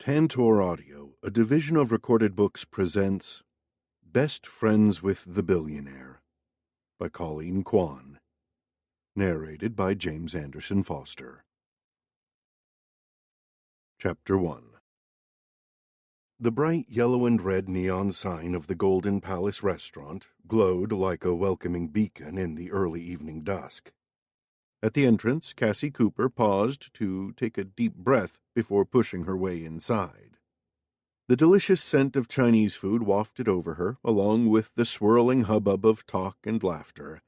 Tantor Audio, a division of Recorded Books, presents Best Friends with the Billionaire by Coleen Kwan. Narrated by James Anderson Foster. Chapter 1. The bright yellow and red neon sign of the Golden Palace restaurant glowed like a welcoming beacon in the early evening dusk. At the entrance, Cassie Cooper paused to take a deep breath before pushing her way inside. The delicious scent of Chinese food wafted over her, along with the swirling hubbub of talk and laughter.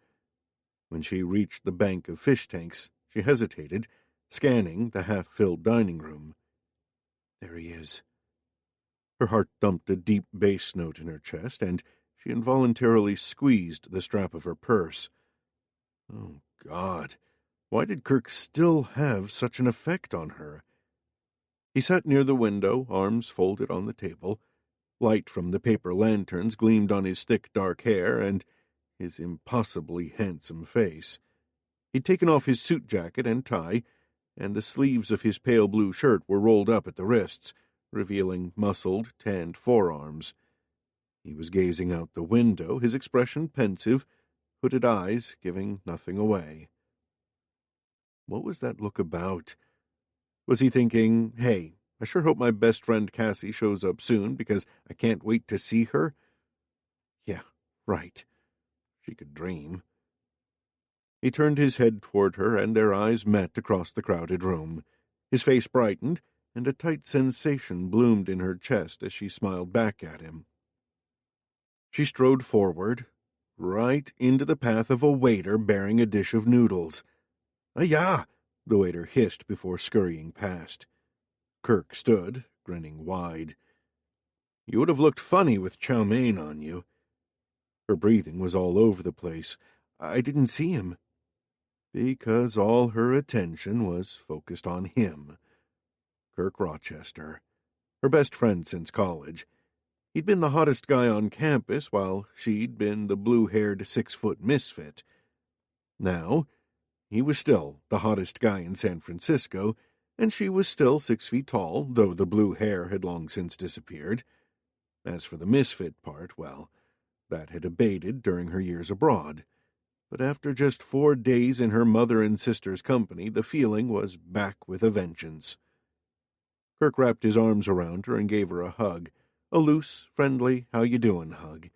When she reached the bank of fish tanks, she hesitated, scanning the half-filled dining room. There he is. Her heart thumped a deep bass note in her chest, and she involuntarily squeezed the strap of her purse. Oh, God! Why did Kirk still have such an effect on her? He sat near the window, arms folded on the table. Light from the paper lanterns gleamed on his thick dark hair and his impossibly handsome face. He'd taken off his suit jacket and tie, and the sleeves of his pale blue shirt were rolled up at the wrists, revealing muscled, tanned forearms. He was gazing out the window, his expression pensive, hooded eyes giving nothing away. What was that look about? Was he thinking, hey, I sure hope my best friend Cassie shows up soon because I can't wait to see her? Yeah, right. She could dream. He turned his head toward her, and their eyes met across the crowded room. His face brightened, and a tight sensation bloomed in her chest as she smiled back at him. She strode forward, right into the path of a waiter bearing a dish of noodles. "Ay-ya!" the waiter hissed before scurrying past. Kirk stood, grinning wide. "You would have looked funny with chow mein on you." Her breathing was all over the place. "I didn't see him." Because all her attention was focused on him. Kirk Rochester, her best friend since college. He'd been the hottest guy on campus while she'd been the blue-haired 6-foot misfit. Now, he was still the hottest guy in San Francisco, and she was still 6 feet tall, though the blue hair had long since disappeared. As for the misfit part, well, that had abated during her years abroad. But after just 4 days in her mother and sister's company, the feeling was back with a vengeance. Kirk wrapped his arms around her and gave her a hug, a loose, friendly, how-you-doin' hug.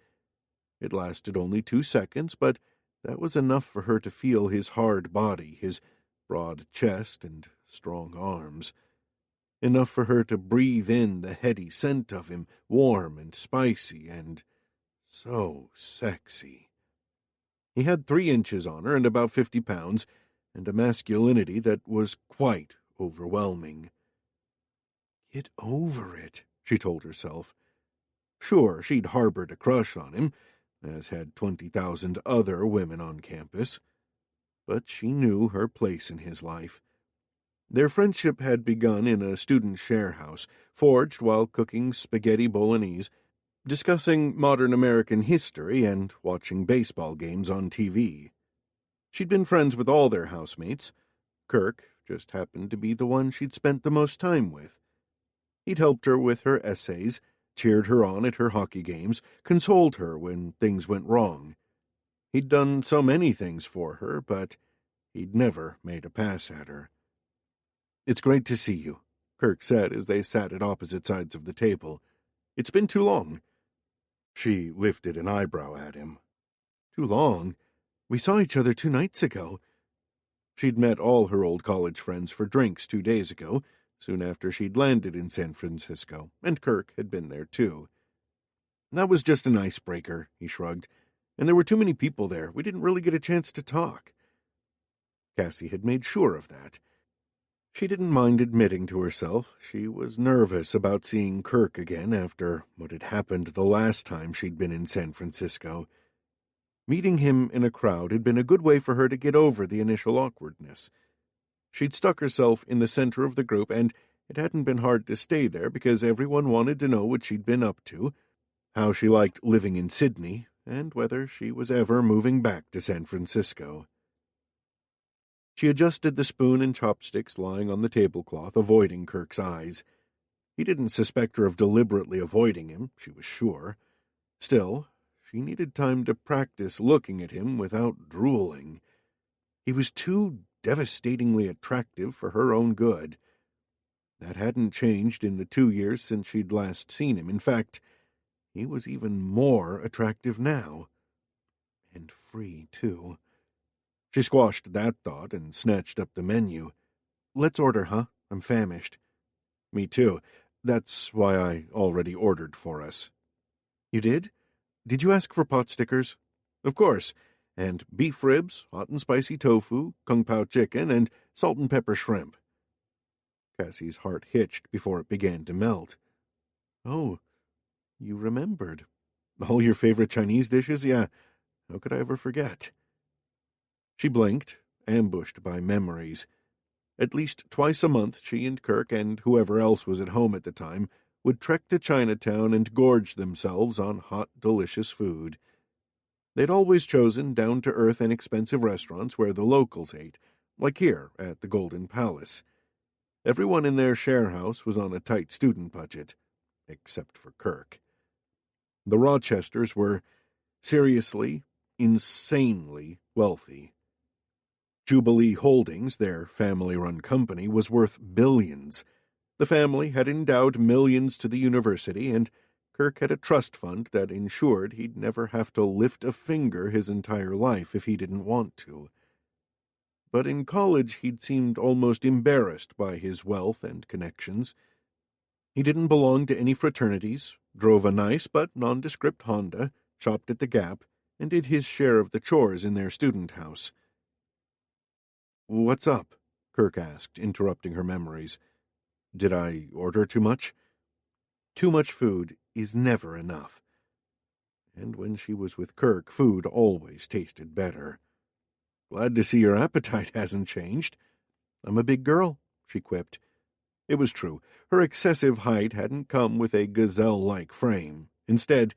It lasted only 2 seconds, but that was enough for her to feel his hard body, his broad chest and strong arms. Enough for her to breathe in the heady scent of him, warm and spicy and so sexy. He had 3 inches on her and about 50 pounds, and a masculinity that was quite overwhelming. Get over it, she told herself. Sure, she'd harbored a crush on him, as had 20,000 other women on campus. But she knew her place in his life. Their friendship had begun in a student share house, forged while cooking spaghetti bolognese, discussing modern American history, and watching baseball games on TV. She'd been friends with all their housemates. Kirk just happened to be the one she'd spent the most time with. He'd helped her with her essays, cheered her on at her hockey games, consoled her when things went wrong. He'd done so many things for her, but he'd never made a pass at her. "It's great to see you," Kirk said as they sat at opposite sides of the table. "It's been too long." She lifted an eyebrow at him. "Too long? We saw each other 2 nights ago." She'd met all her old college friends for drinks 2 days ago, soon after she'd landed in San Francisco, and Kirk had been there too. "That was just an icebreaker," he shrugged, "and there were too many people there. We didn't really get a chance to talk." Cassie had made sure of that. She didn't mind admitting to herself she was nervous about seeing Kirk again after what had happened the last time she'd been in San Francisco. Meeting him in a crowd had been a good way for her to get over the initial awkwardness. She'd stuck herself in the center of the group, and it hadn't been hard to stay there because everyone wanted to know what she'd been up to, how she liked living in Sydney, and whether she was ever moving back to San Francisco. She adjusted the spoon and chopsticks lying on the tablecloth, avoiding Kirk's eyes. He didn't suspect her of deliberately avoiding him, she was sure. Still, she needed time to practice looking at him without drooling. He was too devastatingly attractive for her own good. That hadn't changed in the 2 years since she'd last seen him. In fact, he was even more attractive now. And free, too. She squashed that thought and snatched up the menu. "Let's order, huh? I'm famished." "Me too. That's why I already ordered for us." "You did? Did you ask for pot stickers?" "Of course. And beef ribs, hot and spicy tofu, kung pao chicken, and salt and pepper shrimp." Cassie's heart hitched before it began to melt. "Oh, you remembered. All your favorite Chinese dishes? Yeah, how could I ever forget?" She blinked, ambushed by memories. At least twice a month, she and Kirk and whoever else was at home at the time would trek to Chinatown and gorge themselves on hot, delicious food. They'd always chosen down-to-earth and expensive restaurants where the locals ate, like here at the Golden Palace. Everyone in their share house was on a tight student budget, except for Kirk. The Rochesters were seriously, insanely wealthy. Jubilee Holdings, their family-run company, was worth billions. The family had endowed millions to the university, and Kirk had a trust fund that ensured he'd never have to lift a finger his entire life if he didn't want to. But in college he'd seemed almost embarrassed by his wealth and connections. He didn't belong to any fraternities, drove a nice but nondescript Honda, shopped at the Gap, and did his share of the chores in their student house. "What's up?" Kirk asked, interrupting her memories. "Did I order too much?" Too much food is never enough. And when she was with Kirk, food always tasted better. "Glad to see your appetite hasn't changed." "I'm a big girl," she quipped. It was true. Her excessive height hadn't come with a gazelle-like frame. Instead,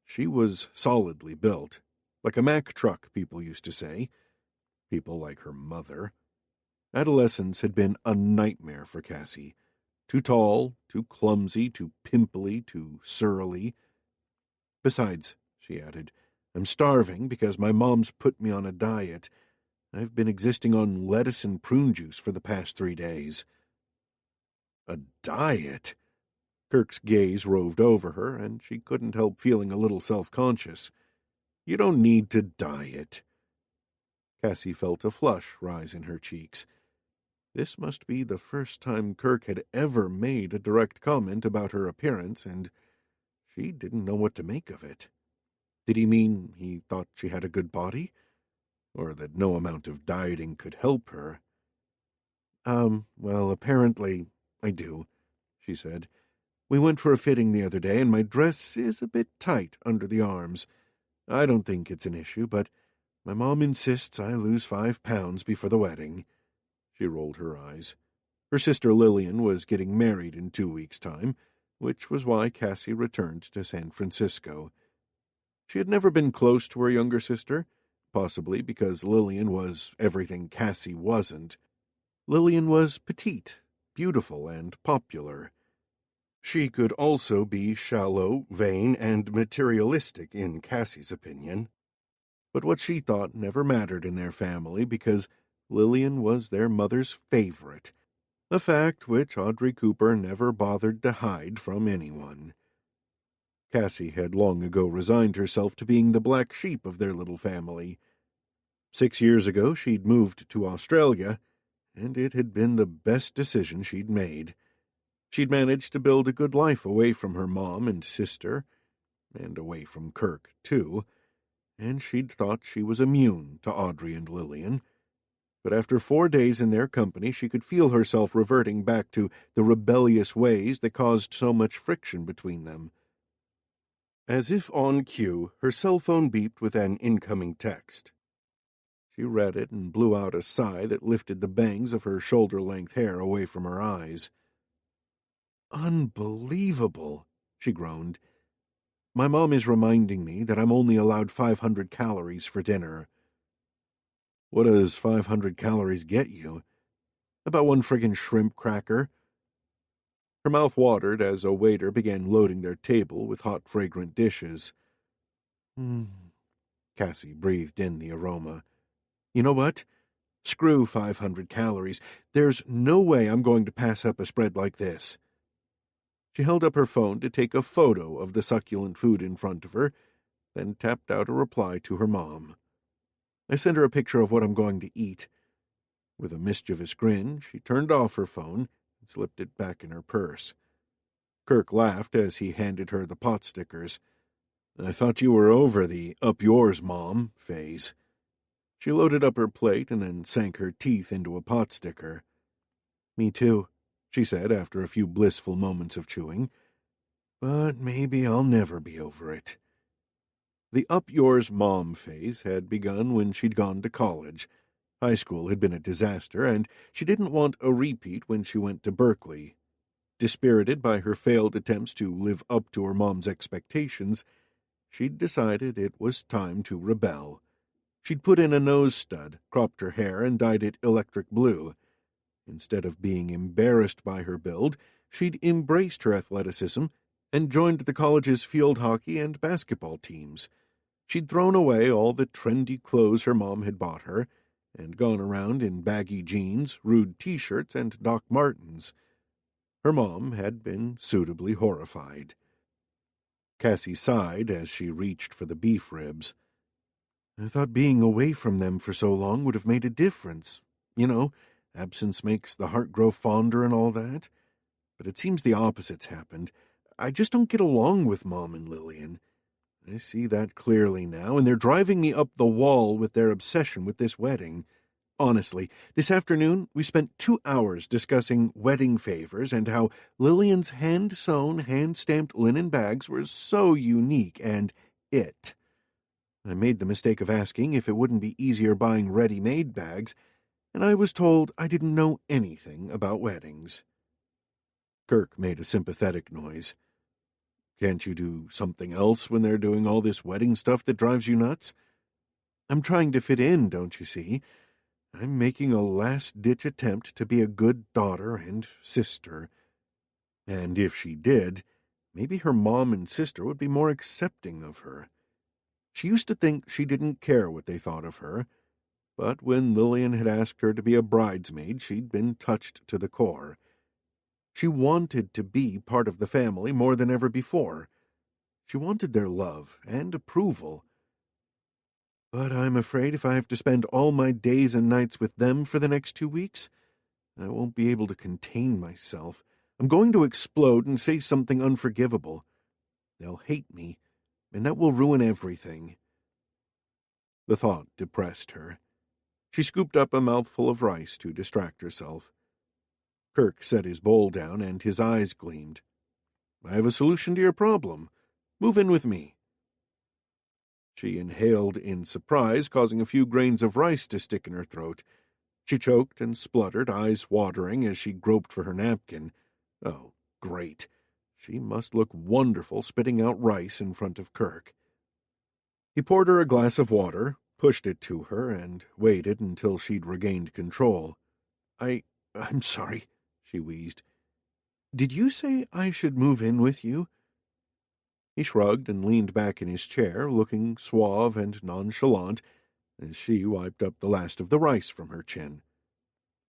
she was solidly built. Like a Mack truck, people used to say. People like her mother. Adolescence had been a nightmare for Cassie. Too tall, too clumsy, too pimply, too surly. "Besides," she added, "I'm starving because my mom's put me on a diet. I've been existing on lettuce and prune juice for the past 3 days." A diet? Kirk's gaze roved over her, and she couldn't help feeling a little self-conscious. "You don't need to diet." Cassie felt a flush rise in her cheeks. This must be the first time Kirk had ever made a direct comment about her appearance, and she didn't know what to make of it. Did he mean he thought she had a good body? Or that no amount of dieting could help her? Well, apparently I do," she said. "We went for a fitting the other day, and my dress is a bit tight under the arms. I don't think it's an issue, but my mom insists I lose 5 pounds before the wedding." She rolled her eyes. Her sister Lillian was getting married in 2 weeks' time, which was why Cassie returned to San Francisco. She had never been close to her younger sister, possibly because Lillian was everything Cassie wasn't. Lillian was petite, beautiful, and popular. She could also be shallow, vain, and materialistic in Cassie's opinion. But what she thought never mattered in their family because Lillian was their mother's favorite, a fact which Audrey Cooper never bothered to hide from anyone. Cassie had long ago resigned herself to being the black sheep of their little family. 6 years ago she'd moved to Australia, and it had been the best decision she'd made. She'd managed to build a good life away from her mom and sister, and away from Kirk, too, and she'd thought she was immune to Audrey and Lillian. But after 4 days in their company, she could feel herself reverting back to the rebellious ways that caused so much friction between them. As if on cue, her cell phone beeped with an incoming text. She read it and blew out a sigh that lifted the bangs of her shoulder-length hair away from her eyes. "Unbelievable," she groaned. "My mom is reminding me that I'm only allowed 500 calories for dinner." "What does 500 calories get you?" "About one friggin' shrimp cracker." Her mouth watered as a waiter began loading their table with hot, fragrant dishes. Cassie breathed in the aroma. You know what? Screw 500 calories. There's no way I'm going to pass up a spread like this. She held up her phone to take a photo of the succulent food in front of her, then tapped out a reply to her mom. I sent her a picture of what I'm going to eat. With a mischievous grin, she turned off her phone and slipped it back in her purse. Kirk laughed as he handed her the pot stickers. I thought you were over the up yours, Mom phase. She loaded up her plate and then sank her teeth into a pot sticker. Me too, she said after a few blissful moments of chewing. But maybe I'll never be over it. The up yours, Mom phase had begun when she'd gone to college. High school had been a disaster, and she didn't want a repeat when she went to Berkeley. Dispirited by her failed attempts to live up to her mom's expectations, she'd decided it was time to rebel. She'd put in a nose stud, cropped her hair, and dyed it electric blue. Instead of being embarrassed by her build, she'd embraced her athleticism and joined the college's field hockey and basketball teams. She'd thrown away all the trendy clothes her mom had bought her and gone around in baggy jeans, rude T-shirts, and Doc Martens. Her mom had been suitably horrified. Cassie sighed as she reached for the beef ribs. I thought being away from them for so long would have made a difference. You know, absence makes the heart grow fonder and all that. But it seems the opposite's happened. I just don't get along with Mom and Lillian. I see that clearly now, and they're driving me up the wall with their obsession with this wedding. Honestly, this afternoon we spent 2 hours discussing wedding favors and how Lillian's hand-sewn, hand-stamped linen bags were so unique and it. I made the mistake of asking if it wouldn't be easier buying ready-made bags, and I was told I didn't know anything about weddings. Kirk made a sympathetic noise. Can't you do something else when they're doing all this wedding stuff that drives you nuts? I'm trying to fit in, don't you see? I'm making a last-ditch attempt to be a good daughter and sister. And if she did, maybe her mom and sister would be more accepting of her. She used to think she didn't care what they thought of her, but when Lillian had asked her to be a bridesmaid, she'd been touched to the core. She wanted to be part of the family more than ever before. She wanted their love and approval. But I'm afraid if I have to spend all my days and nights with them for the next 2 weeks, I won't be able to contain myself. I'm going to explode and say something unforgivable. They'll hate me, and that will ruin everything. The thought depressed her. She scooped up a mouthful of rice to distract herself. Kirk set his bowl down, and his eyes gleamed. I have a solution to your problem. Move in with me. She inhaled in surprise, causing a few grains of rice to stick in her throat. She choked and spluttered, eyes watering as she groped for her napkin. Oh, great. She must look wonderful spitting out rice in front of Kirk. He poured her a glass of water, pushed it to her, and waited until she'd regained control. I'm sorry, she wheezed. Did you say I should move in with you? He shrugged and leaned back in his chair, looking suave and nonchalant, as she wiped up the last of the rice from her chin.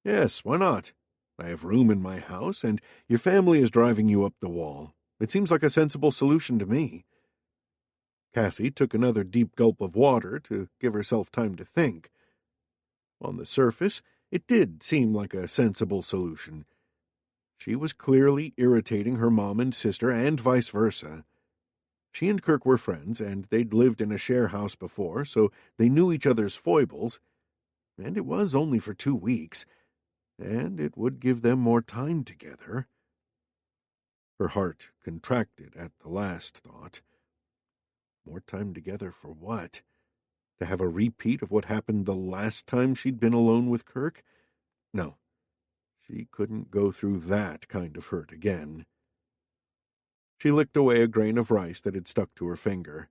Yes, why not? I have room in my house, and your family is driving you up the wall. It seems like a sensible solution to me. Cassie took another deep gulp of water to give herself time to think. On the surface, it did seem like a sensible solution. She was clearly irritating her mom and sister, and vice versa. She and Kirk were friends, and they'd lived in a share house before, so they knew each other's foibles. And it was only for 2 weeks, and it would give them more time together. Her heart contracted at the last thought. More time together for what? To have a repeat of what happened the last time she'd been alone with Kirk? No, she couldn't go through that kind of hurt again. She licked away a grain of rice that had stuck to her finger.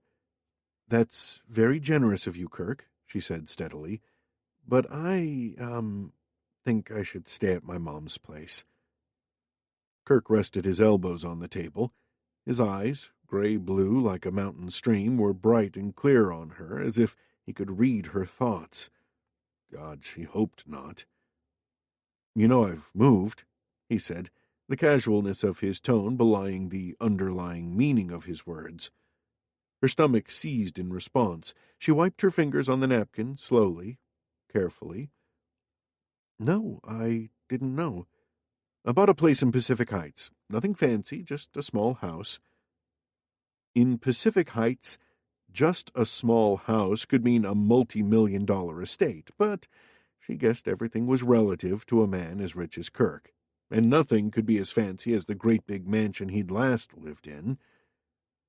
That's very generous of you, Kirk, she said steadily, but I think I should stay at my mom's place. Kirk rested his elbows on the table. His eyes, gray-blue like a mountain stream, were bright and clear on her, as if he could read her thoughts. God, she hoped not. "You know I've moved," he said, the casualness of his tone belying the underlying meaning of his words. Her stomach seized in response. She wiped her fingers on the napkin, slowly, carefully. "No, I didn't know. I bought a place in Pacific Heights. Nothing fancy, just a small house." In Pacific Heights, just a small house could mean a multi-million-dollar estate, but she guessed everything was relative to a man as rich as Kirk, and nothing could be as fancy as the great big mansion he'd last lived in,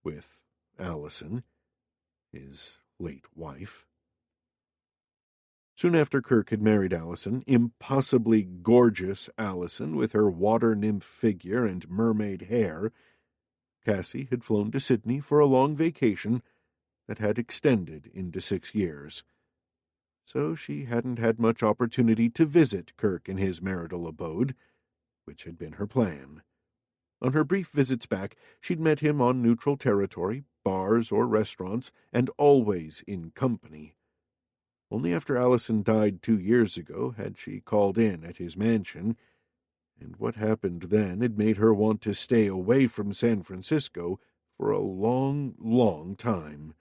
with Allison, his late wife. Soon after Kirk had married Allison, impossibly gorgeous Allison with her water nymph figure and mermaid hair, Cassie had flown to Sydney for a long vacation that had extended into 6 years. So she hadn't had much opportunity to visit Kirk in his marital abode, which had been her plan. On her brief visits back, she'd met him on neutral territory, bars or restaurants, and always in company. Only after Allison died 2 years ago had she called in at his mansion, and what happened then had made her want to stay away from San Francisco for a long, long time,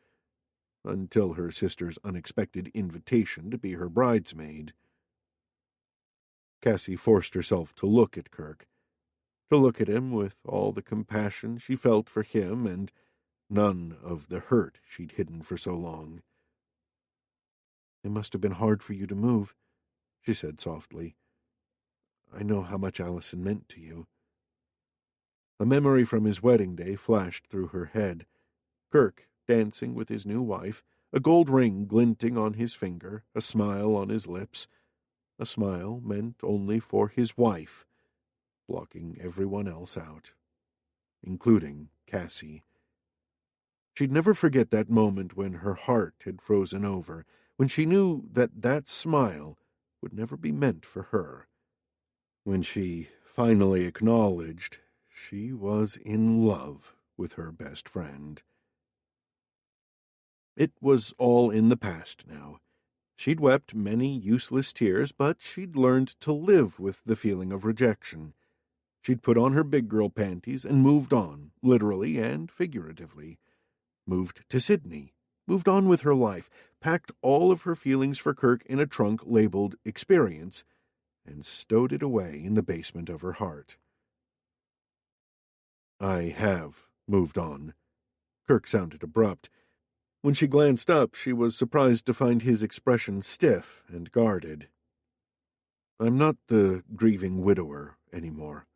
until her sister's unexpected invitation to be her bridesmaid. Cassie forced herself to look at Kirk, to look at him with all the compassion she felt for him and none of the hurt she'd hidden for so long. "It must have been hard for you to move," she said softly. "I know how much Allison meant to you." A memory from his wedding day flashed through her head. Kirk dancing with his new wife, a gold ring glinting on his finger, a smile on his lips, a smile meant only for his wife, blocking everyone else out, including Cassie. She'd never forget that moment when her heart had frozen over, when she knew that that smile would never be meant for her, when she finally acknowledged she was in love with her best friend. It was all in the past now. She'd wept many useless tears, but she'd learned to live with the feeling of rejection. She'd put on her big girl panties and moved on, literally and figuratively. Moved to Sydney, moved on with her life, packed all of her feelings for Kirk in a trunk labeled Experience, and stowed it away in the basement of her heart. "I have moved on." Kirk sounded abrupt. When she glanced up, she was surprised to find his expression stiff and guarded. "I'm not the grieving widower anymore."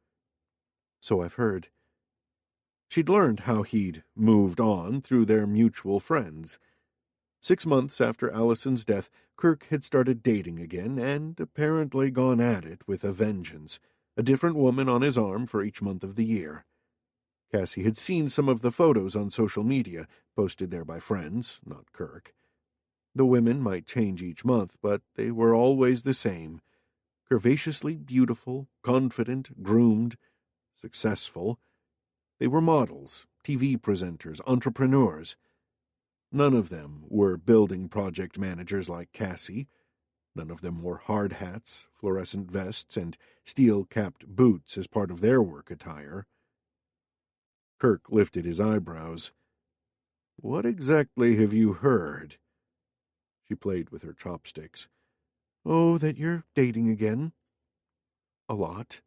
"So I've heard." She'd learned how he'd moved on through their mutual friends. 6 months after Allison's death, Kirk had started dating again and apparently gone at it with a vengeance, a different woman on his arm for each month of the year. Cassie had seen some of the photos on social media, posted there by friends, not Kirk. The women might change each month, but they were always the same. Curvaceously beautiful, confident, groomed, successful. They were models, TV presenters, entrepreneurs. None of them were building project managers like Cassie. None of them wore hard hats, fluorescent vests, and steel-capped boots as part of their work attire. Kirk lifted his eyebrows. "What exactly have you heard?" She played with her chopsticks. "Oh, that you're dating again." "A lot."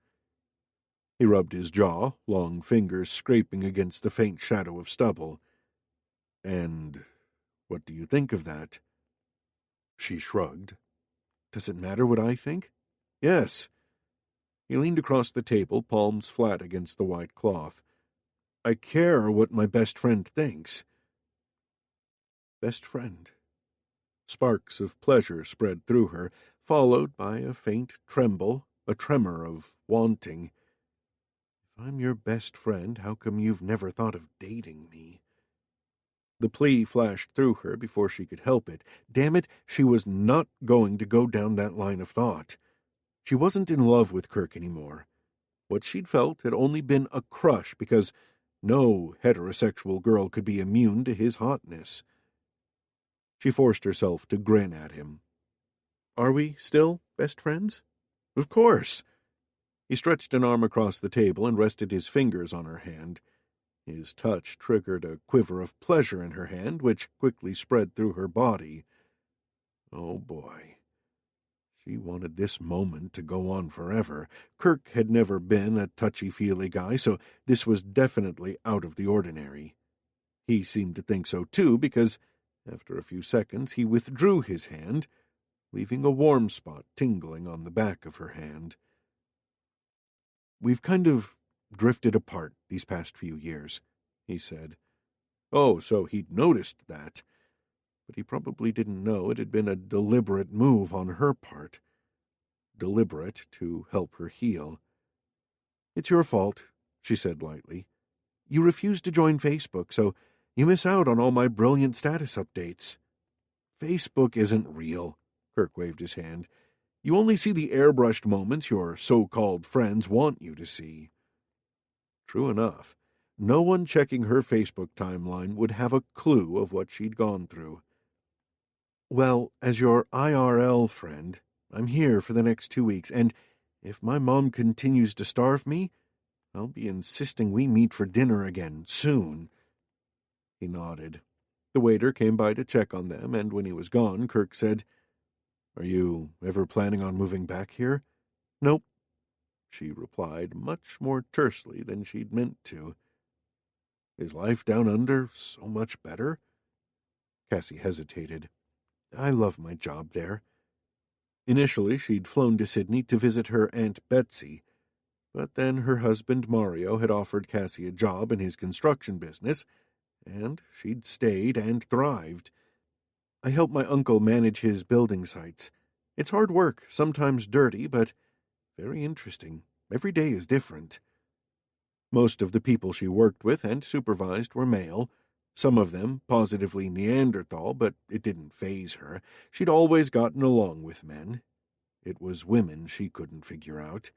He rubbed his jaw, long fingers scraping against the faint shadow of stubble. "And what do you think of that?" She shrugged. "Does it matter what I think?" "Yes." He leaned across the table, palms flat against the white cloth. "I care what my best friend thinks." Best friend. Sparks of pleasure spread through her, followed by a faint tremble, a tremor of wanting. "If I'm your best friend, how come you've never thought of dating me?" The plea flashed through her before she could help it. Damn it, she was not going to go down that line of thought. She wasn't in love with Kirk anymore. What she'd felt had only been a crush because no heterosexual girl could be immune to his hotness. She forced herself to grin at him. "Are we still best friends?" "Of course." He stretched an arm across the table and rested his fingers on her hand. His touch triggered a quiver of pleasure in her hand, which quickly spread through her body. Oh, boy. She wanted this moment to go on forever. Kirk had never been a touchy-feely guy, so this was definitely out of the ordinary. He seemed to think so, too, because after a few seconds he withdrew his hand, leaving a warm spot tingling on the back of her hand. "We've kind of drifted apart these past few years," he said. Oh, so he'd noticed that. But he probably didn't know it had been a deliberate move on her part. Deliberate to help her heal. "It's your fault," she said lightly. "You refused to join Facebook, so you miss out on all my brilliant status updates." "Facebook isn't real," Kirk waved his hand. "You only see the airbrushed moments your so-called friends want you to see." True enough. No one checking her Facebook timeline would have a clue of what she'd gone through. "Well, as your IRL friend, I'm here for the next 2 weeks, and if my mom continues to starve me, I'll be insisting we meet for dinner again, soon." He nodded. The waiter came by to check on them, and when he was gone, Kirk said, "Are you ever planning on moving back here?" "Nope," she replied, much more tersely than she'd meant to. "Is life down under so much better?" Cassie hesitated. "I love my job there." Initially, she'd flown to Sydney to visit her Aunt Betsy, but then her husband Mario had offered Cassie a job in his construction business, and she'd stayed and thrived. "I help my uncle manage his building sites. It's hard work, sometimes dirty, but very interesting. Every day is different." Most of the people she worked with and supervised were male, some of them positively Neanderthal, but it didn't faze her. She'd always gotten along with men. It was women she couldn't figure out.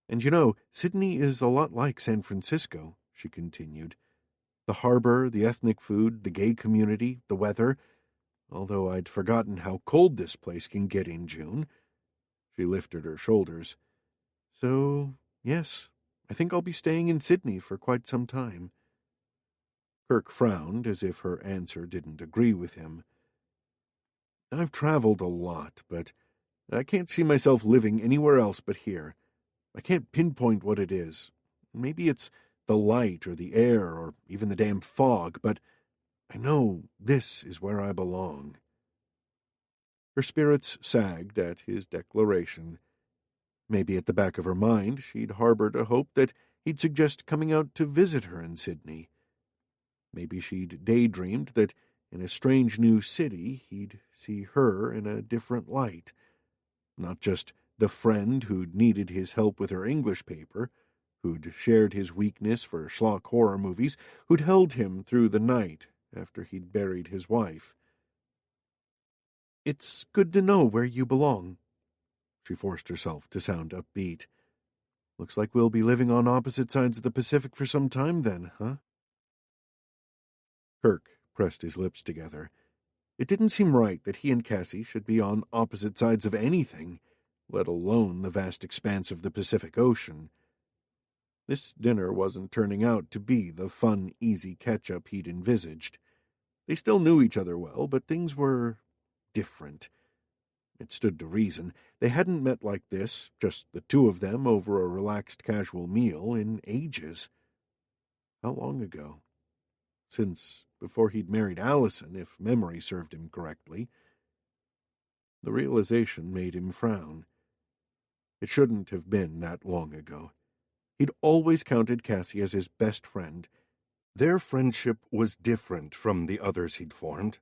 "And you know, Sydney is a lot like San Francisco," she continued. "The harbor, the ethnic food, the gay community, the weather, although I'd forgotten how cold this place can get in June." She lifted her shoulders. "So, yes, I think I'll be staying in Sydney for quite some time." Kirk frowned as if her answer didn't agree with him. "I've traveled a lot, but I can't see myself living anywhere else but here. I can't pinpoint what it is. Maybe it's the light or the air or even the damn fog, but I know this is where I belong." Her spirits sagged at his declaration. Maybe at the back of her mind she'd harbored a hope that he'd suggest coming out to visit her in Sydney. Maybe she'd daydreamed that in a strange new city he'd see her in a different light. Not just the friend who'd needed his help with her English paper, who'd shared his weakness for schlock horror movies, who'd held him through the night after he'd buried his wife. "It's good to know where you belong." She forced herself to sound upbeat. "Looks like we'll be living on opposite sides of the Pacific for some time then, huh?" Kirk pressed his lips together. It didn't seem right that he and Cassie should be on opposite sides of anything, let alone the vast expanse of the Pacific Ocean. This dinner wasn't turning out to be the fun, easy catch-up he'd envisaged. They still knew each other well, but things were different. It stood to reason. They hadn't met like this, just the two of them over a relaxed casual meal, in ages. How long ago? Since before he'd married Allison, if memory served him correctly. The realization made him frown. It shouldn't have been that long ago. He'd always counted Cassie as his best friend. Their friendship was different from the others he'd formed.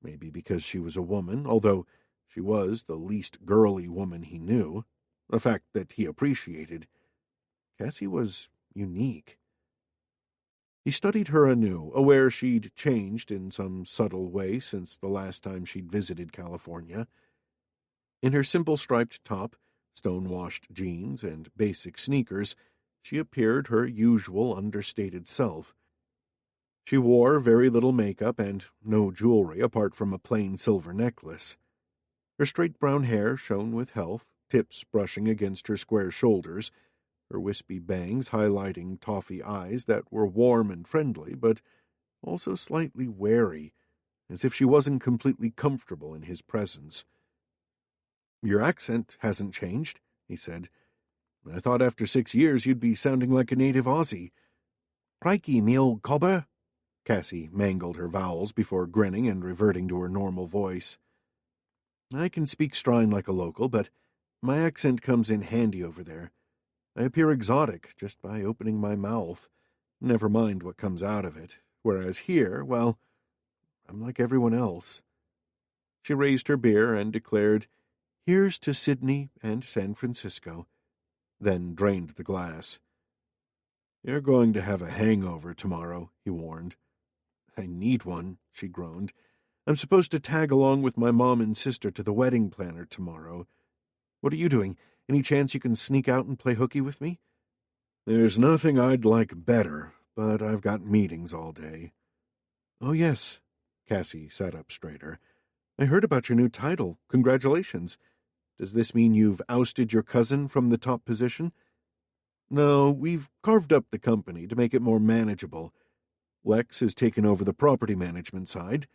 Maybe because she was a woman, although she was the least girly woman he knew, a fact that he appreciated. Cassie was unique. He studied her anew, aware she'd changed in some subtle way since the last time she'd visited California. In her simple striped top, Stone-washed jeans and basic sneakers, she appeared her usual understated self. She wore very little makeup and no jewelry apart from a plain silver necklace. Her straight brown hair shone with health, tips brushing against her square shoulders, her wispy bangs highlighting toffee eyes that were warm and friendly, but also slightly wary, as if she wasn't completely comfortable in his presence. "Your accent hasn't changed," he said. "I thought after 6 years you'd be sounding like a native Aussie." "Crikey, me old cobber!" Cassie mangled her vowels before grinning and reverting to her normal voice. "I can speak Strine like a local, but my accent comes in handy over there. I appear exotic just by opening my mouth, never mind what comes out of it, whereas here, well, I'm like everyone else." She raised her beer and declared, "Here's to Sydney and San Francisco," then drained the glass. "You're going to have a hangover tomorrow," he warned. "I need one," she groaned. "I'm supposed to tag along with my mom and sister to the wedding planner tomorrow. What are you doing? Any chance you can sneak out and play hooky with me?" "There's nothing I'd like better, but I've got meetings all day." "Oh, yes." Cassie sat up straighter. "I heard about your new title. Congratulations. Does this mean you've ousted your cousin from the top position?" "No, we've carved up the company to make it more manageable. Lex has taken over the property management side,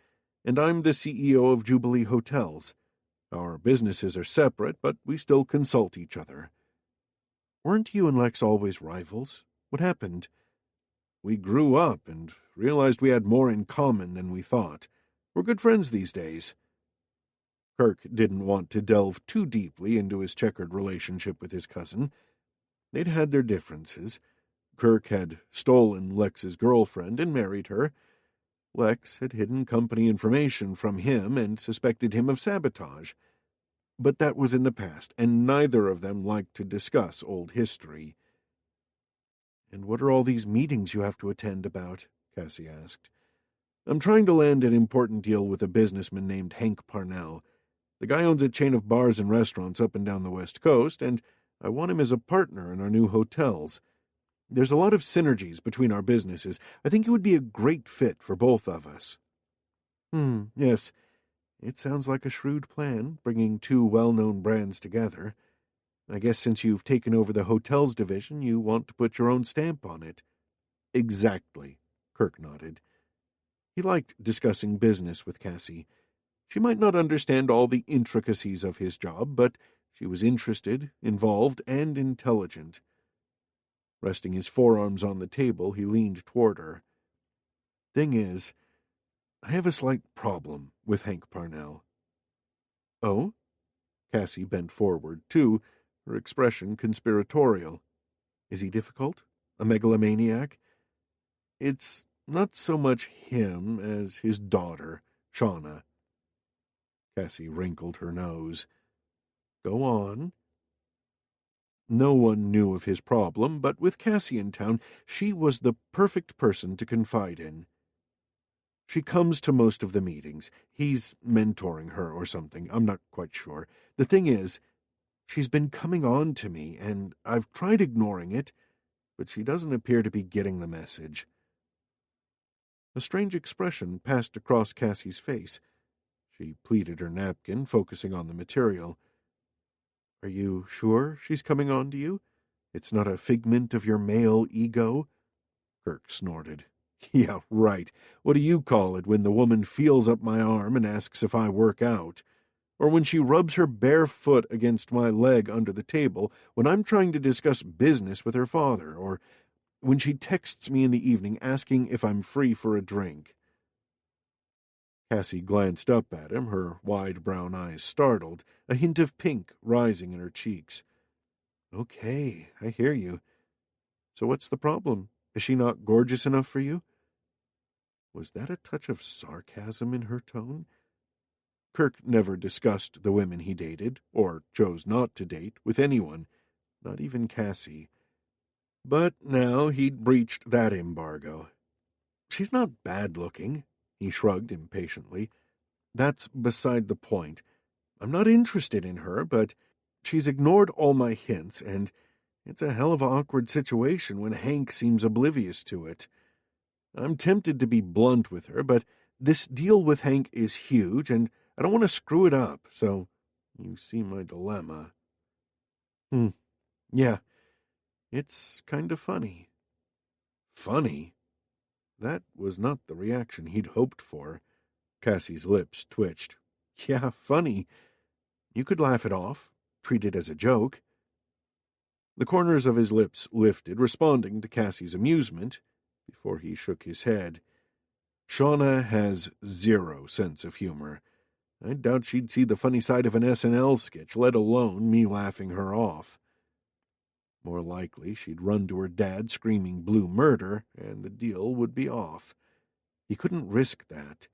and I'm the CEO of Jubilee Hotels. Our businesses are separate, but we still consult each other." "Weren't you and Lex always rivals? What happened?" "We grew up and realized we had more in common than we thought. We're good friends these days." Kirk didn't want to delve too deeply into his checkered relationship with his cousin. They'd had their differences. Kirk had stolen Lex's girlfriend and married her. Lex had hidden company information from him and suspected him of sabotage. But that was in the past, and neither of them liked to discuss old history. "And what are all these meetings you have to attend about?" Cassie asked. "I'm trying to land an important deal with a businessman named Hank Parnell. The guy owns a chain of bars and restaurants up and down the West Coast, and I want him as a partner in our new hotels. There's a lot of synergies between our businesses. I think it would be a great fit for both of us." Yes. It sounds like a shrewd plan, bringing two well-known brands together. I guess since you've taken over the hotels division, you want to put your own stamp on it." "Exactly," Kirk nodded. He liked discussing business with Cassie. She might not understand all the intricacies of his job, but she was interested, involved, and intelligent. Resting his forearms on the table, he leaned toward her. "Thing is, I have a slight problem with Hank Parnell." "Oh?" Cassie bent forward, too, her expression conspiratorial. "Is he difficult? A megalomaniac?" "It's not so much him as his daughter, Shauna." Cassie wrinkled her nose. "Go on." No one knew of his problem, but with Cassie in town, she was the perfect person to confide in. "She comes to most of the meetings. He's mentoring her or something. I'm not quite sure. The thing is, she's been coming on to me, and I've tried ignoring it, but she doesn't appear to be getting the message." A strange expression passed across Cassie's face. She pleated her napkin, focusing on the material. "Are you sure she's coming on to you? It's not a figment of your male ego?" Kirk snorted. "Yeah, right. What do you call it when the woman feels up my arm and asks if I work out? Or when she rubs her bare foot against my leg under the table when I'm trying to discuss business with her father? Or when she texts me in the evening asking if I'm free for a drink?" Cassie glanced up at him, her wide brown eyes startled, a hint of pink rising in her cheeks. "Okay, I hear you. So what's the problem? Is she not gorgeous enough for you?" Was that a touch of sarcasm in her tone? Kirk never discussed the women he dated, or chose not to date, with anyone, not even Cassie. But now he'd breached that embargo. "She's not bad-looking," he shrugged impatiently. "That's beside the point. I'm not interested in her, but she's ignored all my hints, and it's a hell of an awkward situation when Hank seems oblivious to it. I'm tempted to be blunt with her, but this deal with Hank is huge, and I don't want to screw it up, so you see my dilemma. Yeah, it's kind of funny. Funny? That was not the reaction he'd hoped for. Cassie's lips twitched. Yeah, funny. You could laugh it off, treat it as a joke. The corners of his lips lifted, responding to Cassie's amusement, before he shook his head. Shauna has zero sense of humor. I doubt she'd see the funny side of an SNL sketch, let alone me laughing her off. More likely, she'd run to her dad screaming blue murder, and the deal would be off. He couldn't risk that.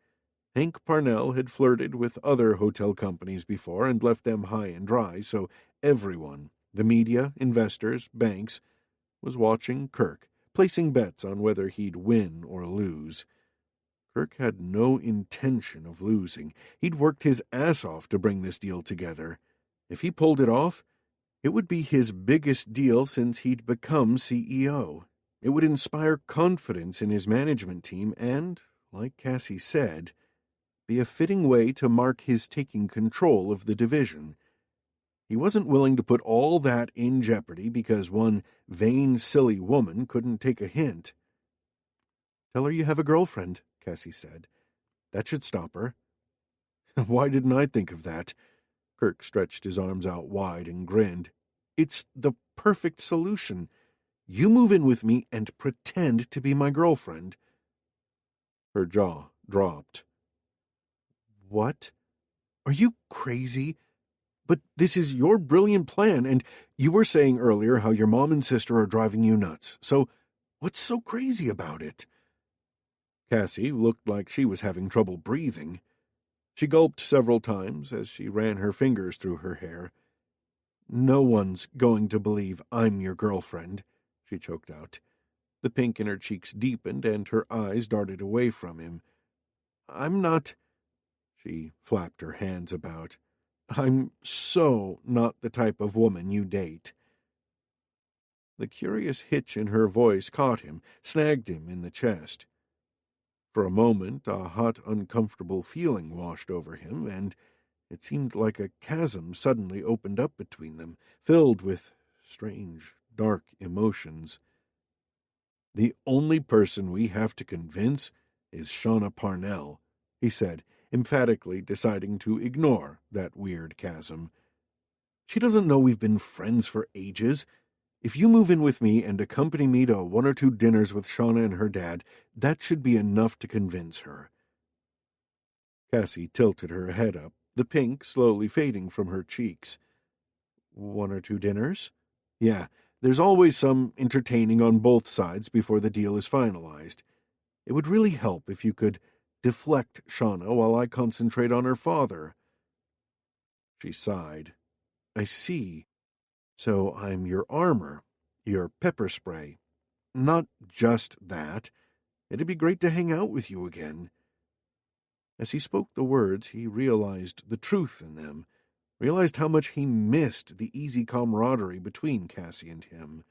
Hank Parnell had flirted with other hotel companies before and left them high and dry, so everyone, the media, investors, banks, was watching Kirk, placing bets on whether he'd win or lose. Kirk had no intention of losing. He'd worked his ass off to bring this deal together. If he pulled it off, it would be his biggest deal since he'd become CEO. It would inspire confidence in his management team and, like Cassie said, be a fitting way to mark his taking control of the division. He wasn't willing to put all that in jeopardy because one vain, silly woman couldn't take a hint. "Tell her you have a girlfriend," Cassie said. "That should stop her." Why didn't I think of that? Kirk stretched his arms out wide and grinned. It's the perfect solution. You move in with me and pretend to be my girlfriend. Her jaw dropped. What? Are you crazy? But this is your brilliant plan, and you were saying earlier how your mom and sister are driving you nuts. So what's so crazy about it? Cassie looked like she was having trouble breathing. She gulped several times as she ran her fingers through her hair. "No one's going to believe I'm your girlfriend," she choked out. The pink in her cheeks deepened and her eyes darted away from him. "I'm not—" She flapped her hands about. "I'm so not the type of woman you date." The curious hitch in her voice caught him, snagged him in the chest. For a moment, a hot, uncomfortable feeling washed over him, and it seemed like a chasm suddenly opened up between them, filled with strange, dark emotions. "The only person we have to convince is Shauna Parnell," he said, emphatically deciding to ignore that weird chasm. "She doesn't know we've been friends for ages. If you move in with me and accompany me to 1 or 2 dinners with Shauna and her dad, that should be enough to convince her." Cassie tilted her head up, the pink slowly fading from her cheeks. 1 or 2 dinners? Yeah, there's always some entertaining on both sides before the deal is finalized. It would really help if you could deflect Shauna while I concentrate on her father. She sighed. "I see. So I'm your armor, your pepper spray. Not just that. It'd be great to hang out with you again." As he spoke the words, he realized the truth in them, realized how much he missed the easy camaraderie between Cassie and him.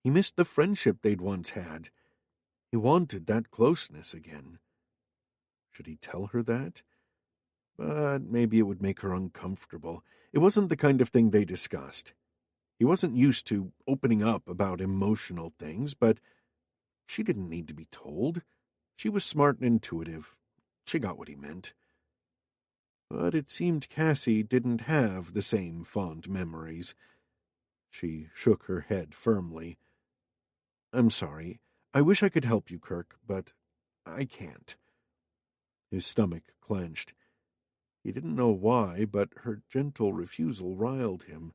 He missed the friendship they'd once had. He wanted that closeness again. Should he tell her that? But maybe it would make her uncomfortable. It wasn't the kind of thing they discussed. He wasn't used to opening up about emotional things, but she didn't need to be told. She was smart and intuitive. She got what he meant. But it seemed Cassie didn't have the same fond memories. She shook her head firmly. "I'm sorry. I wish I could help you, Kirk, but I can't." His stomach clenched. He didn't know why, but her gentle refusal riled him.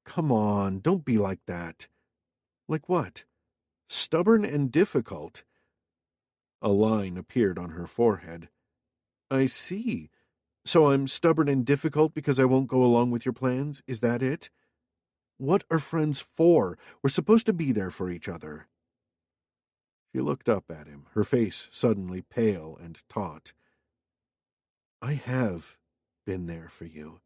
"Come on, don't be like that." "Like what?" "Stubborn and difficult." A line appeared on her forehead. "I see. So I'm stubborn and difficult because I won't go along with your plans? Is that it? What are friends for? We're supposed to be there for each other." She looked up at him, her face suddenly pale and taut. "I have been there for you."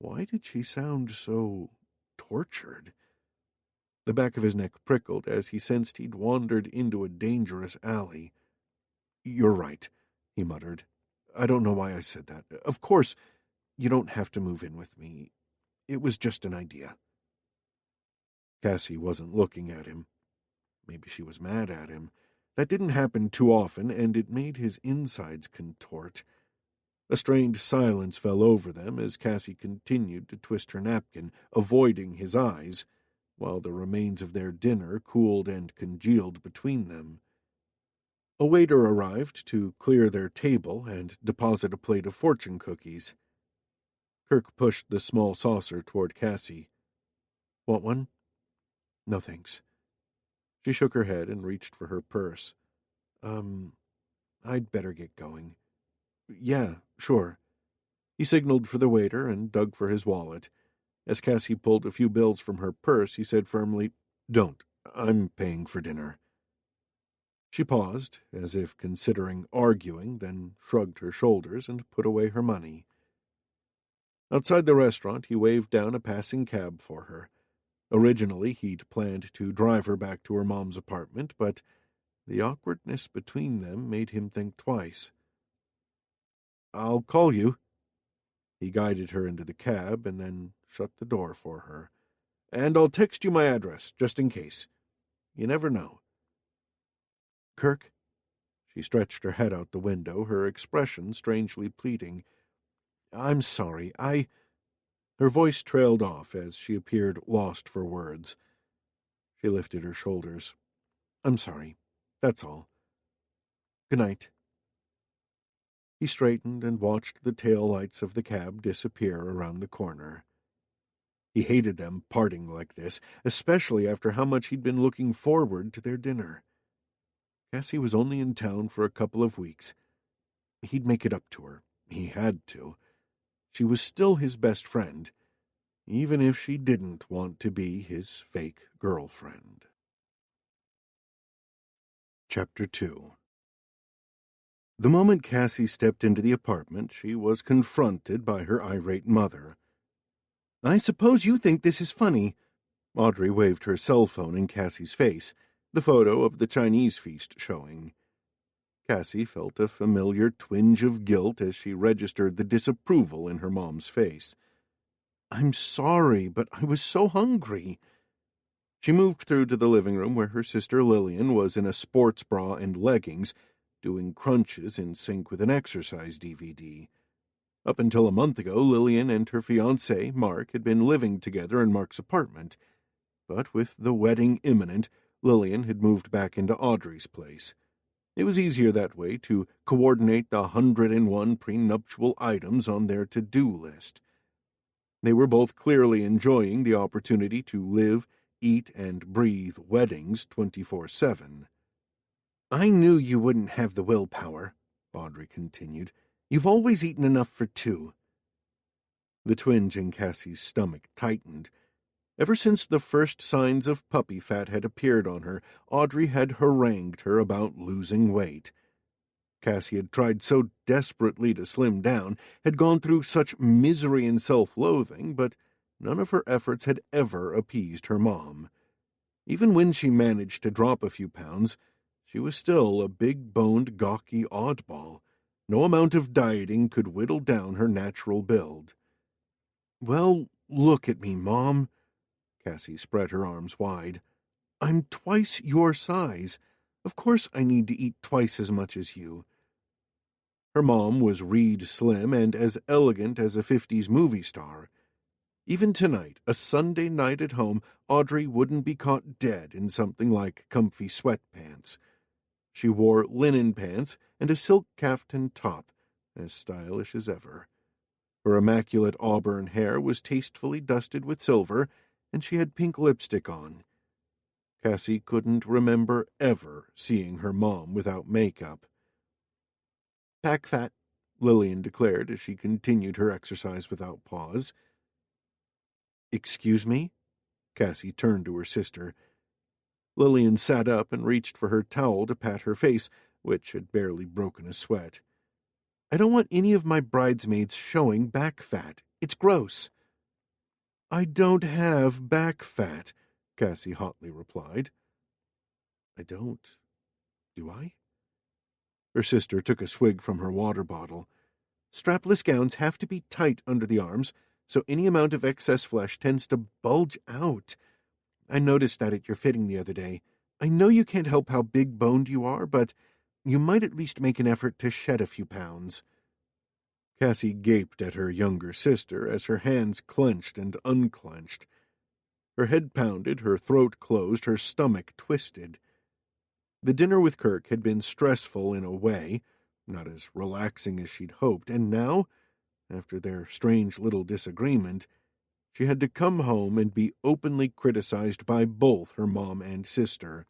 Why did she sound so tortured? The back of his neck prickled as he sensed he'd wandered into a dangerous alley. "You're right," he muttered. "I don't know why I said that. Of course, you don't have to move in with me. It was just an idea." Cassie wasn't looking at him. Maybe she was mad at him. That didn't happen too often, and it made his insides contort. A strained silence fell over them as Cassie continued to twist her napkin, avoiding his eyes, while the remains of their dinner cooled and congealed between them. A waiter arrived to clear their table and deposit a plate of fortune cookies. Kirk pushed the small saucer toward Cassie. "Want one?" "No, thanks." She shook her head and reached for her purse. I'd better get going." "Yeah, sure." He signaled for the waiter and dug for his wallet. As Cassie pulled a few bills from her purse, he said firmly, "Don't. I'm paying for dinner." She paused, as if considering arguing, then shrugged her shoulders and put away her money. Outside the restaurant, he waved down a passing cab for her. Originally, he'd planned to drive her back to her mom's apartment, but the awkwardness between them made him think twice. "I'll call you." He guided her into the cab and then shut the door for her. "And I'll text you my address, just in case. You never know." "Kirk?" She stretched her head out the window, her expression strangely pleading. "I'm sorry. Her voice trailed off as she appeared lost for words. She lifted her shoulders. "I'm sorry. That's all. Good night." He straightened and watched the tail lights of the cab disappear around the corner. He hated them parting like this, especially after how much he'd been looking forward to their dinner. Cassie was only in town for a couple of weeks. He'd make it up to her. He had to. She was still his best friend, even if she didn't want to be his fake girlfriend. Chapter 2. The moment Cassie stepped into the apartment, she was confronted by her irate mother. "I suppose you think this is funny." Audrey waved her cell phone in Cassie's face, the photo of the Chinese feast showing. Cassie felt a familiar twinge of guilt as she registered the disapproval in her mom's face. "I'm sorry, but I was so hungry." She moved through to the living room where her sister Lillian was in a sports bra and leggings, doing crunches in sync with an exercise DVD. Up until a month ago, Lillian and her fiancé, Mark, had been living together in Mark's apartment. But with the wedding imminent, Lillian had moved back into Audrey's place. It was easier that way to coordinate the 101 prenuptial items on their to-do list. They were both clearly enjoying the opportunity to live, eat, and breathe weddings 24/7. "I knew you wouldn't have the willpower," Audrey continued. "You've always eaten enough for two." The twinge in Cassie's stomach tightened. Ever since the first signs of puppy fat had appeared on her, Audrey had harangued her about losing weight. Cassie had tried so desperately to slim down, had gone through such misery and self-loathing, but none of her efforts had ever appeased her mom. Even when she managed to drop a few pounds, she was still a big-boned, gawky oddball. No amount of dieting could whittle down her natural build. "Well, look at me, Mom." Cassie spread her arms wide. "I'm twice your size. Of course I need to eat twice as much as you." Her mom was reed slim and as elegant as a 50s movie star. Even tonight, a Sunday night at home, Audrey wouldn't be caught dead in something like comfy sweatpants. She wore linen pants and a silk caftan top, as stylish as ever. Her immaculate auburn hair was tastefully dusted with silver, and she had pink lipstick on. Cassie couldn't remember ever seeing her mom without makeup. "Pack fat," Lillian declared as she continued her exercise without pause. "Excuse me?" Cassie turned to her sister. Lillian sat up and reached for her towel to pat her face, which had barely broken a sweat. "I don't want any of my bridesmaids showing back fat. It's gross." I don't have back fat, Cassie hotly replied. I don't, do I? Her sister took a swig from her water bottle. Strapless gowns have to be tight under the arms, so any amount of excess flesh tends to bulge out. I noticed that at your fitting the other day. I know you can't help how big-boned you are, but you might at least make an effort to shed a few pounds. Cassie gaped at her younger sister as her hands clenched and unclenched. Her head pounded, her throat closed, her stomach twisted. The dinner with Kirk had been stressful in a way, not as relaxing as she'd hoped, and now, after their strange little disagreement, she had to come home and be openly criticized by both her mom and sister.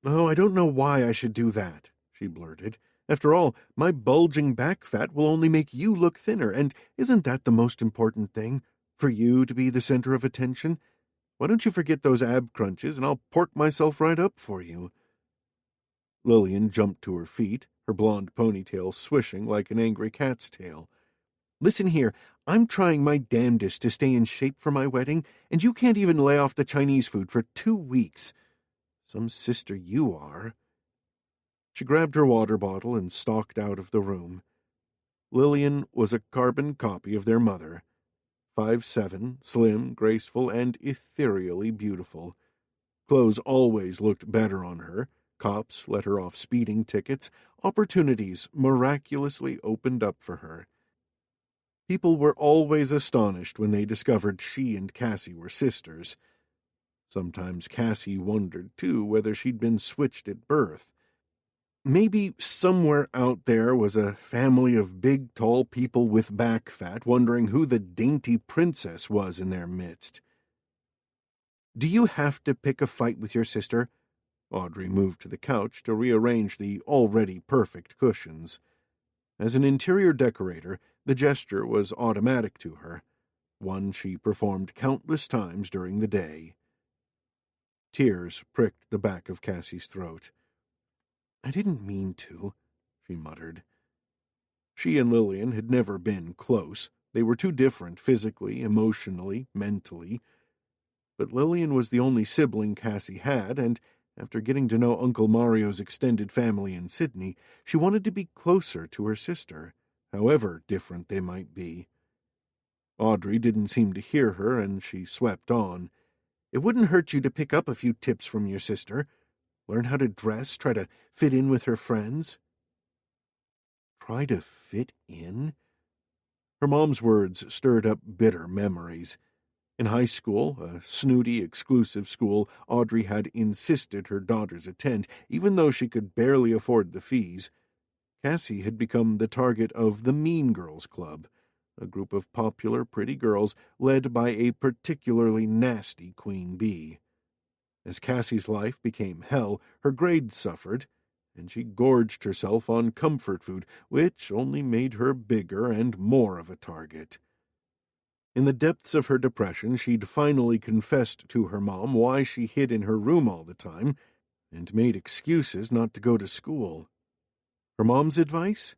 "Oh, I don't know why I should do that," she blurted. "After all, my bulging back fat will only make you look thinner, and isn't that the most important thing? For you to be the center of attention? Why don't you forget those ab crunches, and I'll pork myself right up for you?" Lillian jumped to her feet, her blonde ponytail swishing like an angry cat's tail. "Listen here, I'm trying my damnedest to stay in shape for my wedding, and you can't even lay off the Chinese food for 2 weeks. Some sister you are." She grabbed her water bottle and stalked out of the room. Lillian was a carbon copy of their mother, 5'7", slim, graceful, and ethereally beautiful. Clothes always looked better on her. Cops let her off speeding tickets. Opportunities miraculously opened up for her. People were always astonished when they discovered she and Cassie were sisters. Sometimes Cassie wondered, too, whether she'd been switched at birth. Maybe somewhere out there was a family of big, tall people with back fat wondering who the dainty princess was in their midst. "Do you have to pick a fight with your sister?" Audrey moved to the couch to rearrange the already perfect cushions. As an interior decorator, the gesture was automatic to her, one she performed countless times during the day. Tears pricked the back of Cassie's throat. "I didn't mean to," she muttered. She and Lillian had never been close. They were too different physically, emotionally, mentally. But Lillian was the only sibling Cassie had, and after getting to know Uncle Mario's extended family in Sydney, she wanted to be closer to her sister, however different they might be. Audrey didn't seem to hear her, and she swept on. "It wouldn't hurt you to pick up a few tips from your sister. Learn how to dress, try to fit in with her friends." Try to fit in? Her mom's words stirred up bitter memories. In high school, a snooty, exclusive school Audrey had insisted her daughters attend, even though she could barely afford the fees, Cassie had become the target of the Mean Girls Club, a group of popular, pretty girls led by a particularly nasty queen bee. As Cassie's life became hell, her grades suffered, and she gorged herself on comfort food, which only made her bigger and more of a target. In the depths of her depression, she'd finally confessed to her mom why she hid in her room all the time and made excuses not to go to school. Her mom's advice?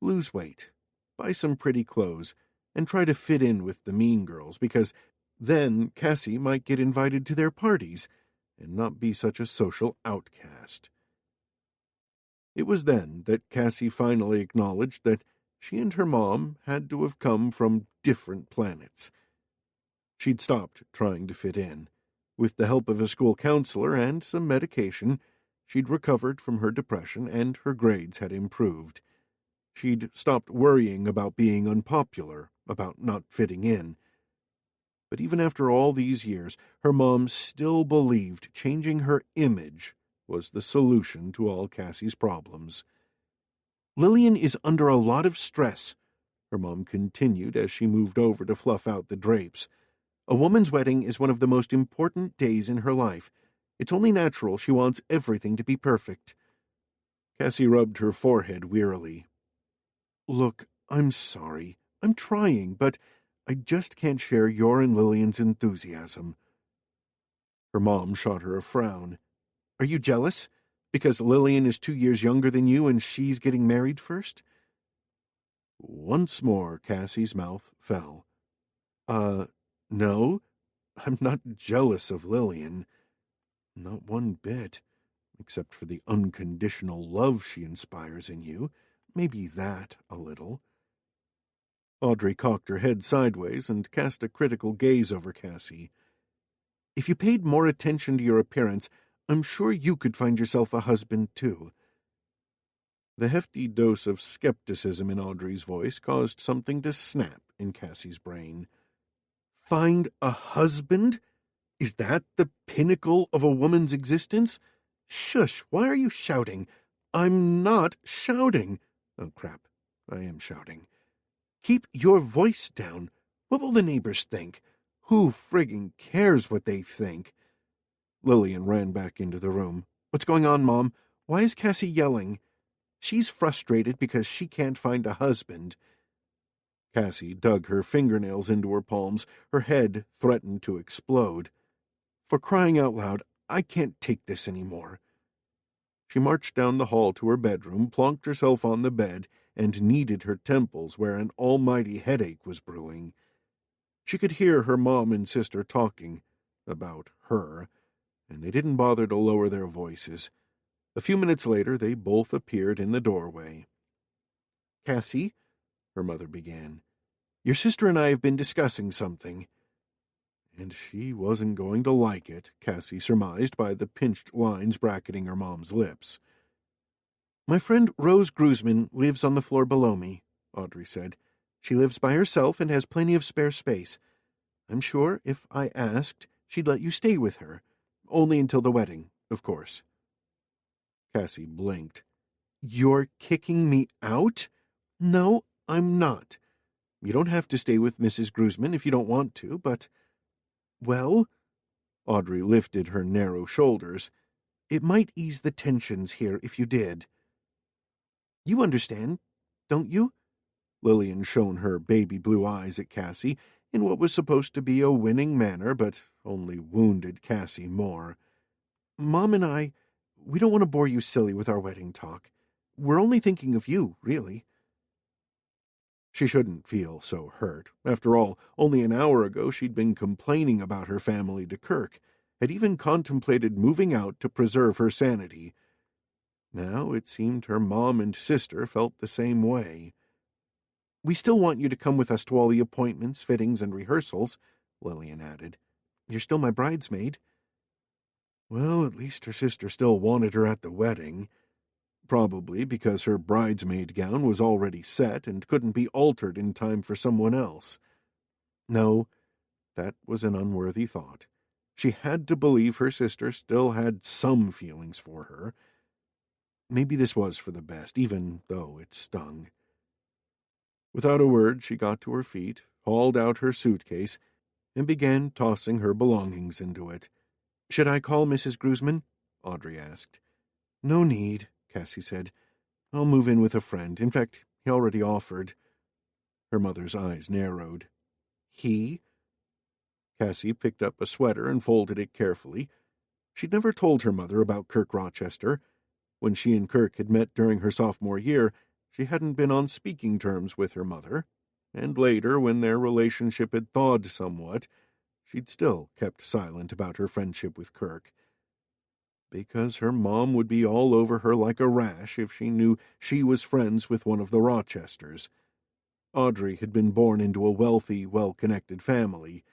Lose weight, buy some pretty clothes, and try to fit in with the mean girls, because then Cassie might get invited to their parties and not be such a social outcast. It was then that Cassie finally acknowledged that she and her mom had to have come from different planets. She'd stopped trying to fit in. With the help of a school counselor and some medication, she'd recovered from her depression and her grades had improved. She'd stopped worrying about being unpopular, about not fitting in. But even after all these years, her mom still believed changing her image was the solution to all Cassie's problems. "Lillian is under a lot of stress," her mom continued as she moved over to fluff out the drapes. "A woman's wedding is one of the most important days in her life. It's only natural she wants everything to be perfect." Cassie rubbed her forehead wearily. "Look, I'm sorry. I'm trying, but I just can't share your and Lillian's enthusiasm." Her mom shot her a frown. "Are you jealous? Because Lillian is 2 years younger than you and she's getting married first?" Once more Cassie's mouth fell. No, I'm not jealous of Lillian. Not one bit, except for the unconditional love she inspires in you. Maybe that, a little. Audrey cocked her head sideways and cast a critical gaze over Cassie. If you paid more attention to your appearance, I'm sure you could find yourself a husband, too. The hefty dose of skepticism in Audrey's voice caused something to snap in Cassie's brain. Find a husband? Is that the pinnacle of a woman's existence? Shush, why are you shouting? I'm not shouting. Oh, crap, I am shouting. Keep your voice down. What will the neighbors think? Who frigging cares what they think? Lillian ran back into the room. What's going on, Mom? Why is Cassie yelling? She's frustrated because she can't find a husband. Cassie dug her fingernails into her palms. Her head threatened to explode. For crying out loud, I can't take this anymore. She marched down the hall to her bedroom, plonked herself on the bed, and kneaded her temples where an almighty headache was brewing. She could hear her mom and sister talking about her, and they didn't bother to lower their voices. A few minutes later, they both appeared in the doorway. Cassie, her mother began, your sister and I have been discussing something. And she wasn't going to like it, Cassie surmised by the pinched lines bracketing her mom's lips. My friend Rose Gruzman lives on the floor below me, Audrey said. She lives by herself and has plenty of spare space. I'm sure if I asked, she'd let you stay with her. Only until the wedding, of course. Cassie blinked. You're kicking me out? No, I'm not. You don't have to stay with Mrs. Gruzman if you don't want to, but... Well, Audrey lifted her narrow shoulders. It might ease the tensions here if you did. You understand, don't you? Lillian shone her baby blue eyes at Cassie in what was supposed to be a winning manner, but only wounded Cassie more. Mom and I, we don't want to bore you silly with our wedding talk. We're only thinking of you, really. She shouldn't feel so hurt. After all, only an hour ago she'd been complaining about her family to Kirk, had even contemplated moving out to preserve her sanity. Now it seemed her mom and sister felt the same way. We still want you to come with us to all the appointments, fittings, and rehearsals, Lillian added. You're still my bridesmaid. Well, at least her sister still wanted her at the wedding. Probably because her bridesmaid gown was already set and couldn't be altered in time for someone else. No, that was an unworthy thought. She had to believe her sister still had some feelings for her. Maybe this was for the best, even though it stung. Without a word, she got to her feet, hauled out her suitcase, and began tossing her belongings into it. Should I call Mrs. Gruzman? Audrey asked. No need, Cassie said. I'll move in with a friend. In fact, he already offered. Her mother's eyes narrowed. He? Cassie picked up a sweater and folded it carefully. She'd never told her mother about Kirk Rochester. When she and Kirk had met during her sophomore year, she hadn't been on speaking terms with her mother, and later, when their relationship had thawed somewhat, she'd still kept silent about her friendship with Kirk. Because her mom would be all over her like a rash if she knew she was friends with one of the Rochesters. Audrey had been born into a wealthy, well-connected family.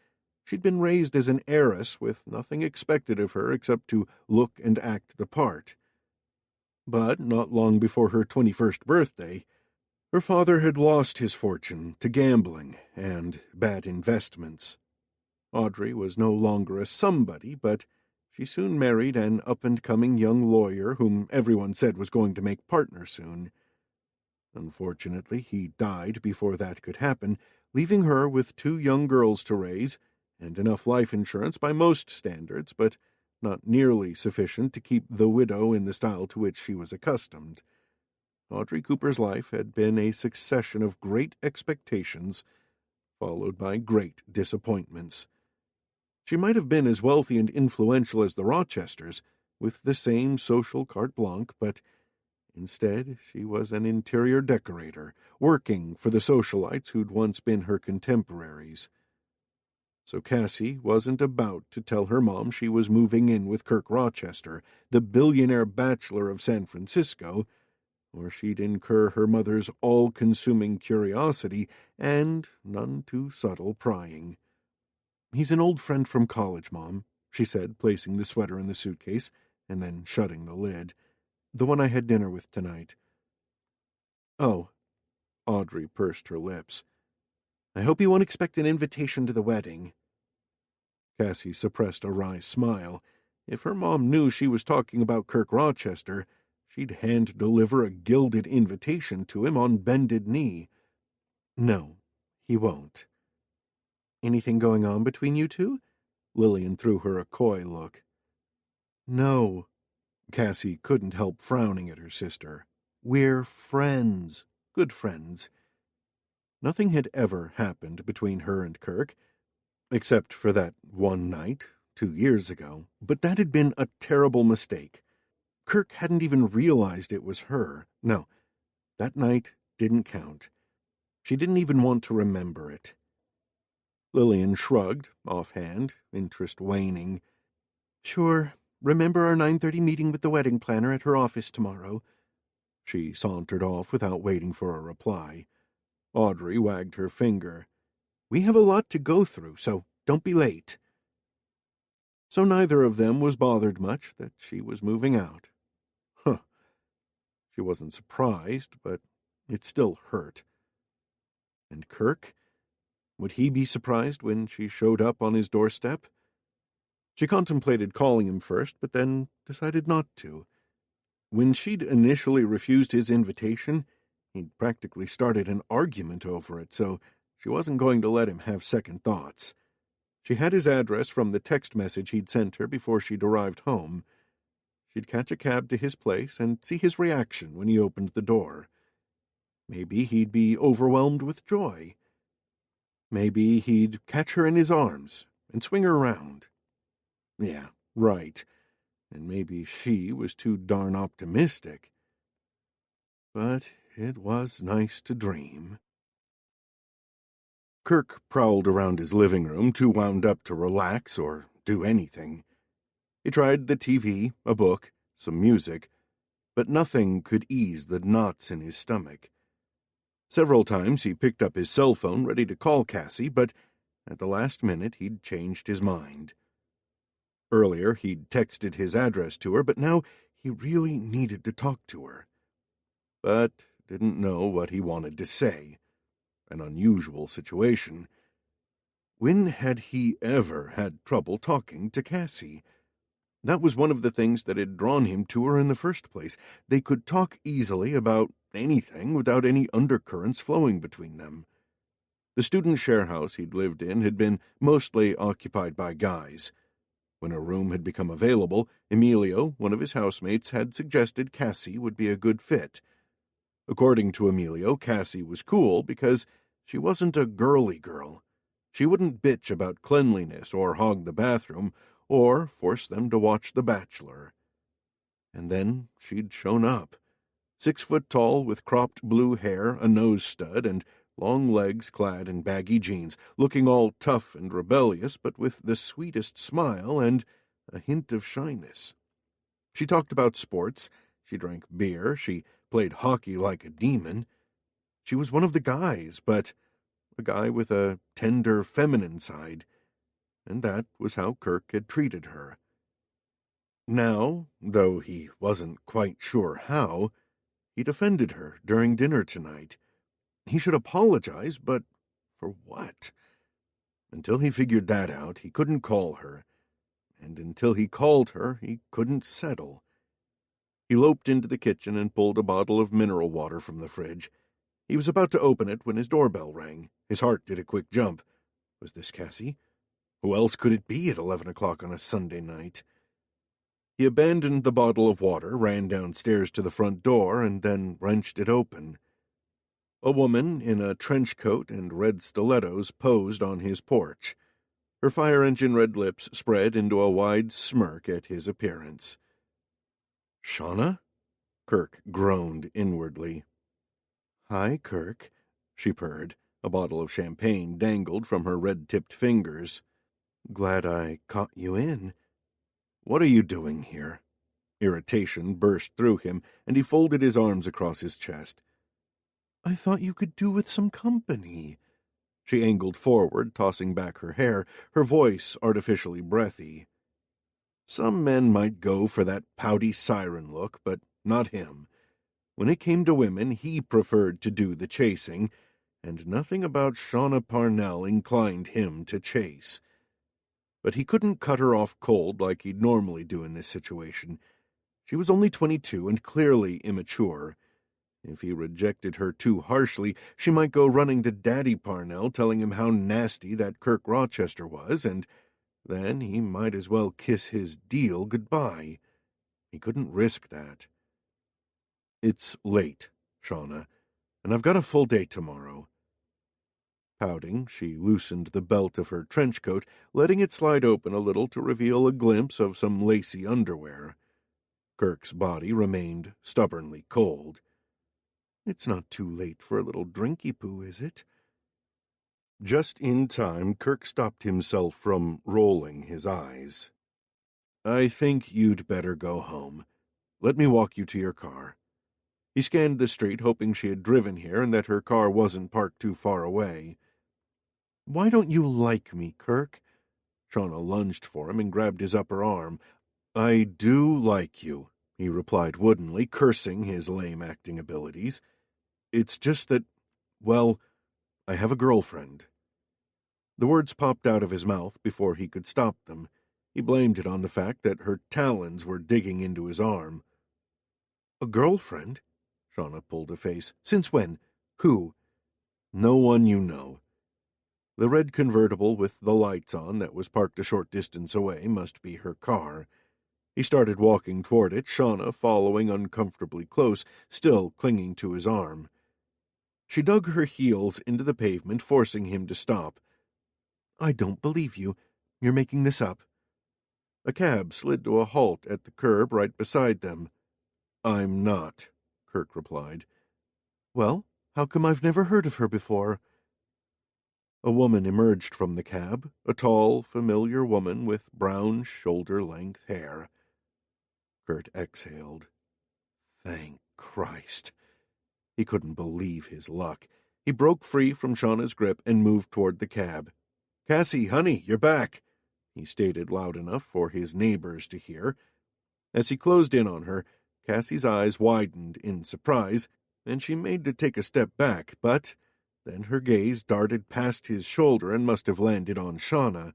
She'd been raised as an heiress with nothing expected of her except to look and act the part. But not long before her 21st birthday, her father had lost his fortune to gambling and bad investments. Audrey was no longer a somebody, but she soon married an up-and-coming young lawyer whom everyone said was going to make partner soon. Unfortunately, he died before that could happen, leaving her with 2 young girls to raise, and enough life insurance by most standards, but not nearly sufficient to keep the widow in the style to which she was accustomed. Audrey Cooper's life had been a succession of great expectations, followed by great disappointments. She might have been as wealthy and influential as the Rochesters, with the same social carte blanche, but instead she was an interior decorator, working for the socialites who'd once been her contemporaries. So Cassie wasn't about to tell her mom she was moving in with Kirk Rochester, the billionaire bachelor of San Francisco, or she'd incur her mother's all-consuming curiosity and none too subtle prying. "He's an old friend from college, Mom," she said, placing the sweater in the suitcase and then shutting the lid. "The one I had dinner with tonight." "Oh," Audrey pursed her lips. "I hope you won't expect an invitation to the wedding." Cassie suppressed a wry smile. If her mom knew she was talking about Kirk Rochester, she'd hand-deliver a gilded invitation to him on bended knee. "No, he won't." "Anything going on between you two?" Lillian threw her a coy look. "No." Cassie couldn't help frowning at her sister. "We're friends. Good friends." Nothing had ever happened between her and Kirk, except for that one night 2 years ago, but that had been a terrible mistake. Kirk hadn't even realized it was her. No, that night didn't count. She didn't even want to remember it. Lillian shrugged, offhand, interest waning. "Sure, remember our 9:30 meeting with the wedding planner at her office tomorrow?" She sauntered off without waiting for a reply. Audrey wagged her finger. "We have a lot to go through, so don't be late." So neither of them was bothered much that she was moving out. Huh. She wasn't surprised, but it still hurt. And Kirk? Would he be surprised when she showed up on his doorstep? She contemplated calling him first, but then decided not to. When she'd initially refused his invitation, he'd practically started an argument over it, so she wasn't going to let him have second thoughts. She had his address from the text message he'd sent her before she'd arrived home. She'd catch a cab to his place and see his reaction when he opened the door. Maybe he'd be overwhelmed with joy. Maybe he'd catch her in his arms and swing her around. Yeah, right. And maybe she was too darn optimistic. But it was nice to dream. Kirk prowled around his living room, too wound up to relax or do anything. He tried the TV, a book, some music, but nothing could ease the knots in his stomach. Several times he picked up his cell phone ready to call Cassie, but at the last minute he'd changed his mind. Earlier he'd texted his address to her, but now he really needed to talk to her. But didn't know what he wanted to say. An unusual situation. When had he ever had trouble talking to Cassie? That was one of the things that had drawn him to her in the first place. They could talk easily about anything without any undercurrents flowing between them. The student share house he'd lived in had been mostly occupied by guys. When a room had become available, Emilio, one of his housemates, had suggested Cassie would be a good fit. According to Emilio, Cassie was cool because she wasn't a girly girl. She wouldn't bitch about cleanliness or hog the bathroom or force them to watch The Bachelor. And then she'd shown up. 6 foot tall, with cropped blue hair, a nose stud, and long legs clad in baggy jeans, looking all tough and rebellious, but with the sweetest smile and a hint of shyness. She talked about sports, she drank beer, she played hockey like a demon. She was one of the guys, but a guy with a tender feminine side, and that was how Kirk had treated her. Now, though he wasn't quite sure how, he'd offended her during dinner tonight. He should apologize, but for what? Until he figured that out, he couldn't call her, and until he called her, he couldn't settle. He loped into the kitchen and pulled a bottle of mineral water from the fridge. He was about to open it when his doorbell rang. His heart did a quick jump. Was this Cassie? Who else could it be at 11 o'clock on a Sunday night? He abandoned the bottle of water, ran downstairs to the front door, and then wrenched it open. A woman in a trench coat and red stilettos posed on his porch. Her fire-engine-red lips spread into a wide smirk at his appearance. "Shauna?" Kirk groaned inwardly. "Hi, Kirk," she purred. A bottle of champagne dangled from her red-tipped fingers. Glad I caught you in. What are you doing here? Irritation burst through him, and he folded his arms across his chest. I thought you could do with some company. She angled forward, tossing back her hair, her voice artificially breathy. Some men might go for that pouty siren look, but not him. When it came to women, he preferred to do the chasing, and nothing about Shauna Parnell inclined him to chase. But he couldn't cut her off cold like he'd normally do in this situation. She was only 22 and clearly immature. If he rejected her too harshly, she might go running to Daddy Parnell, telling him how nasty that Kirk Rochester was, and then he might as well kiss his deal goodbye. He couldn't risk that. It's late, Shauna, and I've got a full day tomorrow. Pouting, she loosened the belt of her trench coat, letting it slide open a little to reveal a glimpse of some lacy underwear. Kirk's body remained stubbornly cold. It's not too late for a little drinky-poo, is it? Just in time, Kirk stopped himself from rolling his eyes. I think you'd better go home. Let me walk you to your car. He scanned the street, hoping she had driven here and that her car wasn't parked too far away. Why don't you like me, Kirk? Shauna lunged for him and grabbed his upper arm. I do like you, he replied woodenly, cursing his lame acting abilities. It's just that, well, I have a girlfriend. The words popped out of his mouth before he could stop them. He blamed it on the fact that her talons were digging into his arm. A girlfriend? Shauna pulled a face. Since when? Who? No one you know. The red convertible with the lights on that was parked a short distance away must be her car. He started walking toward it, Shauna following uncomfortably close, still clinging to his arm. She dug her heels into the pavement, forcing him to stop. I don't believe you. You're making this up. A cab slid to a halt at the curb right beside them. I'm not, Kirk replied. Well, how come I've never heard of her before? A woman emerged from the cab, a tall, familiar woman with brown, shoulder-length hair. Kurt exhaled. Thank Christ. He couldn't believe his luck. He broke free from Shauna's grip and moved toward the cab. Cassie, honey, you're back, he stated loud enough for his neighbors to hear. As he closed in on her, Cassie's eyes widened in surprise, and she made to take a step back, but then her gaze darted past his shoulder and must have landed on Shauna.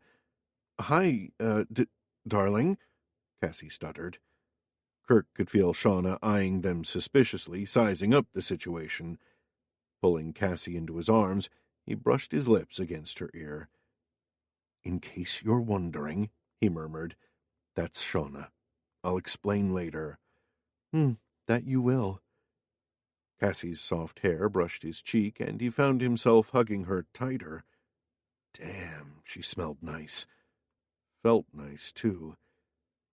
Hi, darling, Cassie stuttered. Kirk could feel Shauna eyeing them suspiciously, sizing up the situation. Pulling Cassie into his arms, he brushed his lips against her ear. In case you're wondering, he murmured, that's Shauna. I'll explain later. That you will. Cassie's soft hair brushed his cheek, and he found himself hugging her tighter. Damn, she smelled nice. Felt nice, too.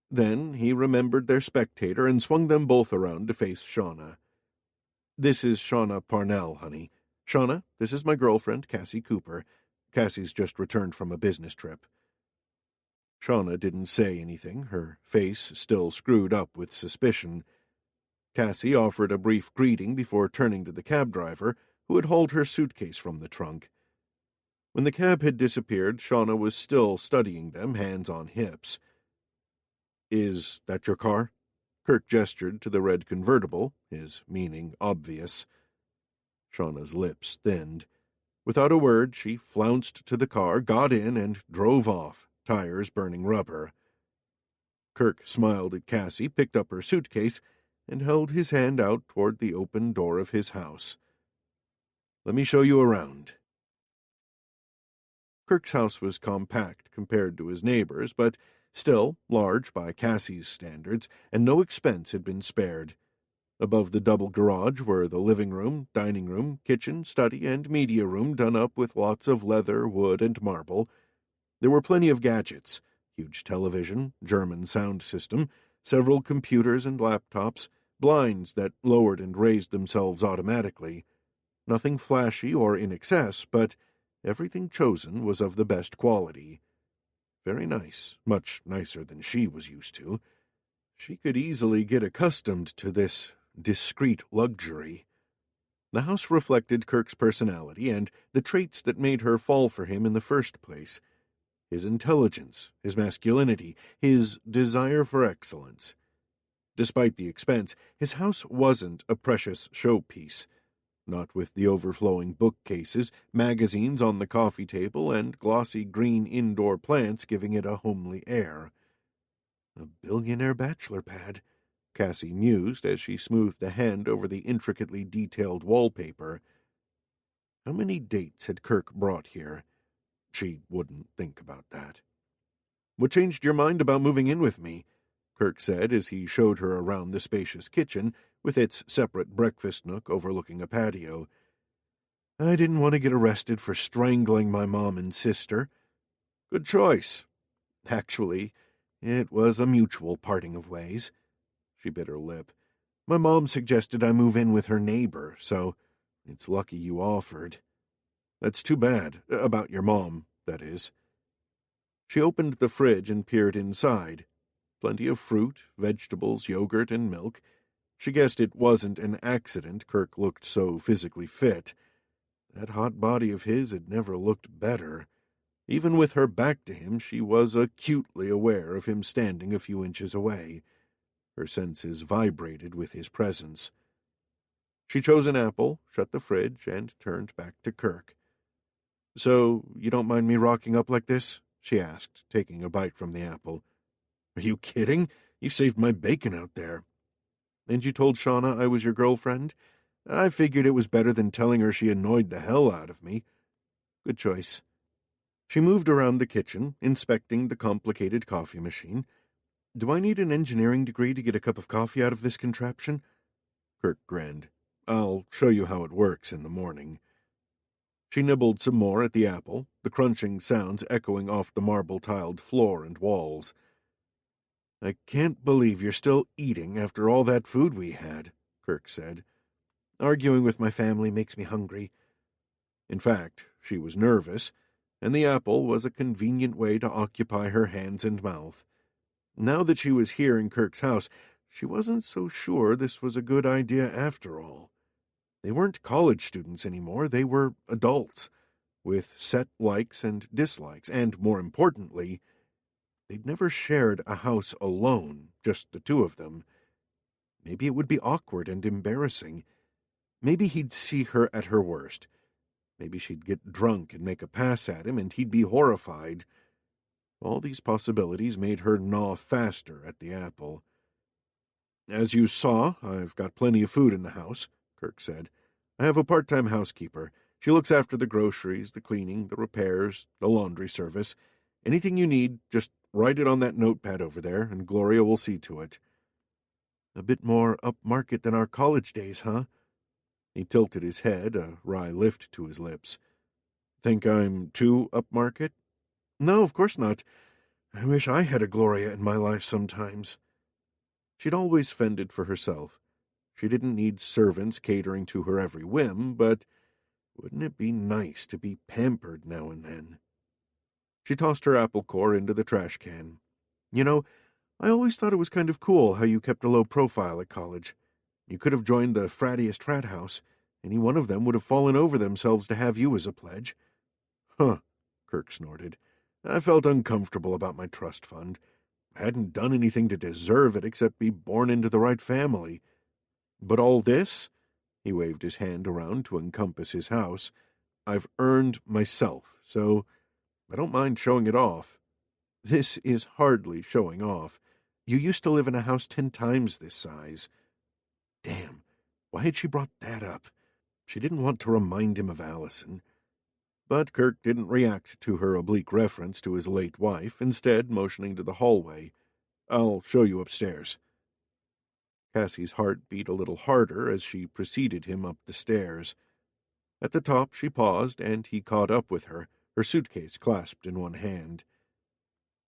Then he remembered their spectator and swung them both around to face Shauna. This is Shauna Parnell, honey. Shauna, this is my girlfriend, Cassie Cooper. Cassie's just returned from a business trip. Shauna didn't say anything, her face still screwed up with suspicion. Cassie offered a brief greeting before turning to the cab driver, who had hauled her suitcase from the trunk. When the cab had disappeared, Shauna was still studying them, hands on hips. Is that your car? Kirk gestured to the red convertible, his meaning obvious. Shauna's lips thinned. Without a word, she flounced to the car, got in, and drove off, tires burning rubber. Kirk smiled at Cassie, picked up her suitcase, and held his hand out toward the open door of his house. Let me show you around. Kirk's house was compact compared to his neighbor's, but still large by Cassie's standards, and no expense had been spared. Above the double garage were the living room, dining room, kitchen, study, and media room done up with lots of leather, wood, and marble. There were plenty of gadgets, huge television, German sound system, several computers and laptops, blinds that lowered and raised themselves automatically. Nothing flashy or in excess, but everything chosen was of the best quality. Very nice, much nicer than she was used to. She could easily get accustomed to this discreet luxury. The house reflected Kirk's personality and the traits that made her fall for him in the first place. His intelligence, his masculinity, his desire for excellence. Despite the expense, his house wasn't a precious showpiece, not with the overflowing bookcases, magazines on the coffee table, and glossy green indoor plants giving it a homely air. A billionaire bachelor pad, Cassie mused as she smoothed a hand over the intricately detailed wallpaper. How many dates had Kirk brought here? She wouldn't think about that. "What changed your mind about moving in with me?" Kirk said as he showed her around the spacious kitchen with its separate breakfast nook overlooking a patio. "I didn't want to get arrested for strangling my mom and sister." "Good choice." "Actually, it was a mutual parting of ways." She bit her lip. "My mom suggested I move in with her neighbor, so it's lucky you offered." "That's too bad. About your mom, that is." She opened the fridge and peered inside. Plenty of fruit, vegetables, yogurt, and milk. She guessed it wasn't an accident Kirk looked so physically fit. That hot body of his had never looked better. Even with her back to him, she was acutely aware of him standing a few inches away. Her senses vibrated with his presence. She chose an apple, shut the fridge, and turned back to Kirk. "So, you don't mind me rocking up like this?" she asked, taking a bite from the apple. "Are you kidding? You saved my bacon out there." "And you told Shauna I was your girlfriend? I figured it was better than telling her she annoyed the hell out of me." "Good choice." She moved around the kitchen, inspecting the complicated coffee machine. "Do I need an engineering degree to get a cup of coffee out of this contraption?" Kirk grinned. "I'll show you how it works in the morning." She nibbled some more at the apple, the crunching sounds echoing off the marble-tiled floor and walls. "I can't believe you're still eating after all that food we had," Kirk said. "Arguing with my family makes me hungry." In fact, she was nervous, and the apple was a convenient way to occupy her hands and mouth. Now that she was here in Kirk's house, she wasn't so sure this was a good idea after all. They weren't college students anymore, they were adults, with set likes and dislikes, and, more importantly, they'd never shared a house alone, just the two of them. Maybe it would be awkward and embarrassing. Maybe he'd see her at her worst. Maybe she'd get drunk and make a pass at him, and he'd be horrified. All these possibilities made her gnaw faster at the apple. "As you saw, I've got plenty of food in the house," Kirk said. "I have a part-time housekeeper. She looks after the groceries, the cleaning, the repairs, the laundry service. Anything you need, just write it on that notepad over there, and Gloria will see to it." "A bit more upmarket than our college days, huh?" He tilted his head, a wry lift to his lips. "Think I'm too upmarket?" "No, of course not. I wish I had a Gloria in my life sometimes." She'd always fended for herself. She didn't need servants catering to her every whim, but wouldn't it be nice to be pampered now and then? She tossed her apple core into the trash can. "You know, I always thought it was kind of cool how you kept a low profile at college. You could have joined the frattiest frat house. Any one of them would have fallen over themselves to have you as a pledge." "Huh," Kirk snorted. "I felt uncomfortable about my trust fund. I hadn't done anything to deserve it except be born into the right family. But all this," he waved his hand around to encompass his house, "I've earned myself, so I don't mind showing it off." "This is hardly showing off. You used to live in a house 10 times this size." Damn, why had she brought that up? She didn't want to remind him of Allison. But Kirk didn't react to her oblique reference to his late wife, instead motioning to the hallway. "I'll show you upstairs." Cassie's heart beat a little harder as she preceded him up the stairs. At the top she paused, and he caught up with her, her suitcase clasped in one hand.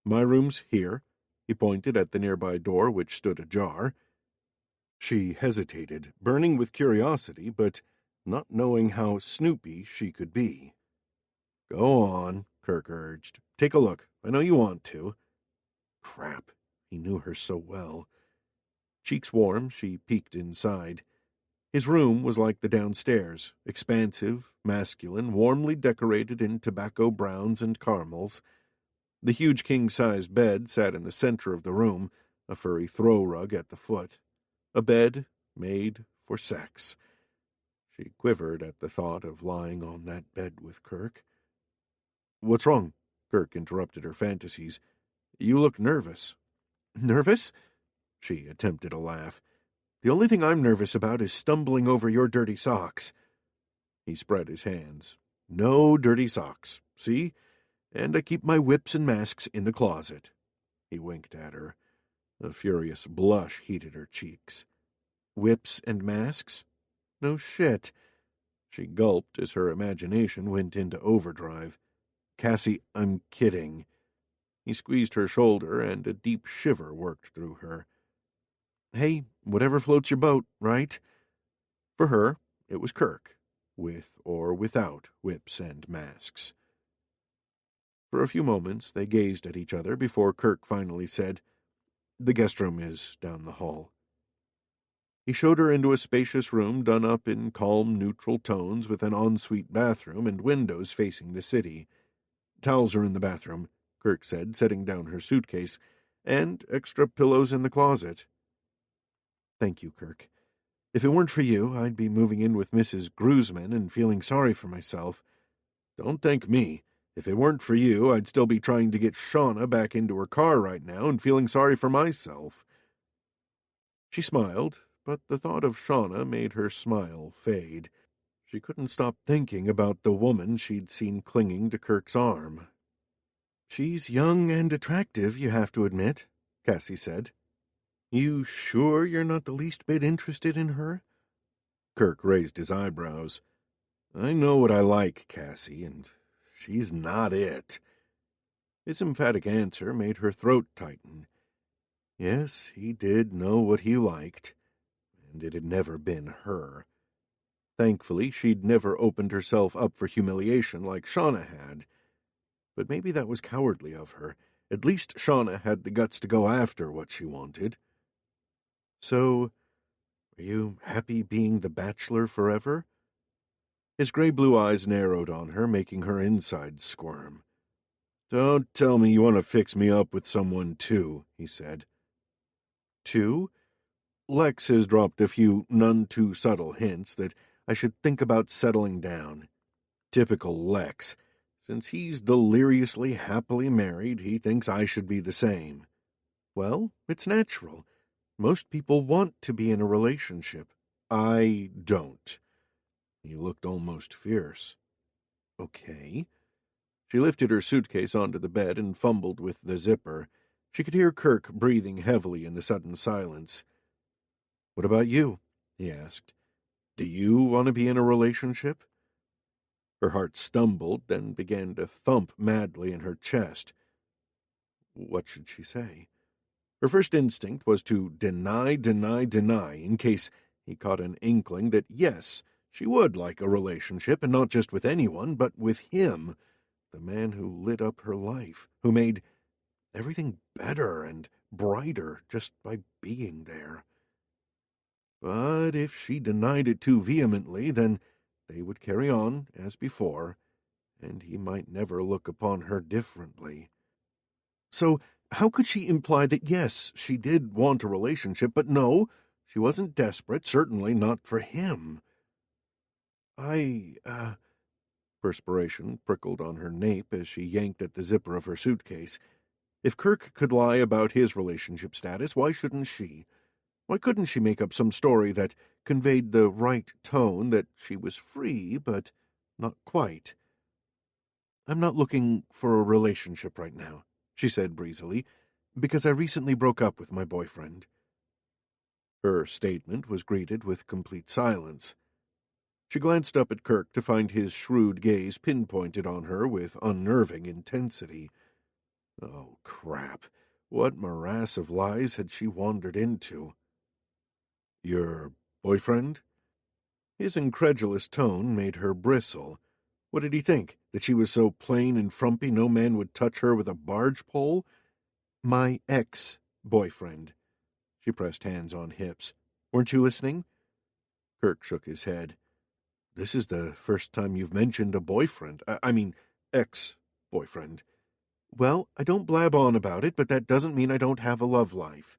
"My room's here." He pointed at the nearby door, which stood ajar. She hesitated, burning with curiosity, but not knowing how snoopy she could be. "Go on," Kirk urged. Take a look. I know you want to." Crap. He knew her so well. Cheeks warm, she peeked inside. His room was like the downstairs, expansive, masculine, warmly decorated in tobacco browns and caramels. The huge king-size bed sat in the center of the room, a furry throw rug at the foot. A bed made for sex. She quivered at the thought of lying on that bed with Kirk. "What's wrong?" Kirk interrupted her fantasies. "You look nervous." "Nervous?" She attempted a laugh. "The only thing I'm nervous about is stumbling over your dirty socks." He spread his hands. "No dirty socks, see? And I keep my whips and masks in the closet." He winked at her. A furious blush heated her cheeks. "Whips and masks? No shit." She gulped as her imagination went into overdrive. "Cassie, I'm kidding." He squeezed her shoulder, and a deep shiver worked through her. "Hey, whatever floats your boat, right?" For her, it was Kirk, with or without whips and masks. For a few moments they gazed at each other before Kirk finally said, "The guest room is down the hall." He showed her into a spacious room done up in calm, neutral tones with an ensuite bathroom and windows facing the city. "Towels are in the bathroom," Kirk said, setting down her suitcase, "and extra pillows in the closet." "Thank you, Kirk. If it weren't for you, I'd be moving in with Mrs. Gruzman and feeling sorry for myself." "Don't thank me. If it weren't for you, I'd still be trying to get Shauna back into her car right now and feeling sorry for myself." She smiled, but the thought of Shauna made her smile fade. She couldn't stop thinking about the woman she'd seen clinging to Kirk's arm. "She's young and attractive, you have to admit," Cassie said. "You sure you're not the least bit interested in her?" Kirk raised his eyebrows. "I know what I like, Cassie, and she's not it." His emphatic answer made her throat tighten. Yes, he did know what he liked, and it had never been her. Thankfully, she'd never opened herself up for humiliation like Shauna had. But maybe that was cowardly of her. At least Shauna had the guts to go after what she wanted. "So, are you happy being the bachelor forever?" His gray-blue eyes narrowed on her, making her insides squirm. "Don't tell me you want to fix me up with someone, too," he said. "Two?" "Lex has dropped a few none-too-subtle hints that I should think about settling down. Typical Lex. Since he's deliriously happily married, he thinks I should be the same." "Well, it's natural. Most people want to be in a relationship." "I don't." He looked almost fierce. "Okay." She lifted her suitcase onto the bed and fumbled with the zipper. She could hear Kirk breathing heavily in the sudden silence. "What about you?" he asked. "Do you want to be in a relationship?" Her heart stumbled, then began to thump madly in her chest. What should she say? Her first instinct was to deny in case he caught an inkling that, yes, she would like a relationship, and not just with anyone, but with him, the man who lit up her life, who made everything better and brighter just by being there. But if she denied it too vehemently, then they would carry on as before, and he might never look upon her differently. So how could she imply that, yes, she did want a relationship, but no, she wasn't desperate, certainly not for him? Perspiration prickled on her nape as she yanked at the zipper of her suitcase. If Kirk could lie about his relationship status, why shouldn't she? Why couldn't she make up some story that conveyed the right tone, that she was free, but not quite? "I'm not looking for a relationship right now," she said breezily, "because I recently broke up with my boyfriend." Her statement was greeted with complete silence. She glanced up at Kirk to find his shrewd gaze pinpointed on her with unnerving intensity. Oh, crap. What morass of lies had she wandered into? "Your boyfriend?" His incredulous tone made her bristle. What did he think? That she was so plain and frumpy no man would touch her with a barge pole? My ex-boyfriend. She pressed hands on hips. Weren't you listening? Kirk shook his head. This is the first time you've mentioned a boyfriend. I mean, ex-boyfriend. Well, I don't blab on about it, but that doesn't mean I don't have a love life.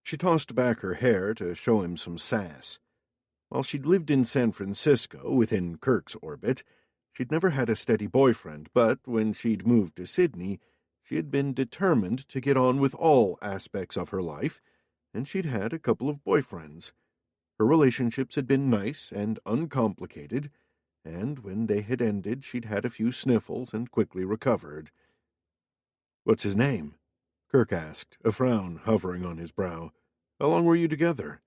She tossed back her hair to show him some sass. While she'd lived in San Francisco, within Kirk's orbit, she'd never had a steady boyfriend, but when she'd moved to Sydney, she had been determined to get on with all aspects of her life, and she'd had a couple of boyfriends. Her relationships had been nice and uncomplicated, and when they had ended, she'd had a few sniffles and quickly recovered. What's his name? Kirk asked, a frown hovering on his brow. How long were you together?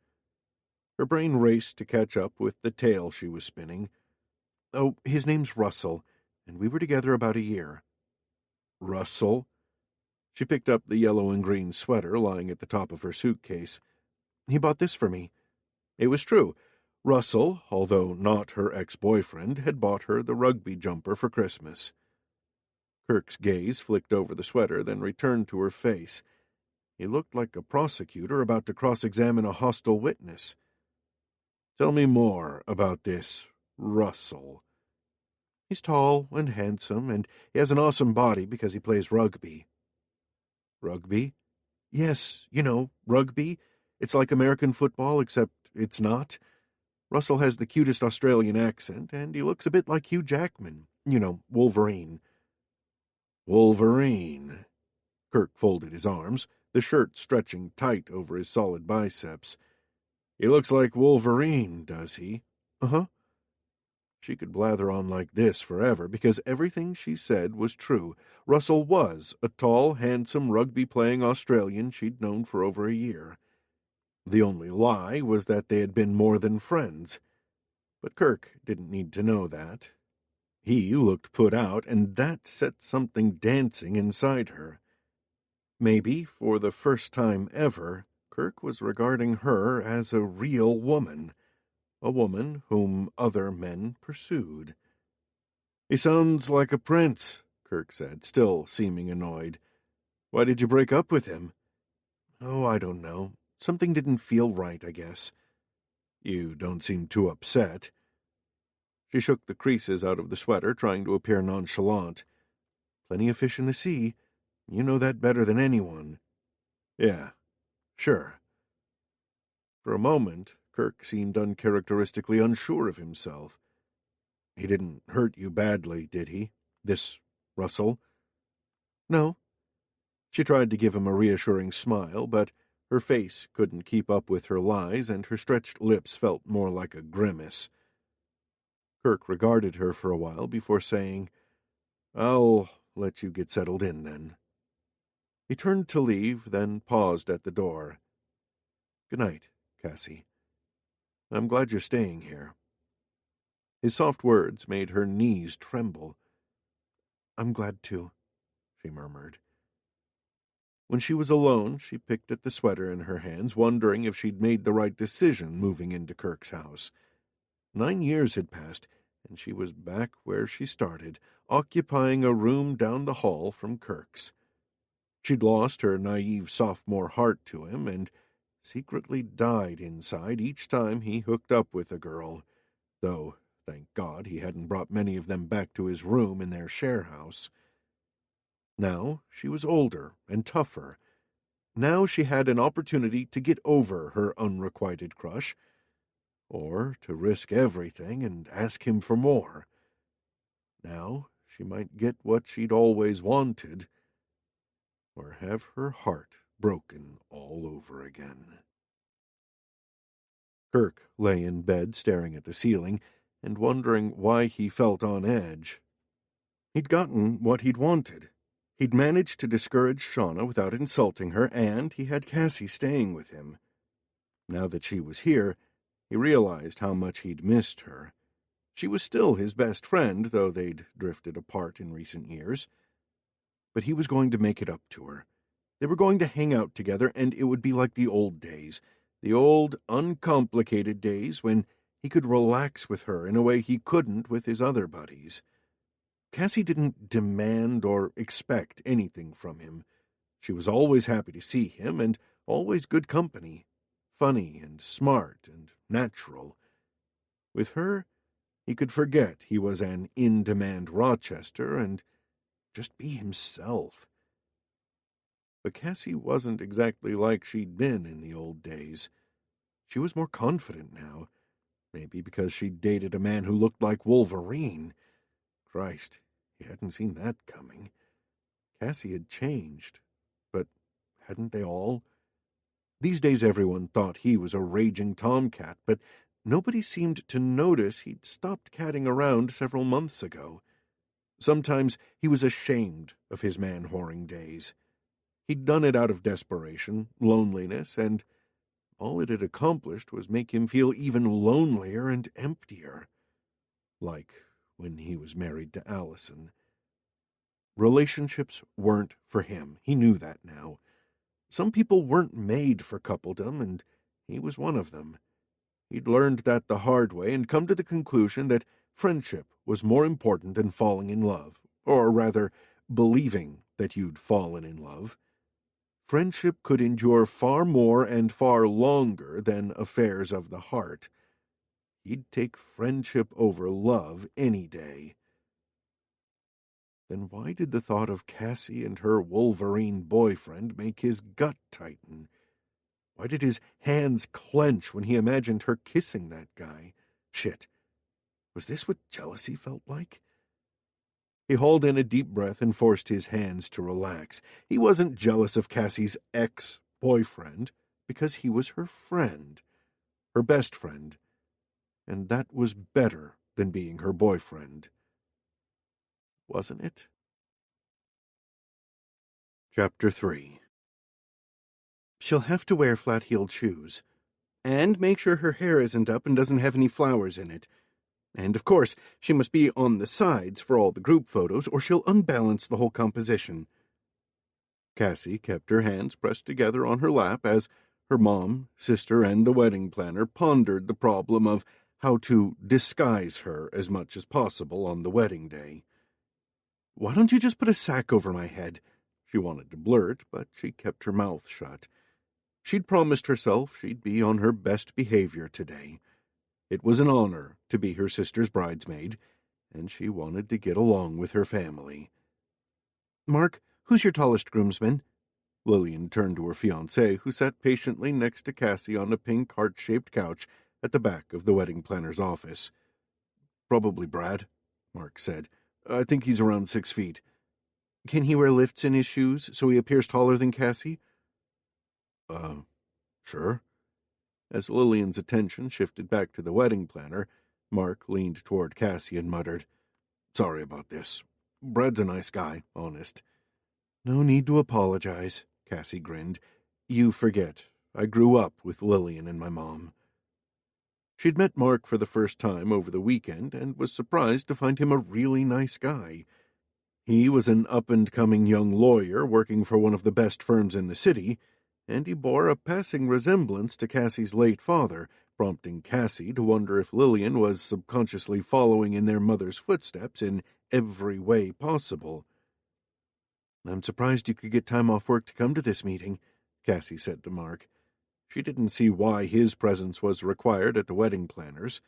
Her brain raced to catch up with the tale she was spinning. Oh, his name's Russell, and we were together about a year. Russell? She picked up the yellow and green sweater lying at the top of her suitcase. He bought this for me. It was true. Russell, although not her ex-boyfriend, had bought her the rugby jumper for Christmas. Kirk's gaze flicked over the sweater, then returned to her face. He looked like a prosecutor about to cross-examine a hostile witness. Tell me more about this Russell. He's tall and handsome, and he has an awesome body because he plays rugby. Rugby? Yes, rugby. It's like American football, except it's not. Russell has the cutest Australian accent, and he looks a bit like Hugh Jackman. Wolverine. Wolverine. Kirk folded his arms, the shirt stretching tight over his solid biceps. He looks like Wolverine, does he? Uh-huh. She could blather on like this forever, because everything she said was true. Russell was a tall, handsome, rugby-playing Australian she'd known for over a year. The only lie was that they had been more than friends. But Kirk didn't need to know that. He looked put out, and that set something dancing inside her. Maybe, for the first time ever, Kirk was regarding her as a real woman, a woman whom other men pursued. He sounds like a prince, Kirk said, still seeming annoyed. Why did you break up with him? Oh, I don't know. Something didn't feel right, I guess. You don't seem too upset. She shook the creases out of the sweater, trying to appear nonchalant. Plenty of fish in the sea. You know that better than anyone. Yeah, sure. For a moment, Kirk seemed uncharacteristically unsure of himself. He didn't hurt you badly, did he? This Russell? No. She tried to give him a reassuring smile, but her face couldn't keep up with her lies, and her stretched lips felt more like a grimace. Kirk regarded her for a while before saying, I'll let you get settled in, then. He turned to leave, then paused at the door. Good night, Cassie. I'm glad you're staying here. His soft words made her knees tremble. I'm glad too, she murmured. When she was alone, she picked at the sweater in her hands, wondering if she'd made the right decision moving into Kirk's house. 9 years had passed, and she was back where she started, occupying a room down the hall from Kirk's. She'd lost her naive sophomore heart to him, and secretly died inside each time he hooked up with a girl, though, thank God, he hadn't brought many of them back to his room in their share house. Now she was older and tougher. Now she had an opportunity to get over her unrequited crush, or to risk everything and ask him for more. Now she might get what she'd always wanted, or have her heart broken all over again. Kirk lay in bed staring at the ceiling and wondering why he felt on edge. He'd gotten what he'd wanted. He'd managed to discourage Shauna without insulting her, and he had Cassie staying with him. Now that she was here, he realized how much he'd missed her. She was still his best friend, though they'd drifted apart in recent years. But he was going to make it up to her. They were going to hang out together, and it would be like the old days, the old, uncomplicated days when He could relax with her in a way he couldn't with his other buddies. Cassie didn't demand or expect anything from him. She was always happy to see him and always good company, funny and smart and natural. With her, he could forget he was an in-demand Rochester and just be himself. But Cassie wasn't exactly like she'd been in the old days. She was more confident now, maybe because she'd dated a man who looked like Wolverine. Christ, he hadn't seen that coming. Cassie had changed, but hadn't they all? These days everyone thought he was a raging tomcat, but nobody seemed to notice he'd stopped catting around several months ago. Sometimes he was ashamed of his man-whoring days. He'd done it out of desperation, loneliness, and all it had accomplished was make him feel even lonelier and emptier. Like when he was married to Allison. Relationships weren't for him. He knew that now. Some people weren't made for coupledom, and he was one of them. He'd learned that the hard way and come to the conclusion that friendship was more important than falling in love, or rather, believing that you'd fallen in love. Friendship could endure far more and far longer than affairs of the heart. He'd take friendship over love any day. Then why did the thought of Cassie and her Wolverine boyfriend make his gut tighten? Why did his hands clench when he imagined her kissing that guy? Shit. Was this what jealousy felt like? He hauled in a deep breath and forced his hands to relax. He wasn't jealous of Cassie's ex-boyfriend because he was her friend, her best friend, and that was better than being her boyfriend. Wasn't it? Chapter 3. She'll have to wear flat-heeled shoes. And make sure her hair isn't up and doesn't have any flowers in it. And, of course, she must be on the sides for all the group photos, or she'll unbalance the whole composition. Cassie kept her hands pressed together on her lap as her mom, sister, and the wedding planner pondered the problem of how to disguise her as much as possible on the wedding day. "Why don't you just put a sack over my head?" She wanted to blurt, but she kept her mouth shut. She'd promised herself she'd be on her best behavior today. It was an honor to be her sister's bridesmaid, and she wanted to get along with her family. "Mark, who's your tallest groomsman?" Lillian turned to her fiancé, who sat patiently next to Cassie on a pink heart-shaped couch at the back of the wedding planner's office. "Probably Brad," Mark said. "I think he's around 6 feet. Can he wear lifts in his shoes so he appears taller than Cassie?" Sure." As Lillian's attention shifted back to the wedding planner, Mark leaned toward Cassie and muttered, "Sorry about this. Brad's a nice guy, honest." "No need to apologize," Cassie grinned. "You forget, I grew up with Lillian and my mom." She'd met Mark for the first time over the weekend and was surprised to find him a really nice guy. He was an up-and-coming young lawyer working for one of the best firms in the city, and he bore a passing resemblance to Cassie's late father, prompting Cassie to wonder if Lillian was subconsciously following in their mother's footsteps in every way possible. "I'm surprised you could get time off work to come to this meeting," Cassie said to Mark. She didn't see why his presence was required at the wedding planners.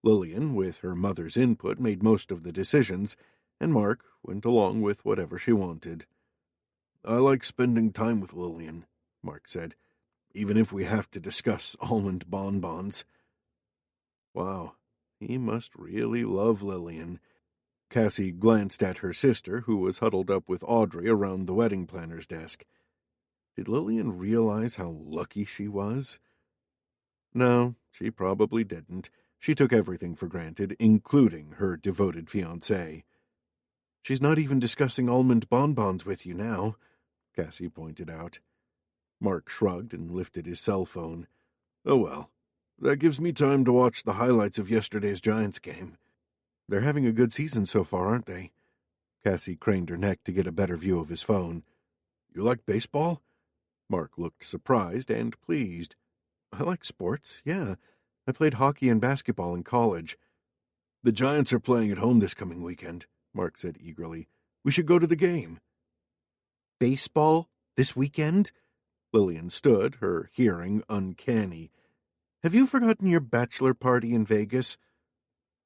Lillian, with her mother's input, made most of the decisions, and Mark went along with whatever she wanted. "I like spending time with Lillian," Mark said, "even if we have to discuss almond bonbons." Wow, he must really love Lillian. Cassie glanced at her sister, who was huddled up with Audrey around the wedding planner's desk. Did Lillian realize how lucky she was? No, she probably didn't. She took everything for granted, including her devoted fiancé. "She's not even discussing almond bonbons with you now," Cassie pointed out. Mark shrugged and lifted his cell phone. "Oh well, that gives me time to watch the highlights of yesterday's Giants game. They're having a good season so far, aren't they?" Cassie craned her neck to get a better view of his phone. "You like baseball?" Mark looked surprised and pleased. "I like sports, yeah. I played hockey and basketball in college. The Giants are playing at home this coming weekend, Mark said eagerly. We should go to the game. Baseball? This weekend? Lillian stood, her hearing uncanny. Have you forgotten your bachelor party in Vegas?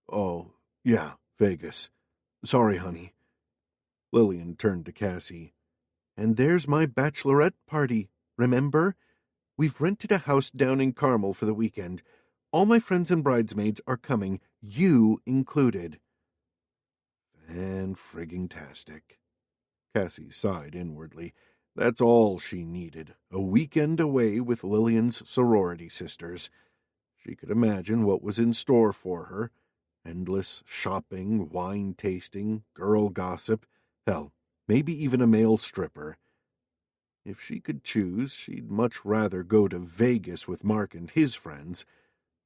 Oh, yeah, Vegas. Sorry, honey. Lillian turned to Cassie. And there's my bachelorette party, remember? We've rented a house down in Carmel for the weekend. All my friends and bridesmaids are coming, you included. Fan-frigging-tastic. Cassie sighed inwardly. That's all she needed, a weekend away with Lillian's sorority sisters. She could imagine what was in store for her. Endless shopping, wine tasting, girl gossip, hell, maybe even a male stripper. If she could choose, she'd much rather go to Vegas with Mark and his friends,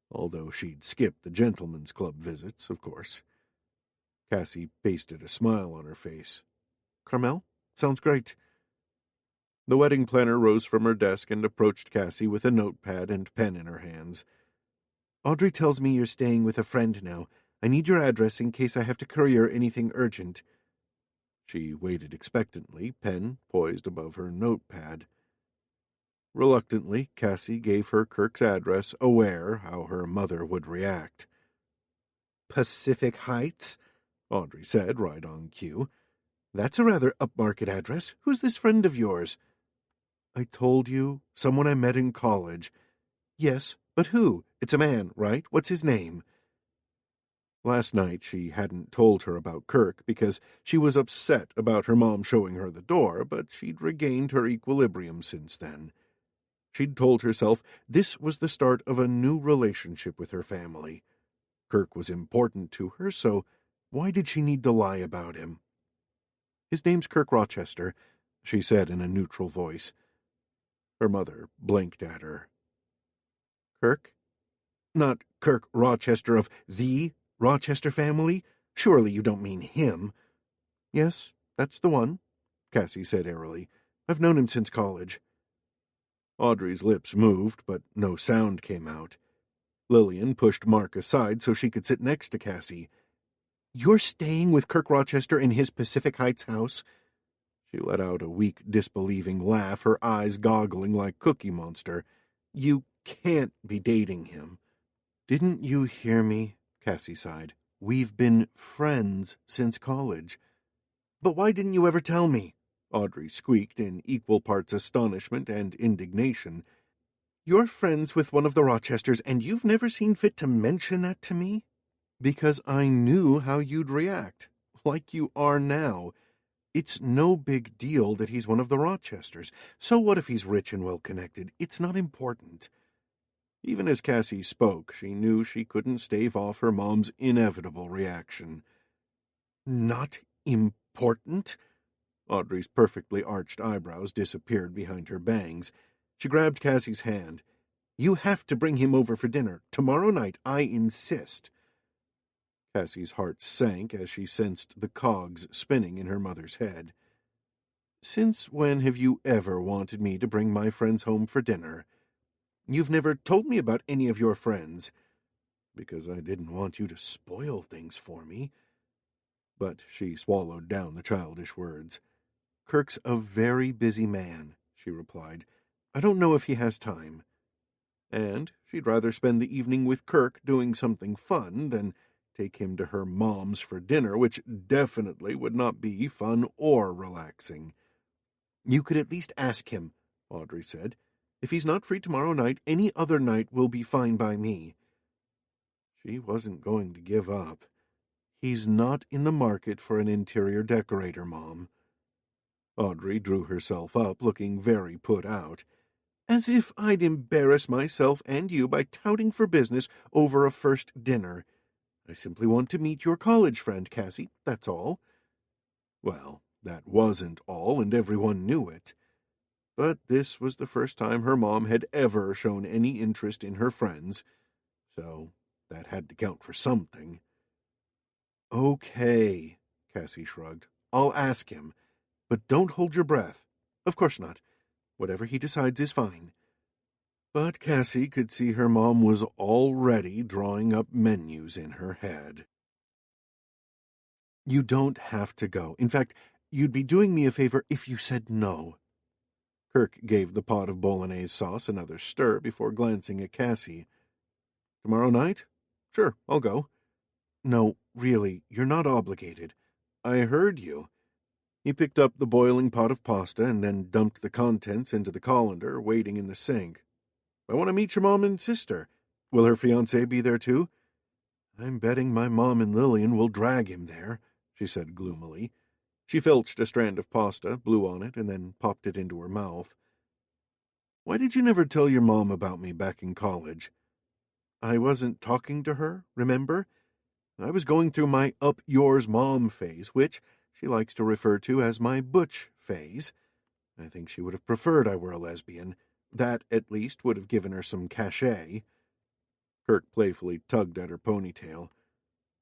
although she'd skip the gentlemen's club visits, of course. Cassie pasted a smile on her face. Carmel, sounds great. The wedding planner rose from her desk and approached Cassie with a notepad and pen in her hands. Audrey tells me you're staying with a friend now. I need your address in case I have to courier anything urgent. She waited expectantly, pen poised above her notepad. Reluctantly, Cassie gave her Kirk's address, aware how her mother would react. Pacific Heights? Audrey said, right on cue. That's a rather upmarket address. Who's this friend of yours? I told you, someone I met in college. Yes, but who? It's a man, right? What's his name? Last night she hadn't told her about Kirk because she was upset about her mom showing her the door, but she'd regained her equilibrium since then. She'd told herself this was the start of a new relationship with her family. Kirk was important to her, so why did she need to lie about him? His name's Kirk Rochester, she said in a neutral voice. Her mother blinked at her. Kirk? Not Kirk Rochester of the Rochester family? Surely you don't mean him. Yes, that's the one, Cassie said airily. I've known him since college. Audrey's lips moved, but no sound came out. Lillian pushed Mark aside so she could sit next to Cassie. You're staying with Kirk Rochester in his Pacific Heights house? She let out a weak, disbelieving laugh, her eyes goggling like Cookie Monster. You can't be dating him. Didn't you hear me? Cassie sighed. We've been friends since college. But why didn't you ever tell me? Audrey squeaked in equal parts astonishment and indignation. You're friends with one of the Rochesters, and you've never seen fit to mention that to me? Because I knew how you'd react, like you are now. It's no big deal that he's one of the Rochesters. So what if he's rich and well-connected? It's not important. Even as Cassie spoke, she knew she couldn't stave off her mom's inevitable reaction. Not important? Audrey's perfectly arched eyebrows disappeared behind her bangs. She grabbed Cassie's hand. You have to bring him over for dinner. Tomorrow night, I insist. Cassie's heart sank as she sensed the cogs spinning in her mother's head. Since when have you ever wanted me to bring my friends home for dinner? You've never told me about any of your friends. Because I didn't want you to spoil things for me. But she swallowed down the childish words. Kirk's a very busy man, she replied. I don't know if he has time. And she'd rather spend the evening with Kirk doing something fun than take him to her mom's for dinner, which definitely would not be fun or relaxing. You could at least ask him, Audrey said. If he's not free tomorrow night, any other night will be fine by me. She wasn't going to give up. He's not in the market for an interior decorator, Mom. Audrey drew herself up, looking very put out. As if I'd embarrass myself and you by touting for business over a first dinner. I simply want to meet your college friend, Cassie, that's all. Well, that wasn't all, and everyone knew it. But this was the first time her mom had ever shown any interest in her friends, so that had to count for something. Okay, Cassie shrugged. I'll ask him. But don't hold your breath. Of course not. Whatever he decides is fine. But Cassie could see her mom was already drawing up menus in her head. "You don't have to go. In fact, you'd be doing me a favor if you said no." Kirk gave the pot of bolognese sauce another stir before glancing at Cassie. "Tomorrow night? Sure, I'll go." "No, really, you're not obligated. I heard you." He picked up the boiling pot of pasta and then dumped the contents into the colander waiting in the sink. "I want to meet your mom and sister. Will her fiancé be there too?" "I'm betting my mom and Lillian will drag him there," she said gloomily. She filched a strand of pasta, blew on it, and then popped it into her mouth. "Why did you never tell your mom about me back in college?" "I wasn't talking to her, remember? I was going through my up yours mom phase, which she likes to refer to as my butch phase. I think she would have preferred I were a lesbian. That, at least, would have given her some cachet." Kirk playfully tugged at her ponytail.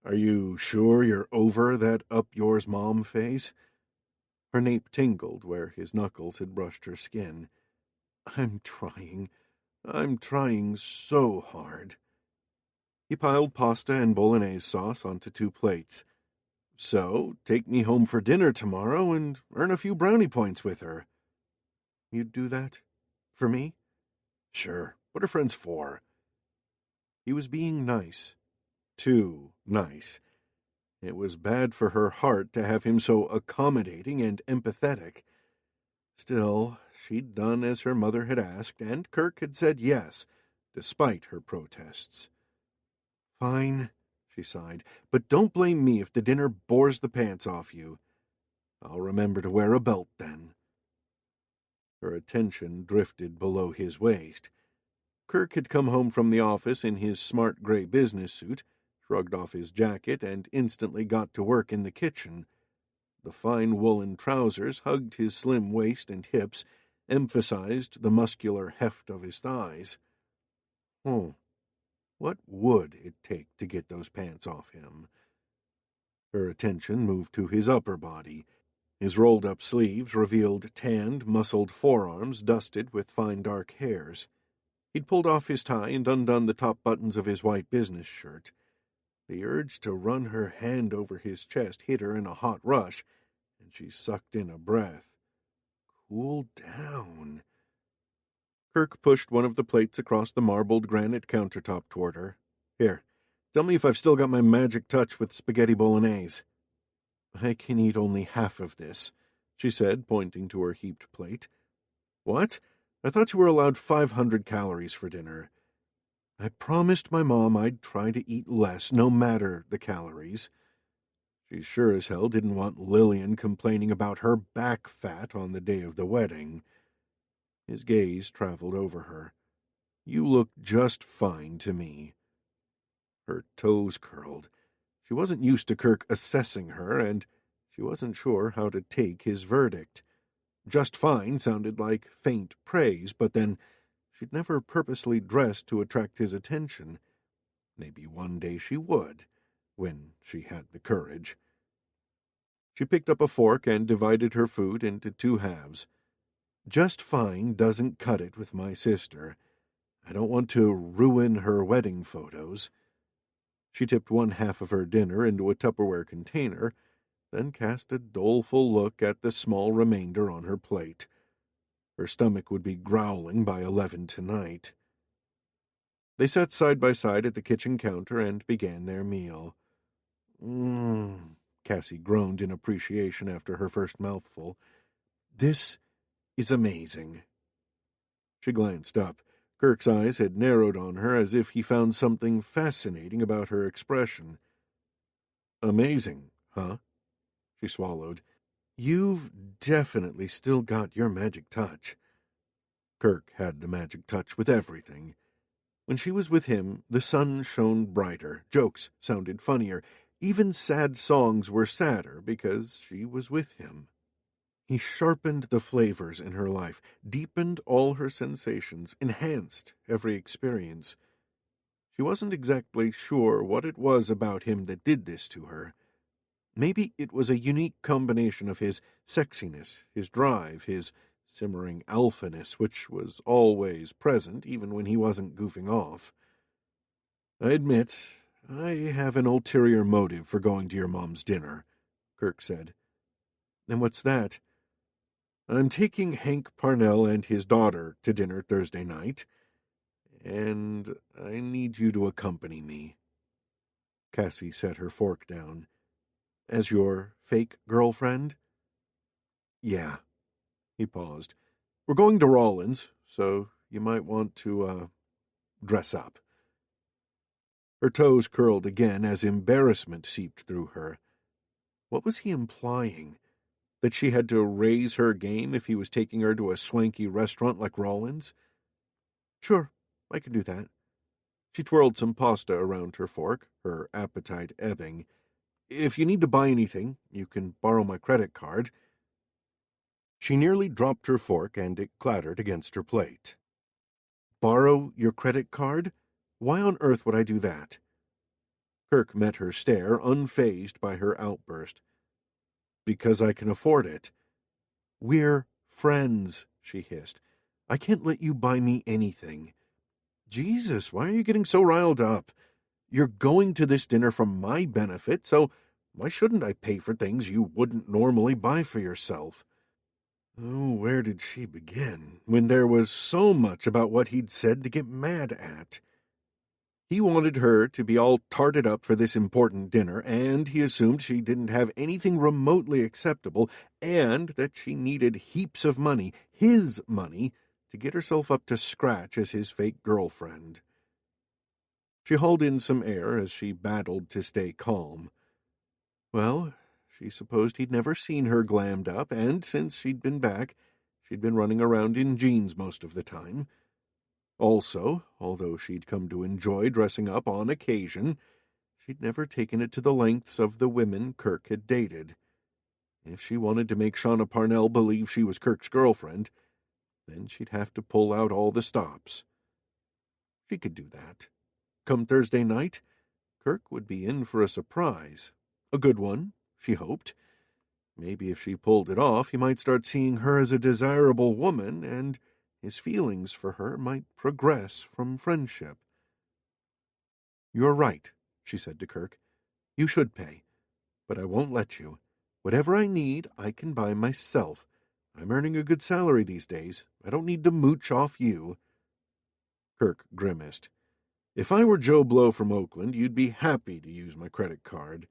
"Are you sure you're over that up yours mom phase?" Her nape tingled where his knuckles had brushed her skin. I'm trying so hard." He piled pasta and bolognese sauce onto 2 plates. "So, take me home for dinner tomorrow and earn a few brownie points with her." "You'd do that? For me?" "Sure. What are friends for?" He was being nice. Too nice. It was bad for her heart to have him so accommodating and empathetic. Still, she'd done as her mother had asked, and Kirk had said yes, despite her protests. "Fine," she sighed, "but don't blame me if the dinner bores the pants off you. I'll remember to wear a belt then." Her attention drifted below his waist. Kirk had come home from the office in his smart gray business suit, shrugged off his jacket, and instantly got to work in the kitchen. The fine woolen trousers hugged his slim waist and hips, emphasized the muscular heft of his thighs. What would it take to get those pants off him? Her attention moved to his upper body. His rolled-up sleeves revealed tanned, muscled forearms dusted with fine dark hairs. He'd pulled off his tie and undone the top buttons of his white business shirt. The urge to run her hand over his chest hit her in a hot rush, and she sucked in a breath. Cool down. Kirk pushed one of the plates across the marbled granite countertop toward her. "Here, tell me if I've still got my magic touch with spaghetti bolognese." "I can eat only half of this," she said, pointing to her heaped plate. "What? I thought you were allowed 500 calories for dinner." "I promised my mom I'd try to eat less, no matter the calories." She sure as hell didn't want Lillian complaining about her back fat on the day of the wedding. His gaze traveled over her. "You look just fine to me." Her toes curled. She wasn't used to Kirk assessing her, and she wasn't sure how to take his verdict. Just fine sounded like faint praise, but then she'd never purposely dressed to attract his attention. Maybe one day she would, when she had the courage. She picked up a fork and divided her food into 2 halves. "Just fine doesn't cut it with my sister. I don't want to ruin her wedding photos." She tipped 1/2 of her dinner into a Tupperware container, then cast a doleful look at the small remainder on her plate. Her stomach would be growling by 11 tonight. They sat side by side at the kitchen counter and began their meal. Cassie groaned in appreciation after her first mouthful. "This is amazing." She glanced up. Kirk's eyes had narrowed on her as if he found something fascinating about her expression. "Amazing, huh?" She swallowed. "You've definitely still got your magic touch." Kirk had the magic touch with everything. When she was with him, the sun shone brighter, jokes sounded funnier, even sad songs were sadder because she was with him. He sharpened the flavors in her life, deepened all her sensations, enhanced every experience. She wasn't exactly sure what it was about him that did this to her. Maybe it was a unique combination of his sexiness, his drive, his simmering alphaness which was always present even when he wasn't goofing off. "I admit, I have an ulterior motive for going to your mom's dinner," Kirk said. "And what's that?" "I'm taking Hank Parnell and his daughter to dinner Thursday night, and I need you to accompany me." Cassie set her fork down. "As your fake girlfriend?" "Yeah." He paused. "We're going to Rollins, so you might want to, dress up." Her toes curled again as embarrassment seeped through her. What was he implying? That she had to raise her game if he was taking her to a swanky restaurant like Rollins? "Sure, I can do that." She twirled some pasta around her fork, her appetite ebbing. "If you need to buy anything, you can borrow my credit card." She nearly dropped her fork, and it clattered against her plate. "Borrow your credit card? Why on earth would I do that?" Kirk met her stare, unfazed by her outburst. "Because I can afford it." "We're friends," she hissed. "I can't let you buy me anything." "Jesus, why are you getting so riled up? You're going to this dinner for my benefit, so why shouldn't I pay for things you wouldn't normally buy for yourself?" Oh, where did she begin, when there was so much about what he'd said to get mad at? He wanted her to be all tarted up for this important dinner, and he assumed she didn't have anything remotely acceptable, and that she needed heaps of money, his money, to get herself up to scratch as his fake girlfriend. She hauled in some air as she battled to stay calm. Well, she supposed he'd never seen her glammed up, and since she'd been back, she'd been running around in jeans most of the time. Also, although she'd come to enjoy dressing up on occasion, she'd never taken it to the lengths of the women Kirk had dated. If she wanted to make Shauna Parnell believe she was Kirk's girlfriend, then she'd have to pull out all the stops. She could do that. Come Thursday night, Kirk would be in for a surprise. A good one, she hoped. Maybe if she pulled it off, he might start seeing her as a desirable woman, and his feelings for her might progress from friendship. "You're right," she said to Kirk. "You should pay. But I won't let you. Whatever I need, I can buy myself. I'm earning a good salary these days. I don't need to mooch off you." Kirk grimaced. "If I were Joe Blow from Oakland, you'd be happy to use my credit card.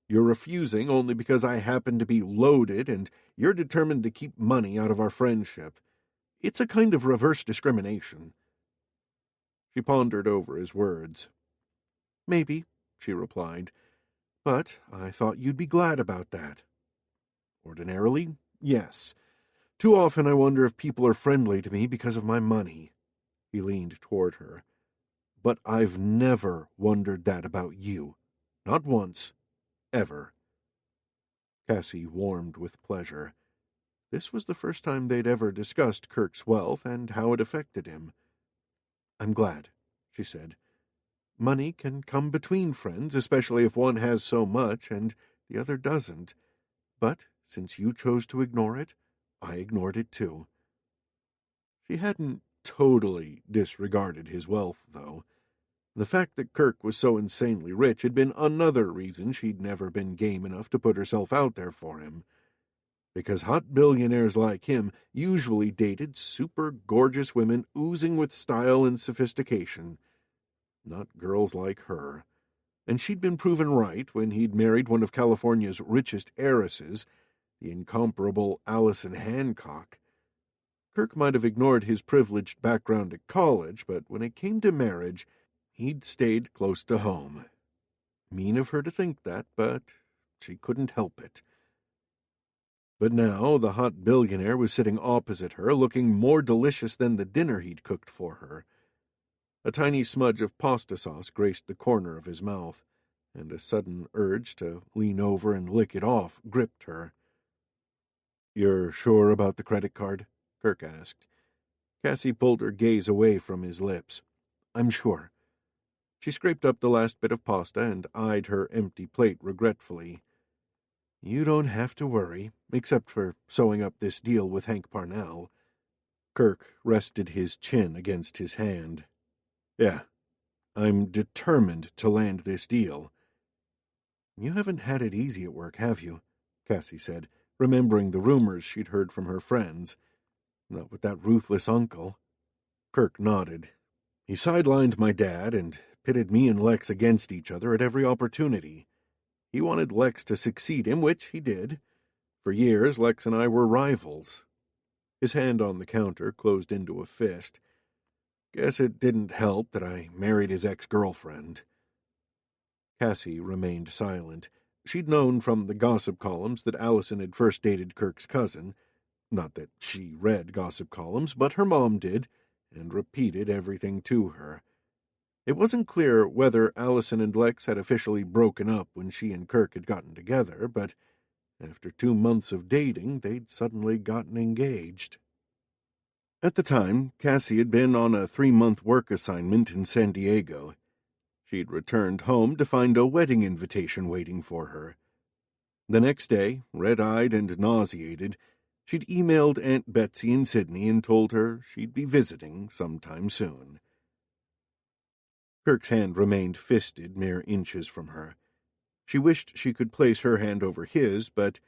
You're refusing only because I happen to be loaded, and you're determined to keep money out of our friendship. It's a kind of reverse discrimination." She pondered over his words. "Maybe," she replied, "but I thought you'd be glad about that." "Ordinarily, yes. Too often I wonder if people are friendly to me because of my money." He leaned toward her. "But I've never wondered that about you. Not once. Ever." Cassie warmed with pleasure. This was the first time they'd ever discussed Kirk's wealth and how it affected him. "I'm glad," she said. "Money can come between friends, especially if one has so much and the other doesn't. But since you chose to ignore it, I ignored it too." She hadn't totally disregarded his wealth, though. The fact that Kirk was so insanely rich had been another reason she'd never been game enough to put herself out there for him. Because hot billionaires like him usually dated super gorgeous women oozing with style and sophistication. Not girls like her. And she'd been proven right when he'd married one of California's richest heiresses, the incomparable Allison Hancock. Kirk might have ignored his privileged background at college, but when it came to marriage, he'd stayed close to home. Mean of her to think that, but she couldn't help it. But now the hot billionaire was sitting opposite her, looking more delicious than the dinner he'd cooked for her. A tiny smudge of pasta sauce graced the corner of his mouth, and a sudden urge to lean over and lick it off gripped her. "You're sure about the credit card?" Kirk asked. Cassie pulled her gaze away from his lips. "I'm sure." She scraped up the last bit of pasta and eyed her empty plate regretfully. "You don't have to worry, except for sewing up this deal with Hank Parnell." Kirk rested his chin against his hand. Yeah, I'm determined to land this deal. You haven't had it easy at work, have you? Cassie said, remembering the rumors she'd heard from her friends. Not with that ruthless uncle. Kirk nodded. He sidelined my dad and pitted me and Lex against each other at every opportunity. He wanted Lex to succeed, in which he did. For years, Lex and I were rivals. His hand on the counter closed into a fist. Guess it didn't help that I married his ex-girlfriend. Cassie remained silent. She'd known from the gossip columns that Allison had first dated Kirk's cousin. Not that she read gossip columns, but her mom did, and repeated everything to her. It wasn't clear whether Allison and Lex had officially broken up when she and Kirk had gotten together, but after 2 months of dating, they'd suddenly gotten engaged. At the time, Cassie had been on a 3-month work assignment in San Diego. She'd returned home to find a wedding invitation waiting for her. The next day, red-eyed and nauseated, she'd emailed Aunt Betsy in Sydney and told her she'd be visiting sometime soon. Kirk's hand remained fisted mere inches from her. She wished she could place her hand over his, but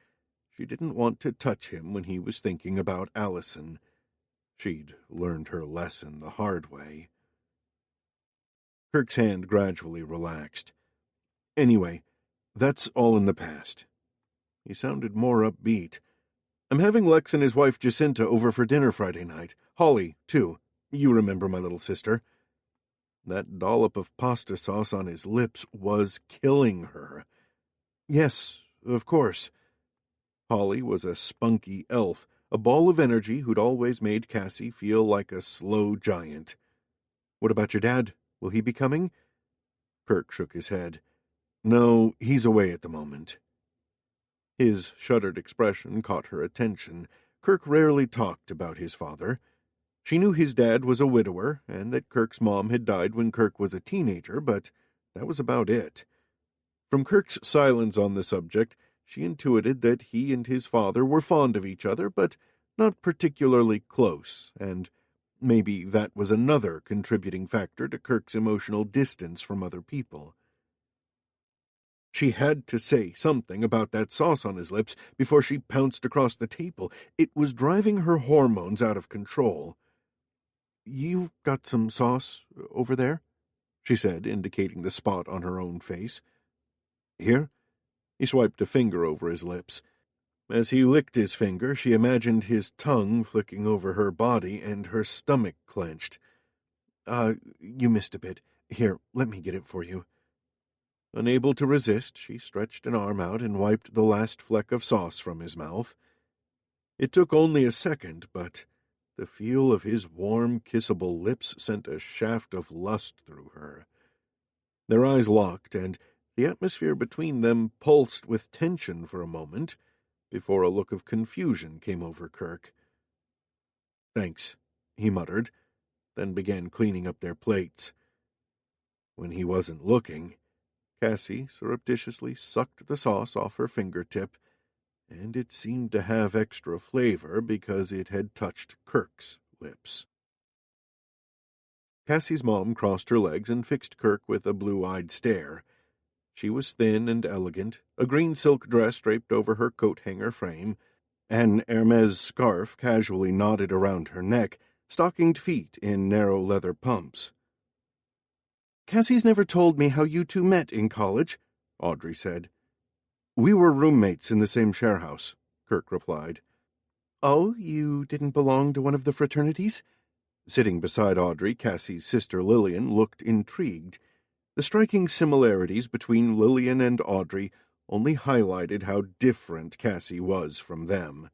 she didn't want to touch him when he was thinking about Allison. She'd learned her lesson the hard way. Kirk's hand gradually relaxed. Anyway, that's all in the past. He sounded more upbeat. I'm having Lex and his wife Jacinta over for dinner Friday night. Holly, too. You remember my little sister. That dollop of pasta sauce on his lips was killing her. Yes, of course. Holly was a spunky elf, a ball of energy who'd always made Cassie feel like a slow giant. What about your dad? Will he be coming? Kirk shook his head. No, he's away at the moment. His shuttered expression caught her attention. Kirk rarely talked about his father. She knew his dad was a widower, and that Kirk's mom had died when Kirk was a teenager, but that was about it. From Kirk's silence on the subject, she intuited that he and his father were fond of each other, but not particularly close, and maybe that was another contributing factor to Kirk's emotional distance from other people. She had to say something about that sauce on his lips before she pounced across the table. It was driving her hormones out of control. You've got some sauce over there? She said, indicating the spot on her own face. Here? He swiped a finger over his lips. As he licked his finger, she imagined his tongue flicking over her body and her stomach clenched. You missed a bit. Here, let me get it for you. Unable to resist, she stretched an arm out and wiped the last fleck of sauce from his mouth. It took only a second, but the feel of his warm, kissable lips sent a shaft of lust through her. Their eyes locked, and the atmosphere between them pulsed with tension for a moment, before a look of confusion came over Kirk. Thanks, he muttered, then began cleaning up their plates. When he wasn't looking, Cassie surreptitiously sucked the sauce off her fingertip, and it seemed to have extra flavor because it had touched Kirk's lips. Cassie's mom crossed her legs and fixed Kirk with a blue-eyed stare. She was thin and elegant, a green silk dress draped over her coat-hanger frame, an Hermes scarf casually knotted around her neck, stockinged feet in narrow leather pumps. Cassie's never told me how you two met in college, Audrey said. We were roommates in the same share house, Kirk replied. Oh, you didn't belong to one of the fraternities? Sitting beside Audrey, Cassie's sister Lillian looked intrigued. The striking similarities between Lillian and Audrey only highlighted how different Cassie was from them.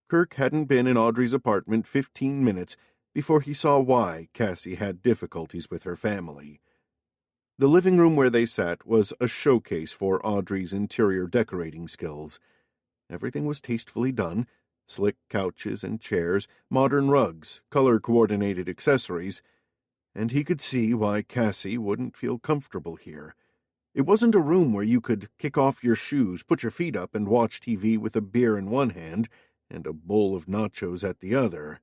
Kirk hadn't been in Audrey's apartment 15 minutes before he saw why Cassie had difficulties with her family. The living room where they sat was a showcase for Audrey's interior decorating skills. Everything was tastefully done: slick couches and chairs, modern rugs, color-coordinated accessories, and he could see why Cassie wouldn't feel comfortable here. It wasn't a room where you could kick off your shoes, put your feet up, and watch TV with a beer in one hand and a bowl of nachos at the other.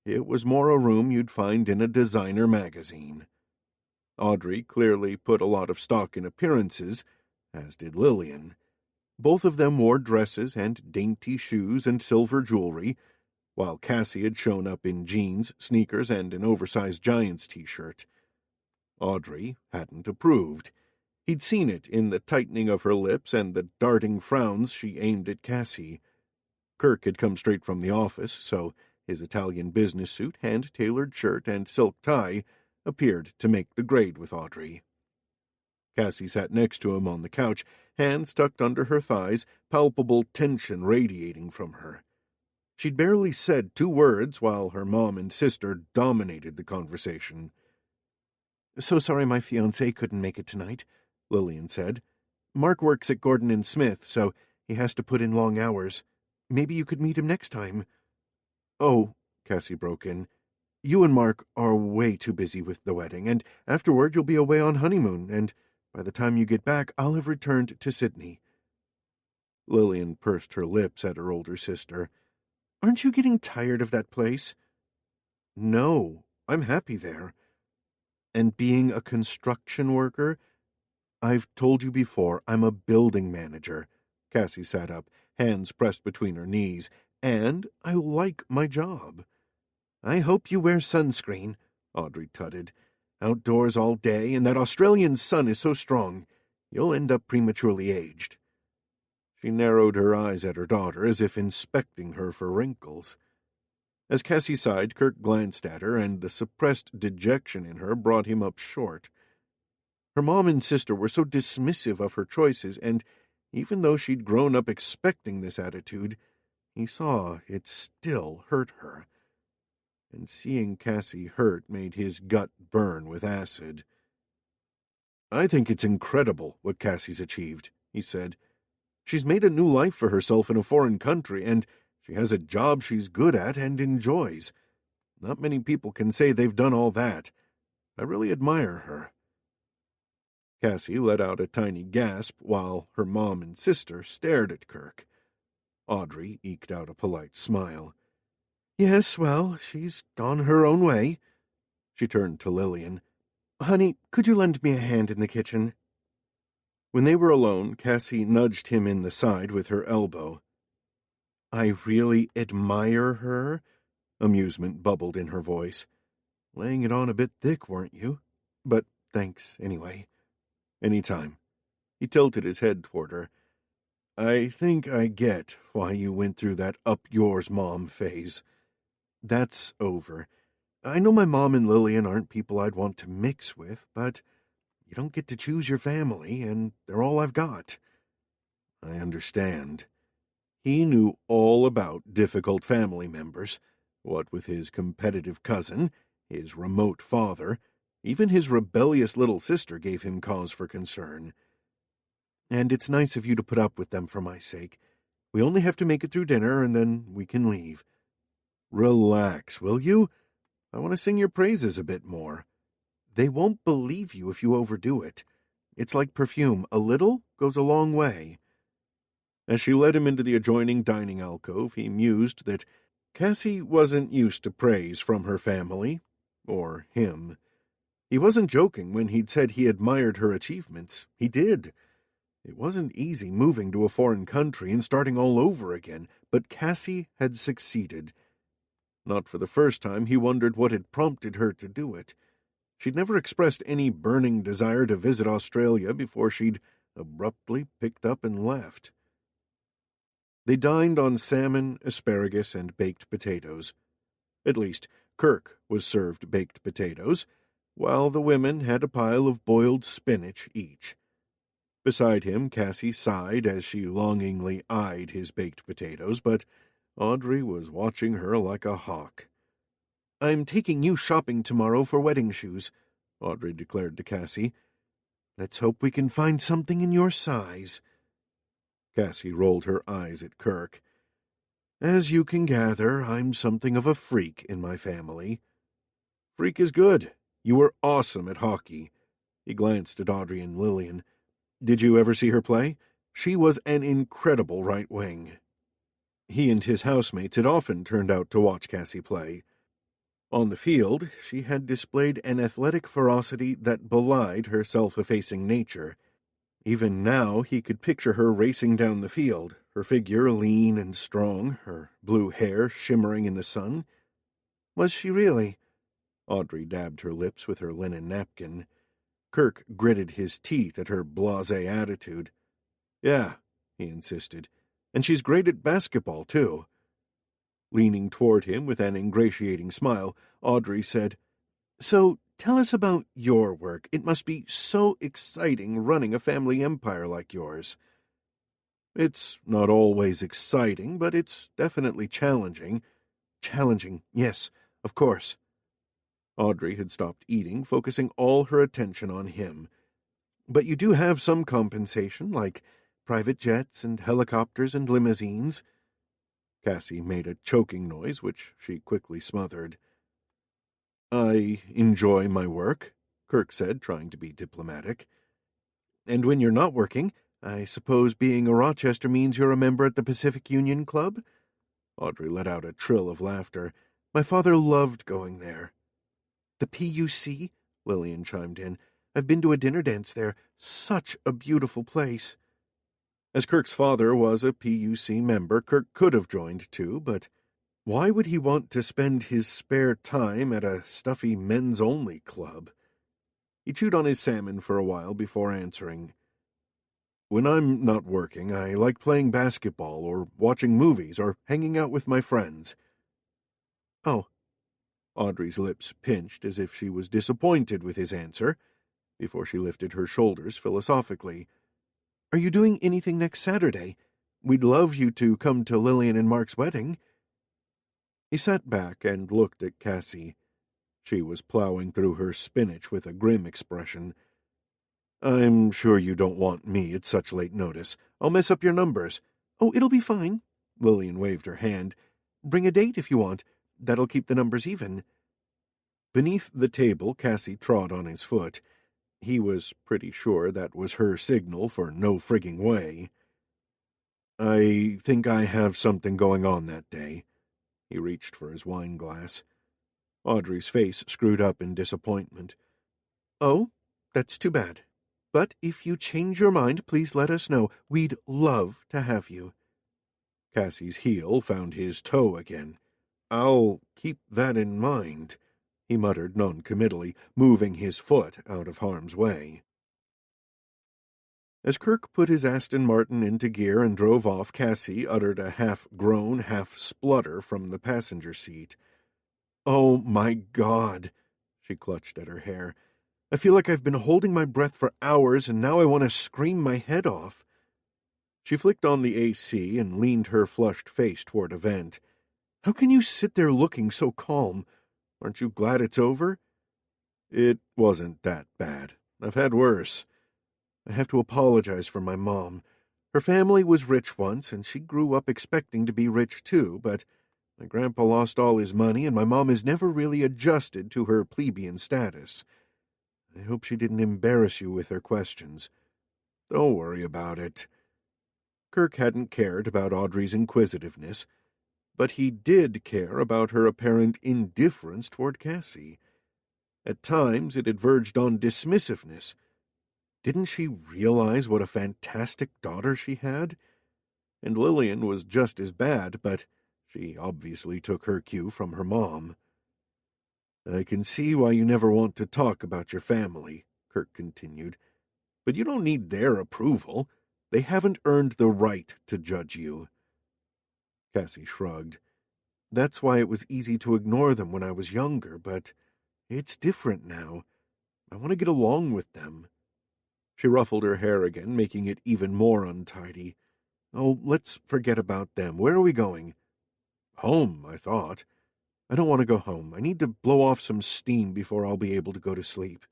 It was more a room you'd find in a designer magazine. Audrey clearly put a lot of stock in appearances, as did Lillian. Both of them wore dresses and dainty shoes and silver jewelry, while Cassie had shown up in jeans, sneakers, and an oversized Giants t-shirt. Audrey hadn't approved. He'd seen it in the tightening of her lips and the darting frowns she aimed at Cassie. Kirk had come straight from the office, so his Italian business suit, hand-tailored shirt, and silk tie appeared to make the grade with Audrey. Cassie sat next to him on the couch, hands tucked under her thighs, palpable tension radiating from her. She'd barely said 2 words while her mom and sister dominated the conversation. "So sorry my fiancé couldn't make it tonight," Lillian said. "Mark works at Gordon & Smith, so he has to put in long hours. Maybe you could meet him next time." "Oh," Cassie broke in, "you and Mark are way too busy with the wedding, and afterward you'll be away on honeymoon, and by the time you get back, I'll have returned to Sydney." Lillian pursed her lips at her older sister. "Aren't you getting tired of that place?" "No, I'm happy there. And being a construction worker? I've told you before, I'm a building manager." Cassie sat up, hands pressed between her knees. "And I like my job." "I hope you wear sunscreen," Audrey tutted. "Outdoors all day, and that Australian sun is so strong, you'll end up prematurely aged." She narrowed her eyes at her daughter as if inspecting her for wrinkles. As Cassie sighed, Kirk glanced at her, and the suppressed dejection in her brought him up short. Her mom and sister were so dismissive of her choices, and even though she'd grown up expecting this attitude, he saw it still hurt her. And seeing Cassie hurt made his gut burn with acid. "I think it's incredible what Cassie's achieved," he said. "She's made a new life for herself in a foreign country, and she has a job she's good at and enjoys. Not many people can say they've done all that. I really admire her." Cassie let out a tiny gasp while her mom and sister stared at Kirk. Audrey eked out a polite smile. "Yes, well, she's gone her own way." She turned to Lillian. "Honey, could you lend me a hand in the kitchen?" When they were alone, Cassie nudged him in the side with her elbow. "I really admire her?" Amusement bubbled in her voice. "Laying it on a bit thick, weren't you? But thanks, anyway." "Any time." He tilted his head toward her. "I think I get why you went through that up-yours-mom phase. That's over. I know my mom and Lillian aren't people I'd want to mix with, but you don't get to choose your family, and they're all I've got." "I understand." He knew all about difficult family members, what with his competitive cousin, his remote father, even his rebellious little sister gave him cause for concern. "And it's nice of you to put up with them for my sake. We only have to make it through dinner, and then we can leave." "Relax, will you? I want to sing your praises a bit more." "They won't believe you if you overdo it. It's like perfume. A little goes a long way." As she led him into the adjoining dining alcove, he mused that Cassie wasn't used to praise from her family, or him. He wasn't joking when he'd said he admired her achievements. He did. It wasn't easy moving to a foreign country and starting all over again, but Cassie had succeeded. Not for the first time, he wondered what had prompted her to do it. She'd never expressed any burning desire to visit Australia before she'd abruptly picked up and left. They dined on salmon, asparagus, and baked potatoes. At least, Kirk was served baked potatoes, while the women had a pile of boiled spinach each. Beside him, Cassie sighed as she longingly eyed his baked potatoes, but Audrey was watching her like a hawk. "I'm taking you shopping tomorrow for wedding shoes," Audrey declared to Cassie. "Let's hope we can find something in your size." Cassie rolled her eyes at Kirk. "As you can gather, I'm something of a freak in my family." "Freak is good. You were awesome at hockey." He glanced at Audrey and Lillian. "Did you ever see her play? She was an incredible right wing." He and his housemates had often turned out to watch Cassie play. On the field, she had displayed an athletic ferocity that belied her self-effacing nature. Even now he could picture her racing down the field, her figure lean and strong, her blue hair shimmering in the sun. Was she really? Audrey dabbed her lips with her linen napkin. Kirk gritted his teeth at her blasé attitude. Yeah, he insisted. And she's great at basketball, too. Leaning toward him with an ingratiating smile, Audrey said, So, tell us about your work. It must be so exciting running a family empire like yours. It's not always exciting, but it's definitely challenging. Challenging, yes, of course. Audrey had stopped eating, focusing all her attention on him. But you do have some compensation, like private jets and helicopters and limousines. Cassie made a choking noise, which she quickly smothered. I enjoy my work, Kirk said, trying to be diplomatic. And when you're not working, I suppose being a Rochester means you're a member at the Pacific Union Club? Audrey let out a trill of laughter. My father loved going there. The PUC? Lillian chimed in. I've been to a dinner dance there. Such a beautiful place. As Kirk's father was a PUC member, Kirk could have joined too, but why would he want to spend his spare time at a stuffy men's-only club? He chewed on his salmon for a while before answering. When I'm not working, I like playing basketball or watching movies or hanging out with my friends. Oh. Audrey's lips pinched as if she was disappointed with his answer, before she lifted her shoulders philosophically. Are you doing anything next Saturday? We'd love you to come to Lillian and Mark's wedding. He sat back and looked at Cassie. She was plowing through her spinach with a grim expression. I'm sure you don't want me at such late notice. I'll mess up your numbers. Oh, it'll be fine. Lillian waved her hand. Bring a date if you want. That'll keep the numbers even. Beneath the table, Cassie trod on his foot. He was pretty sure that was her signal for no frigging way. I think I have something going on that day. He reached for his wine glass. Audrey's face screwed up in disappointment. Oh, that's too bad. But if you change your mind, please let us know. We'd love to have you. Cassie's heel found his toe again. I'll keep that in mind, he muttered noncommittally, moving his foot out of harm's way. As Kirk put his Aston Martin into gear and drove off, Cassie uttered a half-groan, half-splutter from the passenger seat. Oh, my God! She clutched at her hair. I feel like I've been holding my breath for hours, and now I want to scream my head off. She flicked on the AC and leaned her flushed face toward a vent. How can you sit there looking so calm? Aren't you glad it's over? It wasn't that bad. I've had worse. I have to apologize for my mom. Her family was rich once, and she grew up expecting to be rich too, but my grandpa lost all his money, and my mom has never really adjusted to her plebeian status. I hope she didn't embarrass you with her questions. Don't worry about it. Kirk hadn't cared about Audrey's inquisitiveness, but he did care about her apparent indifference toward Cassie. At times it had verged on dismissiveness. Didn't she realize what a fantastic daughter she had? And Lillian was just as bad, but she obviously took her cue from her mom. I can see why you never want to talk about your family, Kirk continued. But you don't need their approval. They haven't earned the right to judge you. Cassie shrugged. That's why it was easy to ignore them when I was younger, but it's different now. I want to get along with them. She ruffled her hair again, making it even more untidy. Oh, let's forget about them. Where are we going? Home, I thought. I don't want to go home. I need to blow off some steam before I'll be able to go to sleep.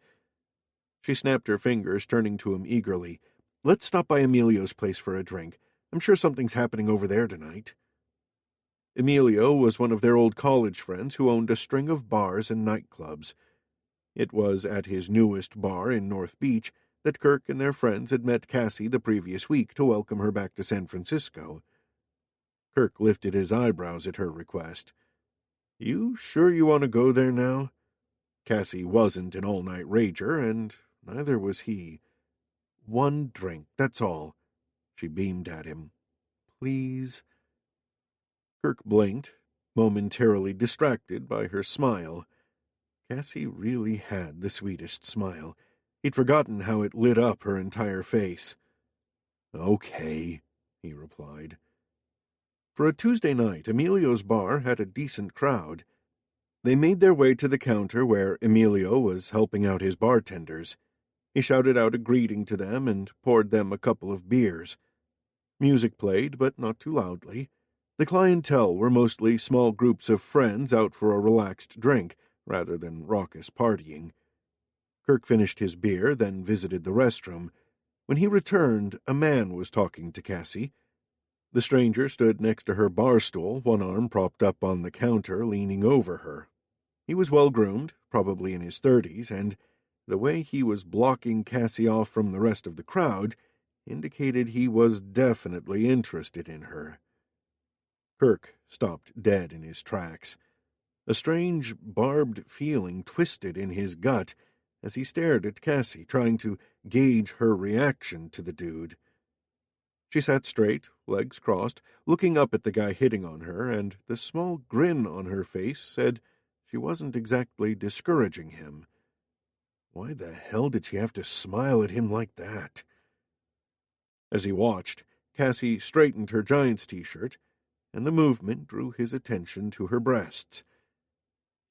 She snapped her fingers, turning to him eagerly. Let's stop by Emilio's place for a drink. I'm sure something's happening over there tonight. Emilio was one of their old college friends who owned a string of bars and nightclubs. It was at his newest bar in North Beach that Kirk and their friends had met Cassie the previous week to welcome her back to San Francisco. Kirk lifted his eyebrows at her request. You sure you want to go there now? Cassie wasn't an all-night rager, and neither was he. One drink, that's all. She beamed at him. Please? Kirk blinked, momentarily distracted by her smile. Cassie really had the sweetest smile. He'd forgotten how it lit up her entire face. Okay, he replied. For a Tuesday night, Emilio's bar had a decent crowd. They made their way to the counter where Emilio was helping out his bartenders. He shouted out a greeting to them and poured them a couple of beers. Music played, but not too loudly. The clientele were mostly small groups of friends out for a relaxed drink, rather than raucous partying. Kirk finished his beer, then visited the restroom. When he returned, a man was talking to Cassie. The stranger stood next to her bar stool, one arm propped up on the counter, leaning over her. He was well-groomed, probably in his 30s, and the way he was blocking Cassie off from the rest of the crowd indicated he was definitely interested in her. Kirk stopped dead in his tracks. A strange, barbed feeling twisted in his gut as he stared at Cassie, trying to gauge her reaction to the dude. She sat straight, legs crossed, looking up at the guy hitting on her, and the small grin on her face said she wasn't exactly discouraging him. Why the hell did she have to smile at him like that? As he watched, Cassie straightened her Giants t-shirt, and the movement drew his attention to her breasts.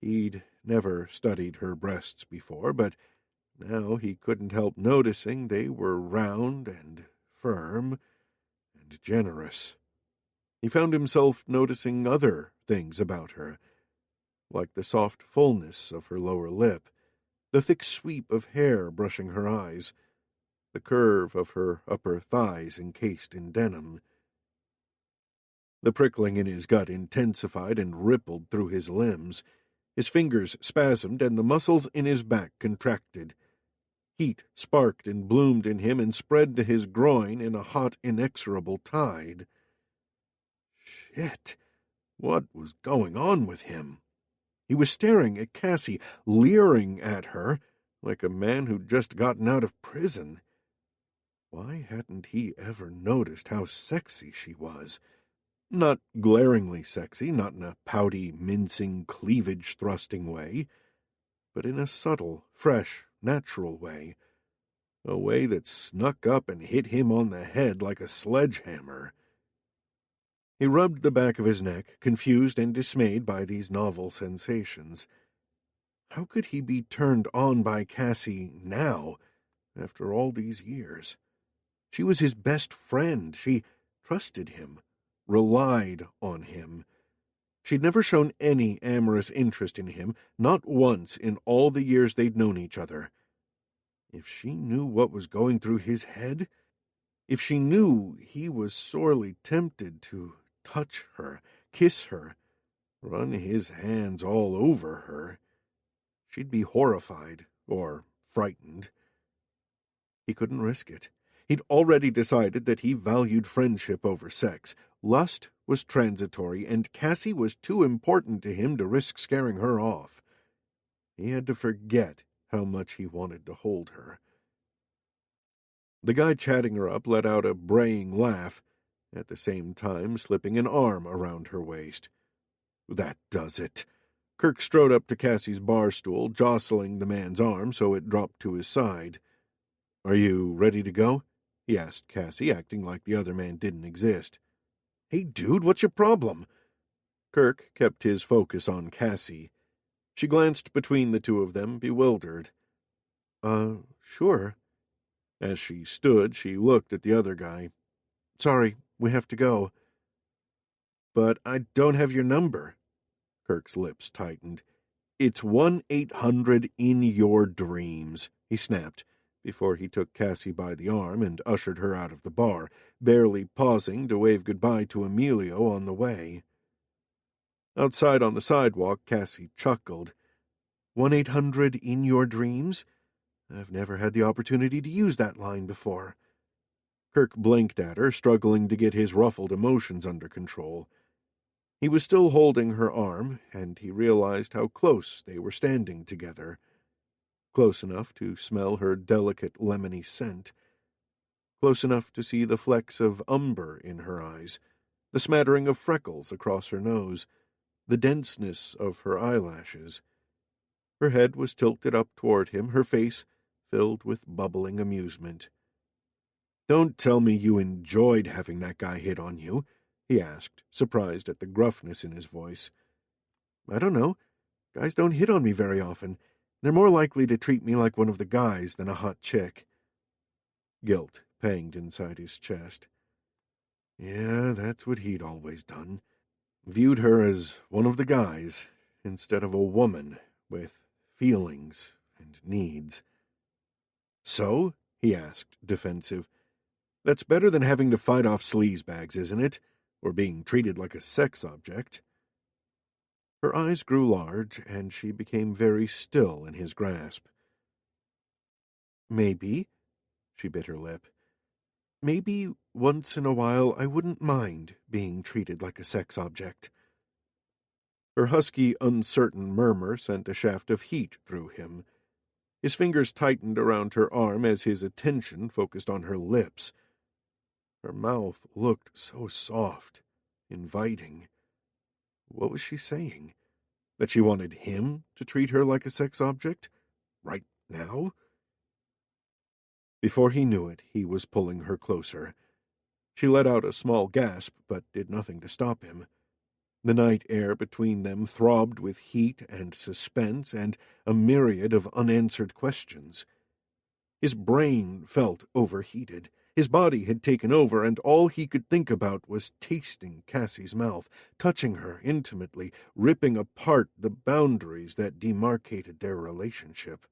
He'd never studied her breasts before, but now he couldn't help noticing they were round and firm and generous. He found himself noticing other things about her, like the soft fullness of her lower lip, the thick sweep of hair brushing her eyes, the curve of her upper thighs encased in denim. The prickling in his gut intensified and rippled through his limbs. His fingers spasmed and the muscles in his back contracted. Heat sparked and bloomed in him and spread to his groin in a hot, inexorable tide. Shit! What was going on with him? He was staring at Cassie, leering at her, like a man who'd just gotten out of prison. Why hadn't he ever noticed how sexy she was? Not glaringly sexy, not in a pouty, mincing, cleavage-thrusting way, but in a subtle, fresh, natural way, a way that snuck up and hit him on the head like a sledgehammer. He rubbed the back of his neck, confused and dismayed by these novel sensations. How could he be turned on by Cassie now, after all these years? She was his best friend. She trusted him, relied on him. She'd never shown any amorous interest in him, not once in all the years they'd known each other. If she knew what was going through his head, if she knew he was sorely tempted to touch her, kiss her, run his hands all over her, she'd be horrified or frightened. He couldn't risk it. He'd already decided that he valued friendship over sex. Lust was transitory, and Cassie was too important to him to risk scaring her off. He had to forget how much he wanted to hold her. The guy chatting her up let out a braying laugh, at the same time slipping an arm around her waist. That does it. Kirk strode up to Cassie's bar stool, jostling the man's arm so it dropped to his side. "Are you ready to go?" he asked Cassie, acting like the other man didn't exist. "Hey, dude, what's your problem?" Kirk kept his focus on Cassie. She glanced between the two of them, bewildered. Sure." As she stood, she looked at the other guy. "Sorry, we have to go." "But I don't have your number." Kirk's lips tightened. "It's 1-800-IN-YOUR-DREAMS," he snapped, before he took Cassie by the arm and ushered her out of the bar, barely pausing to wave goodbye to Emilio on the way. Outside on the sidewalk, Cassie chuckled. 1-800-IN-YOUR-DREAMS? I've never had the opportunity to use that line before. Kirk blinked at her, struggling to get his ruffled emotions under control. He was still holding her arm, and he realized how close they were standing together. Close enough to smell her delicate lemony scent. Close enough to see the flecks of umber in her eyes, the smattering of freckles across her nose, the denseness of her eyelashes. Her head was tilted up toward him, her face filled with bubbling amusement. "Don't tell me you enjoyed having that guy hit on you," he asked, surprised at the gruffness in his voice. "I don't know. Guys don't hit on me very often. They're more likely to treat me like one of the guys than a hot chick." Guilt panged inside his chest. Yeah, that's what he'd always done. Viewed her as one of the guys, instead of a woman with feelings and needs. "So?" he asked, defensive. "That's better than having to fight off sleazebags, isn't it? Or being treated like a sex object." Her eyes grew large, and she became very still in his grasp. "Maybe," she bit her lip. "Maybe once in a while I wouldn't mind being treated like a sex object." Her husky, uncertain murmur sent a shaft of heat through him. His fingers tightened around her arm as his attention focused on her lips. Her mouth looked so soft, inviting. What was she saying? That she wanted him to treat her like a sex object? Right now? Before he knew it, he was pulling her closer. She let out a small gasp, but did nothing to stop him. The night air between them throbbed with heat and suspense and a myriad of unanswered questions. His brain felt overheated. His body had taken over, and all he could think about was tasting Cassie's mouth, touching her intimately, ripping apart the boundaries that demarcated their relationship.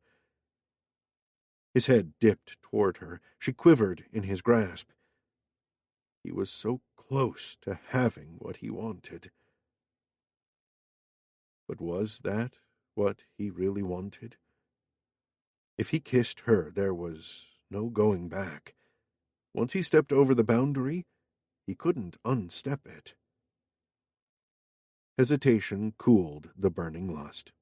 His head dipped toward her. She quivered in his grasp. He was so close to having what he wanted. But was that what he really wanted? If he kissed her, there was no going back. Once he stepped over the boundary, he couldn't unstep it. Hesitation cooled the burning lust.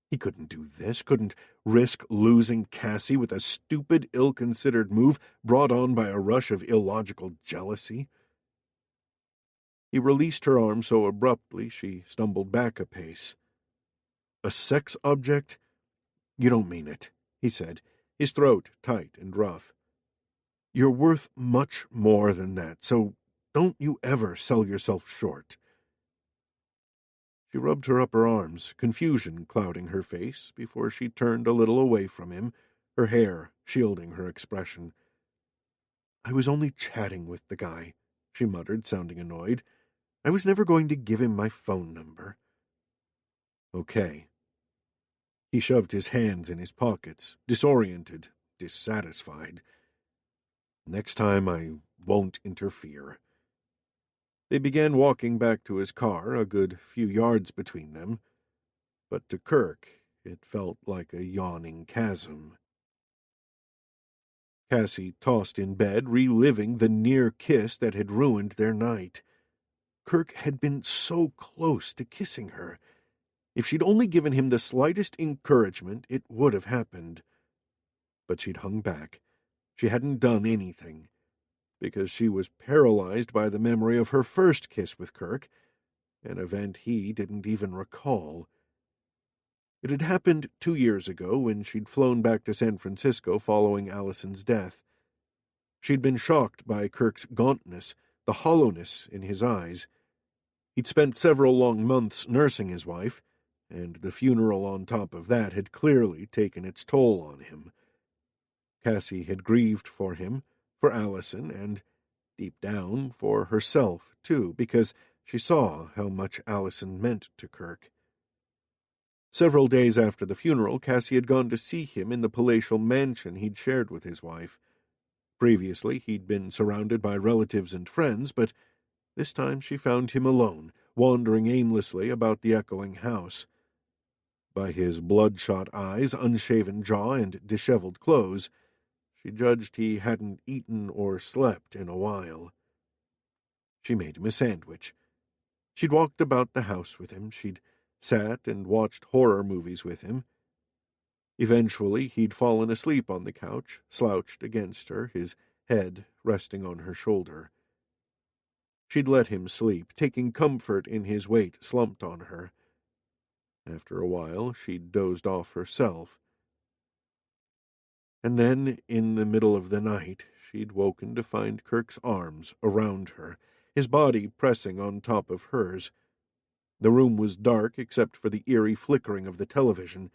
He couldn't do this, couldn't risk losing Cassie with a stupid, ill-considered move brought on by a rush of illogical jealousy. He released her arm so abruptly she stumbled back a pace. "A sex object? You don't mean it," he said, his throat tight and rough. "You're worth much more than that, so don't you ever sell yourself short." She rubbed her upper arms, confusion clouding her face, before she turned a little away from him, her hair shielding her expression. "I was only chatting with the guy," she muttered, sounding annoyed. "I was never going to give him my phone number." "Okay." He shoved his hands in his pockets, disoriented, dissatisfied. "Next time I won't interfere." They began walking back to his car, a good few yards between them. But to Kirk, it felt like a yawning chasm. Cassie tossed in bed, reliving the near kiss that had ruined their night. Kirk had been so close to kissing her. If she'd only given him the slightest encouragement, it would have happened. But she'd hung back. She hadn't done anything, because she was paralyzed by the memory of her first kiss with Kirk, an event he didn't even recall. It had happened 2 years ago when she'd flown back to San Francisco following Allison's death. She'd been shocked by Kirk's gauntness, the hollowness in his eyes. He'd spent several long months nursing his wife, and the funeral on top of that had clearly taken its toll on him. Cassie had grieved for him, for Allison, and, deep down, for herself, too, because she saw how much Allison meant to Kirk. Several days after the funeral, Cassie had gone to see him in the palatial mansion he'd shared with his wife. Previously, he'd been surrounded by relatives and friends, but this time she found him alone, wandering aimlessly about the echoing house. By his bloodshot eyes, unshaven jaw, and disheveled clothes, she judged he hadn't eaten or slept in a while. She made him a sandwich. She'd walked about the house with him. She'd sat and watched horror movies with him. Eventually, he'd fallen asleep on the couch, slouched against her, his head resting on her shoulder. She'd let him sleep, taking comfort in his weight slumped on her. After a while, she'd dozed off herself. And then, in the middle of the night, she'd woken to find Kirk's arms around her, his body pressing on top of hers. The room was dark except for the eerie flickering of the television.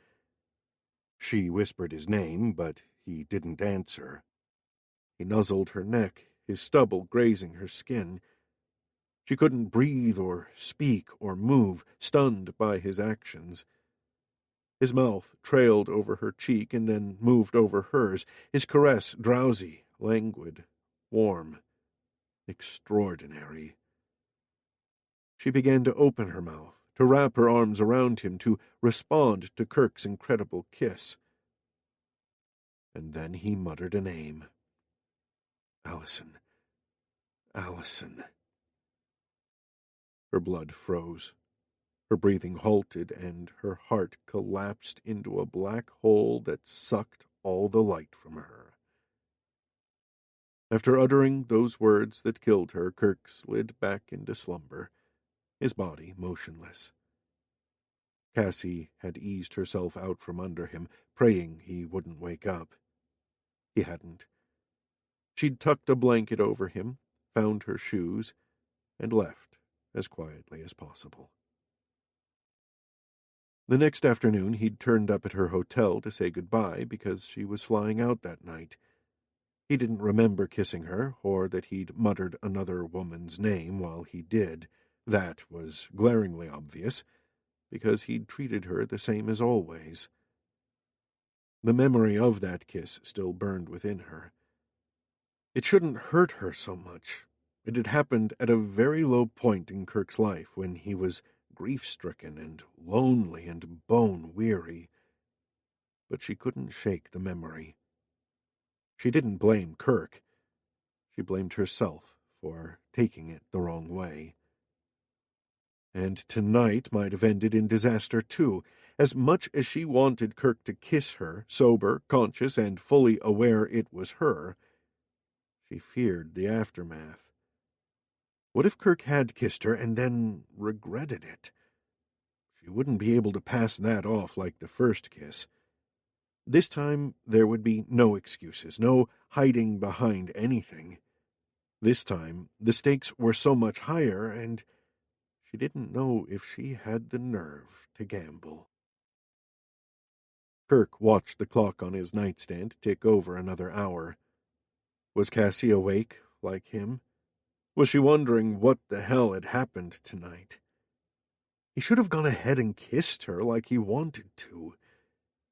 She whispered his name, but he didn't answer. He nuzzled her neck, his stubble grazing her skin. She couldn't breathe or speak or move, stunned by his actions. His mouth trailed over her cheek and then moved over hers, his caress drowsy, languid, warm, extraordinary. She began to open her mouth, to wrap her arms around him, to respond to Kirk's incredible kiss. And then he muttered a name. Allison. Allison. Her blood froze. Her breathing halted, and her heart collapsed into a black hole that sucked all the light from her. After uttering those words that killed her, Kirk slid back into slumber, his body motionless. Cassie had eased herself out from under him, praying he wouldn't wake up. He hadn't. She'd tucked a blanket over him, found her shoes, and left as quietly as possible. The next afternoon he'd turned up at her hotel to say goodbye because she was flying out that night. He didn't remember kissing her, or that he'd muttered another woman's name while he did. That was glaringly obvious, because he'd treated her the same as always. The memory of that kiss still burned within her. It shouldn't hurt her so much. It had happened at a very low point in Kirk's life, when he was grief-stricken and lonely and bone-weary. But she couldn't shake the memory. She didn't blame Kirk. She blamed herself for taking it the wrong way. And tonight might have ended in disaster, too. As much as she wanted Kirk to kiss her, sober, conscious, and fully aware it was her, she feared the aftermath. What if Kirk had kissed her and then regretted it? She wouldn't be able to pass that off like the first kiss. This time there would be no excuses, no hiding behind anything. This time the stakes were so much higher, and she didn't know if she had the nerve to gamble. Kirk watched the clock on his nightstand tick over another hour. Was Cassie awake, like him? Was she wondering what the hell had happened tonight? He should have gone ahead and kissed her like he wanted to.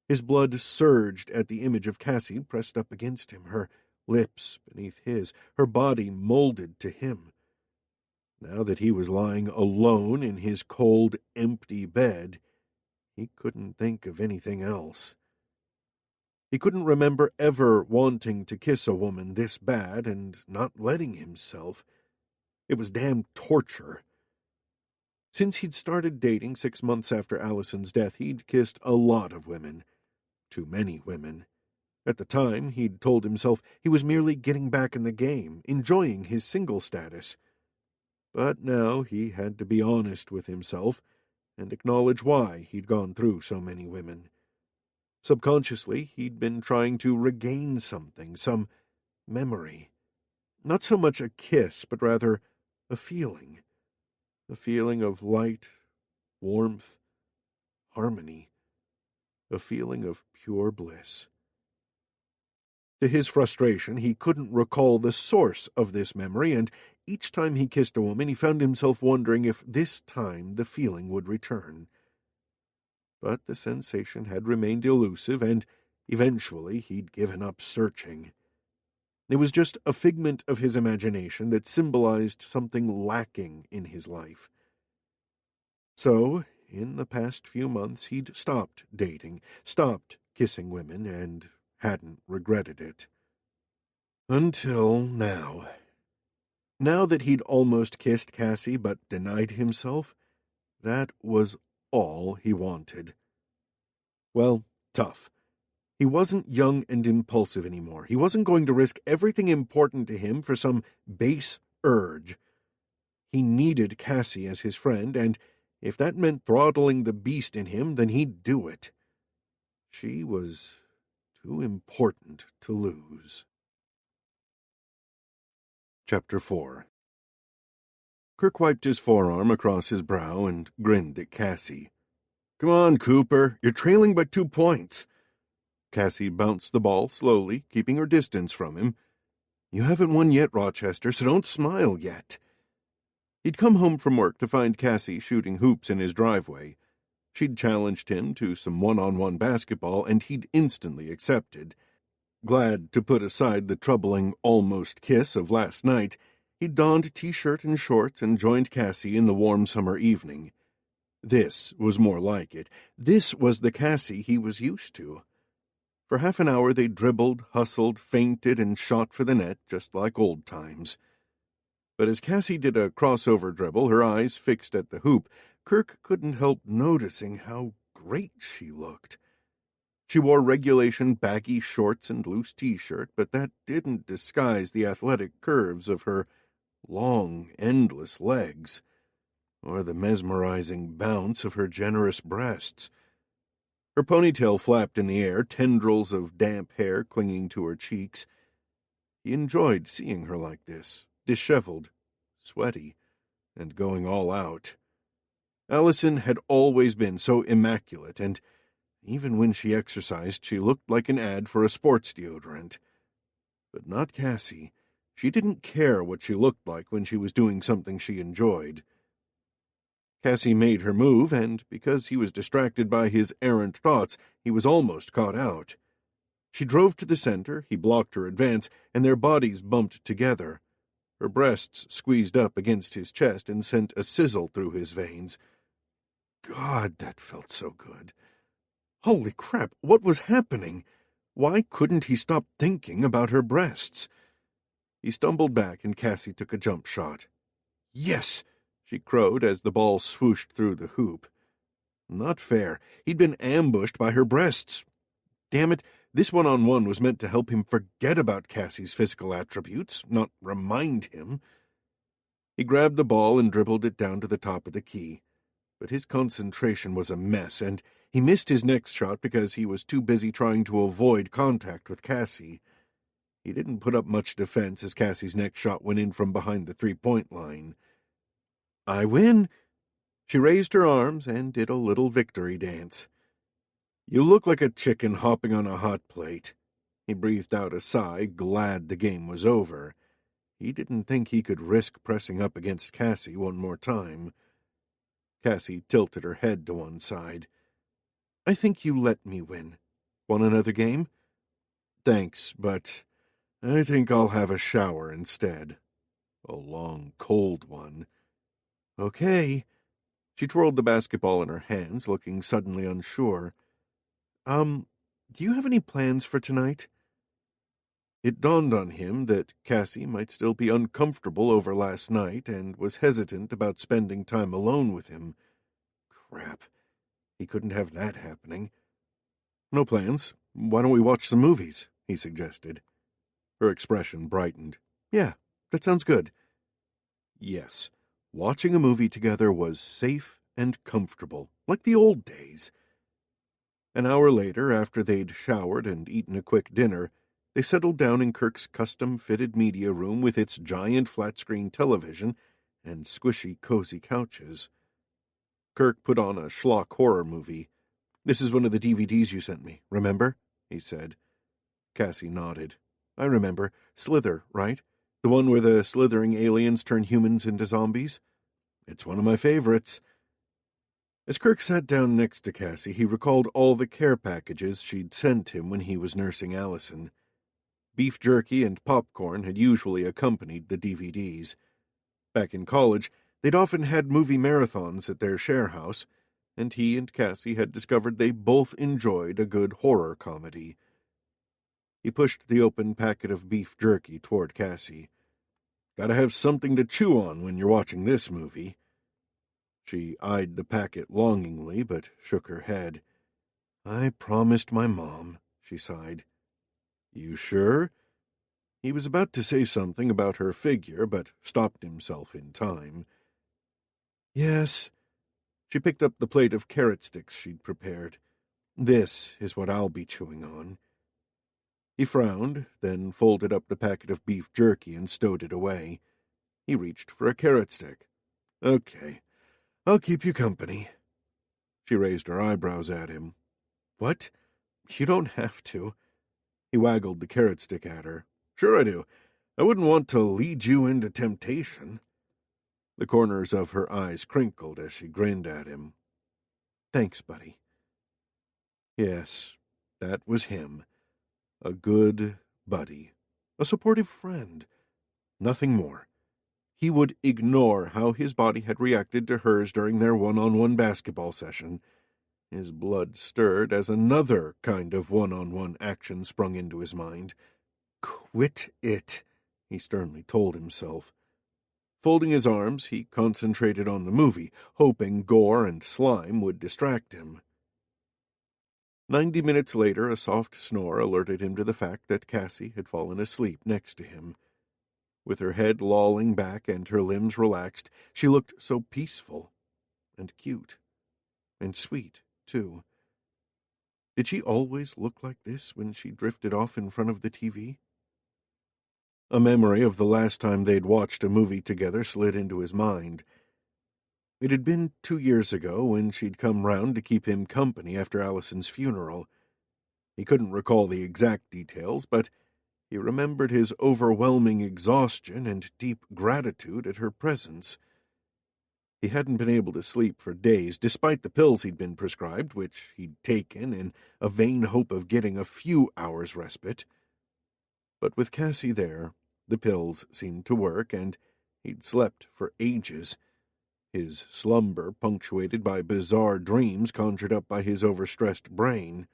His blood surged at the image of Cassie pressed up against him, her lips beneath his, her body molded to him. Now that he was lying alone in his cold, empty bed, he couldn't think of anything else. He couldn't remember ever wanting to kiss a woman this bad and not letting himself. It was damn torture. Since he'd started dating 6 months after Allison's death, he'd kissed a lot of women. Too many women. At the time, he'd told himself he was merely getting back in the game, enjoying his single status. But now he had to be honest with himself and acknowledge why he'd gone through so many women. Subconsciously, he'd been trying to regain something, some memory. Not so much a kiss, but rather a feeling. A feeling of light, warmth, harmony. A feeling of pure bliss. To his frustration, he couldn't recall the source of this memory, and each time he kissed a woman, he found himself wondering if this time the feeling would return. But the sensation had remained elusive, and eventually he'd given up searching. It was just a figment of his imagination that symbolized something lacking in his life. So, in the past few months, he'd stopped dating, stopped kissing women, and hadn't regretted it. Until now. Now that he'd almost kissed Cassie but denied himself, that was all he wanted. Well, tough. He wasn't young and impulsive anymore. He wasn't going to risk everything important to him for some base urge. He needed Cassie as his friend, and if that meant throttling the beast in him, then he'd do it. She was too important to lose. Chapter 4. Kirk wiped his forearm across his brow and grinned at Cassie. "Come on, Cooper. You're trailing by 2 points. Cassie bounced the ball slowly, keeping her distance from him. "You haven't won yet, Rochester, so don't smile yet." He'd come home from work to find Cassie shooting hoops in his driveway. She'd challenged him to some one-on-one basketball, and he'd instantly accepted. Glad to put aside the troubling almost kiss of last night, he'd donned a t-shirt and shorts and joined Cassie in the warm summer evening. This was more like it. This was the Cassie he was used to. For half an hour they dribbled, hustled, feinted, and shot for the net, just like old times. But as Cassie did a crossover dribble, her eyes fixed at the hoop, Kirk couldn't help noticing how great she looked. She wore regulation baggy shorts and loose t-shirt, but that didn't disguise the athletic curves of her long, endless legs, or the mesmerizing bounce of her generous breasts. Her ponytail flapped in the air, tendrils of damp hair clinging to her cheeks. He enjoyed seeing her like this, disheveled, sweaty, and going all out. Allison had always been so immaculate, and even when she exercised, she looked like an ad for a sports deodorant. But not Cassie. She didn't care what she looked like when she was doing something she enjoyed. Cassie made her move, and because he was distracted by his errant thoughts, he was almost caught out. She drove to the center, he blocked her advance, and their bodies bumped together. Her breasts squeezed up against his chest and sent a sizzle through his veins. God, that felt so good. Holy crap, what was happening? Why couldn't he stop thinking about her breasts? He stumbled back, and Cassie took a jump shot. Yes! She crowed as the ball swooshed through the hoop. Not fair. He'd been ambushed by her breasts. Damn it, this one-on-one was meant to help him forget about Cassie's physical attributes, not remind him. He grabbed the ball and dribbled it down to the top of the key. But his concentration was a mess, and he missed his next shot because he was too busy trying to avoid contact with Cassie. He didn't put up much defense as Cassie's next shot went in from behind the three-point line. "I win." She raised her arms and did a little victory dance. "You look like a chicken hopping on a hot plate." He breathed out a sigh, glad the game was over. He didn't think he could risk pressing up against Cassie one more time. Cassie tilted her head to one side. "I think you let me win. Want another game?" "Thanks, but I think I'll have a shower instead. A long, cold one." "Okay." She twirled the basketball in her hands, looking suddenly unsure. Do you have any plans for tonight?" It dawned on him that Cassie might still be uncomfortable over last night and was hesitant about spending time alone with him. Crap. He couldn't have that happening. "No plans. Why don't we watch some movies?" he suggested. Her expression brightened. "Yeah, that sounds good." Yes, watching a movie together was safe and comfortable, like the old days. An hour later, after they'd showered and eaten a quick dinner, they settled down in Kirk's custom-fitted media room with its giant flat-screen television and squishy, cozy couches. Kirk put on a schlock horror movie. "This is one of the DVDs you sent me, remember?" he said. Cassie nodded. "I remember. Slither, right? The one where the slithering aliens turn humans into zombies? It's one of my favorites." As Kirk sat down next to Cassie, he recalled all the care packages she'd sent him when he was nursing Allison. Beef jerky and popcorn had usually accompanied the DVDs. Back in college, they'd often had movie marathons at their share house, and he and Cassie had discovered they both enjoyed a good horror comedy. He pushed the open packet of beef jerky toward Cassie. Gotta have something to chew on when you're watching this movie." She eyed the packet longingly, but shook her head. "I promised my mom," she sighed. "You sure?" He was about to say something about her figure, but stopped himself in time. "Yes." She picked up the plate of carrot sticks she'd prepared. "This is what I'll be chewing on." He frowned, then folded up the packet of beef jerky and stowed it away. He reached for a carrot stick. "Okay, I'll keep you company." She raised her eyebrows at him. "What? You don't have to." He waggled the carrot stick at her. "Sure I do. I wouldn't want to lead you into temptation." The corners of her eyes crinkled as she grinned at him. "Thanks, buddy." Yes, that was him. A good buddy. A supportive friend. Nothing more. He would ignore how his body had reacted to hers during their one-on-one basketball session. His blood stirred as another kind of one-on-one action sprung into his mind. "Quit it," he sternly told himself. Folding his arms, he concentrated on the movie, hoping gore and slime would distract him. 90 minutes later, a soft snore alerted him to the fact that Cassie had fallen asleep next to him. With her head lolling back and her limbs relaxed, she looked so peaceful and cute and sweet, too. Did she always look like this when she drifted off in front of the TV? A memory of the last time they'd watched a movie together slid into his mind. It had been 2 years ago when she'd come round to keep him company after Allison's funeral. He couldn't recall the exact details, but he remembered his overwhelming exhaustion and deep gratitude at her presence. He hadn't been able to sleep for days, despite the pills he'd been prescribed, which he'd taken in a vain hope of getting a few hours' respite. But with Cassie there, the pills seemed to work, and he'd slept for ages, his slumber punctuated by bizarre dreams conjured up by his overstressed brain.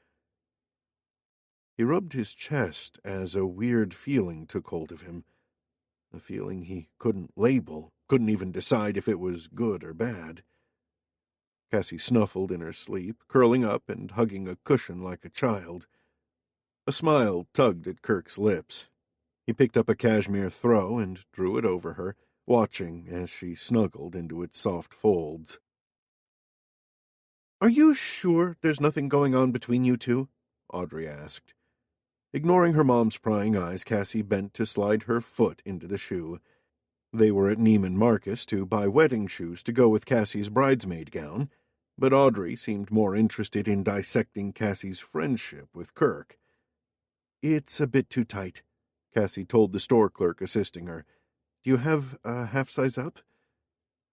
He rubbed his chest as a weird feeling took hold of him, a feeling he couldn't label, couldn't even decide if it was good or bad. Cassie snuffled in her sleep, curling up and hugging a cushion like a child. A smile tugged at Kirk's lips. He picked up a cashmere throw and drew it over her, watching as she snuggled into its soft folds. "Are you sure there's nothing going on between you two?" Audrey asked. Ignoring her mom's prying eyes, Cassie bent to slide her foot into the shoe. They were at Neiman Marcus to buy wedding shoes to go with Cassie's bridesmaid gown, but Audrey seemed more interested in dissecting Cassie's friendship with Kirk. "It's a bit too tight," Cassie told the store clerk assisting her. "Do you have a half-size up?"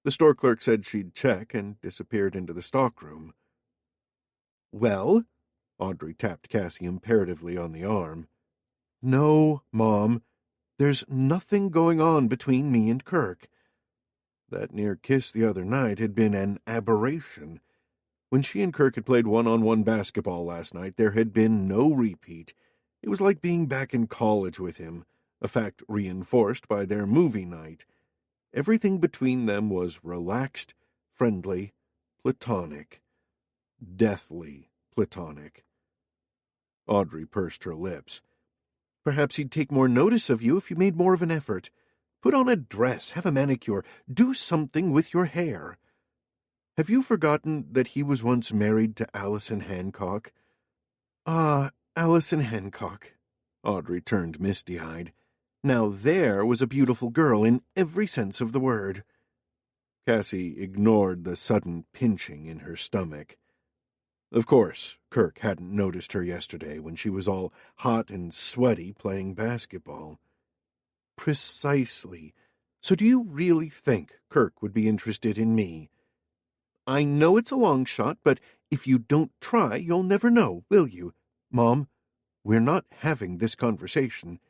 The store clerk said she'd check and disappeared into the stockroom. "Well?" Audrey tapped Cassie imperatively on the arm. "No, Mom. There's nothing going on between me and Kirk." That near kiss the other night had been an aberration. When she and Kirk had played one-on-one basketball last night, there had been no repeat. It was like being back in college with him, a fact reinforced by their movie night. Everything between them was relaxed, friendly, platonic. Deathly platonic. Audrey pursed her lips. "Perhaps he'd take more notice of you if you made more of an effort. Put on a dress, have a manicure, do something with your hair. Have you forgotten that he was once married to Allison Hancock?" "Ah, Allison Hancock." Audrey turned misty-eyed. "Now there was a beautiful girl in every sense of the word." Cassie ignored the sudden pinching in her stomach. Of course, Kirk hadn't noticed her yesterday when she was all hot and sweaty playing basketball. "Precisely. So do you really think Kirk would be interested in me?" "I know it's a long shot, but if you don't try, you'll never know, will you? Mom, we're not having this conversation."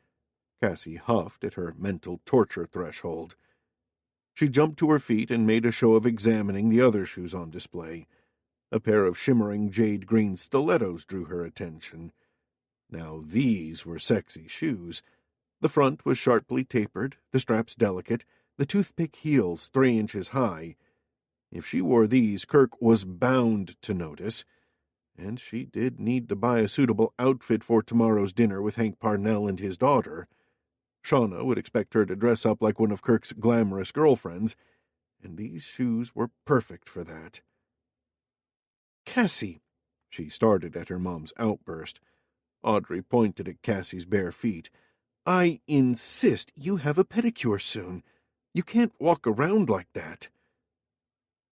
Cassie huffed at her mental torture threshold. She jumped to her feet and made a show of examining the other shoes on display. A pair of shimmering jade green stilettos drew her attention. Now these were sexy shoes. The front was sharply tapered, the straps delicate, the toothpick heels 3 inches high. If she wore these, Kirk was bound to notice, and she did need to buy a suitable outfit for tomorrow's dinner with Hank Parnell and his daughter. Shauna would expect her to dress up like one of Kirk's glamorous girlfriends, and these shoes were perfect for that. "Cassie!" She started at her mom's outburst. Audrey pointed at Cassie's bare feet. "I insist you have a pedicure soon. You can't walk around like that."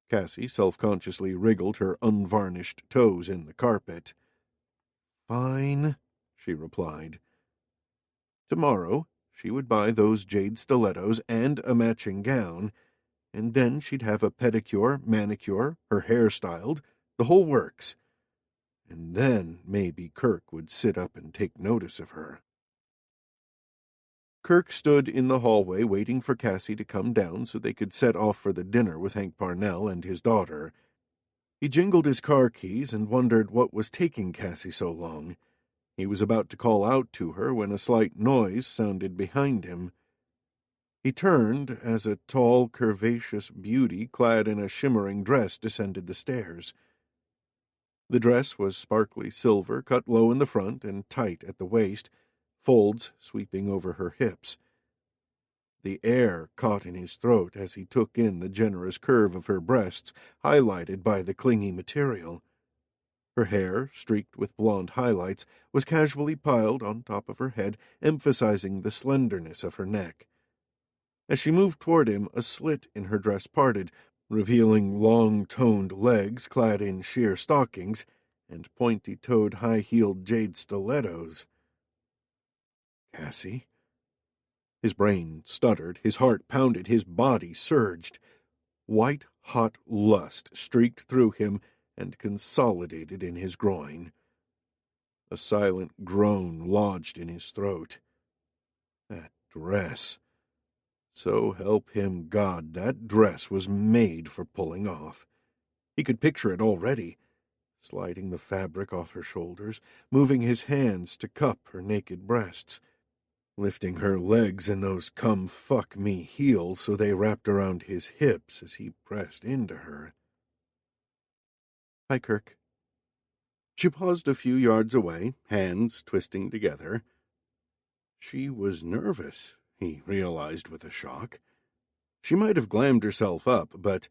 Cassie self-consciously wriggled her unvarnished toes in the carpet. "Fine," she replied. Tomorrow she would buy those jade stilettos and a matching gown, and then she'd have a pedicure, manicure, her hair styled, the whole works. And then maybe Kirk would sit up and take notice of her. Kirk stood in the hallway waiting for Cassie to come down so they could set off for the dinner with Hank Parnell and his daughter. He jingled his car keys and wondered what was taking Cassie so long. He was about to call out to her when a slight noise sounded behind him. He turned as a tall, curvaceous beauty clad in a shimmering dress descended the stairs. The dress was sparkly silver, cut low in the front and tight at the waist, folds sweeping over her hips. The air caught in his throat as he took in the generous curve of her breasts, highlighted by the clingy material. Her hair, streaked with blonde highlights, was casually piled on top of her head, emphasizing the slenderness of her neck. As she moved toward him, a slit in her dress parted, revealing long-toned legs clad in sheer stockings and pointy-toed, high-heeled jade stilettos. "Cassie?" His brain stuttered, his heart pounded, his body surged. White-hot lust streaked through him and consolidated in his groin. A silent groan lodged in his throat. That dress. So help him God, that dress was made for pulling off. He could picture it already, sliding the fabric off her shoulders, moving his hands to cup her naked breasts, lifting her legs in those come-fuck-me heels so they wrapped around his hips as he pressed into her. "Hi, Kirk." She paused a few yards away, hands twisting together. She was nervous, he realized with a shock. She might have glammed herself up, but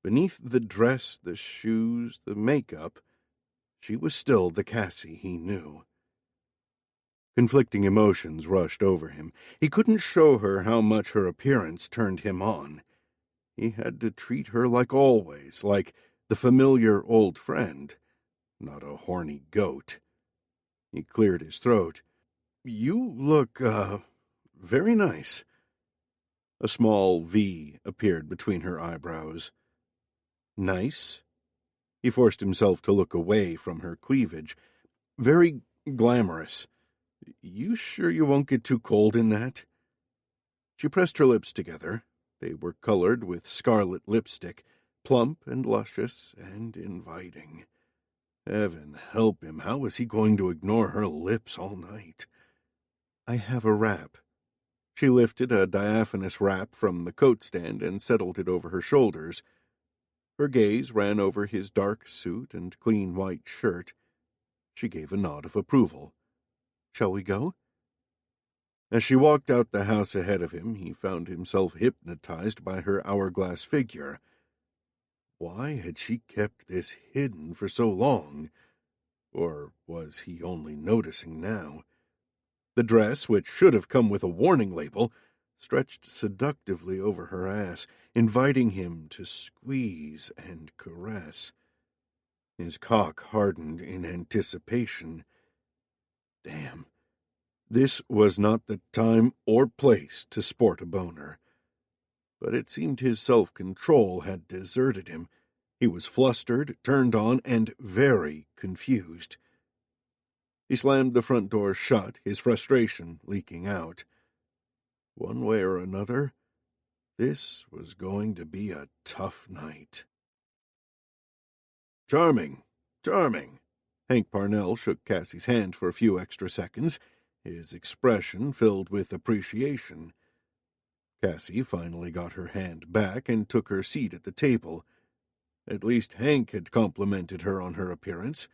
beneath the dress, the shoes, the makeup, she was still the Cassie he knew. Conflicting emotions rushed over him. He couldn't show her how much her appearance turned him on. He had to treat her like always, like the familiar old friend, not a horny goat. He cleared his throat. "You look, very nice." A small V appeared between her eyebrows. "Nice?" He forced himself to look away from her cleavage. "Very glamorous. You sure you won't get too cold in that?" She pressed her lips together. They were colored with scarlet lipstick, plump and luscious and inviting. Heaven help him, how was he going to ignore her lips all night? "I have a wrap." She lifted a diaphanous wrap from the coat stand and settled it over her shoulders. Her gaze ran over his dark suit and clean white shirt. She gave a nod of approval. "Shall we go?" As she walked out the house ahead of him, he found himself hypnotized by her hourglass figure. Why had she kept this hidden for so long? Or was he only noticing now? The dress, which should have come with a warning label, stretched seductively over her ass, inviting him to squeeze and caress. His cock hardened in anticipation. Damn. This was not the time or place to sport a boner. But it seemed his self-control had deserted him. He was flustered, turned on, and very confused. He slammed the front door shut, his frustration leaking out. One way or another, this was going to be a tough night. "Charming, charming." Hank Parnell shook Cassie's hand for a few extra seconds, his expression filled with appreciation. Cassie finally got her hand back and took her seat at the table. At least Hank had complimented her on her appearance.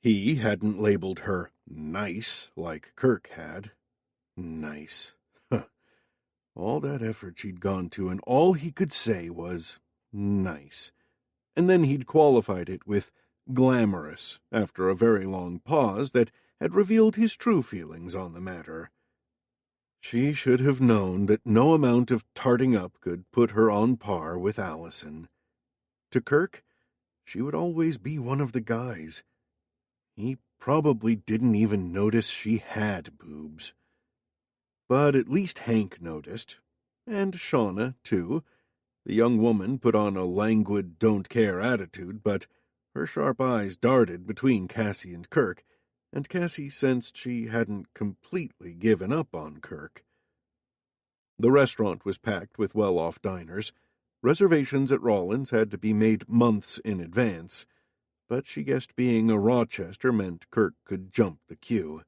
He hadn't labeled her nice like Kirk had. Nice. Huh. All that effort she'd gone to, and all he could say was nice. And then he'd qualified it with glamorous after a very long pause that had revealed his true feelings on the matter. She should have known that no amount of tarting up could put her on par with Allison. To Kirk, she would always be one of the guys. He probably didn't even notice she had boobs. But at least Hank noticed, and Shauna, too. The young woman put on a languid, don't-care attitude, but her sharp eyes darted between Cassie and Kirk, and Cassie sensed she hadn't completely given up on Kirk. The restaurant was packed with well-off diners. Reservations at Rawlins had to be made months in advance, but she guessed being a Rochester meant Kirk could jump the queue.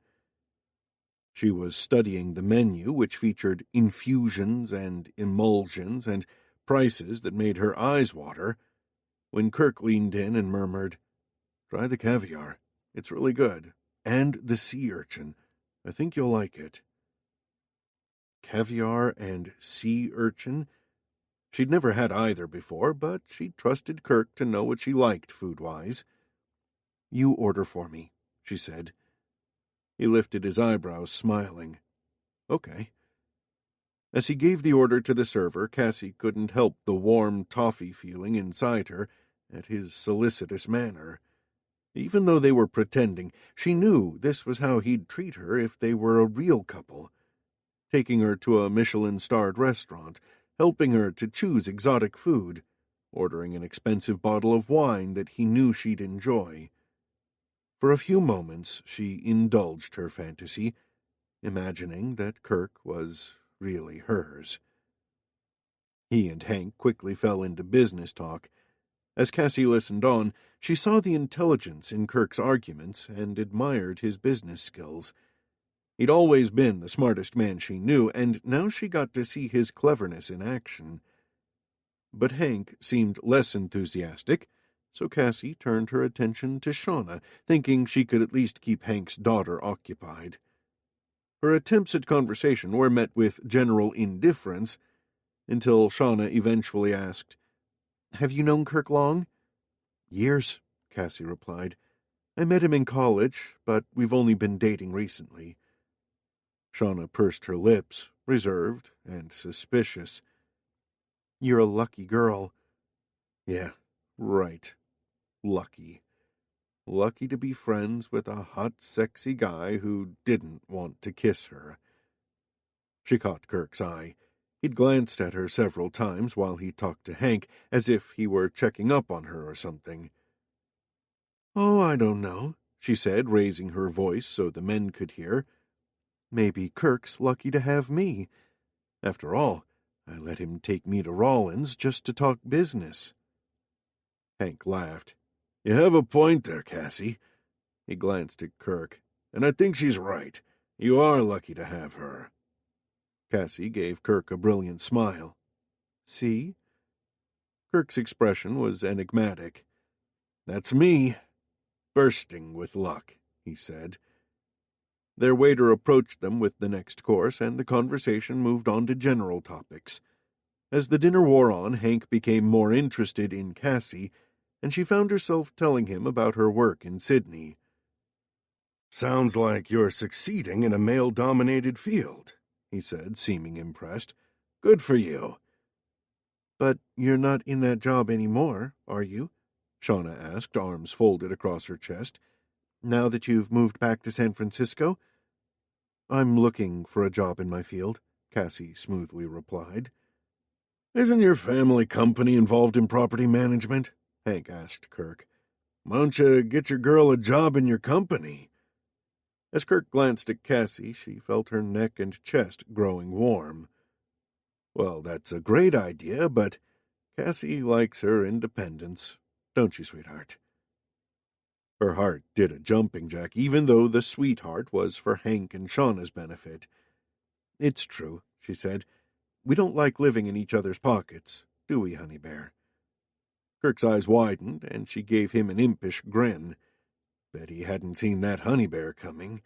She was studying the menu, which featured infusions and emulsions and prices that made her eyes water, when Kirk leaned in and murmured, "Try the caviar. It's really good. And the sea urchin. I think you'll like it." Caviar and sea urchin? She'd never had either before, but she trusted Kirk to know what she liked food-wise. "You order for me," she said. He lifted his eyebrows, smiling. "Okay." As he gave the order to the server, Cassie couldn't help the warm toffee feeling inside her at his solicitous manner. Even though they were pretending, she knew this was how he'd treat her if they were a real couple. Taking her to a Michelin-starred restaurant, helping her to choose exotic food, ordering an expensive bottle of wine that he knew she'd enjoy. For a few moments she indulged her fantasy, imagining that Kirk was really hers. He and Hank quickly fell into business talk. As Cassie listened on, she saw the intelligence in Kirk's arguments and admired his business skills. He'd always been the smartest man she knew, and now she got to see his cleverness in action. But Hank seemed less enthusiastic, so Cassie turned her attention to Shauna, thinking she could at least keep Hank's daughter occupied. Her attempts at conversation were met with general indifference, until Shauna eventually asked, "Have you known Kirk long?" "Years," Cassie replied. "I met him in college, but we've only been dating recently." Shauna pursed her lips, reserved and suspicious. "You're a lucky girl." "Yeah, right. Lucky. Lucky to be friends with a hot, sexy guy who didn't want to kiss her." She caught Kirk's eye. He'd glanced at her several times while he talked to Hank, as if he were checking up on her or something. "Oh, I don't know," she said, raising her voice so the men could hear. "Maybe Kirk's lucky to have me. After all, I let him take me to Rawlins just to talk business." Hank laughed. "You have a point there, Cassie." He glanced at Kirk. "And I think she's right. You are lucky to have her." Cassie gave Kirk a brilliant smile. "See?" Kirk's expression was enigmatic. "That's me. Bursting with luck," he said. Their waiter approached them with the next course, and the conversation moved on to general topics. As the dinner wore on, Hank became more interested in Cassie, and she found herself telling him about her work in Sydney. "Sounds like you're succeeding in a male-dominated field," he said, seeming impressed. "Good for you." "But you're not in that job anymore, are you?" Shauna asked, arms folded across her chest. "Now that you've moved back to San Francisco?" "I'm looking for a job in my field," Cassie smoothly replied. "Isn't your family company involved in property management?" Hank asked Kirk. "Why don't you get your girl a job in your company?" As Kirk glanced at Cassie, she felt her neck and chest growing warm. "Well, that's a great idea, but Cassie likes her independence. Don't you, sweetheart?" Her heart did a jumping jack, even though the sweetheart was for Hank and Shauna's benefit. "It's true," she said. "We don't like living in each other's pockets, do we, Honey Bear?" Kirk's eyes widened, and she gave him an impish grin. Bet he hadn't seen that Honey Bear coming.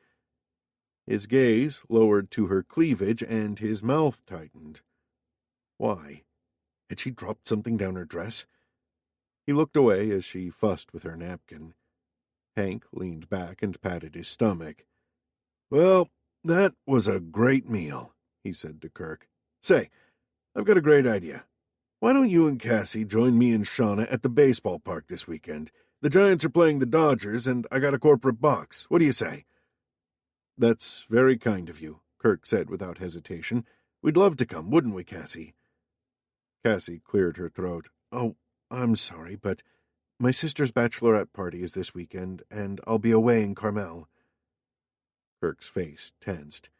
His gaze lowered to her cleavage, and his mouth tightened. Why? Had she dropped something down her dress? He looked away as she fussed with her napkin. Hank leaned back and patted his stomach. "Well, that was a great meal," he said to Kirk. "Say, I've got a great idea. Why don't you and Cassie join me and Shauna at the baseball park this weekend? The Giants are playing the Dodgers, and I got a corporate box. What do you say?" "That's very kind of you," Kirk said without hesitation. "We'd love to come, wouldn't we, Cassie?" Cassie cleared her throat. "Oh, I'm sorry, but my sister's bachelorette party is this weekend, and I'll be away in Carmel." Kirk's face tensed.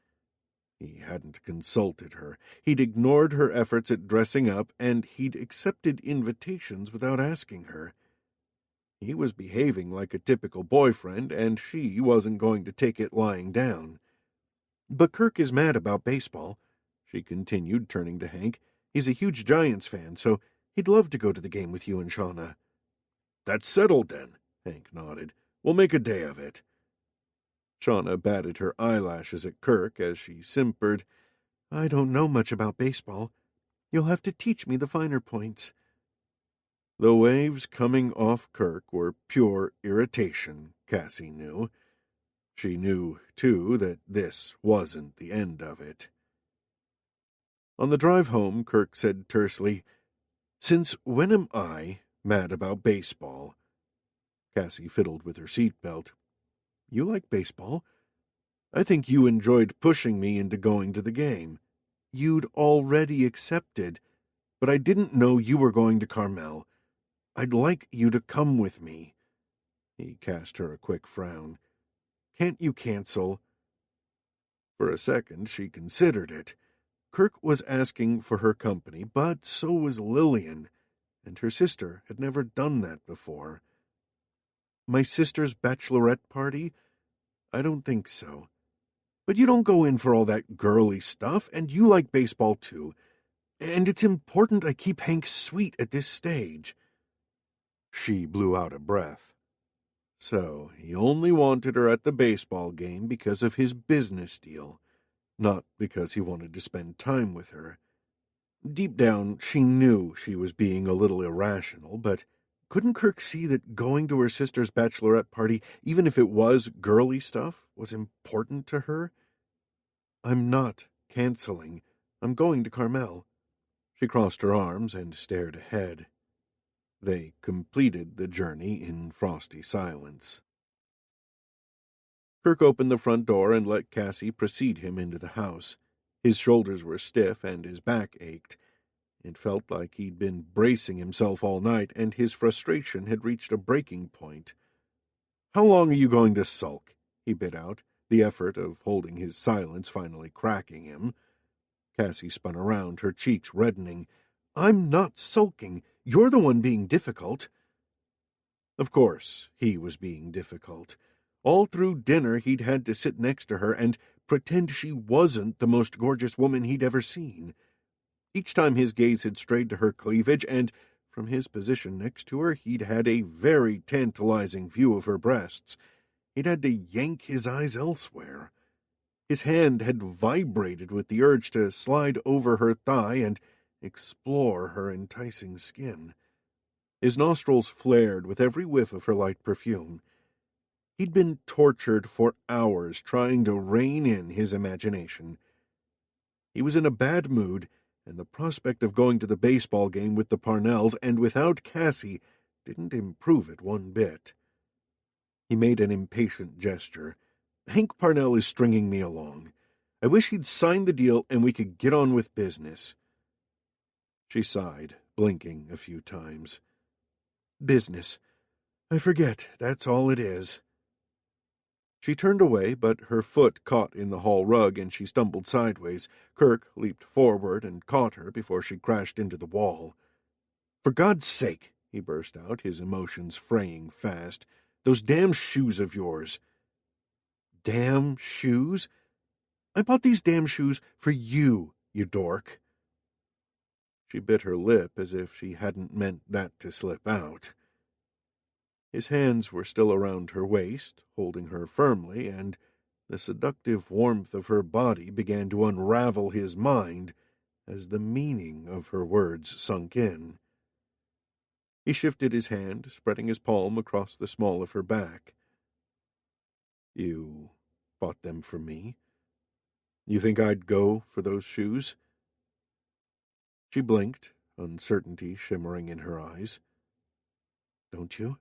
He hadn't consulted her. He'd ignored her efforts at dressing up, and he'd accepted invitations without asking her. He was behaving like a typical boyfriend, and she wasn't going to take it lying down. "But Kirk is mad about baseball," she continued, turning to Hank. "He's a huge Giants fan, so he'd love to go to the game with you and Shauna." "That's settled, then," Hank nodded. "We'll make a day of it." Shauna batted her eyelashes at Kirk as she simpered. "I don't know much about baseball. You'll have to teach me the finer points." The waves coming off Kirk were pure irritation, Cassie knew. She knew, too, that this wasn't the end of it. On the drive home, Kirk said tersely, "Since when am I mad about baseball?" Cassie fiddled with her seatbelt. "You like baseball? I think you enjoyed pushing me into going to the game. You'd already accepted, but I didn't know you were going to Carmel. I'd like you to come with me." He cast her a quick frown. "Can't you cancel?" For a second, she considered it. Kirk was asking for her company, but so was Lillian, and her sister had never done that before. "My sister's bachelorette party? I don't think so. But you don't go in for all that girly stuff, and you like baseball too. And it's important I keep Hank sweet at this stage." She blew out a breath. So he only wanted her at the baseball game because of his business deal, not because he wanted to spend time with her. Deep down, she knew she was being a little irrational, but couldn't Kirk see that going to her sister's bachelorette party, even if it was girly stuff, was important to her? "I'm not canceling. I'm going to Carmel." She crossed her arms and stared ahead. They completed the journey in frosty silence. Kirk opened the front door and let Cassie precede him into the house. His shoulders were stiff and his back ached. It felt like he'd been bracing himself all night, and his frustration had reached a breaking point. "How long are you going to sulk?" he bit out, the effort of holding his silence finally cracking him. Cassie spun around, her cheeks reddening. "I'm not sulking. You're the one being difficult." Of course, he was being difficult. All through dinner he'd had to sit next to her and pretend she wasn't the most gorgeous woman he'd ever seen. Each time his gaze had strayed to her cleavage, and from his position next to her he'd had a very tantalizing view of her breasts. He'd had to yank his eyes elsewhere. His hand had vibrated with the urge to slide over her thigh and explore her enticing skin. His nostrils flared with every whiff of her light perfume. He'd been tortured for hours trying to rein in his imagination. He was in a bad mood, and the prospect of going to the baseball game with the Parnells and without Cassie didn't improve it one bit. He made an impatient gesture. "Hank Parnell is stringing me along. I wish he'd signed the deal and we could get on with business." She sighed, blinking a few times. "Business. I forget, that's all it is." She turned away, but her foot caught in the hall rug and she stumbled sideways. Kirk leaped forward and caught her before she crashed into the wall. "For God's sake," he burst out, his emotions fraying fast, Those damn shoes of yours." "Damn shoes? I bought these damn shoes for you, you dork." She bit her lip as if she hadn't meant that to slip out. His hands were still around her waist, holding her firmly, and the seductive warmth of her body began to unravel his mind as the meaning of her words sunk in. He shifted his hand, spreading his palm across the small of her back. "You bought them for me? You think I'd go for those shoes?" She blinked, uncertainty shimmering in her eyes. "Don't you?"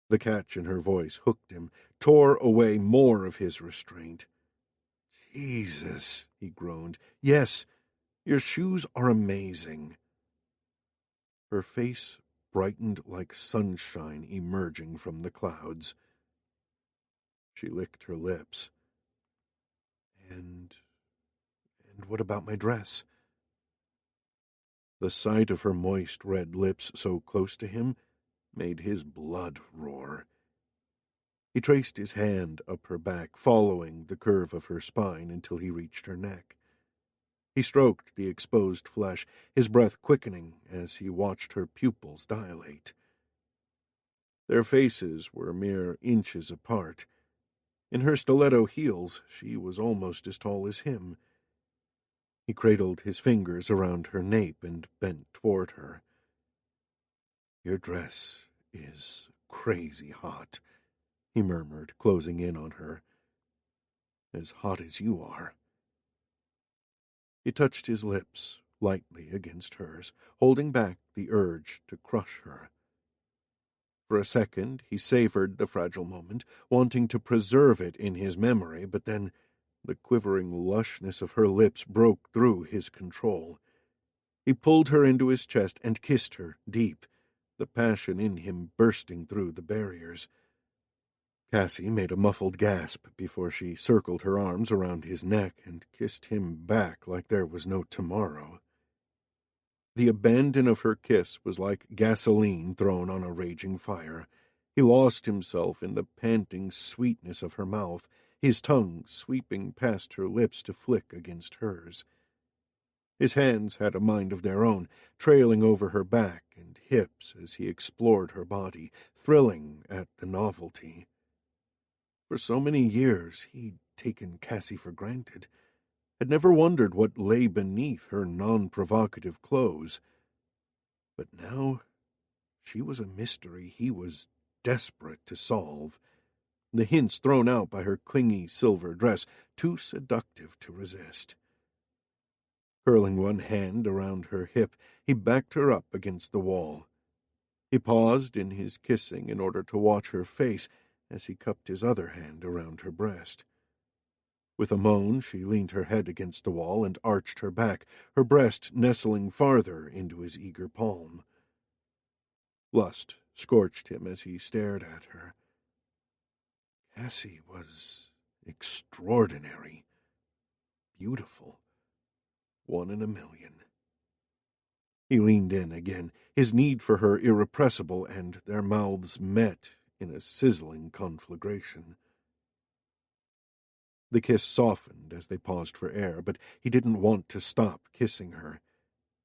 The catch in her voice hooked him, tore away more of his restraint. "Jesus," he groaned. "Yes, your shoes are amazing." Her face brightened like sunshine emerging from the clouds. She licked her lips. And what about my dress?" The sight of her moist red lips so close to him made his blood roar. He traced his hand up her back, following the curve of her spine until he reached her neck. He stroked the exposed flesh, his breath quickening as he watched her pupils dilate. Their faces were mere inches apart. In her stiletto heels, she was almost as tall as him. He cradled his fingers around her nape and bent toward her. "Your dress is crazy hot," he murmured, closing in on her. "As hot as you are." He touched his lips lightly against hers, holding back the urge to crush her. For a second, he savored the fragile moment, wanting to preserve it in his memory, but then the quivering lushness of her lips broke through his control. He pulled her into his chest and kissed her deep, the passion in him bursting through the barriers. Cassie made a muffled gasp before she circled her arms around his neck and kissed him back like there was no tomorrow. The abandon of her kiss was like gasoline thrown on a raging fire. He lost himself in the panting sweetness of her mouth, his tongue sweeping past her lips to flick against hers. His hands had a mind of their own, trailing over her back and hips as he explored her body, thrilling at the novelty. For so many years he'd taken Cassie for granted, had never wondered what lay beneath her non-provocative clothes. But now she was a mystery he was desperate to solve, the hints thrown out by her clingy silver dress too seductive to resist. Curling one hand around her hip, he backed her up against the wall. He paused in his kissing in order to watch her face as he cupped his other hand around her breast. With a moan, she leaned her head against the wall and arched her back, her breast nestling farther into his eager palm. Lust scorched him as he stared at her. Cassie was extraordinary, beautiful, 1 in a million. He leaned in again, his need for her irrepressible, and their mouths met in a sizzling conflagration. The kiss softened as they paused for air, but he didn't want to stop kissing her.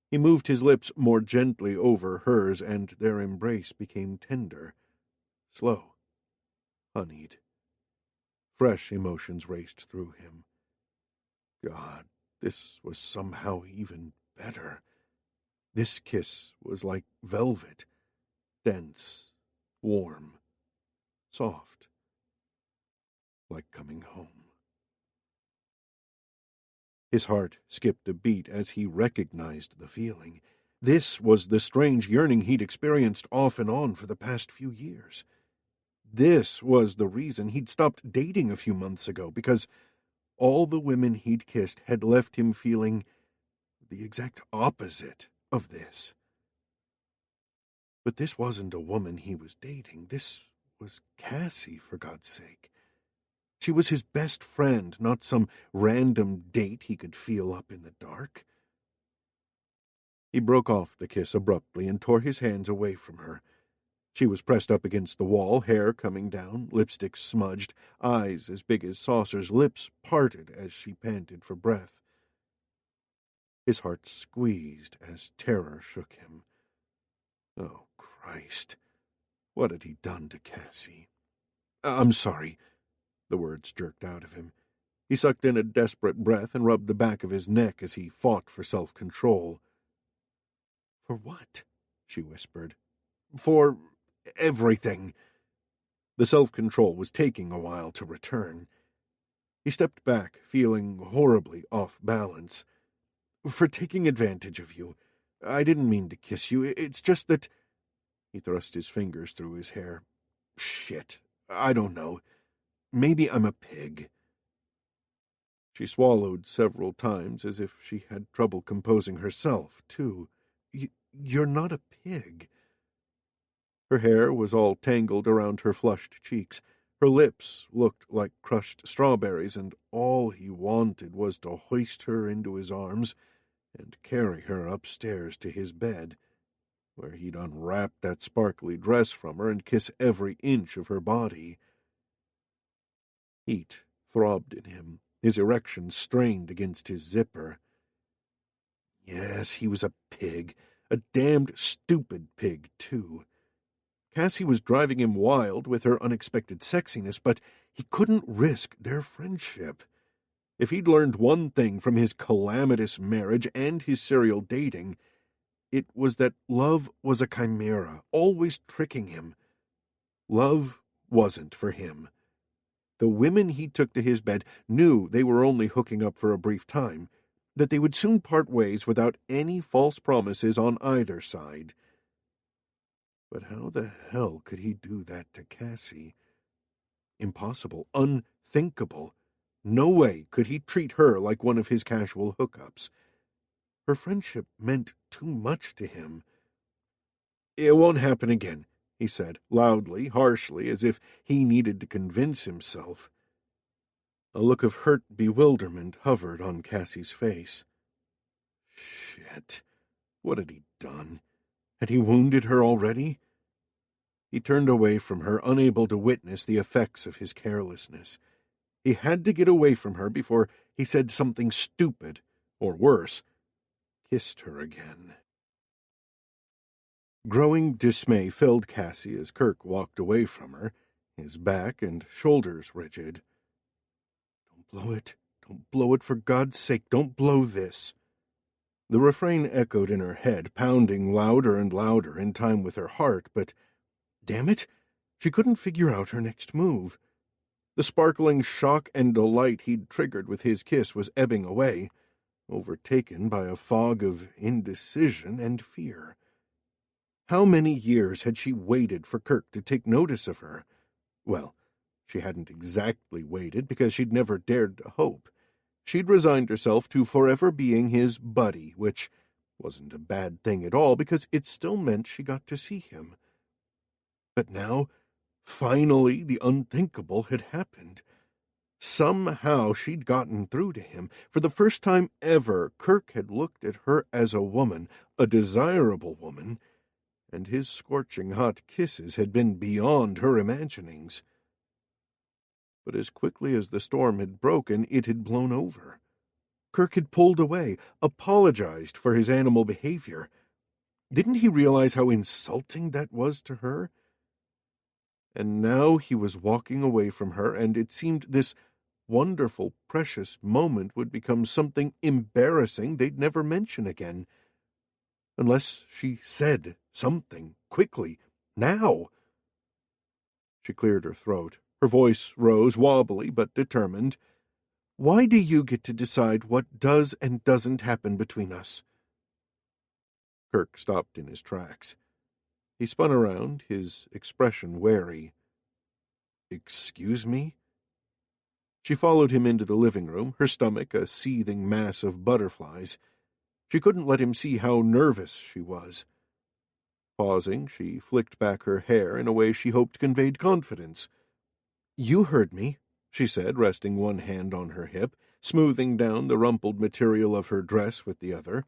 He moved his lips more gently over hers, and their embrace became tender, slow, honeyed. Fresh emotions raced through him. God, this was somehow even better. This kiss was like velvet, dense, warm, soft, like coming home. His heart skipped a beat as he recognized the feeling. This was the strange yearning he'd experienced off and on for the past few years. This was the reason he'd stopped dating a few months ago, because all the women he'd kissed had left him feeling the exact opposite of this. But this wasn't a woman he was dating. This was Cassie, for God's sake. She was his best friend, not some random date he could feel up in the dark. He broke off the kiss abruptly and tore his hands away from her. She was pressed up against the wall, hair coming down, lipstick smudged, eyes as big as saucers, lips parted as she panted for breath. His heart squeezed as terror shook him. Oh, Christ. What had he done to Cassie? I'm sorry. The words jerked out of him. He sucked in a desperate breath and rubbed the back of his neck as he fought for self-control. For what? She whispered. For everything. The self-control was taking a while to return. He stepped back, feeling horribly off balance. For taking advantage of you. I didn't mean to kiss you. It's just that... He thrust his fingers through his hair. Shit. I don't know. Maybe I'm a pig. She swallowed several times as if she had trouble composing herself, too. You're not a pig. Her hair was all tangled around her flushed cheeks. Her lips looked like crushed strawberries, and all he wanted was to hoist her into his arms and carry her upstairs to his bed, where he'd unwrap that sparkly dress from her and kiss every inch of her body. Heat throbbed in him, his erection strained against his zipper. Yes, he was a pig, a damned stupid pig, too. Cassie was driving him wild with her unexpected sexiness, but he couldn't risk their friendship. If he'd learned one thing from his calamitous marriage and his serial dating, it was that love was a chimera, always tricking him. Love wasn't for him. The women he took to his bed knew they were only hooking up for a brief time, that they would soon part ways without any false promises on either side. But how the hell could he do that to Cassie? Impossible, unthinkable. No way could he treat her like one of his casual hookups. Her friendship meant too much to him. It won't happen again, he said, loudly, harshly, as if he needed to convince himself. A look of hurt bewilderment hovered on Cassie's face. Shit. What had he done? Had he wounded her already? He turned away from her, unable to witness the effects of his carelessness. He had to get away from her before he said something stupid, or worse, kissed her again. Growing dismay filled Cassie as Kirk walked away from her, his back and shoulders rigid. Don't blow it. Don't blow it, for God's sake. Don't blow this. The refrain echoed in her head, pounding louder and louder in time with her heart, but, damn it, she couldn't figure out her next move. The sparkling shock and delight he'd triggered with his kiss was ebbing away, overtaken by a fog of indecision and fear. How many years had she waited for Kirk to take notice of her? Well, she hadn't exactly waited, because she'd never dared to hope. She'd resigned herself to forever being his buddy, which wasn't a bad thing at all, because it still meant she got to see him. But now, finally, the unthinkable had happened. Somehow she'd gotten through to him. For the first time ever, Kirk had looked at her as a woman, a desirable woman, and his scorching hot kisses had been beyond her imaginings. But as quickly as the storm had broken, it had blown over. Kirk had pulled away, apologized for his animal behavior. Didn't he realize how insulting that was to her? And now he was walking away from her, and it seemed this wonderful, precious moment would become something embarrassing they'd never mention again. Unless she said something, quickly, now. She cleared her throat. Her voice rose, wobbly but determined. Why do you get to decide what does and doesn't happen between us? Kirk stopped in his tracks. He spun around, his expression wary. Excuse me? She followed him into the living room, her stomach a seething mass of butterflies. She couldn't let him see how nervous she was. Pausing, she flicked back her hair in a way she hoped conveyed confidence. You heard me, she said, resting one hand on her hip, smoothing down the rumpled material of her dress with the other.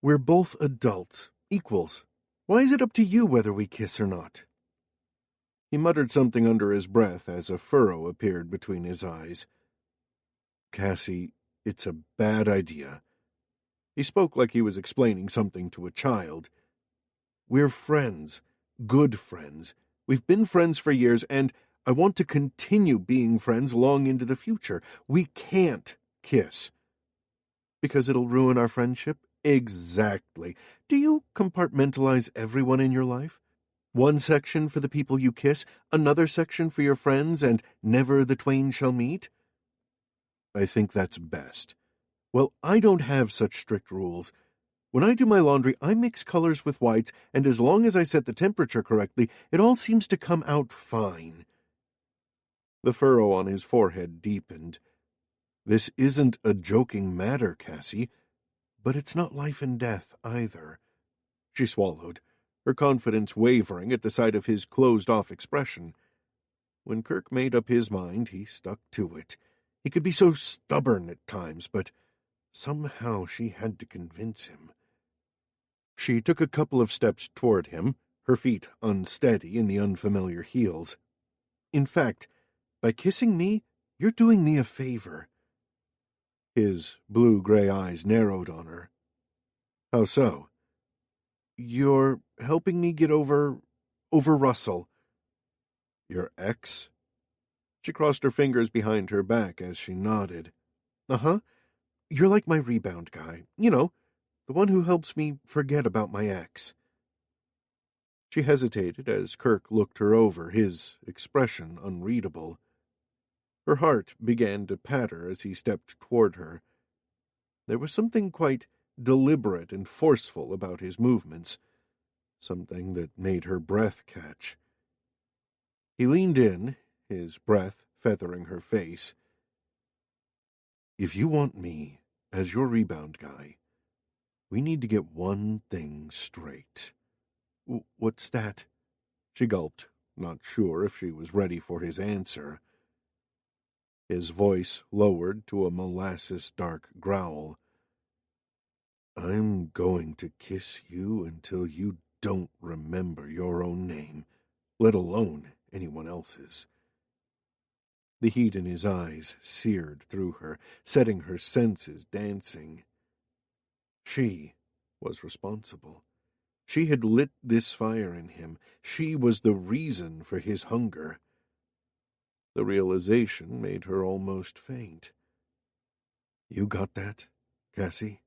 We're both adults, equals. Why is it up to you whether we kiss or not?" He muttered something under his breath as a furrow appeared between his eyes. "Cassie, it's a bad idea." He spoke like he was explaining something to a child. "We're friends, good friends. We've been friends for years, and I want to continue being friends long into the future. We can't kiss." "Because it'll ruin our friendship?" "Exactly. Do you compartmentalize everyone in your life? One section for the people you kiss, another section for your friends, and never the twain shall meet?" "I think that's best." "Well, I don't have such strict rules. When I do my laundry, I mix colors with whites, and as long as I set the temperature correctly, it all seems to come out fine." The furrow on his forehead deepened. "This isn't a joking matter, Cassie, but it's not life and death either." She swallowed, her confidence wavering at the sight of his closed-off expression. When Kirk made up his mind, he stuck to it. He could be so stubborn at times, but somehow she had to convince him. She took a couple of steps toward him, her feet unsteady in the unfamiliar heels. "In fact, by kissing me, you're doing me a favor." His blue-gray eyes narrowed on her. "How so?" "You're helping me get over Russell." "Your ex?" She crossed her fingers behind her back as she nodded. "Uh-huh. You're like my rebound guy. You know, the one who helps me forget about my ex." She hesitated as Kirk looked her over, his expression unreadable. Her heart began to patter as he stepped toward her. There was something quite deliberate and forceful about his movements, something that made her breath catch. He leaned in, his breath feathering her face. "If you want me as your rebound guy, we need to get one thing straight." "What's that?" She gulped, not sure if she was ready for his answer. His voice lowered to a molasses-dark growl. "I'm going to kiss you until you don't remember your own name, let alone anyone else's." The heat in his eyes seared through her, setting her senses dancing. She was responsible. She had lit this fire in him. She was the reason for his hunger. The realization made her almost faint. "You got that, Cassie?"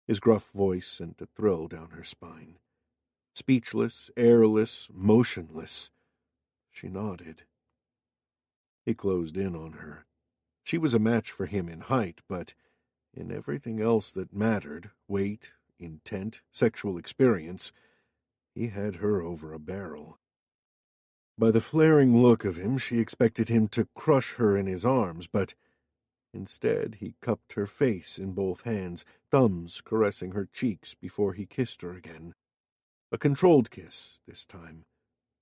His gruff voice sent a thrill down her spine. Speechless, airless, motionless, she nodded. He closed in on her. She was a match for him in height, but in everything else that mattered, weight, intent, sexual experience, he had her over a barrel. By the flaring look of him, she expected him to crush her in his arms, but instead he cupped her face in both hands, thumbs caressing her cheeks before he kissed her again. A controlled kiss, this time.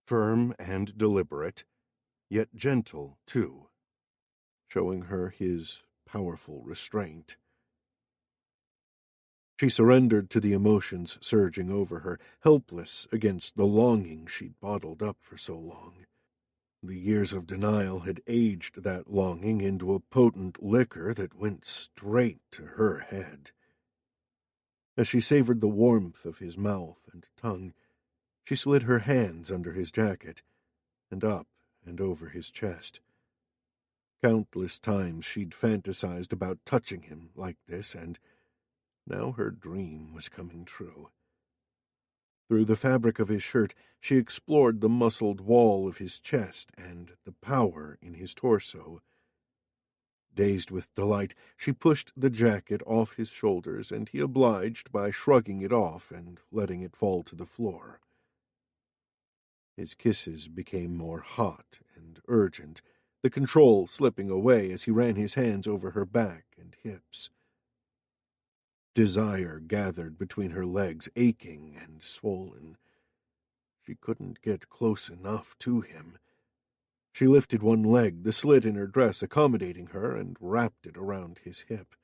Firm and deliberate, yet gentle, too, showing her his powerful restraint. She surrendered to the emotions surging over her, helpless against the longing she'd bottled up for so long. The years of denial had aged that longing into a potent liquor that went straight to her head. As she savored the warmth of his mouth and tongue, she slid her hands under his jacket and up and over his chest. Countless times she'd fantasized about touching him like this, and now her dream was coming true. Through the fabric of his shirt, she explored the muscled wall of his chest and the power in his torso. Dazed with delight, she pushed the jacket off his shoulders, and he obliged by shrugging it off and letting it fall to the floor. His kisses became more hot and urgent, the control slipping away as he ran his hands over her back and hips. Desire gathered between her legs, aching and swollen. She couldn't get close enough to him. She lifted one leg, the slit in her dress accommodating her, and wrapped it around his hip.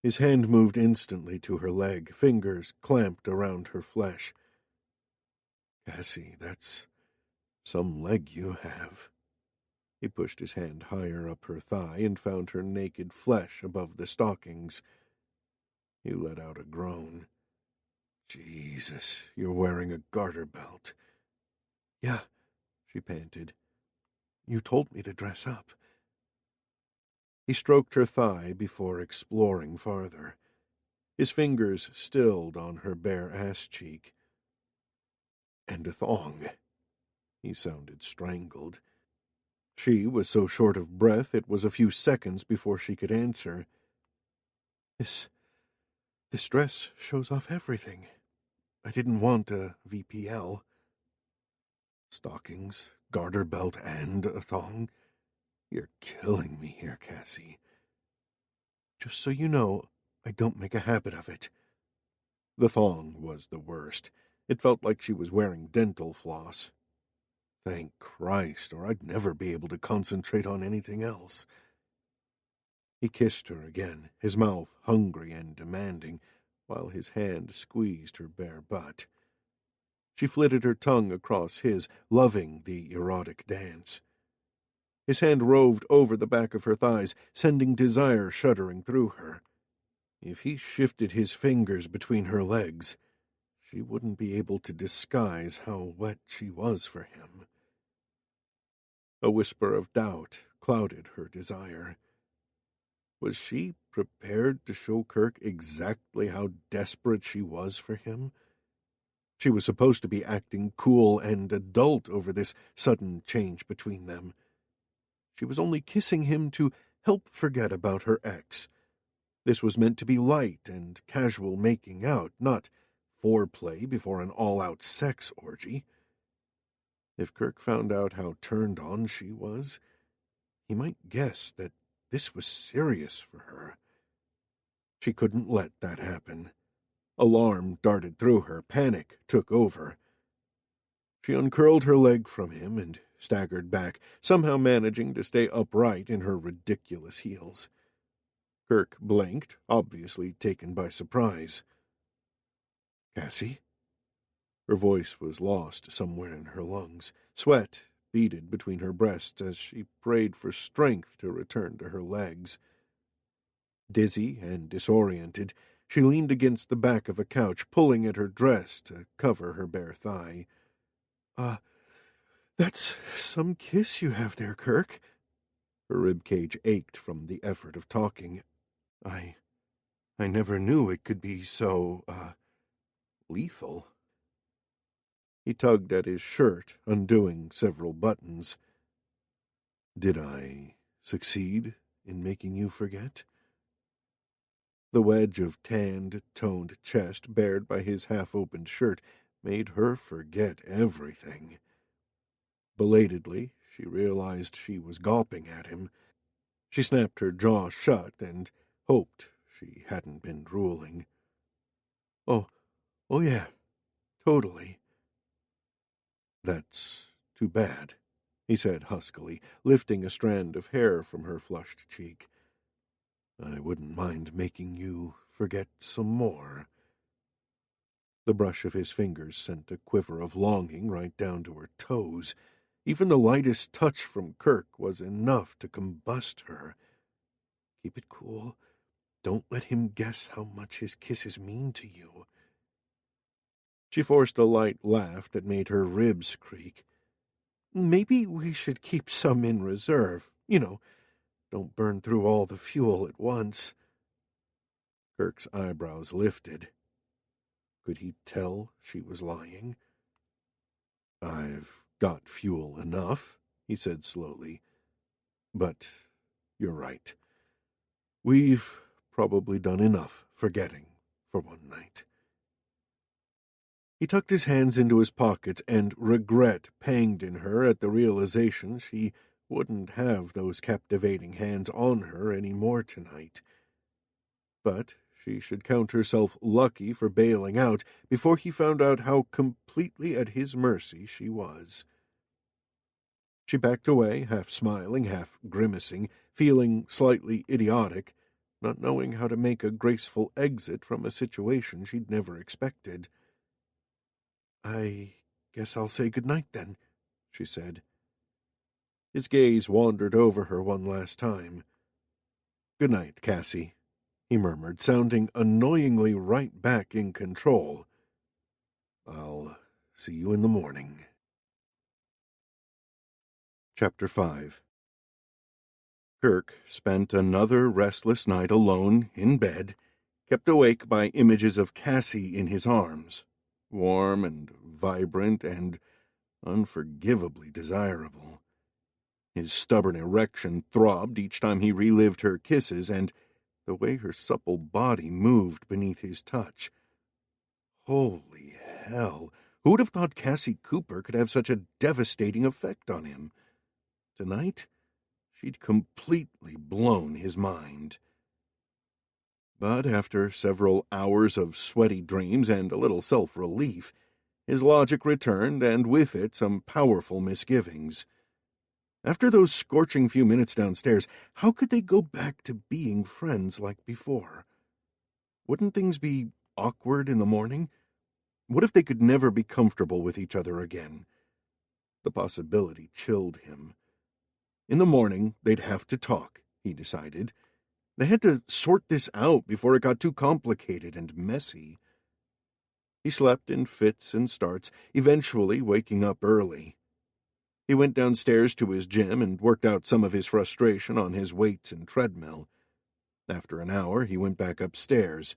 His hand moved instantly to her leg, fingers clamped around her flesh. "Cassie, that's some leg you have." He pushed his hand higher up her thigh and found her naked flesh above the stockings. He let out a groan. "Jesus, you're wearing a garter belt." "Yeah," she panted. "You told me to dress up." He stroked her thigh before exploring farther. His fingers stilled on her bare ass cheek. "And a thong." He sounded strangled. She was so short of breath it was a few seconds before she could answer. This dress shows off everything. I didn't want a VPL." "Stockings, garter belt, and a thong? You're killing me here, Cassie." "Just so you know, I don't make a habit of it." The thong was the worst. It felt like she was wearing dental floss. Thank Christ, or I'd never be able to concentrate on anything else. He kissed her again, his mouth hungry and demanding, while his hand squeezed her bare butt. She flitted her tongue across his, loving the erotic dance. His hand roved over the back of her thighs, sending desire shuddering through her. If he shifted his fingers between her legs, she wouldn't be able to disguise how wet she was for him. A whisper of doubt clouded her desire. Was she prepared to show Kirk exactly how desperate she was for him? She was supposed to be acting cool and adult over this sudden change between them. She was only kissing him to help forget about her ex. This was meant to be light and casual making out, not foreplay before an all-out sex orgy. If Kirk found out how turned on she was, he might guess that this was serious for her. She couldn't let that happen. Alarm darted through her, panic took over. She uncurled her leg from him and staggered back, somehow managing to stay upright in her ridiculous heels. Kirk blinked, obviously taken by surprise. "Cassie?" Her voice was lost somewhere in her lungs. Sweat beaded between her breasts as she prayed for strength to return to her legs. Dizzy and disoriented, she leaned against the back of a couch, pulling at her dress to cover her bare thigh. That's some kiss you have there, Kirk." Her ribcage ached from the effort of talking. I never knew it could be so, lethal." He tugged at his shirt, undoing several buttons. "Did I succeed in making you forget?" The wedge of tanned, toned chest bared by his half-opened shirt made her forget everything. Belatedly, she realized she was gawping at him. She snapped her jaw shut and hoped she hadn't been drooling. Oh yeah, totally." "That's too bad," he said huskily, lifting a strand of hair from her flushed cheek. "I wouldn't mind making you forget some more." The brush of his fingers sent a quiver of longing right down to her toes. Even the lightest touch from Kirk was enough to combust her. "Keep it cool. Don't let him guess how much his kisses mean to you." She forced a light laugh that made her ribs creak. "Maybe we should keep some in reserve. Don't burn through all the fuel at once." Kirk's eyebrows lifted. Could he tell she was lying? "I've got fuel enough," he said slowly. "But you're right. We've probably done enough forgetting for one night." He tucked his hands into his pockets, and regret panged in her at the realization she wouldn't have those captivating hands on her any more tonight. But she should count herself lucky for bailing out before he found out how completely at his mercy she was. She backed away, half smiling, half grimacing, feeling slightly idiotic, not knowing how to make a graceful exit from a situation she'd never expected. "I guess I'll say good night then," she said. His gaze wandered over her one last time. "Good night, Cassie," he murmured, sounding annoyingly right back in control. "I'll see you in the morning." Chapter 5. Kirk spent another restless night alone in bed, kept awake by images of Cassie in his arms, warm and vibrant and unforgivably desirable. His stubborn erection throbbed each time he relived her kisses and the way her supple body moved beneath his touch. Holy hell! Who'd have thought Cassie Cooper could have such a devastating effect on him? Tonight, she'd completely blown his mind. But after several hours of sweaty dreams and a little self-relief, his logic returned, and with it some powerful misgivings. After those scorching few minutes downstairs, how could they go back to being friends like before? Wouldn't things be awkward in the morning? What if they could never be comfortable with each other again? The possibility chilled him. In the morning, they'd have to talk, he decided. They had to sort this out before it got too complicated and messy. He slept in fits and starts, eventually waking up early. He went downstairs to his gym and worked out some of his frustration on his weights and treadmill. After an hour, he went back upstairs.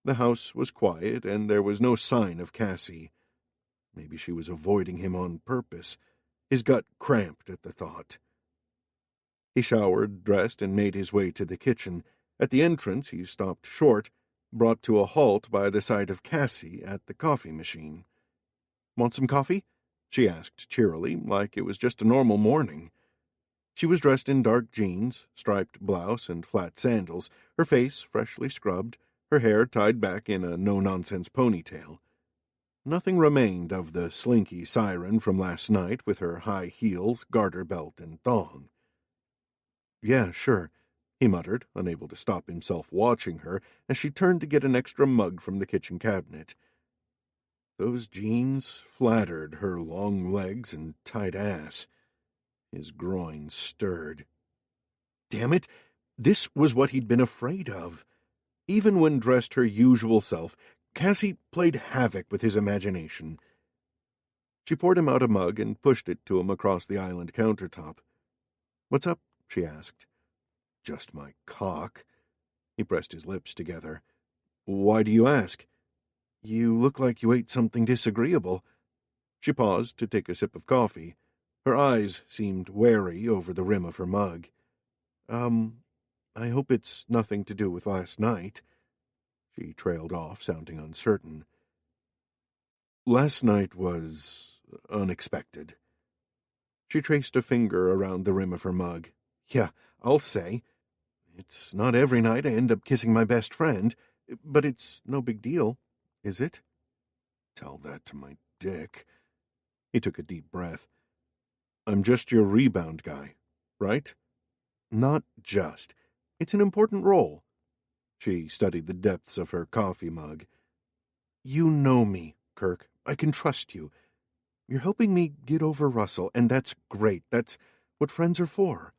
The house was quiet, and there was no sign of Cassie. Maybe she was avoiding him on purpose. His gut cramped at the thought. He showered, dressed, and made his way to the kitchen. At the entrance, he stopped short, brought to a halt by the sight of Cassie at the coffee machine. "Want some coffee?" she asked cheerily, like it was just a normal morning. She was dressed in dark jeans, striped blouse, and flat sandals, her face freshly scrubbed, her hair tied back in a no-nonsense ponytail. Nothing remained of the slinky siren from last night with her high heels, garter belt, and thong. "Yeah, sure," he muttered, unable to stop himself watching her as she turned to get an extra mug from the kitchen cabinet. Those jeans flattered her long legs and tight ass. His groin stirred. Damn it! This was what he'd been afraid of. Even when dressed her usual self, Cassie played havoc with his imagination. She poured him out a mug and pushed it to him across the island countertop. "What's up?" she asked. "Just my cock." He pressed his lips together. "Why do you ask?" "You look like you ate something disagreeable." She paused to take a sip of coffee. Her eyes seemed wary over the rim of her mug. I hope it's nothing to do with last night." She trailed off, sounding uncertain. "Last night was unexpected." She traced a finger around the rim of her mug. "Yeah, I'll say. It's not every night I end up kissing my best friend, but it's no big deal, is it?" "Tell that to my dick." He took a deep breath. "I'm just your rebound guy, right?" "Not just. It's an important role." She studied the depths of her coffee mug. "You know me, Kirk. I can trust you. You're helping me get over Russell, and that's great. That's what friends are for."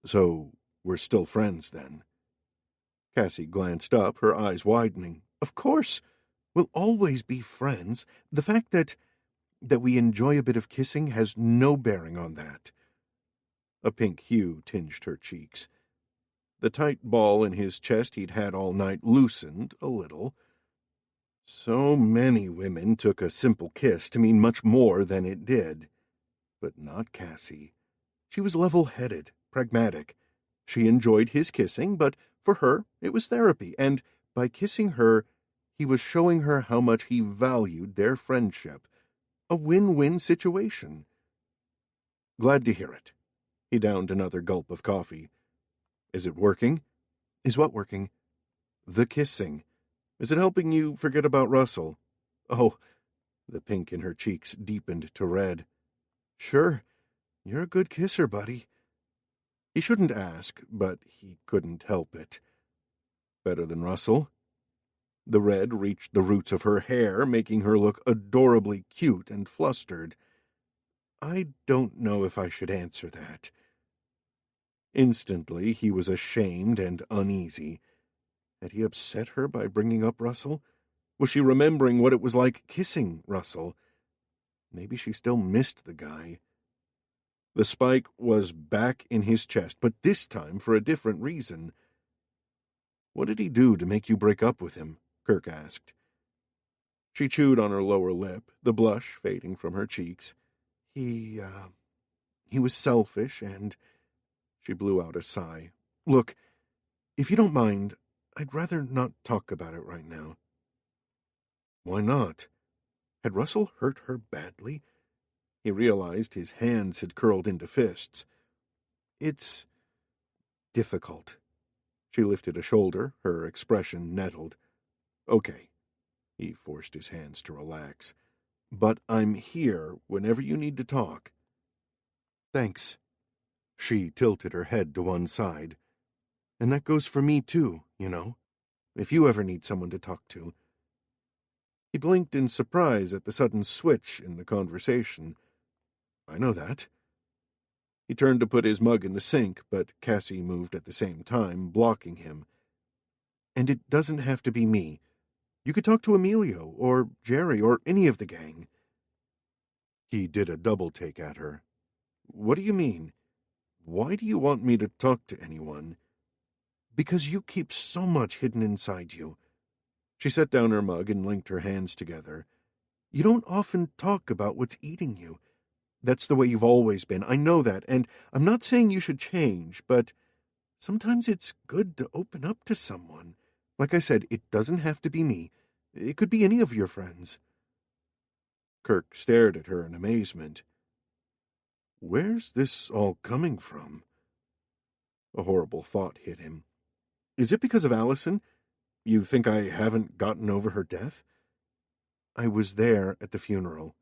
"So we're still friends, then?" Cassie glanced up, her eyes widening. "Of course. We'll always be friends. The fact that we enjoy a bit of kissing has no bearing on that." A pink hue tinged her cheeks. The tight ball in his chest he'd had all night loosened a little. So many women took a simple kiss to mean much more than it did. But not Cassie. She was level-headed, pragmatic. She enjoyed his kissing, but for her it was therapy, and by kissing her, he was showing her how much he valued their friendship. A win-win situation. "Glad to hear it." He downed another gulp of coffee. "Is it working?" "Is what working?" "The kissing. Is it helping you forget about Russell?" "Oh," the pink in her cheeks deepened to red. "Sure. You're a good kisser, buddy." He shouldn't ask, but he couldn't help it. Better than Russell? The red reached the roots of her hair, making her look adorably cute and flustered. I don't know if I should answer that. Instantly, he was ashamed and uneasy. Had he upset her by bringing up Russell? Was she remembering what it was like kissing Russell? Maybe she still missed the guy. The spike was back in his chest, but this time for a different reason. "What did he do to make you break up with him?" Kirk asked. She chewed on her lower lip, the blush fading from her cheeks. He was selfish, and... She blew out a sigh. "Look, if you don't mind, I'd rather not talk about it right now." Why not? Had Russell hurt her badly? He realized his hands had curled into fists. It's difficult. She lifted a shoulder, her expression nettled. "Okay." He forced his hands to relax. "But I'm here whenever you need to talk." "Thanks." She tilted her head to one side. "And that goes for me, too, you know, if you ever need someone to talk to." He blinked in surprise at the sudden switch in the conversation. "I know that." He turned to put his mug in the sink, but Cassie moved at the same time, blocking him. "And it doesn't have to be me. You could talk to Emilio, or Jerry, or any of the gang." He did a double take at her. "What do you mean? Why do you want me to talk to anyone?" "Because you keep so much hidden inside you." She set down her mug and linked her hands together. "You don't often talk about what's eating you. That's the way you've always been. I know that, and I'm not saying you should change, but sometimes it's good to open up to someone. Like I said, it doesn't have to be me. It could be any of your friends." Kirk stared at her in amazement. Where's this all coming from? A horrible thought hit him. Is it because of Allison? You think I haven't gotten over her death? I was there at the funeral.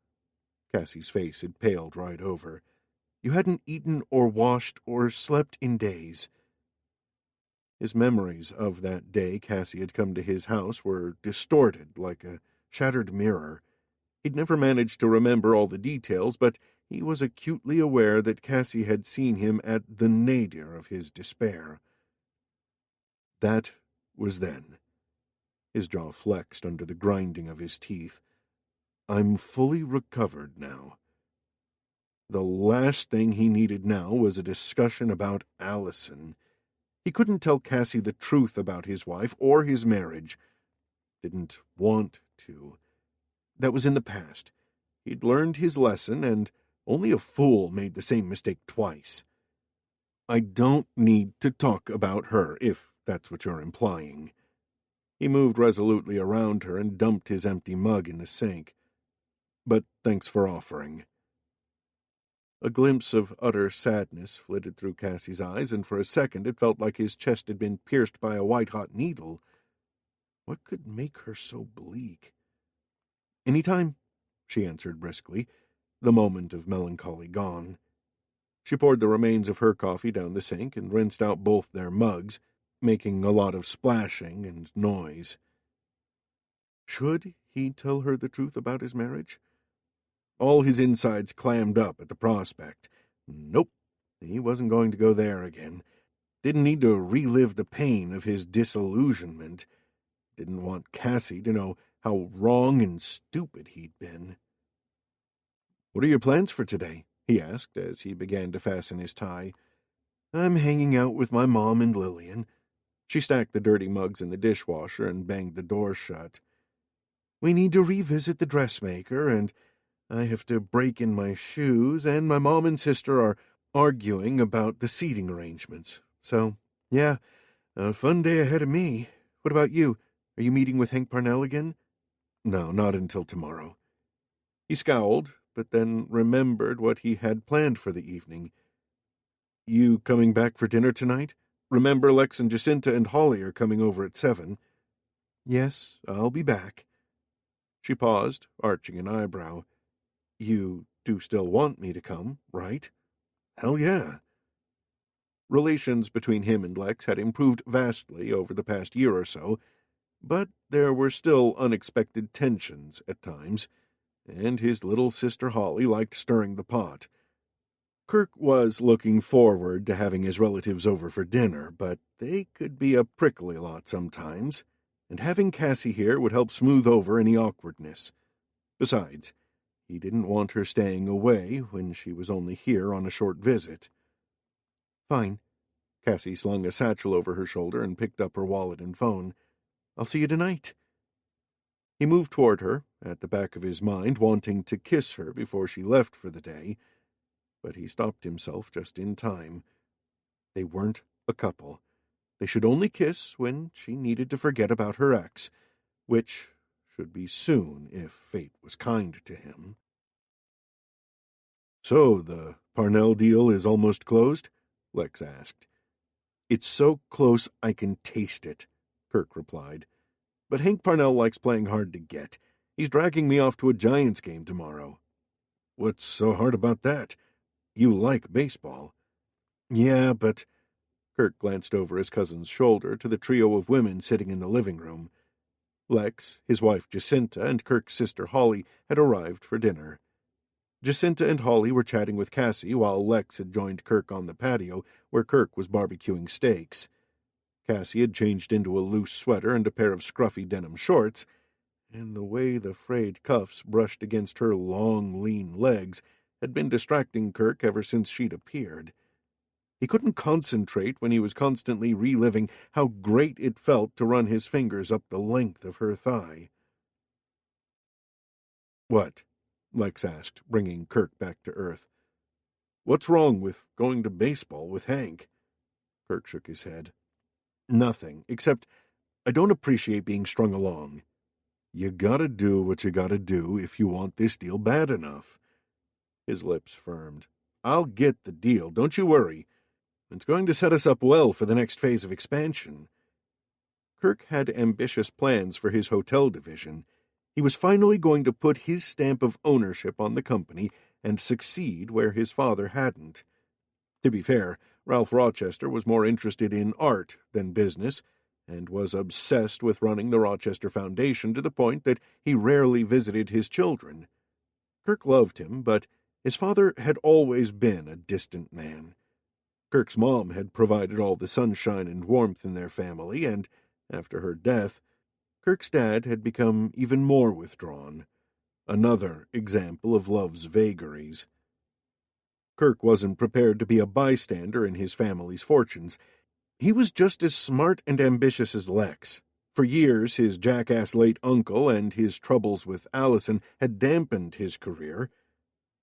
Cassie's face had paled right over. You hadn't eaten or washed or slept in days. His memories of that day Cassie had come to his house were distorted like a shattered mirror. He'd never managed to remember all the details, but he was acutely aware that Cassie had seen him at the nadir of his despair. That was then. His jaw flexed under the grinding of his teeth. I'm fully recovered now. The last thing he needed now was a discussion about Allison. He couldn't tell Cassie the truth about his wife or his marriage. Didn't want to. That was in the past. He'd learned his lesson, and only a fool made the same mistake twice. I don't need to talk about her, if that's what you're implying. He moved resolutely around her and dumped his empty mug in the sink. But thanks for offering. A glimpse of utter sadness flitted through Cassie's eyes, and for a second it felt like his chest had been pierced by a white-hot needle. What could make her so bleak? Any time, she answered briskly, the moment of melancholy gone. She poured the remains of her coffee down the sink and rinsed out both their mugs, making a lot of splashing and noise. Should he tell her the truth about his marriage? All his insides clammed up at the prospect. Nope, he wasn't going to go there again. Didn't need to relive the pain of his disillusionment. Didn't want Cassie to know how wrong and stupid he'd been. What are your plans for today? He asked as he began to fasten his tie. I'm hanging out with my mom and Lillian. She stacked the dirty mugs in the dishwasher and banged the door shut. We need to revisit the dressmaker, and I have to break in my shoes, and my mom and sister are arguing about the seating arrangements. So, yeah, a fun day ahead of me. What about you? Are you meeting with Hank Parnell again? No, not until tomorrow. He scowled, but then remembered what he had planned for the evening. You coming back for dinner tonight? Remember, Lex and Jacinta and Holly are coming over at 7. Yes, I'll be back. She paused, arching an eyebrow. You do still want me to come, right? Hell yeah. Relations between him and Lex had improved vastly over the past year or so, but there were still unexpected tensions at times, and his little sister Holly liked stirring the pot. Kirk was looking forward to having his relatives over for dinner, but they could be a prickly lot sometimes, and having Cassie here would help smooth over any awkwardness. Besides, he didn't want her staying away when she was only here on a short visit. "Fine." Cassie slung a satchel over her shoulder and picked up her wallet and phone. "I'll see you tonight." He moved toward her, at the back of his mind wanting to kiss her before she left for the day, but he stopped himself just in time. They weren't a couple. They should only kiss when she needed to forget about her ex, which should be soon if fate was kind to him. "So, the Parnell deal is almost closed?" Lex asked. "It's so close I can taste it," Kirk replied. "But Hank Parnell likes playing hard to get. He's dragging me off to a Giants game tomorrow." "What's so hard about that? You like baseball." "Yeah, but—" Kirk glanced over his cousin's shoulder to the trio of women sitting in the living room. Lex, his wife Jacinta, and Kirk's sister Holly had arrived for dinner. Jacinta and Holly were chatting with Cassie while Lex had joined Kirk on the patio where Kirk was barbecuing steaks. Cassie had changed into a loose sweater and a pair of scruffy denim shorts, and the way the frayed cuffs brushed against her long, lean legs had been distracting Kirk ever since she'd appeared. He couldn't concentrate when he was constantly reliving how great it felt to run his fingers up the length of her thigh. "What?" Lex asked, bringing Kirk back to earth. "What's wrong with going to baseball with Hank?" Kirk shook his head. "Nothing, except I don't appreciate being strung along. You gotta do what you gotta do if you want this deal bad enough." His lips firmed. "I'll get the deal, don't you worry. It's going to set us up well for the next phase of expansion." Kirk had ambitious plans for his hotel division. He was finally going to put his stamp of ownership on the company and succeed where his father hadn't. To be fair, Ralph Rochester was more interested in art than business, and was obsessed with running the Rochester Foundation to the point that he rarely visited his children. Kirk loved him, but his father had always been a distant man. Kirk's mom had provided all the sunshine and warmth in their family, and, after her death, Kirk's dad had become even more withdrawn. Another example of love's vagaries. Kirk wasn't prepared to be a bystander in his family's fortunes. He was just as smart and ambitious as Lex. For years, his jackass late uncle and his troubles with Allison had dampened his career,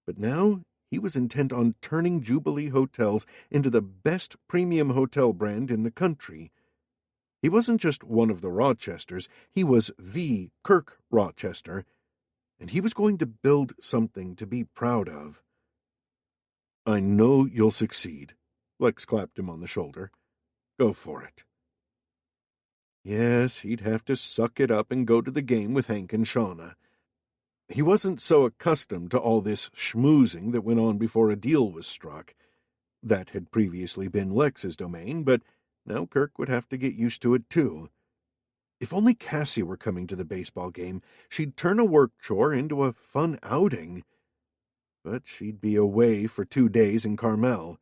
but now he was intent on turning Jubilee Hotels into the best premium hotel brand in the country. He wasn't just one of the Rochesters, he was the Kirk Rochester, and he was going to build something to be proud of. "I know you'll succeed," Lex clapped him on the shoulder. "Go for it." Yes, he'd have to suck it up and go to the game with Hank and Shauna. He wasn't so accustomed to all this schmoozing that went on before a deal was struck. That had previously been Lex's domain, but now Kirk would have to get used to it too. If only Cassie were coming to the baseball game, she'd turn a work chore into a fun outing. But she'd be away for 2 days in Carmel.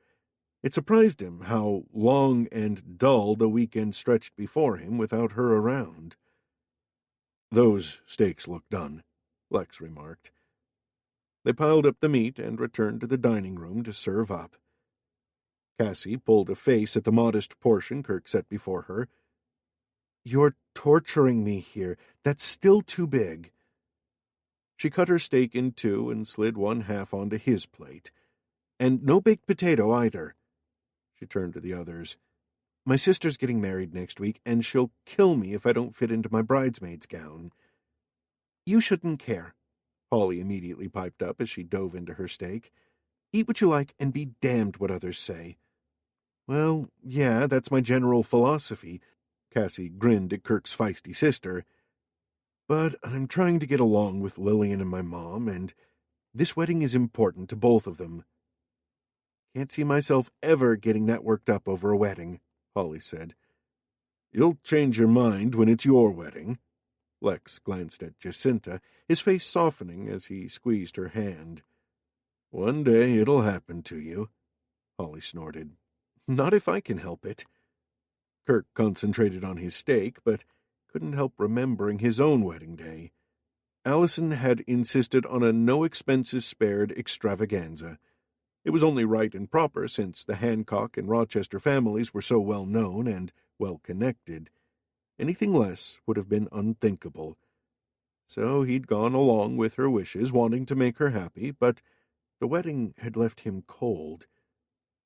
It surprised him how long and dull the weekend stretched before him without her around. "Those steaks look done," Lex remarked. They piled up the meat and returned to the dining room to serve up. Cassie pulled a face at the modest portion Kirk set before her. "You're torturing me here. That's still too big." She cut her steak in two and slid one half onto his plate. "And no baked potato, either." She turned to the others. "My sister's getting married next week, and she'll kill me if I don't fit into my bridesmaid's gown." "You shouldn't care," Holly immediately piped up as she dove into her steak. "Eat what you like and be damned what others say." "Well, yeah, that's my general philosophy." Cassie grinned at Kirk's feisty sister. "But I'm trying to get along with Lillian and my mom, and this wedding is important to both of them." "Can't see myself ever getting that worked up over a wedding," Holly said. "You'll change your mind when it's your wedding." Lex glanced at Jacinta, his face softening as he squeezed her hand. "One day it'll happen to you," Holly snorted. "Not if I can help it." Kirk concentrated on his steak, but couldn't help remembering his own wedding day. Allison had insisted on a no-expenses-spared extravaganza. It was only right and proper since the Hancock and Rochester families were so well known and well connected. Anything less would have been unthinkable. So he'd gone along with her wishes, wanting to make her happy, but the wedding had left him cold.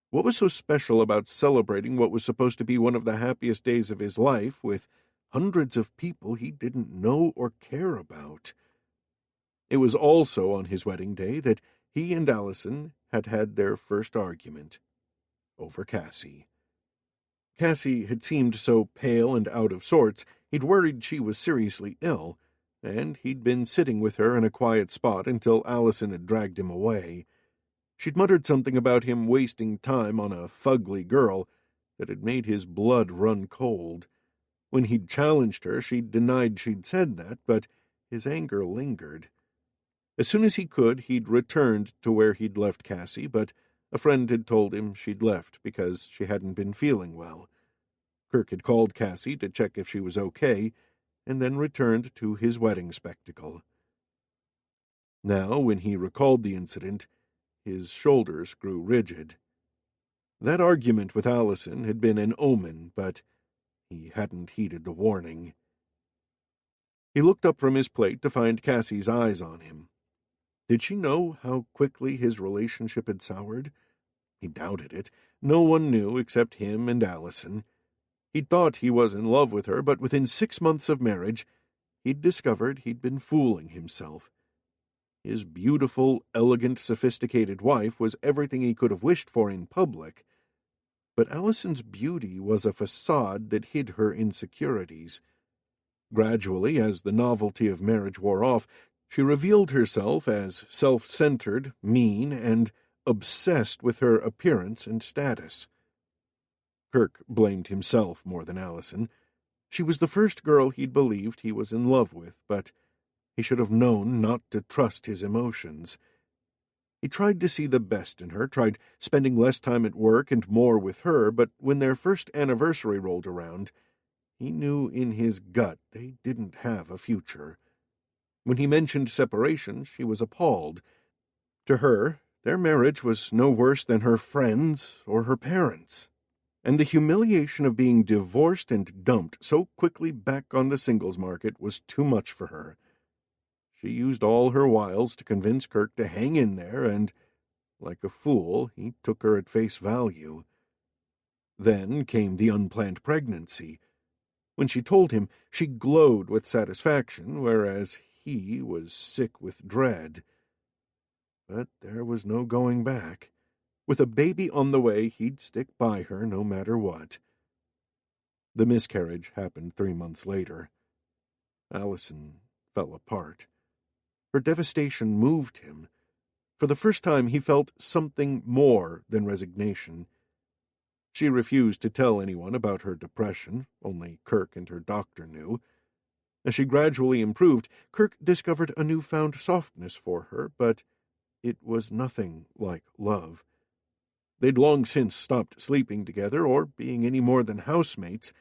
What was so special about celebrating what was supposed to be one of the happiest days of his life with hundreds of people he didn't know or care about? It was also on his wedding day that he and Allison had had their first argument over Cassie. Cassie had seemed so pale and out of sorts, he'd worried she was seriously ill, and he'd been sitting with her in a quiet spot until Allison had dragged him away. She'd muttered something about him wasting time on a fugly girl that had made his blood run cold. When he'd challenged her, she'd denied she'd said that, but his anger lingered. As soon as he could, he'd returned to where he'd left Cassie, but a friend had told him she'd left because she hadn't been feeling well. Kirk had called Cassie to check if she was okay, and then returned to his wedding spectacle. Now, when he recalled the incident, his shoulders grew rigid. That argument with Allison had been an omen, but he hadn't heeded the warning. He looked up from his plate to find Cassie's eyes on him. Did she know how quickly his relationship had soured? He doubted it. No one knew except him and Allison. He'd thought he was in love with her, but within 6 months of marriage, he'd discovered he'd been fooling himself. His beautiful, elegant, sophisticated wife was everything he could have wished for in public, but Allison's beauty was a facade that hid her insecurities. Gradually, as the novelty of marriage wore off, she revealed herself as self-centered, mean, and obsessed with her appearance and status. Kirk blamed himself more than Allison. She was the first girl he'd believed he was in love with, but he should have known not to trust his emotions. He tried to see the best in her, tried spending less time at work and more with her, but when their first anniversary rolled around, he knew in his gut they didn't have a future. When he mentioned separation, she was appalled. To her, their marriage was no worse than her friends or her parents, and the humiliation of being divorced and dumped so quickly back on the singles market was too much for her. She used all her wiles to convince Kirk to hang in there, and, like a fool, he took her at face value. Then came the unplanned pregnancy. When she told him, she glowed with satisfaction, whereas he was sick with dread. But there was no going back. With a baby on the way, he'd stick by her no matter what. The miscarriage happened 3 months later. Allison fell apart. Her devastation moved him. For the first time, he felt something more than resignation. She refused to tell anyone about her depression. Only Kirk and her doctor knew. As she gradually improved, Kirk discovered a newfound softness for her, but it was nothing like love. They'd long since stopped sleeping together or being any more than housemates,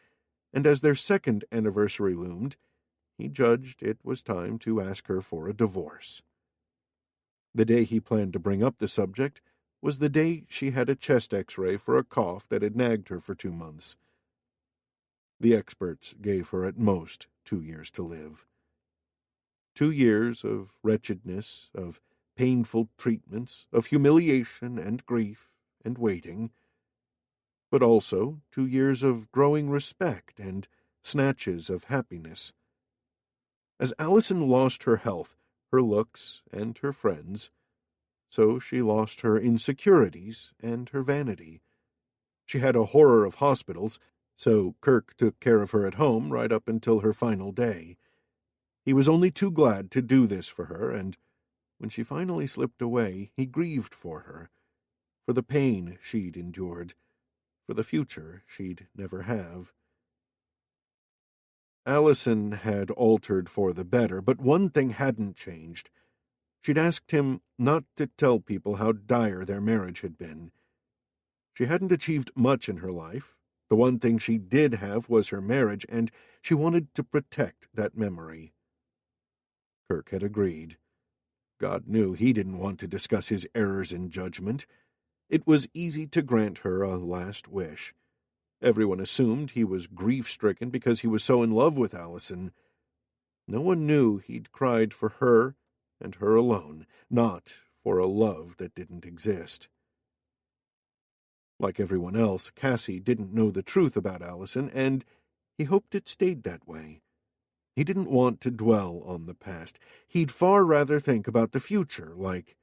and as their second anniversary loomed, he judged it was time to ask her for a divorce. The day he planned to bring up the subject was the day she had a chest x-ray for a cough that had nagged her for 2 months. The experts gave her at most 2 years to live. 2 years of wretchedness, of painful treatments, of humiliation and grief and waiting, but also 2 years of growing respect and snatches of happiness. As Allison lost her health, her looks, and her friends, so she lost her insecurities and her vanity. She had a horror of hospitals, so Kirk took care of her at home right up until her final day. He was only too glad to do this for her, and when she finally slipped away, he grieved for her. for the pain she'd endured, for the future she'd never have. Allison had altered for the better, but one thing hadn't changed. She'd asked him not to tell people how dire their marriage had been. She hadn't achieved much in her life. The one thing she did have was her marriage, and she wanted to protect that memory. Kirk had agreed. God knew he didn't want to discuss his errors in judgment. It was easy to grant her a last wish. Everyone assumed he was grief-stricken because he was so in love with Allison. No one knew he'd cried for her and her alone, not for a love that didn't exist. Like everyone else, Cassie didn't know the truth about Allison, and he hoped it stayed that way. He didn't want to dwell on the past. He'd far rather think about the future, like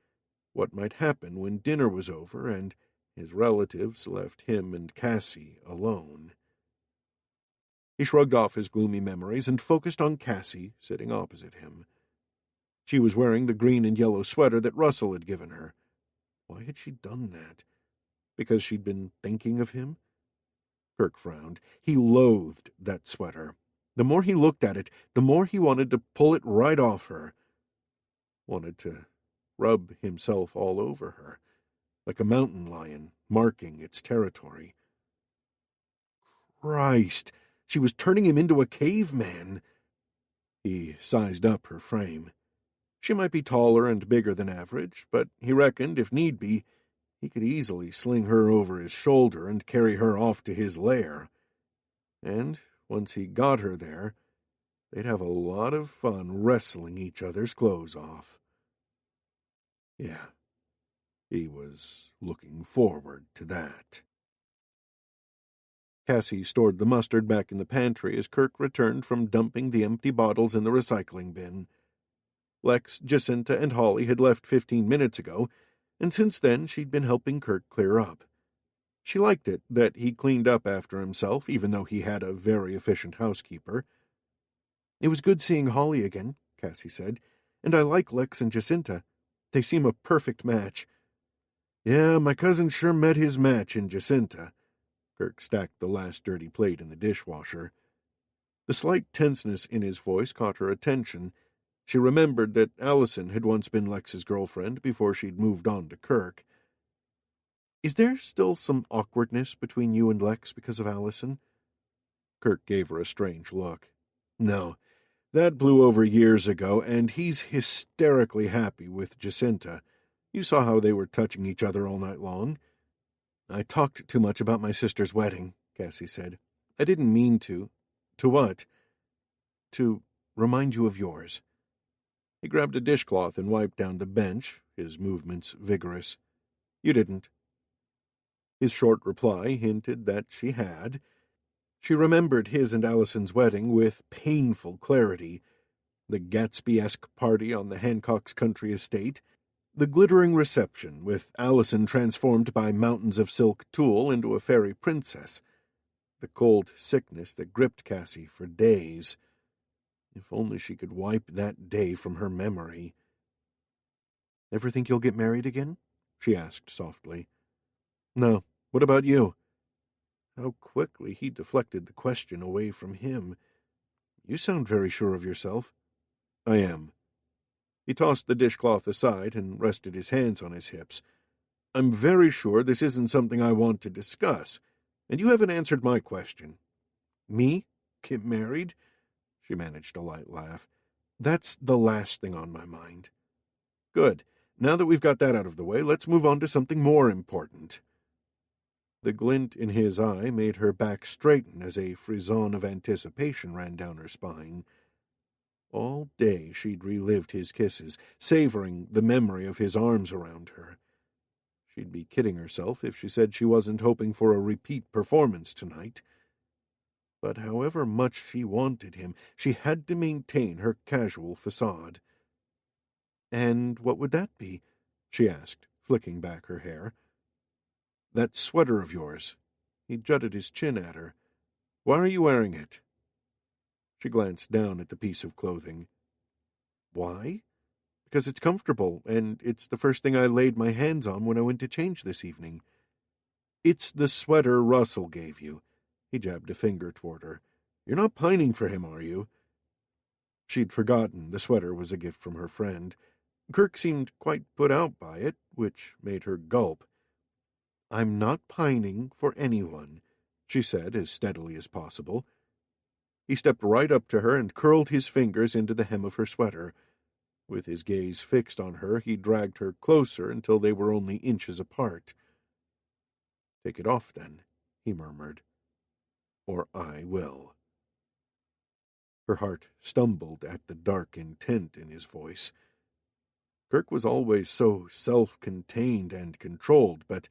what might happen when dinner was over and his relatives left him and Cassie alone. He shrugged off his gloomy memories and focused on Cassie sitting opposite him. She was wearing the green and yellow sweater that Russell had given her. Why had she done that? Because she'd been thinking of him? Kirk frowned. He loathed that sweater. The more he looked at it, the more he wanted to pull it right off her. Wanted to rub himself all over her, like a mountain lion marking its territory. Christ! She was turning him into a caveman. He sized up her frame. She might be taller and bigger than average, but he reckoned, if need be, he could easily sling her over his shoulder and carry her off to his lair. And once he got her there, they'd have a lot of fun wrestling each other's clothes off. Yeah, he was looking forward to that. Cassie stored the mustard back in the pantry as Kirk returned from dumping the empty bottles in the recycling bin. Lex, Jacinta, and Holly had left 15 minutes ago, and since then she'd been helping Kirk clear up. She liked it that he cleaned up after himself, even though he had a very efficient housekeeper. "It was good seeing Holly again," Cassie said, "and I like Lex and Jacinta. They seem a perfect match." "Yeah, my cousin sure met his match in Jacinta." Kirk stacked the last dirty plate in the dishwasher. The slight tenseness in his voice caught her attention. She remembered that Allison had once been Lex's girlfriend before she'd moved on to Kirk. "Is there still some awkwardness between you and Lex because of Allison?" Kirk gave her a strange look. "No, that blew over years ago, and he's hysterically happy with Jacinta. You saw how they were touching each other all night long." "I talked too much about my sister's wedding," Cassie said. "I didn't mean to." "To what?" "To remind you of yours." He grabbed a dishcloth and wiped down the bench, his movements vigorous. "You didn't." His short reply hinted that she had. She remembered his and Allison's wedding with painful clarity. The Gatsby-esque party on the Hancock's country estate, the glittering reception with Allison transformed by mountains of silk tulle into a fairy princess, the cold sickness that gripped Cassie for days. If only she could wipe that day from her memory. "Ever think you'll get married again?" she asked softly. "No. What about you?" How quickly he deflected the question away from him. "You sound very sure of yourself." "I am." He tossed the dishcloth aside and rested his hands on his hips. "I'm very sure this isn't something I want to discuss, and you haven't answered my question." "Me? Get married?" She managed a light laugh. "That's the last thing on my mind." "Good. Now that we've got that out of the way, let's move on to something more important." The glint in his eye made her back straighten as a frisson of anticipation ran down her spine. All day she'd relived his kisses, savoring the memory of his arms around her. She'd be kidding herself if she said she wasn't hoping for a repeat performance tonight. But however much she wanted him, she had to maintain her casual facade. "And what would that be?" she asked, flicking back her hair. "That sweater of yours." He jutted his chin at her. "Why are you wearing it?" She glanced down at the piece of clothing. "Why?" Because it's comfortable, and it's the first thing I laid my hands on when I went to change this evening. It's the sweater Russell gave you. He jabbed a finger toward her. You're not pining for him, are you? She'd forgotten the sweater was a gift from her friend. Kirk seemed quite put out by it, which made her gulp. I'm not pining for anyone, she said as steadily as possible. He stepped right up to her and curled his fingers into the hem of her sweater. With his gaze fixed on her, he dragged her closer until they were only inches apart. Take it off, then, he murmured. Or I will. Her heart stumbled at the dark intent in his voice. Kirk was always so self-contained and controlled, but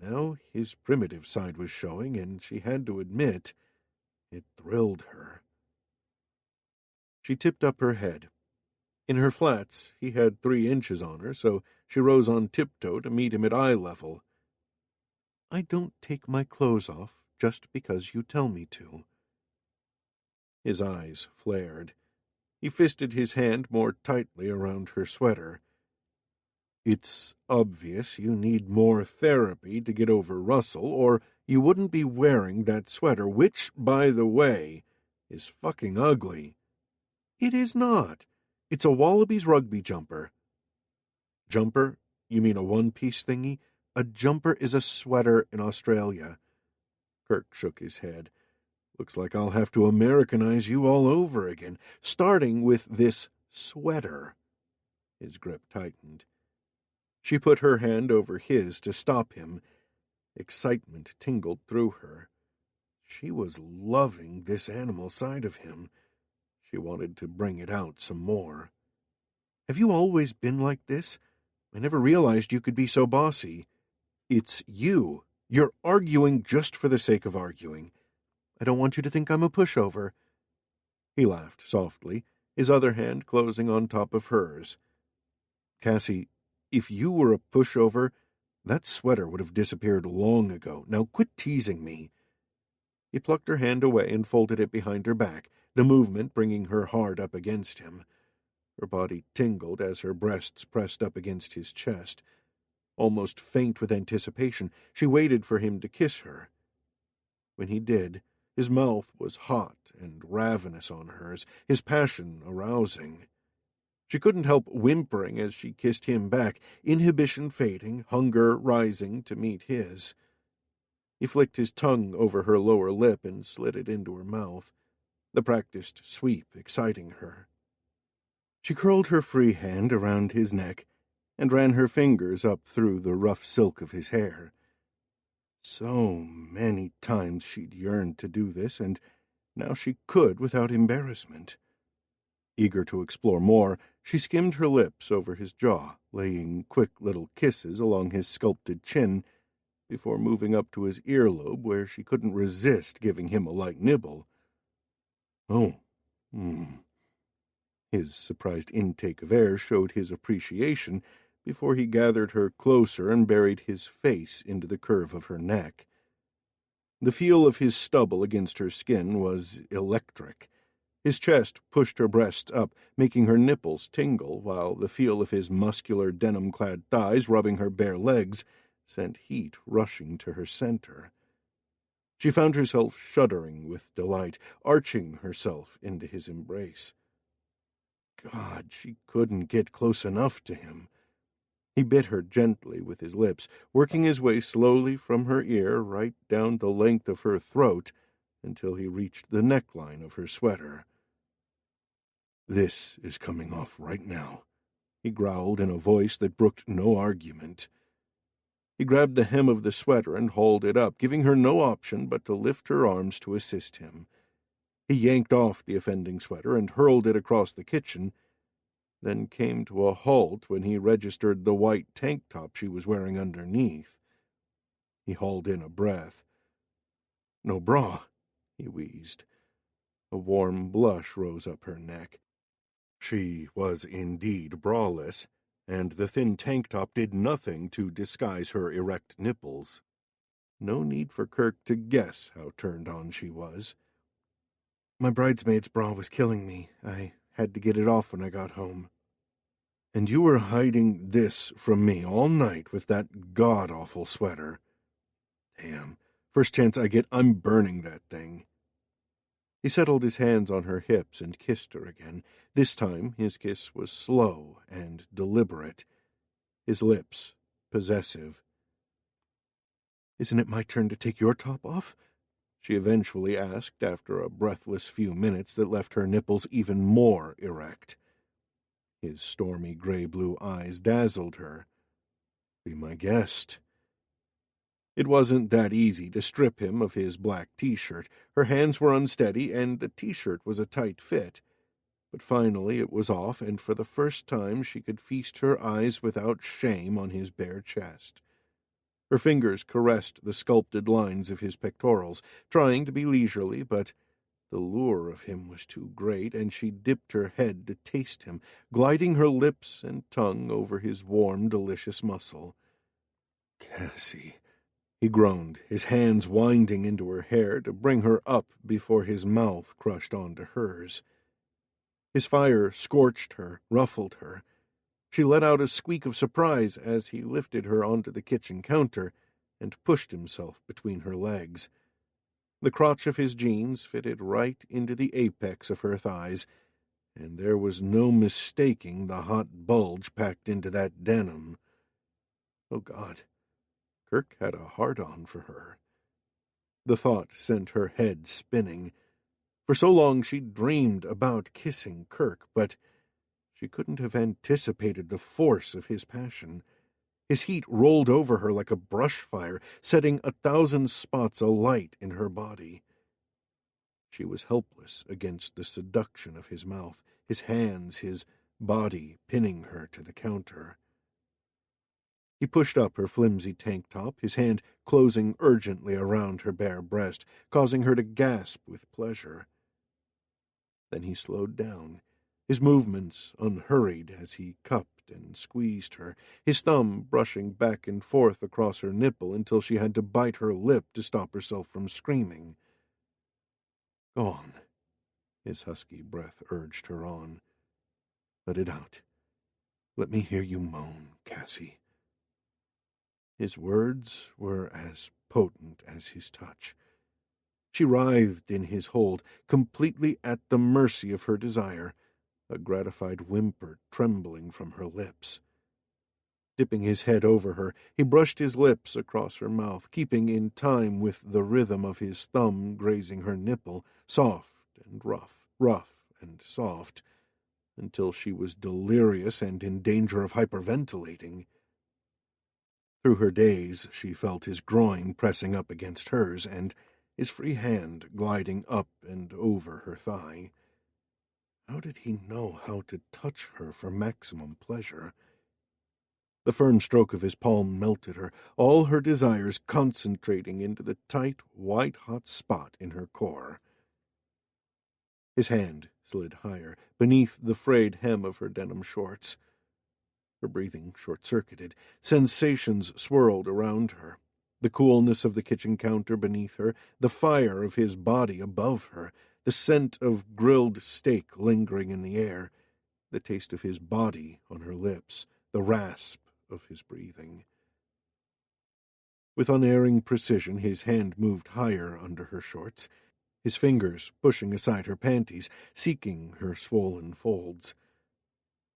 now his primitive side was showing, and she had to admit it thrilled her. She tipped up her head. In her flats, he had 3 inches on her, so she rose on tiptoe to meet him at eye level. I don't take my clothes off just because you tell me to. His eyes flared. He fisted his hand more tightly around her sweater. It's obvious you need more therapy to get over Russell, or you wouldn't be wearing that sweater, which, by the way, is fucking ugly. It is not. It's a Wallabies rugby jumper. Jumper? You mean a one-piece thingy? A jumper is a sweater in Australia. Kirk shook his head. Looks like I'll have to Americanize you all over again, starting with this sweater. His grip tightened. She put her hand over his to stop him. Excitement tingled through her. She was loving this animal side of him. She wanted to bring it out some more. Have you always been like this? I never realized you could be so bossy. It's you. You're arguing just for the sake of arguing. I don't want you to think I'm a pushover. He laughed softly, his other hand closing on top of hers. Cassie, if you were a pushover, that sweater would have disappeared long ago. Now quit teasing me. He plucked her hand away and folded it behind her back, the movement bringing her hard up against him. Her body tingled as her breasts pressed up against his chest. Almost faint with anticipation, she waited for him to kiss her. When he did, his mouth was hot and ravenous on hers, his passion arousing. She couldn't help whimpering as she kissed him back, inhibition fading, hunger rising to meet his. He flicked his tongue over her lower lip and slid it into her mouth, the practiced sweep exciting her. She curled her free hand around his neck and ran her fingers up through the rough silk of his hair. So many times she'd yearned to do this, and now she could without embarrassment. Eager to explore more, she skimmed her lips over his jaw, laying quick little kisses along his sculpted chin, before moving up to his earlobe where she couldn't resist giving him a light nibble. Oh, His surprised intake of air showed his appreciation before he gathered her closer and buried his face into the curve of her neck. The feel of his stubble against her skin was electric. His chest pushed her breasts up, making her nipples tingle, while the feel of his muscular denim-clad thighs rubbing her bare legs sent heat rushing to her center. She found herself shuddering with delight, arching herself into his embrace. God, she couldn't get close enough to him. He bit her gently with his lips, working his way slowly from her ear right down the length of her throat until he reached the neckline of her sweater. This is coming off right now, he growled in a voice that brooked no argument. He grabbed the hem of the sweater and hauled it up, giving her no option but to lift her arms to assist him. He yanked off the offending sweater and hurled it across the kitchen, then came to a halt when he registered the white tank top she was wearing underneath. He hauled in a breath. No bra, he wheezed. A warm blush rose up her neck. She was indeed braless, and the thin tank top did nothing to disguise her erect nipples. No need for Kirk to guess how turned on she was. My bridesmaid's bra was killing me. I had to get it off when I got home. And you were hiding this from me all night with that god-awful sweater. Damn, first chance I get, I'm burning that thing. He settled his hands on her hips and kissed her again. This time his kiss was slow and deliberate, his lips possessive. "Isn't it my turn to take your top off?" she eventually asked after a breathless few minutes that left her nipples even more erect. His stormy gray-blue eyes dazzled her. "Be my guest." It wasn't that easy to strip him of his black T-shirt. Her hands were unsteady, and the T-shirt was a tight fit. But finally it was off, and for the first time she could feast her eyes without shame on his bare chest. Her fingers caressed the sculpted lines of his pectorals, trying to be leisurely, but the lure of him was too great, and she dipped her head to taste him, gliding her lips and tongue over his warm, delicious muscle. "Cassie," he groaned, his hands winding into her hair to bring her up before his mouth crushed onto hers. His fire scorched her, ruffled her. She let out a squeak of surprise as he lifted her onto the kitchen counter and pushed himself between her legs. The crotch of his jeans fitted right into the apex of her thighs, and there was no mistaking the hot bulge packed into that denim. Oh, God, Kirk had a hard-on for her. The thought sent her head spinning. For so long she'd dreamed about kissing Kirk, but she couldn't have anticipated the force of his passion. His heat rolled over her like a brush fire, setting 1,000 spots alight in her body. She was helpless against the seduction of his mouth, his hands, his body pinning her to the counter. He pushed up her flimsy tank top, his hand closing urgently around her bare breast, causing her to gasp with pleasure. Then he slowed down, his movements unhurried as he cupped and squeezed her, his thumb brushing back and forth across her nipple until she had to bite her lip to stop herself from screaming. "Go on," his husky breath urged her on. "Let it out. Let me hear you moan, Cassie." His words were as potent as his touch. She writhed in his hold, completely at the mercy of her desire, a gratified whimper trembling from her lips. Dipping his head over her, he brushed his lips across her mouth, keeping in time with the rhythm of his thumb grazing her nipple, soft and rough, rough and soft, until she was delirious and in danger of hyperventilating. Through her daze, she felt his groin pressing up against hers, and his free hand gliding up and over her thigh. How did he know how to touch her for maximum pleasure? The firm stroke of his palm melted her, all her desires concentrating into the tight, white-hot spot in her core. His hand slid higher, beneath the frayed hem of her denim shorts. Her breathing short-circuited. Sensations swirled around her. The coolness of the kitchen counter beneath her, the fire of his body above her, the scent of grilled steak lingering in the air, the taste of his body on her lips, the rasp of his breathing. With unerring precision, his hand moved higher under her shorts, his fingers pushing aside her panties, seeking her swollen folds.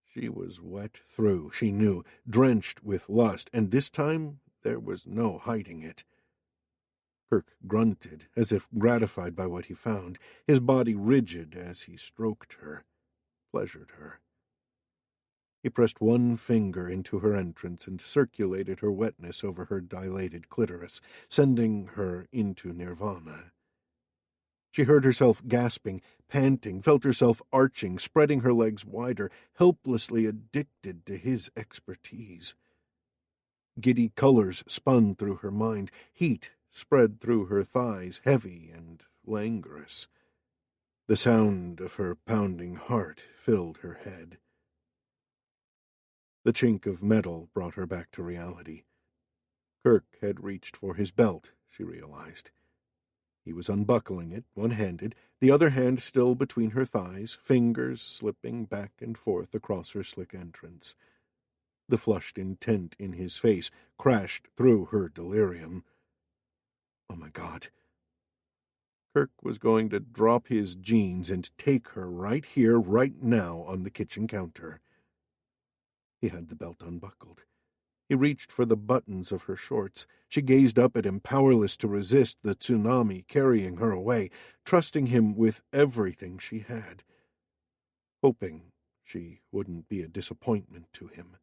She was wet through, she knew, drenched with lust, and this time there was no hiding it. Kirk grunted, as if gratified by what he found, his body rigid as he stroked her, pleasured her. He pressed one finger into her entrance and circulated her wetness over her dilated clitoris, sending her into nirvana. She heard herself gasping, panting, felt herself arching, spreading her legs wider, helplessly addicted to his expertise. Giddy colors spun through her mind, heat spread through her thighs, heavy and languorous. The sound of her pounding heart filled her head. The chink of metal brought her back to reality. Kirk had reached for his belt, she realized. He was unbuckling it, one-handed, the other hand still between her thighs, fingers slipping back and forth across her slick entrance. The flushed intent in his face crashed through her delirium. Oh, my God. Kirk was going to drop his jeans and take her right here, right now, on the kitchen counter. He had the belt unbuckled. He reached for the buttons of her shorts. She gazed up at him, powerless to resist the tsunami carrying her away, trusting him with everything she had, hoping she wouldn't be a disappointment to him.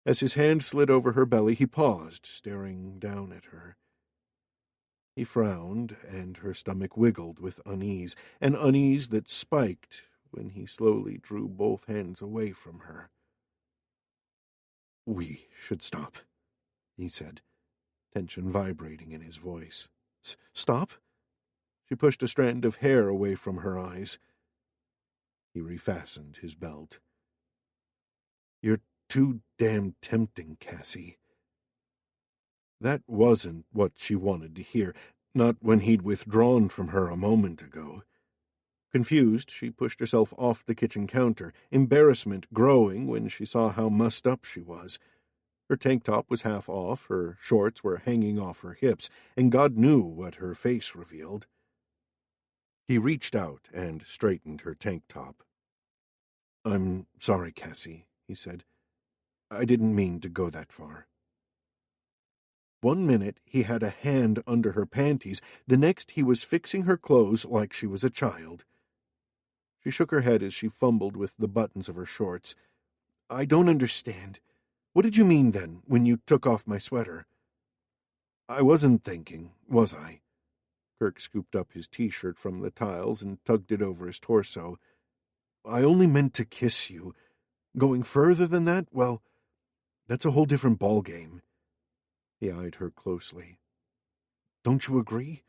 As his hand slid over her belly, he paused, staring down at her. He frowned, and her stomach wiggled with unease, an unease that spiked when he slowly drew both hands away from her. "We should stop," he said, tension vibrating in his voice. "Stop?" She pushed a strand of hair away from her eyes. He refastened his belt. "You're too damn tempting, Cassie." That wasn't what she wanted to hear, not when he'd withdrawn from her a moment ago. Confused, she pushed herself off the kitchen counter, embarrassment growing when she saw how mussed up she was. Her tank top was half off, her shorts were hanging off her hips, and God knew what her face revealed. He reached out and straightened her tank top. "I'm sorry, Cassie," he said. "I didn't mean to go that far." 1 minute he had a hand under her panties, the next he was fixing her clothes like she was a child. She shook her head as she fumbled with the buttons of her shorts. "I don't understand. What did you mean, then, when you took off my sweater?" "I wasn't thinking, was I?" Kirk scooped up his T-shirt from the tiles and tugged it over his torso. "I only meant to kiss you. Going further than that, well, that's a whole different ballgame." He eyed her closely. "Don't you agree?"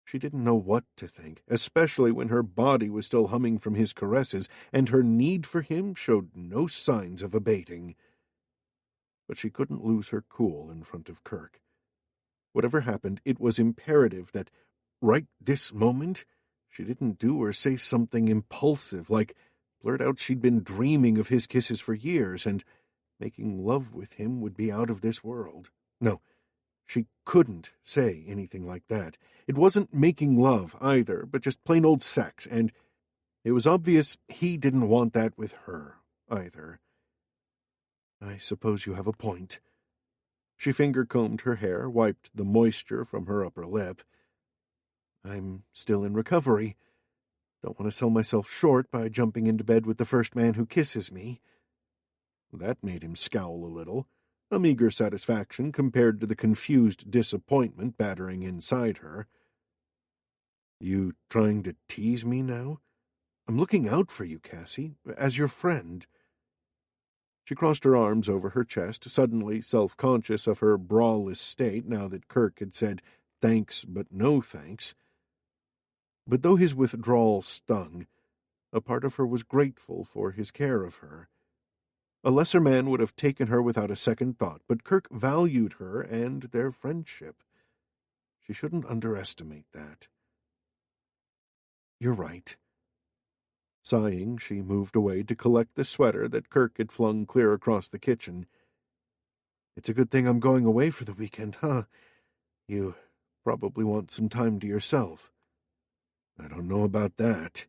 She didn't know what to think, especially when her body was still humming from his caresses, and her need for him showed no signs of abating. But she couldn't lose her cool in front of Kirk. Whatever happened, it was imperative that, right this moment, she didn't do or say something impulsive, like blurt out she'd been dreaming of his kisses for years, and making love with him would be out of this world. No, she couldn't say anything like that. It wasn't making love, either, but just plain old sex, and it was obvious he didn't want that with her, either. "I suppose you have a point." She finger-combed her hair, wiped the moisture from her upper lip. "I'm still in recovery. Don't want to sell myself short by jumping into bed with the first man who kisses me." That made him scowl a little, a meager satisfaction compared to the confused disappointment battering inside her. "You trying to tease me now? I'm looking out for you, Cassie, as your friend." She crossed her arms over her chest, suddenly self-conscious of her braless state now that Kirk had said thanks but no thanks. But though his withdrawal stung, a part of her was grateful for his care of her. A lesser man would have taken her without a second thought, but Kirk valued her and their friendship. She shouldn't underestimate that. "You're right." Sighing, she moved away to collect the sweater that Kirk had flung clear across the kitchen. "It's a good thing I'm going away for the weekend, huh? You probably want some time to yourself." "I don't know about that."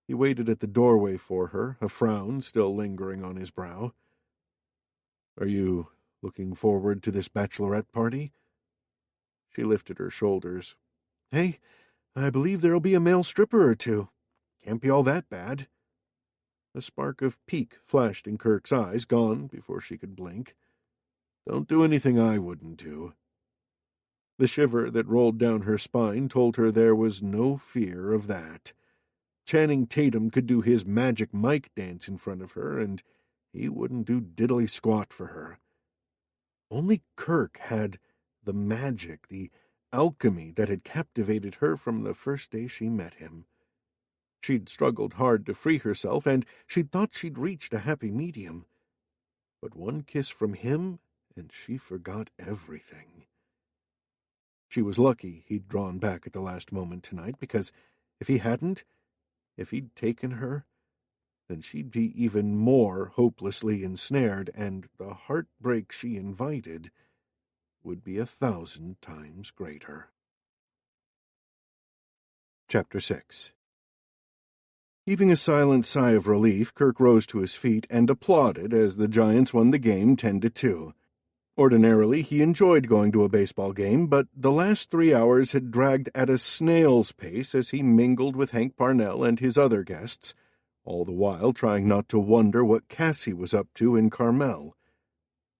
He waited at the doorway for her, a frown still lingering on his brow. "Are you looking forward to this bachelorette party?" She lifted her shoulders. "Hey, I believe there'll be a male stripper or two. Can't be all that bad." A spark of pique flashed in Kirk's eyes, gone before she could blink. "Don't do anything I wouldn't do." The shiver that rolled down her spine told her there was no fear of that. Channing Tatum could do his magic Mike dance in front of her, and he wouldn't do diddly squat for her. Only Kirk had the magic, the alchemy that had captivated her from the first day she met him. She'd struggled hard to free herself, and she'd thought she'd reached a happy medium. But one kiss from him, and she forgot everything. She was lucky he'd drawn back at the last moment tonight, because if he hadn't, if he'd taken her, then she'd be even more hopelessly ensnared, and the heartbreak she invited would be 1,000 times greater. Chapter 6. Heaving a silent sigh of relief, Kirk rose to his feet and applauded as the Giants won the game 10-2. Ordinarily, he enjoyed going to a baseball game, but the last 3 hours had dragged at a snail's pace as he mingled with Hank Parnell and his other guests, all the while trying not to wonder what Cassie was up to in Carmel.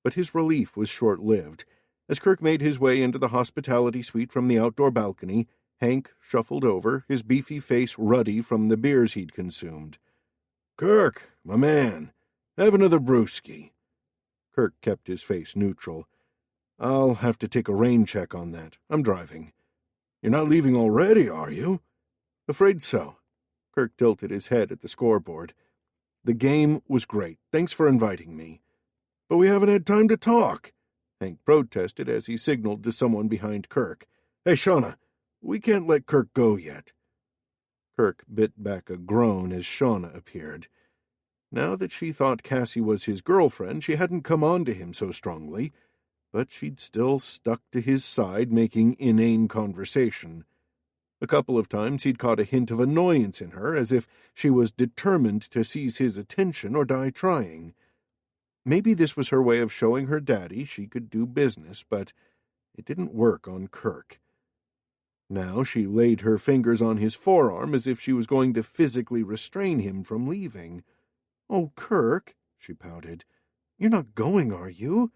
But his relief was short-lived. As Kirk made his way into the hospitality suite from the outdoor balcony, Hank shuffled over, his beefy face ruddy from the beers he'd consumed. "Kirk, my man, have another brewski." Kirk kept his face neutral. "I'll have to take a rain check on that. I'm driving." "You're not leaving already, are you?" "Afraid so." Kirk tilted his head at the scoreboard. "The game was great. Thanks for inviting me." "But we haven't had time to talk," Hank protested as he signaled to someone behind Kirk. "Hey, Shauna, we can't let Kirk go yet." Kirk bit back a groan as Shauna appeared. Now that she thought Cassie was his girlfriend, she hadn't come on to him so strongly, but she'd still stuck to his side, making inane conversation. A couple of times he'd caught a hint of annoyance in her, as if she was determined to seize his attention or die trying. Maybe this was her way of showing her daddy she could do business, but it didn't work on Kirk. Now she laid her fingers on his forearm as if she was going to physically restrain him from leaving. "Oh, Kirk," she pouted, "you're not going, are you?"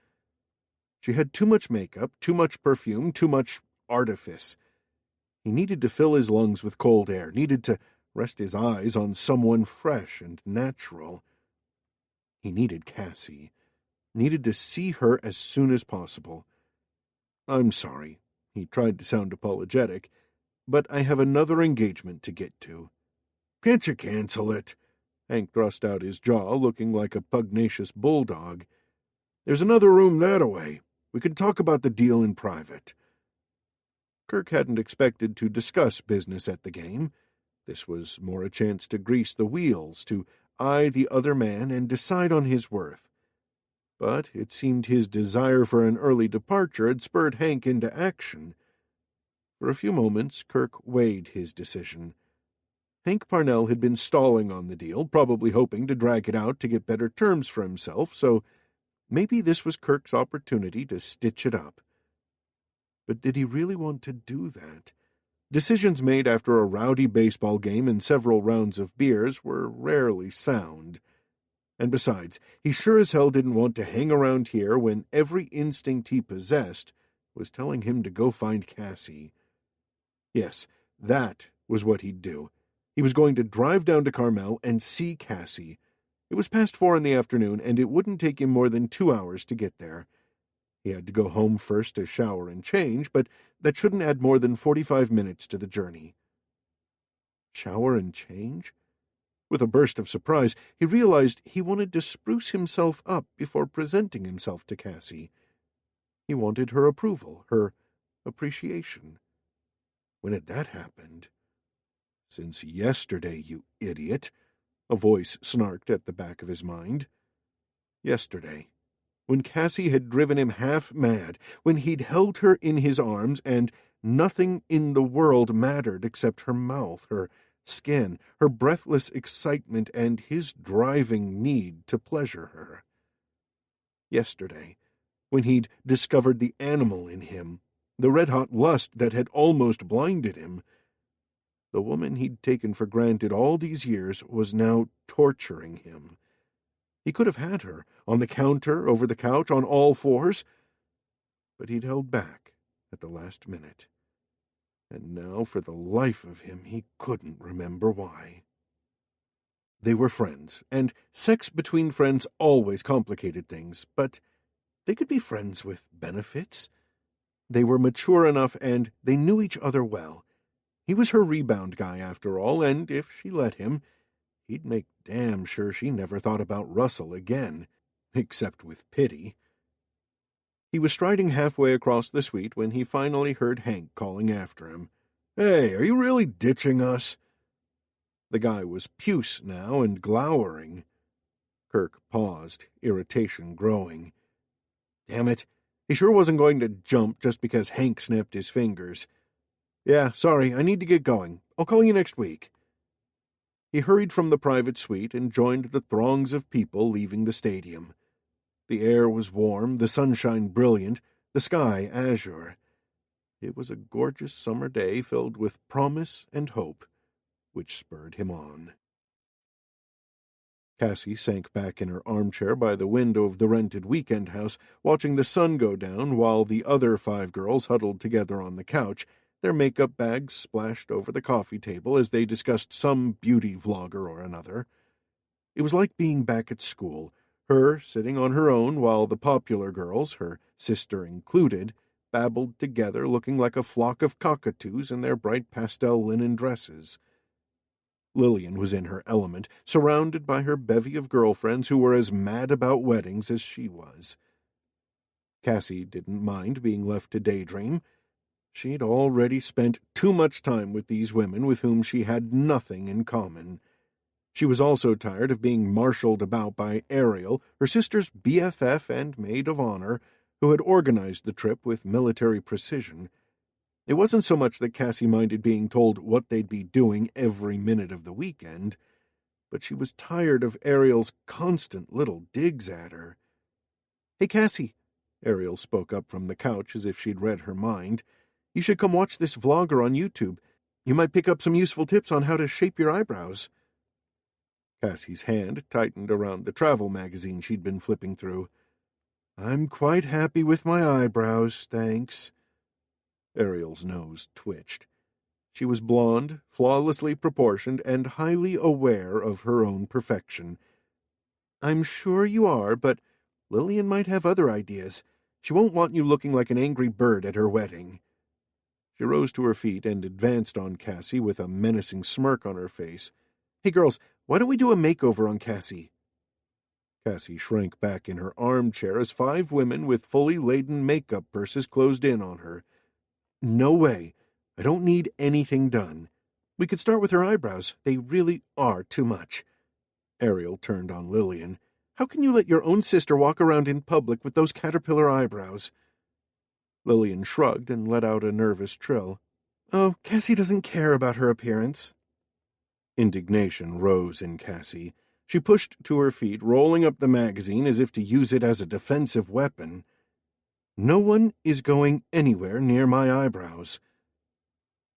She had too much makeup, too much perfume, too much artifice. He needed to fill his lungs with cold air, needed to rest his eyes on someone fresh and natural. He needed Cassie, needed to see her as soon as possible. "I'm sorry," he tried to sound apologetic, "but I have another engagement to get to." "Can't you cancel it?" Hank thrust out his jaw, looking like a pugnacious bulldog. "There's another room that-a-way. We can talk about the deal in private." Kirk hadn't expected to discuss business at the game. This was more a chance to grease the wheels, to eye the other man and decide on his worth. But it seemed his desire for an early departure had spurred Hank into action. For a few moments, Kirk weighed his decision. Hank Parnell had been stalling on the deal, probably hoping to drag it out to get better terms for himself, so maybe this was Kirk's opportunity to stitch it up. But did he really want to do that? Decisions made after a rowdy baseball game and several rounds of beers were rarely sound. And besides, he sure as hell didn't want to hang around here when every instinct he possessed was telling him to go find Cassie. Yes, that was what he'd do. He was going to drive down to Carmel and see Cassie. It was past 4 in the afternoon, and it wouldn't take him more than 2 hours to get there. He had to go home first to shower and change, but that shouldn't add more than 45 minutes to the journey. Shower and change? With a burst of surprise, he realized he wanted to spruce himself up before presenting himself to Cassie. He wanted her approval, her appreciation. When had that happened? "Since yesterday, you idiot," a voice snarked at the back of his mind. Yesterday, when Cassie had driven him half mad, when he'd held her in his arms and nothing in the world mattered except her mouth, her skin, her breathless excitement, and his driving need to pleasure her. Yesterday, when he'd discovered the animal in him, the red-hot lust that had almost blinded him. The woman he'd taken for granted all these years was now torturing him. He could have had her, on the counter, over the couch, on all fours, but he'd held back at the last minute. And now, for the life of him, he couldn't remember why. They were friends, and sex between friends always complicated things, but they could be friends with benefits. They were mature enough, and they knew each other well. He was her rebound guy, after all, and if she let him, he'd make damn sure she never thought about Russell again, except with pity. He was striding halfway across the suite when he finally heard Hank calling after him. "Hey, are you really ditching us?" The guy was puce now and glowering. Kirk paused, irritation growing. Damn it, he sure wasn't going to jump just because Hank snapped his fingers. "Yeah, sorry, I need to get going. I'll call you next week." He hurried from the private suite and joined the throngs of people leaving the stadium. The air was warm, the sunshine brilliant, the sky azure. It was a gorgeous summer day filled with promise and hope, which spurred him on. Cassie sank back in her armchair by the window of the rented weekend house, watching the sun go down while the other 5 girls huddled together on the couch, their makeup bags splashed over the coffee table as they discussed some beauty vlogger or another. It was like being back at school, her sitting on her own while the popular girls, her sister included, babbled together looking like a flock of cockatoos in their bright pastel linen dresses. Lillian was in her element, surrounded by her bevy of girlfriends who were as mad about weddings as she was. Cassie didn't mind being left to daydream. She'd already spent too much time with these women with whom she had nothing in common. She was also tired of being marshaled about by Ariel, her sister's BFF and maid of honor, who had organized the trip with military precision. It wasn't so much that Cassie minded being told what they'd be doing every minute of the weekend, but she was tired of Ariel's constant little digs at her. "Hey, Cassie," Ariel spoke up from the couch as if she'd read her mind, "you should come watch this vlogger on YouTube. You might pick up some useful tips on how to shape your eyebrows." Cassie's hand tightened around the travel magazine she'd been flipping through. "I'm quite happy with my eyebrows, thanks." Ariel's nose twitched. She was blonde, flawlessly proportioned, and highly aware of her own perfection. "I'm sure you are, but Lillian might have other ideas. She won't want you looking like an angry bird at her wedding." She rose to her feet and advanced on Cassie with a menacing smirk on her face. "Hey, girls, why don't we do a makeover on Cassie?" Cassie shrank back in her armchair as 5 women with fully laden makeup purses closed in on her. "No way. I don't need anything done. We could start with her eyebrows. They really are too much." Ariel turned on Lillian. "How can you let your own sister walk around in public with those caterpillar eyebrows?" Lillian shrugged and let out a nervous trill. "Oh, Cassie doesn't care about her appearance." Indignation rose in Cassie. She pushed to her feet, rolling up the magazine as if to use it as a defensive weapon. "No one is going anywhere near my eyebrows."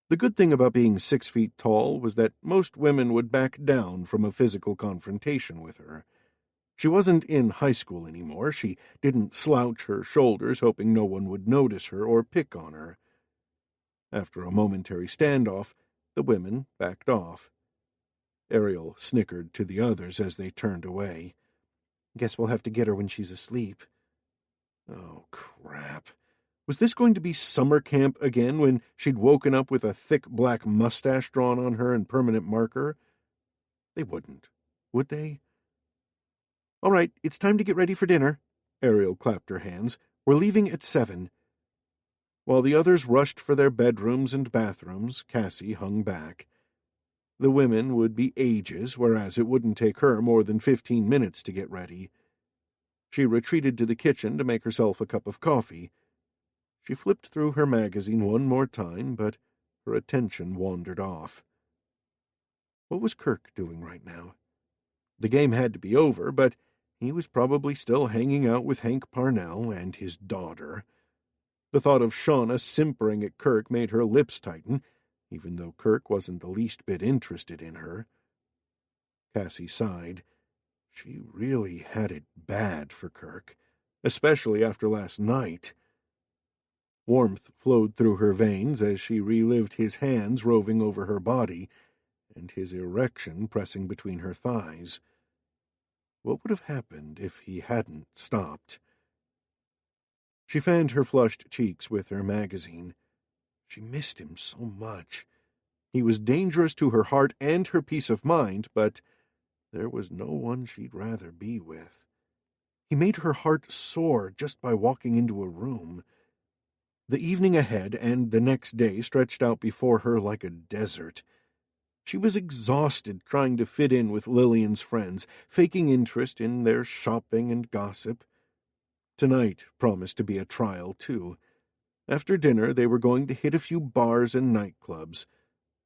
The good thing about being 6 feet tall was that most women would back down from a physical confrontation with her. She wasn't in high school anymore. She didn't slouch her shoulders, hoping no one would notice her or pick on her. After a momentary standoff, the women backed off. Ariel snickered to the others as they turned away. "Guess we'll have to get her when she's asleep." Oh, crap. Was this going to be summer camp again when she'd woken up with a thick black mustache drawn on her in permanent marker? They wouldn't, would they? "All right, it's time to get ready for dinner." Ariel clapped her hands. "We're leaving at 7. While the others rushed for their bedrooms and bathrooms, Cassie hung back. The women would be ages, whereas it wouldn't take her more than 15 minutes to get ready. She retreated to the kitchen to make herself a cup of coffee. She flipped through her magazine one more time, but her attention wandered off. What was Kirk doing right now? The game had to be over, but he was probably still hanging out with Hank Parnell and his daughter. The thought of Shauna simpering at Kirk made her lips tighten, even though Kirk wasn't the least bit interested in her. Cassie sighed. She really had it bad for Kirk, especially after last night. Warmth flowed through her veins as she relived his hands roving over her body and his erection pressing between her thighs. What would have happened if he hadn't stopped? She fanned her flushed cheeks with her magazine. She missed him so much. He was dangerous to her heart and her peace of mind, but there was no one she'd rather be with. He made her heart soar just by walking into a room. The evening ahead and the next day stretched out before her like a desert. She was exhausted trying to fit in with Lillian's friends, faking interest in their shopping and gossip. Tonight promised to be a trial, too. After dinner, they were going to hit a few bars and nightclubs.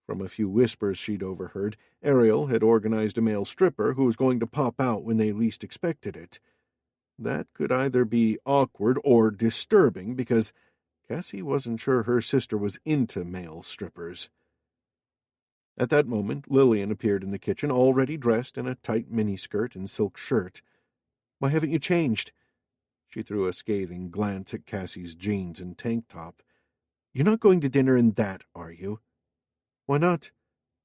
From a few whispers she'd overheard, Ariel had organized a male stripper who was going to pop out when they least expected it. That could either be awkward or disturbing, because Cassie wasn't sure her sister was into male strippers. At that moment, Lillian appeared in the kitchen, already dressed in a tight miniskirt and silk shirt. "Why haven't you changed?" She threw a scathing glance at Cassie's jeans and tank top. "You're not going to dinner in that, are you?" "Why not?"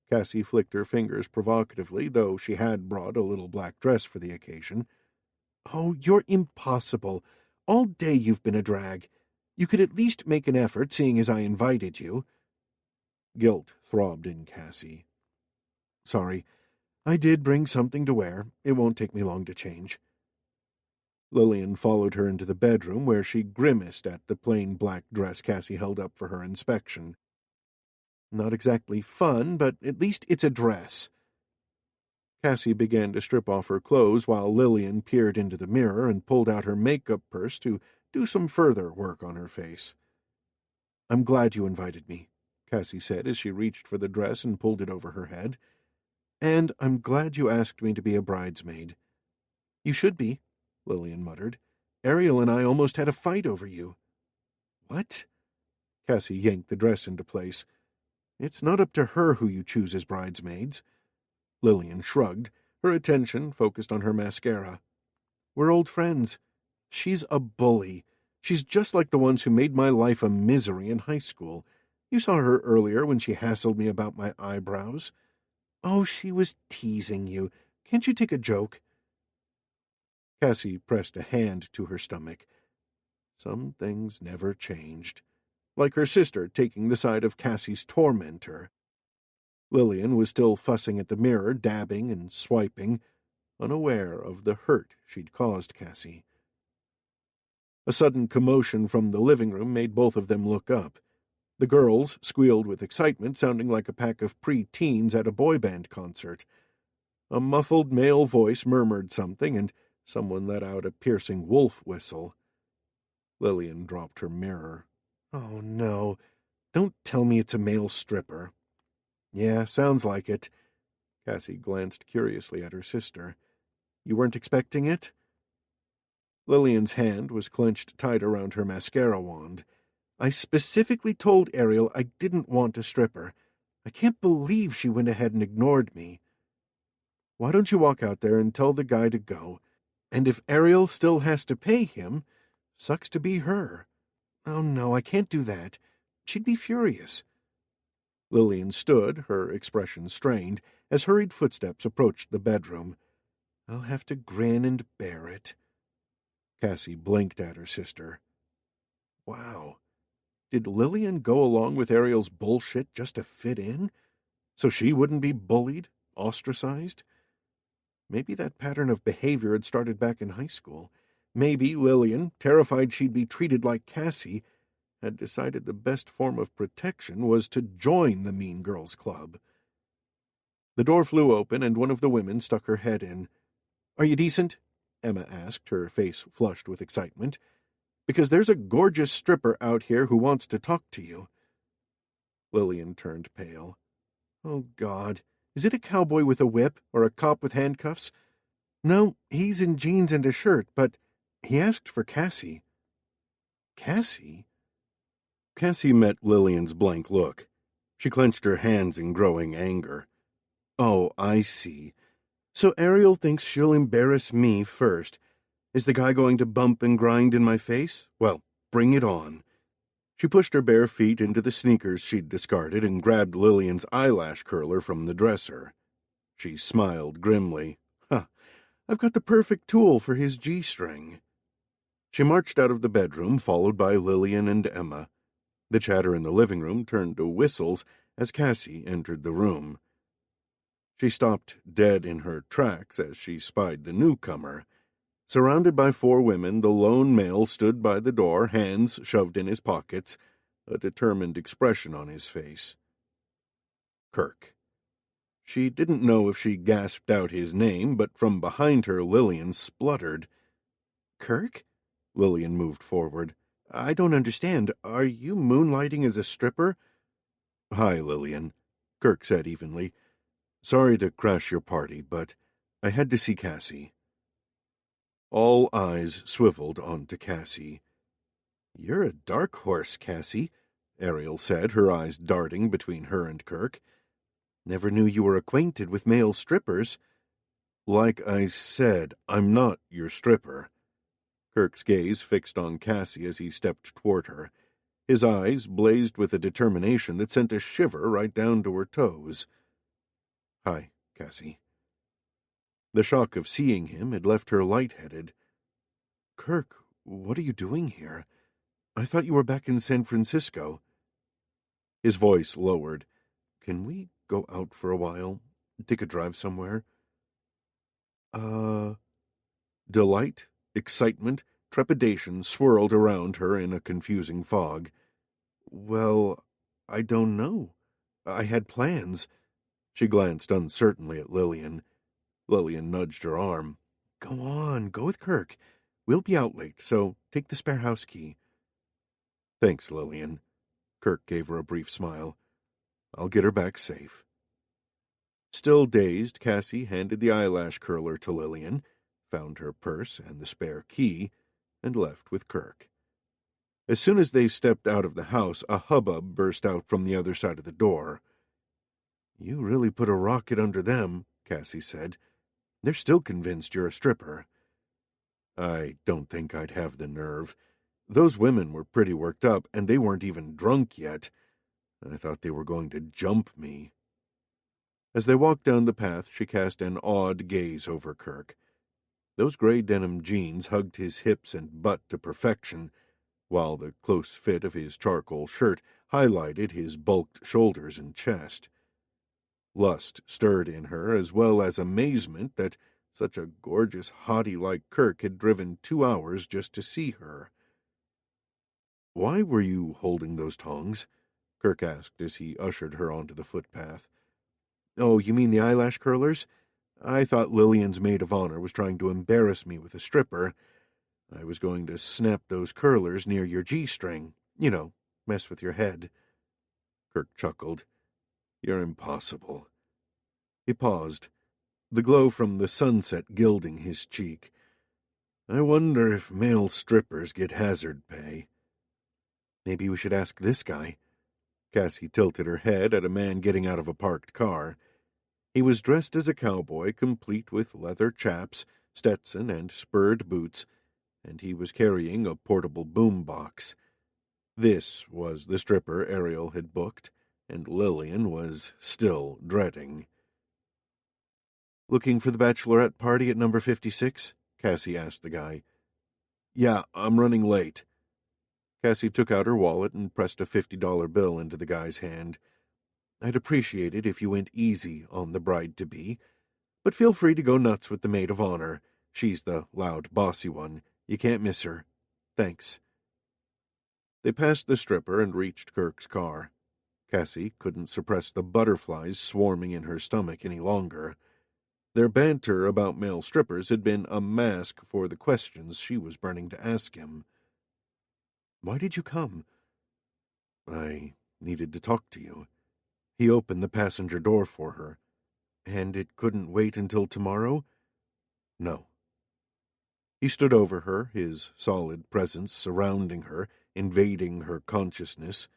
Cassie flicked her fingers provocatively, though she had brought a little black dress for the occasion. "Oh, you're impossible. All day you've been a drag. You could at least make an effort, seeing as I invited you." Guilt throbbed in Cassie. "Sorry, I did bring something to wear. It won't take me long to change." Lillian followed her into the bedroom, where she grimaced at the plain black dress Cassie held up for her inspection. "Not exactly fun, but at least it's a dress." Cassie began to strip off her clothes while Lillian peered into the mirror and pulled out her makeup purse to do some further work on her face. "I'm glad you invited me," Cassie said as she reached for the dress and pulled it over her head. "And I'm glad you asked me to be a bridesmaid." "You should be," Lillian muttered. "Ariel and I almost had a fight over you." "What?" Cassie yanked the dress into place. "It's not up to her who you choose as bridesmaids." Lillian shrugged, her attention focused on her mascara. "We're old friends. She's a bully. She's just like the ones who made my life a misery in high school. You saw her earlier when she hassled me about my eyebrows." "Oh, she was teasing you. Can't you take a joke?" Cassie pressed a hand to her stomach. Some things never changed. Like her sister taking the side of Cassie's tormentor. Lillian was still fussing at the mirror, dabbing and swiping, unaware of the hurt she'd caused Cassie. A sudden commotion from the living room made both of them look up. The girls squealed with excitement, sounding like a pack of pre-teens at a boy band concert. A muffled male voice murmured something, and someone let out a piercing wolf whistle. Lillian dropped her mirror. "Oh, no. Don't tell me it's a male stripper." "Yeah, sounds like it." Cassie glanced curiously at her sister. "You weren't expecting it?" Lillian's hand was clenched tight around her mascara wand. "I specifically told Ariel I didn't want a stripper. I can't believe she went ahead and ignored me." "Why don't you walk out there and tell the guy to go? And if Ariel still has to pay him, sucks to be her." "Oh, no, I can't do that. She'd be furious." Lillian stood, her expression strained, as hurried footsteps approached the bedroom. "I'll have to grin and bear it." Cassie blinked at her sister. Wow. Did Lillian go along with Ariel's bullshit just to fit in? So she wouldn't be bullied, ostracized? Maybe that pattern of behavior had started back in high school. Maybe Lillian, terrified she'd be treated like Cassie, had decided the best form of protection was to join the Mean Girls Club. The door flew open, and one of the women stuck her head in. "Are you decent?" Emma asked, her face flushed with excitement. "Because there's a gorgeous stripper out here who wants to talk to you." Lillian turned pale. "Oh, God. Is it a cowboy with a whip, or a cop with handcuffs?" "No, he's in jeans and a shirt, but he asked for Cassie." "Cassie?" Cassie met Lillian's blank look. She clenched her hands in growing anger. "Oh, I see. So Ariel thinks she'll embarrass me first. Is the guy going to bump and grind in my face? Well, bring it on." She pushed her bare feet into the sneakers she'd discarded and grabbed Lillian's eyelash curler from the dresser. She smiled grimly. "Huh, I've got the perfect tool for his G-string." She marched out of the bedroom, followed by Lillian and Emma. The chatter in the living room turned to whistles as Cassie entered the room. She stopped dead in her tracks as she spied the newcomer. Surrounded by 4 women, the lone male stood by the door, hands shoved in his pockets, a determined expression on his face. Kirk. She didn't know if she gasped out his name, but from behind her Lillian spluttered. "Kirk?" Lillian moved forward. "I don't understand. Are you moonlighting as a stripper?" "Hi, Lillian," Kirk said evenly. "Sorry to crash your party, but I had to see Cassie." All eyes swiveled onto Cassie. "You're a dark horse, Cassie," Ariel said, her eyes darting between her and Kirk. "Never knew you were acquainted with male strippers." "Like I said, I'm not your stripper." Kirk's gaze fixed on Cassie as he stepped toward her. His eyes blazed with a determination that sent a shiver right down to her toes. "Hi, Cassie." The shock of seeing him had left her lightheaded. "Kirk, what are you doing here? I thought you were back in San Francisco." His voice lowered. "Can we go out for a while? Take a drive somewhere?" Delight, excitement, trepidation swirled around her in a confusing fog. "Well, I don't know. I had plans." She glanced uncertainly at Lillian. Lillian nudged her arm. "Go on, go with Kirk. We'll be out late, so take the spare house key." "Thanks, Lillian." Kirk gave her a brief smile. "I'll get her back safe." Still dazed, Cassie handed the eyelash curler to Lillian, found her purse and the spare key, and left with Kirk. As soon as they stepped out of the house, a hubbub burst out from the other side of the door. "You really put a rocket under them," Cassie said. "They're still convinced you're a stripper." "I don't think I'd have the nerve. Those women were pretty worked up, and they weren't even drunk yet. I thought they were going to jump me." As they walked down the path, she cast an awed gaze over Kirk. Those gray denim jeans hugged his hips and butt to perfection, while the close fit of his charcoal shirt highlighted his bulked shoulders and chest. Lust stirred in her, as well as amazement that such a gorgeous hottie like Kirk had driven 2 hours just to see her. "Why were you holding those tongs?" Kirk asked as he ushered her onto the footpath. "Oh, you mean the eyelash curlers? I thought Lillian's maid of honor was trying to embarrass me with a stripper. I was going to snap those curlers near your G-string. You know, mess with your head." Kirk chuckled. "You're impossible." He paused, the glow from the sunset gilding his cheek. "I wonder if male strippers get hazard pay." "Maybe we should ask this guy." Cassie tilted her head at a man getting out of a parked car. He was dressed as a cowboy, complete with leather chaps, Stetson, and spurred boots, and he was carrying a portable boom box. This was the stripper Ariel had booked, and Lillian was still dreading. "Looking for the bachelorette party at number 56? Cassie asked the guy. "Yeah, I'm running late." Cassie took out her wallet and pressed a $50 bill into the guy's hand. "I'd appreciate it if you went easy on the bride-to-be, but feel free to go nuts with the maid of honor. She's the loud, bossy one. You can't miss her. Thanks." They passed the stripper and reached Kirk's car. Cassie couldn't suppress the butterflies swarming in her stomach any longer. Their banter about male strippers had been a mask for the questions she was burning to ask him. "Why did you come?" "I needed to talk to you." He opened the passenger door for her. "And it couldn't wait until tomorrow?" "No." He stood over her, his solid presence surrounding her, invading her consciousness.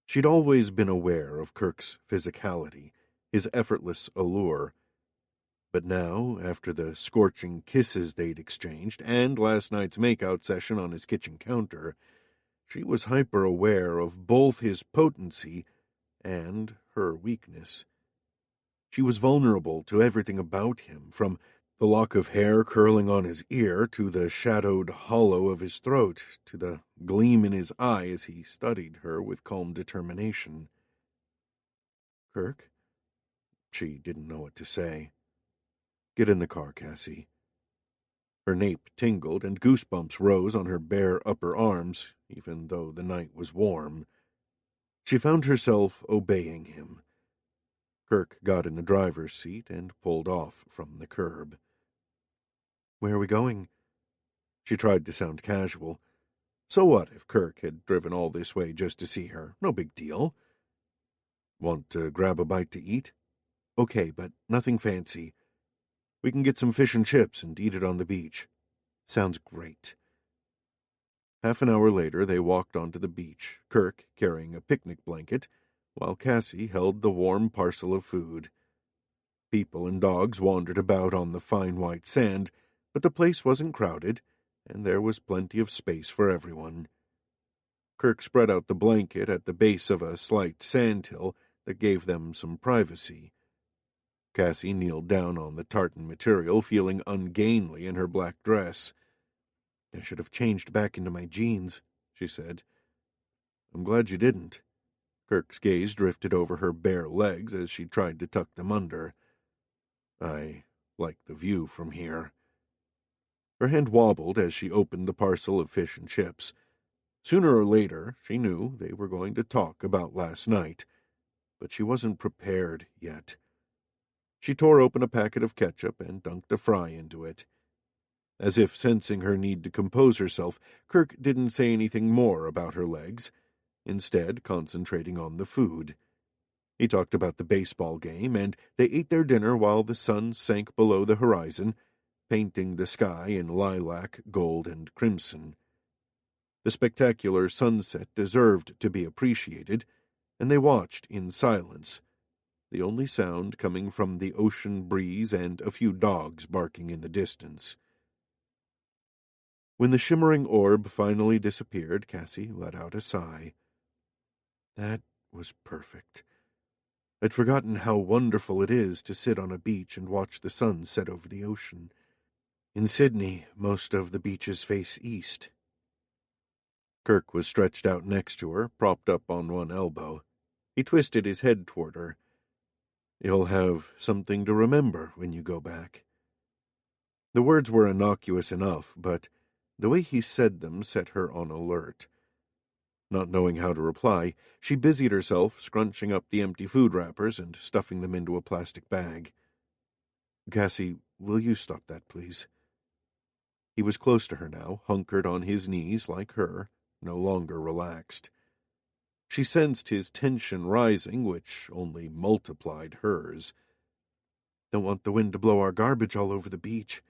She'd always been aware of Kirk's physicality, his effortless allure. But now, after the scorching kisses they'd exchanged and last night's makeout session on his kitchen counter, she was hyper-aware of both his potency and her weakness. She was vulnerable to everything about him, from the lock of hair curling on his ear to the shadowed hollow of his throat, to the gleam in his eye as he studied her with calm determination. "Kirk?" She didn't know what to say. "Get in the car, Cassie." Her nape tingled and goosebumps rose on her bare upper arms, even though the night was warm. She found herself obeying him. Kirk got in the driver's seat and pulled off from the curb. "Where are we going?" She tried to sound casual. So what if Kirk had driven all this way just to see her? No big deal. "Want to grab a bite to eat?" "Okay, but nothing fancy. We can get some fish and chips and eat it on the beach." "Sounds great." Half an hour later, they walked onto the beach, Kirk carrying a picnic blanket, while Cassie held the warm parcel of food. People and dogs wandered about on the fine white sand, but the place wasn't crowded, and there was plenty of space for everyone. Kirk spread out the blanket at the base of a slight sandhill that gave them some privacy. Cassie kneeled down on the tartan material, feeling ungainly in her black dress. "I should have changed back into my jeans," she said. "I'm glad you didn't." Kirk's gaze drifted over her bare legs as she tried to tuck them under. "I like the view from here." Her hand wobbled as she opened the parcel of fish and chips. Sooner or later, she knew they were going to talk about last night, but she wasn't prepared yet. She tore open a packet of ketchup and dunked a fry into it. As if sensing her need to compose herself, Kirk didn't say anything more about her legs, instead concentrating on the food. He talked about the baseball game, and they ate their dinner while the sun sank below the horizon, painting the sky in lilac, gold, and crimson. The spectacular sunset deserved to be appreciated, and they watched in silence, the only sound coming from the ocean breeze and a few dogs barking in the distance. When the shimmering orb finally disappeared, Cassie let out a sigh. That was perfect. I'd forgotten how wonderful it is to sit on a beach and watch the sun set over the ocean. In Sydney, most of the beaches face east. Kirk was stretched out next to her, propped up on one elbow. He twisted his head toward her. "You'll have something to remember when you go back." The words were innocuous enough, but the way he said them set her on alert. Not knowing how to reply, she busied herself scrunching up the empty food wrappers and stuffing them into a plastic bag. "Cassie, will you stop that, please?" He was close to her now, hunkered on his knees like her, no longer relaxed. She sensed his tension rising, which only multiplied hers. "Don't want the wind to blow our garbage all over the beach."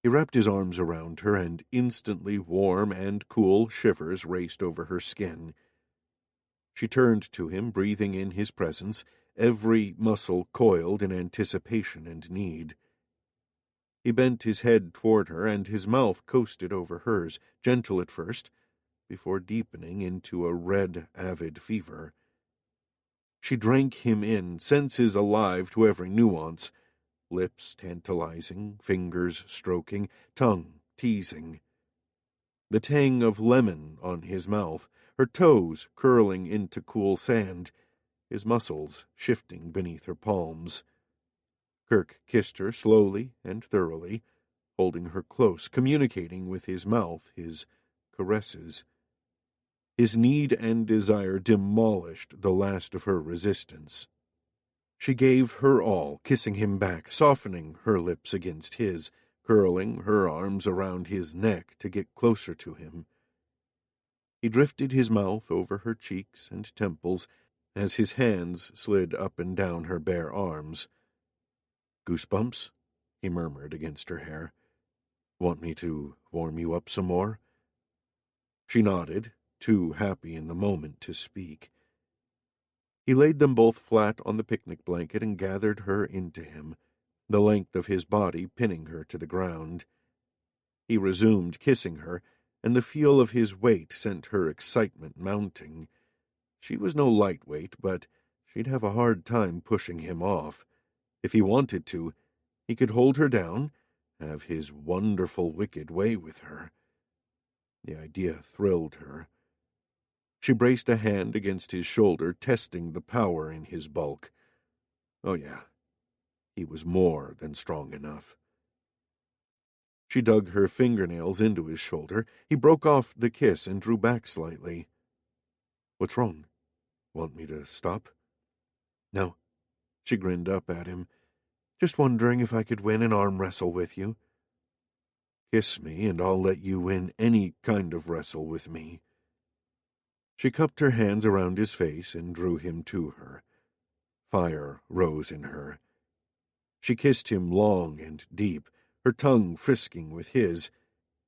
He wrapped his arms around her, and instantly warm and cool shivers raced over her skin. She turned to him, breathing in his presence, every muscle coiled in anticipation and need. He bent his head toward her, and his mouth coasted over hers, gentle at first, before deepening into a red, avid fever. She drank him in, senses alive to every nuance, lips tantalizing, fingers stroking, tongue teasing. The tang of lemon on his mouth, her toes curling into cool sand, his muscles shifting beneath her palms. Kirk kissed her slowly and thoroughly, holding her close, communicating with his mouth, his caresses. His need and desire demolished the last of her resistance. She gave her all, kissing him back, softening her lips against his, curling her arms around his neck to get closer to him. He drifted his mouth over her cheeks and temples as his hands slid up and down her bare arms. "Goosebumps?" he murmured against her hair. "Want me to warm you up some more?" She nodded, too happy in the moment to speak. He laid them both flat on the picnic blanket and gathered her into him, the length of his body pinning her to the ground. He resumed kissing her, and the feel of his weight sent her excitement mounting. She was no lightweight, but she'd have a hard time pushing him off. If he wanted to, he could hold her down, have his wonderful wicked way with her. The idea thrilled her. She braced a hand against his shoulder, testing the power in his bulk. Oh yeah, he was more than strong enough. She dug her fingernails into his shoulder. He broke off the kiss and drew back slightly. "What's wrong? Want me to stop?" "No." She grinned up at him. "Just wondering if I could win an arm wrestle with you." "Kiss me, and I'll let you win any kind of wrestle with me." She cupped her hands around his face and drew him to her. Fire rose in her. She kissed him long and deep, her tongue frisking with his,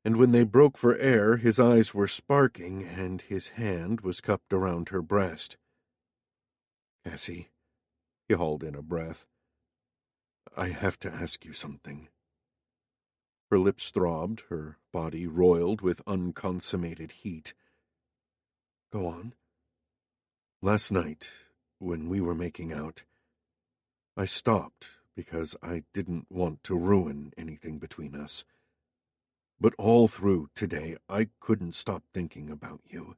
and when they broke for air, his eyes were sparking, and his hand was cupped around her breast. "Cassie," he hauled in a breath, "I have to ask you something." Her lips throbbed, her body roiled with unconsummated heat. "Go on." "Last night, when we were making out, I stopped because I didn't want to ruin anything between us. But all through today, I couldn't stop thinking about you."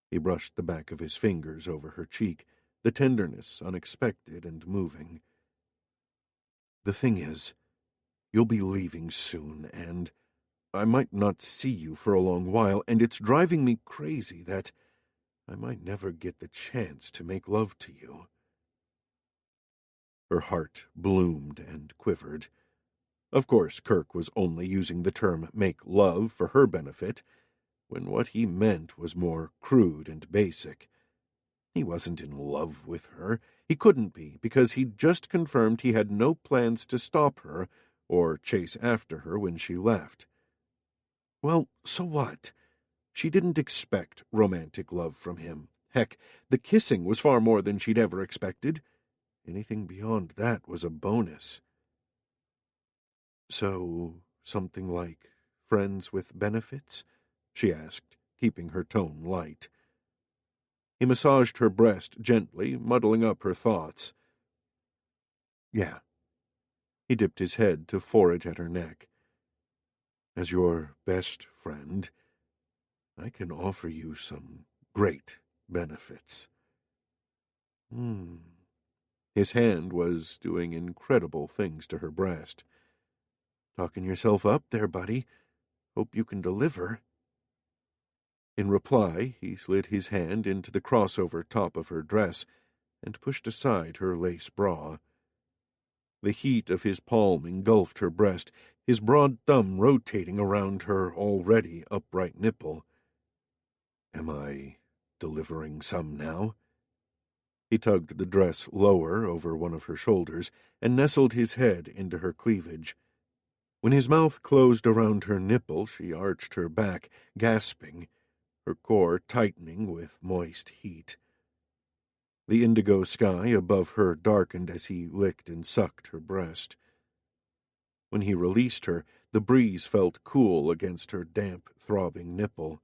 He brushed the back of his fingers over her cheek, the tenderness unexpected and moving. "The thing is, you'll be leaving soon, and I might not see you for a long while, and it's driving me crazy that I might never get the chance to make love to you." Her heart bloomed and quivered. Of course, Kirk was only using the term "make love" for her benefit, when what he meant was more crude and basic. He wasn't in love with her. He couldn't be, because he'd just confirmed he had no plans to stop her or chase after her when she left. Well, so what? She didn't expect romantic love from him. Heck, the kissing was far more than she'd ever expected. Anything beyond that was a bonus. "So, something like friends with benefits?" she asked, keeping her tone light. He massaged her breast gently, muddling up her thoughts. "Yeah." He dipped his head to forage at her neck. "As your best friend, I can offer you some great benefits." His hand was doing incredible things to her breast. "Talking yourself up there, buddy. Hope you can deliver." In reply, he slid his hand into the crossover top of her dress and pushed aside her lace bra. The heat of his palm engulfed her breast, his broad thumb rotating around her already upright nipple. "Am I delivering some now?" He tugged the dress lower over one of her shoulders and nestled his head into her cleavage. When his mouth closed around her nipple, she arched her back, gasping, her core tightening with moist heat. The indigo sky above her darkened as he licked and sucked her breast. When he released her, the breeze felt cool against her damp, throbbing nipple.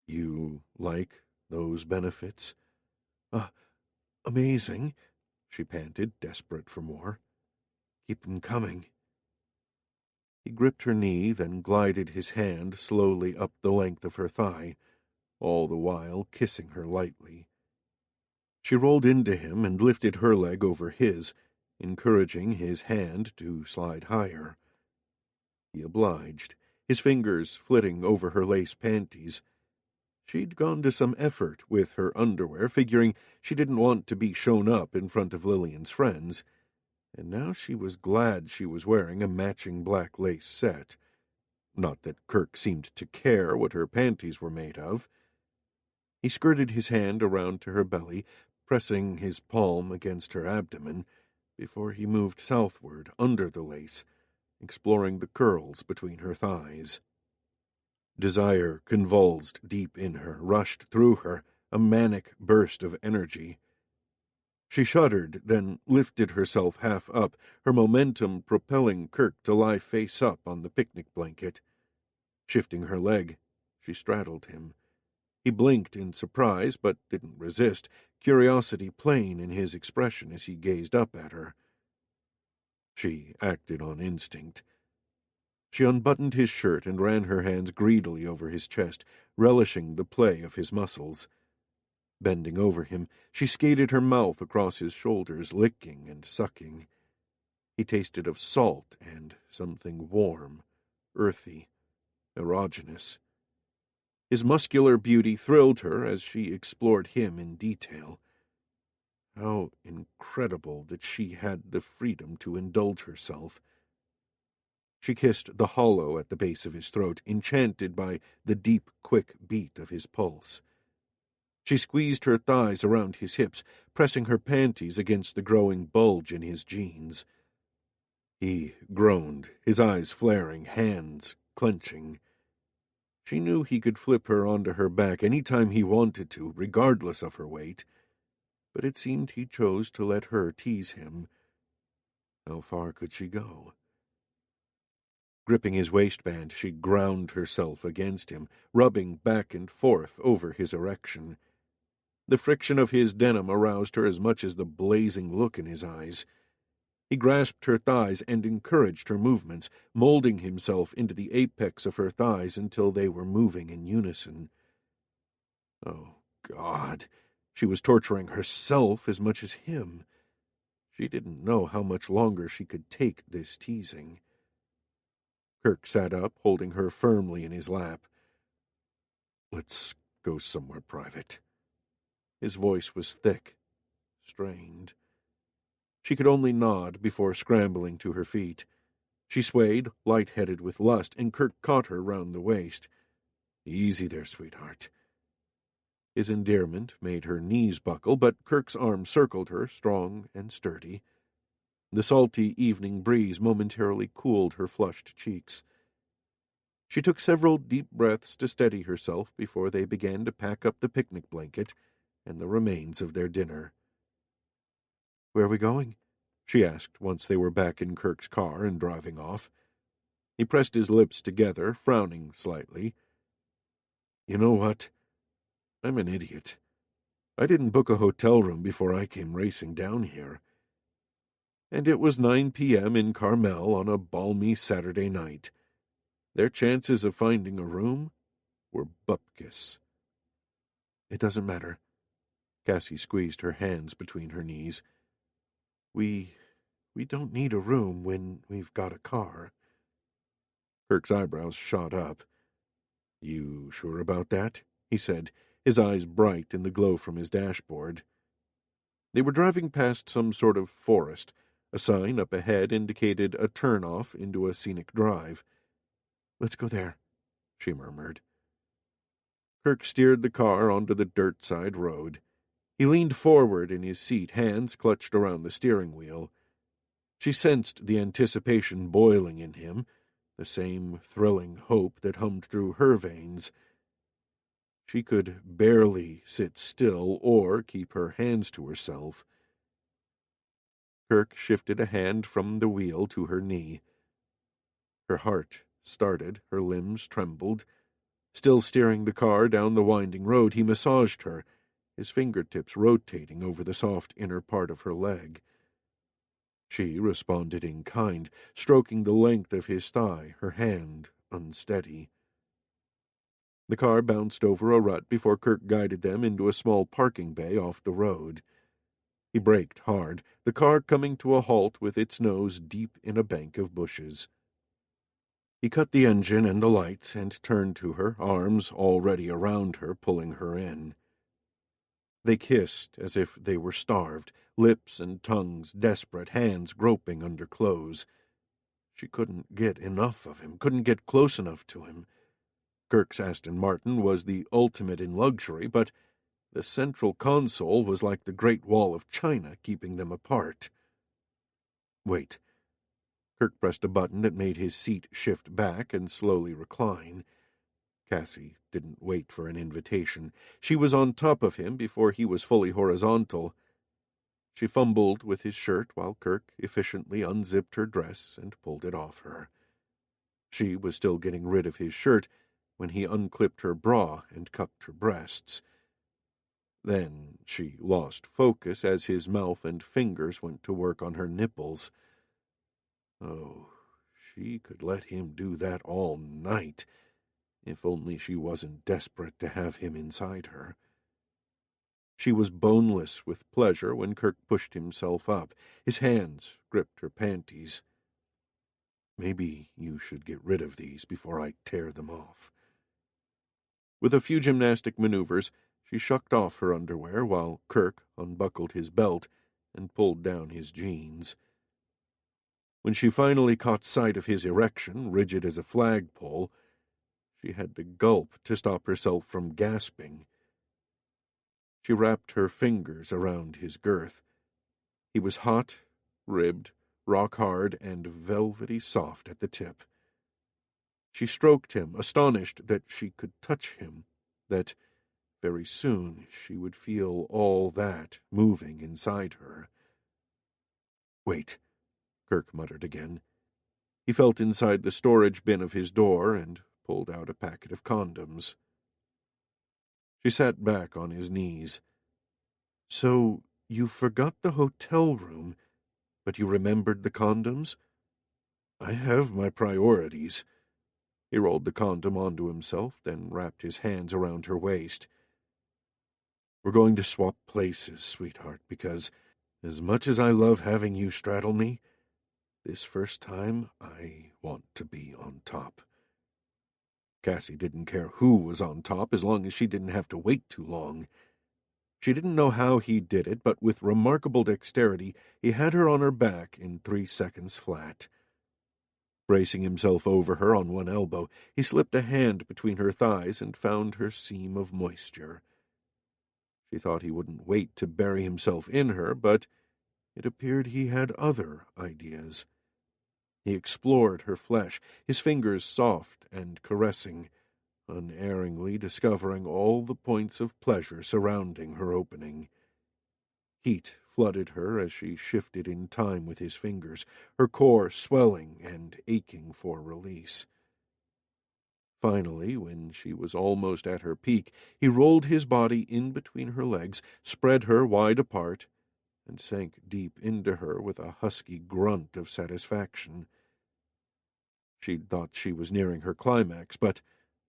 "You like those benefits?" Amazing," she panted, desperate for more. "Keep 'em coming." He gripped her knee, then glided his hand slowly up the length of her thigh, all the while kissing her lightly. She rolled into him and lifted her leg over his, encouraging his hand to slide higher. He obliged, his fingers flitting over her lace panties. She'd gone to some effort with her underwear, figuring she didn't want to be shown up in front of Lillian's friends, and now she was glad she was wearing a matching black lace set. Not that Kirk seemed to care what her panties were made of. He skirted his hand around to her belly, pressing his palm against her abdomen, before he moved southward under the lace, exploring the curls between her thighs. Desire convulsed deep in her, rushed through her, a manic burst of energy. She shuddered, then lifted herself half up, her momentum propelling Kirk to lie face up on the picnic blanket. Shifting her leg, she straddled him. He blinked in surprise, but didn't resist, curiosity plain in his expression as he gazed up at her. She acted on instinct. She unbuttoned his shirt and ran her hands greedily over his chest, relishing the play of his muscles. Bending over him, she skated her mouth across his shoulders, licking and sucking. He tasted of salt and something warm, earthy, erogenous. His muscular beauty thrilled her as she explored him in detail. How incredible that she had the freedom to indulge herself. She kissed the hollow at the base of his throat, enchanted by the deep, quick beat of his pulse. She squeezed her thighs around his hips, pressing her panties against the growing bulge in his jeans. He groaned, his eyes flaring, hands clenching. She knew he could flip her onto her back any time he wanted to, regardless of her weight, but it seemed he chose to let her tease him. How far could she go? Gripping his waistband, she ground herself against him, rubbing back and forth over his erection. The friction of his denim aroused her as much as the blazing look in his eyes. He grasped her thighs and encouraged her movements, molding himself into the apex of her thighs until they were moving in unison. Oh, God! She was torturing herself as much as him. She didn't know how much longer she could take this teasing. Kirk sat up, holding her firmly in his lap. "Let's go somewhere private." His voice was thick, strained. She could only nod before scrambling to her feet. She swayed, light-headed with lust, and Kirk caught her round the waist. "Easy there, sweetheart." His endearment made her knees buckle, but Kirk's arm circled her, strong and sturdy. The salty evening breeze momentarily cooled her flushed cheeks. She took several deep breaths to steady herself before they began to pack up the picnic blanket and the remains of their dinner. "Where are we going?" she asked once they were back in Kirk's car and driving off. He pressed his lips together, frowning slightly. "You know what? I'm an idiot. I didn't book a hotel room before I came racing down here." And it was 9 p.m. in Carmel on a balmy Saturday night. Their chances of finding a room were bupkis. "It doesn't matter." Cassie squeezed her hands between her knees. We don't need a room when we've got a car." Kirk's eyebrows shot up. "You sure about that?" he said, his eyes bright in the glow from his dashboard. They were driving past some sort of forest. A sign up ahead indicated a turn-off into a scenic drive. "Let's go there," she murmured. Kirk steered the car onto the dirt-side road. He leaned forward in his seat, hands clutched around the steering wheel. She sensed the anticipation boiling in him, the same thrilling hope that hummed through her veins. She could barely sit still or keep her hands to herself. Kirk shifted a hand from the wheel to her knee. Her heart started, her limbs trembled. Still steering the car down the winding road, he massaged her, his fingertips rotating over the soft inner part of her leg. She responded in kind, stroking the length of his thigh, her hand unsteady. The car bounced over a rut before Kirk guided them into a small parking bay off the road. He braked hard, the car coming to a halt with its nose deep in a bank of bushes. He cut the engine and the lights and turned to her, arms already around her, pulling her in. They kissed as if they were starved, lips and tongues desperate, hands groping under clothes. She couldn't get enough of him, couldn't get close enough to him. Kirk's Aston Martin was the ultimate in luxury, but the central console was like the Great Wall of China, keeping them apart. "Wait." Kirk pressed a button that made his seat shift back and slowly recline. Cassie didn't wait for an invitation. She was on top of him before he was fully horizontal. She fumbled with his shirt while Kirk efficiently unzipped her dress and pulled it off her. She was still getting rid of his shirt when he unclipped her bra and cupped her breasts. Then she lost focus as his mouth and fingers went to work on her nipples. Oh, she could let him do that all night, if only she wasn't desperate to have him inside her. She was boneless with pleasure when Kirk pushed himself up, his hands gripped her panties. Maybe you should get rid of these before I tear them off. With a few gymnastic maneuvers, she shucked off her underwear while Kirk unbuckled his belt and pulled down his jeans. When she finally caught sight of his erection, rigid as a flagpole, she had to gulp to stop herself from gasping. She wrapped her fingers around his girth. He was hot, ribbed, rock-hard, and velvety soft at the tip. She stroked him, astonished that she could touch him, that very soon she would feel all that moving inside her. "Wait," Kirk muttered again. He felt inside the storage bin of his door and pulled out a packet of condoms. She sat back on his knees. "So you forgot the hotel room, but you remembered the condoms? I have my priorities." He rolled the condom onto himself, then wrapped his hands around her waist. "We're going to swap places, sweetheart, because as much as I love having you straddle me, this first time I want to be on top." Cassie didn't care who was on top as long as she didn't have to wait too long. She didn't know how he did it, but with remarkable dexterity he had her on her back in 3 seconds flat. Bracing himself over her on one elbow, he slipped a hand between her thighs and found her seam of moisture. She thought he wouldn't wait to bury himself in her, but it appeared he had other ideas. He explored her flesh, his fingers soft and caressing, unerringly discovering all the points of pleasure surrounding her opening. Heat flooded her as she shifted in time with his fingers, her core swelling and aching for release. Finally, when she was almost at her peak, he rolled his body in between her legs, spread her wide apart, and sank deep into her with a husky grunt of satisfaction. She'd thought she was nearing her climax, but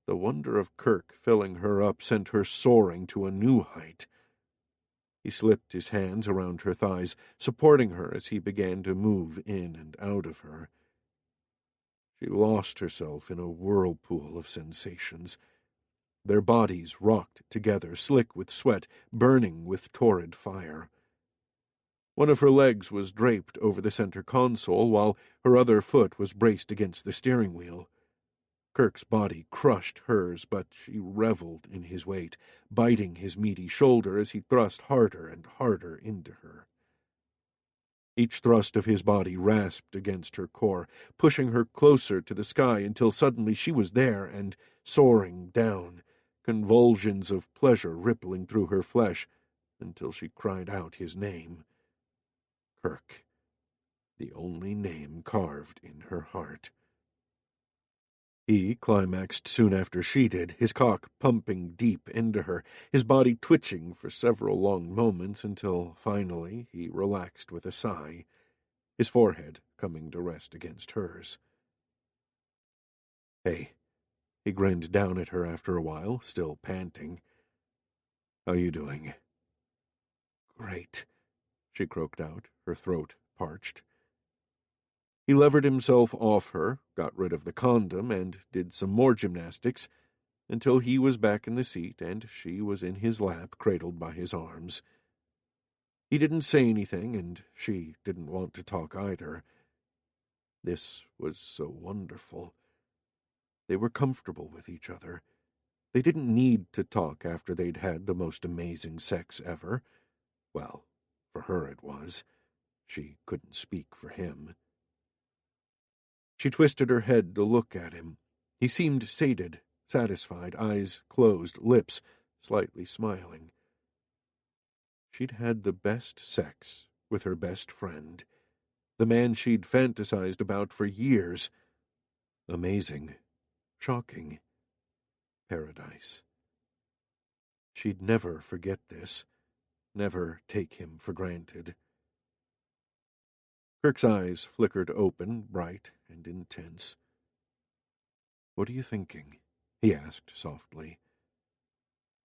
the wonder of Kirk filling her up sent her soaring to a new height. He slipped his hands around her thighs, supporting her as he began to move in and out of her. She lost herself in a whirlpool of sensations. Their bodies rocked together, slick with sweat, burning with torrid fire. One of her legs was draped over the center console, while her other foot was braced against the steering wheel. Kirk's body crushed hers, but she reveled in his weight, biting his meaty shoulder as he thrust harder and harder into her. Each thrust of his body rasped against her core, pushing her closer to the sky until suddenly she was there and soaring down, convulsions of pleasure rippling through her flesh until she cried out his name. Kirk, the only name carved in her heart. He climaxed soon after she did, his cock pumping deep into her, his body twitching for several long moments until finally he relaxed with a sigh, his forehead coming to rest against hers. "Hey," he grinned down at her after a while, still panting. "How you doing?" "Great," she croaked out, her throat parched. He levered himself off her, got rid of the condom, and did some more gymnastics, until he was back in the seat and she was in his lap, cradled by his arms. He didn't say anything, and she didn't want to talk either. This was so wonderful. They were comfortable with each other. They didn't need to talk after they'd had the most amazing sex ever. Well, for her it was. She couldn't speak for him. She twisted her head to look at him. He seemed sated, satisfied, eyes closed, lips slightly smiling. She'd had the best sex with her best friend, the man she'd fantasized about for years. Amazing, shocking, paradise. She'd never forget this, never take him for granted. Kirk's eyes flickered open, bright and intense. "What are you thinking?" he asked softly.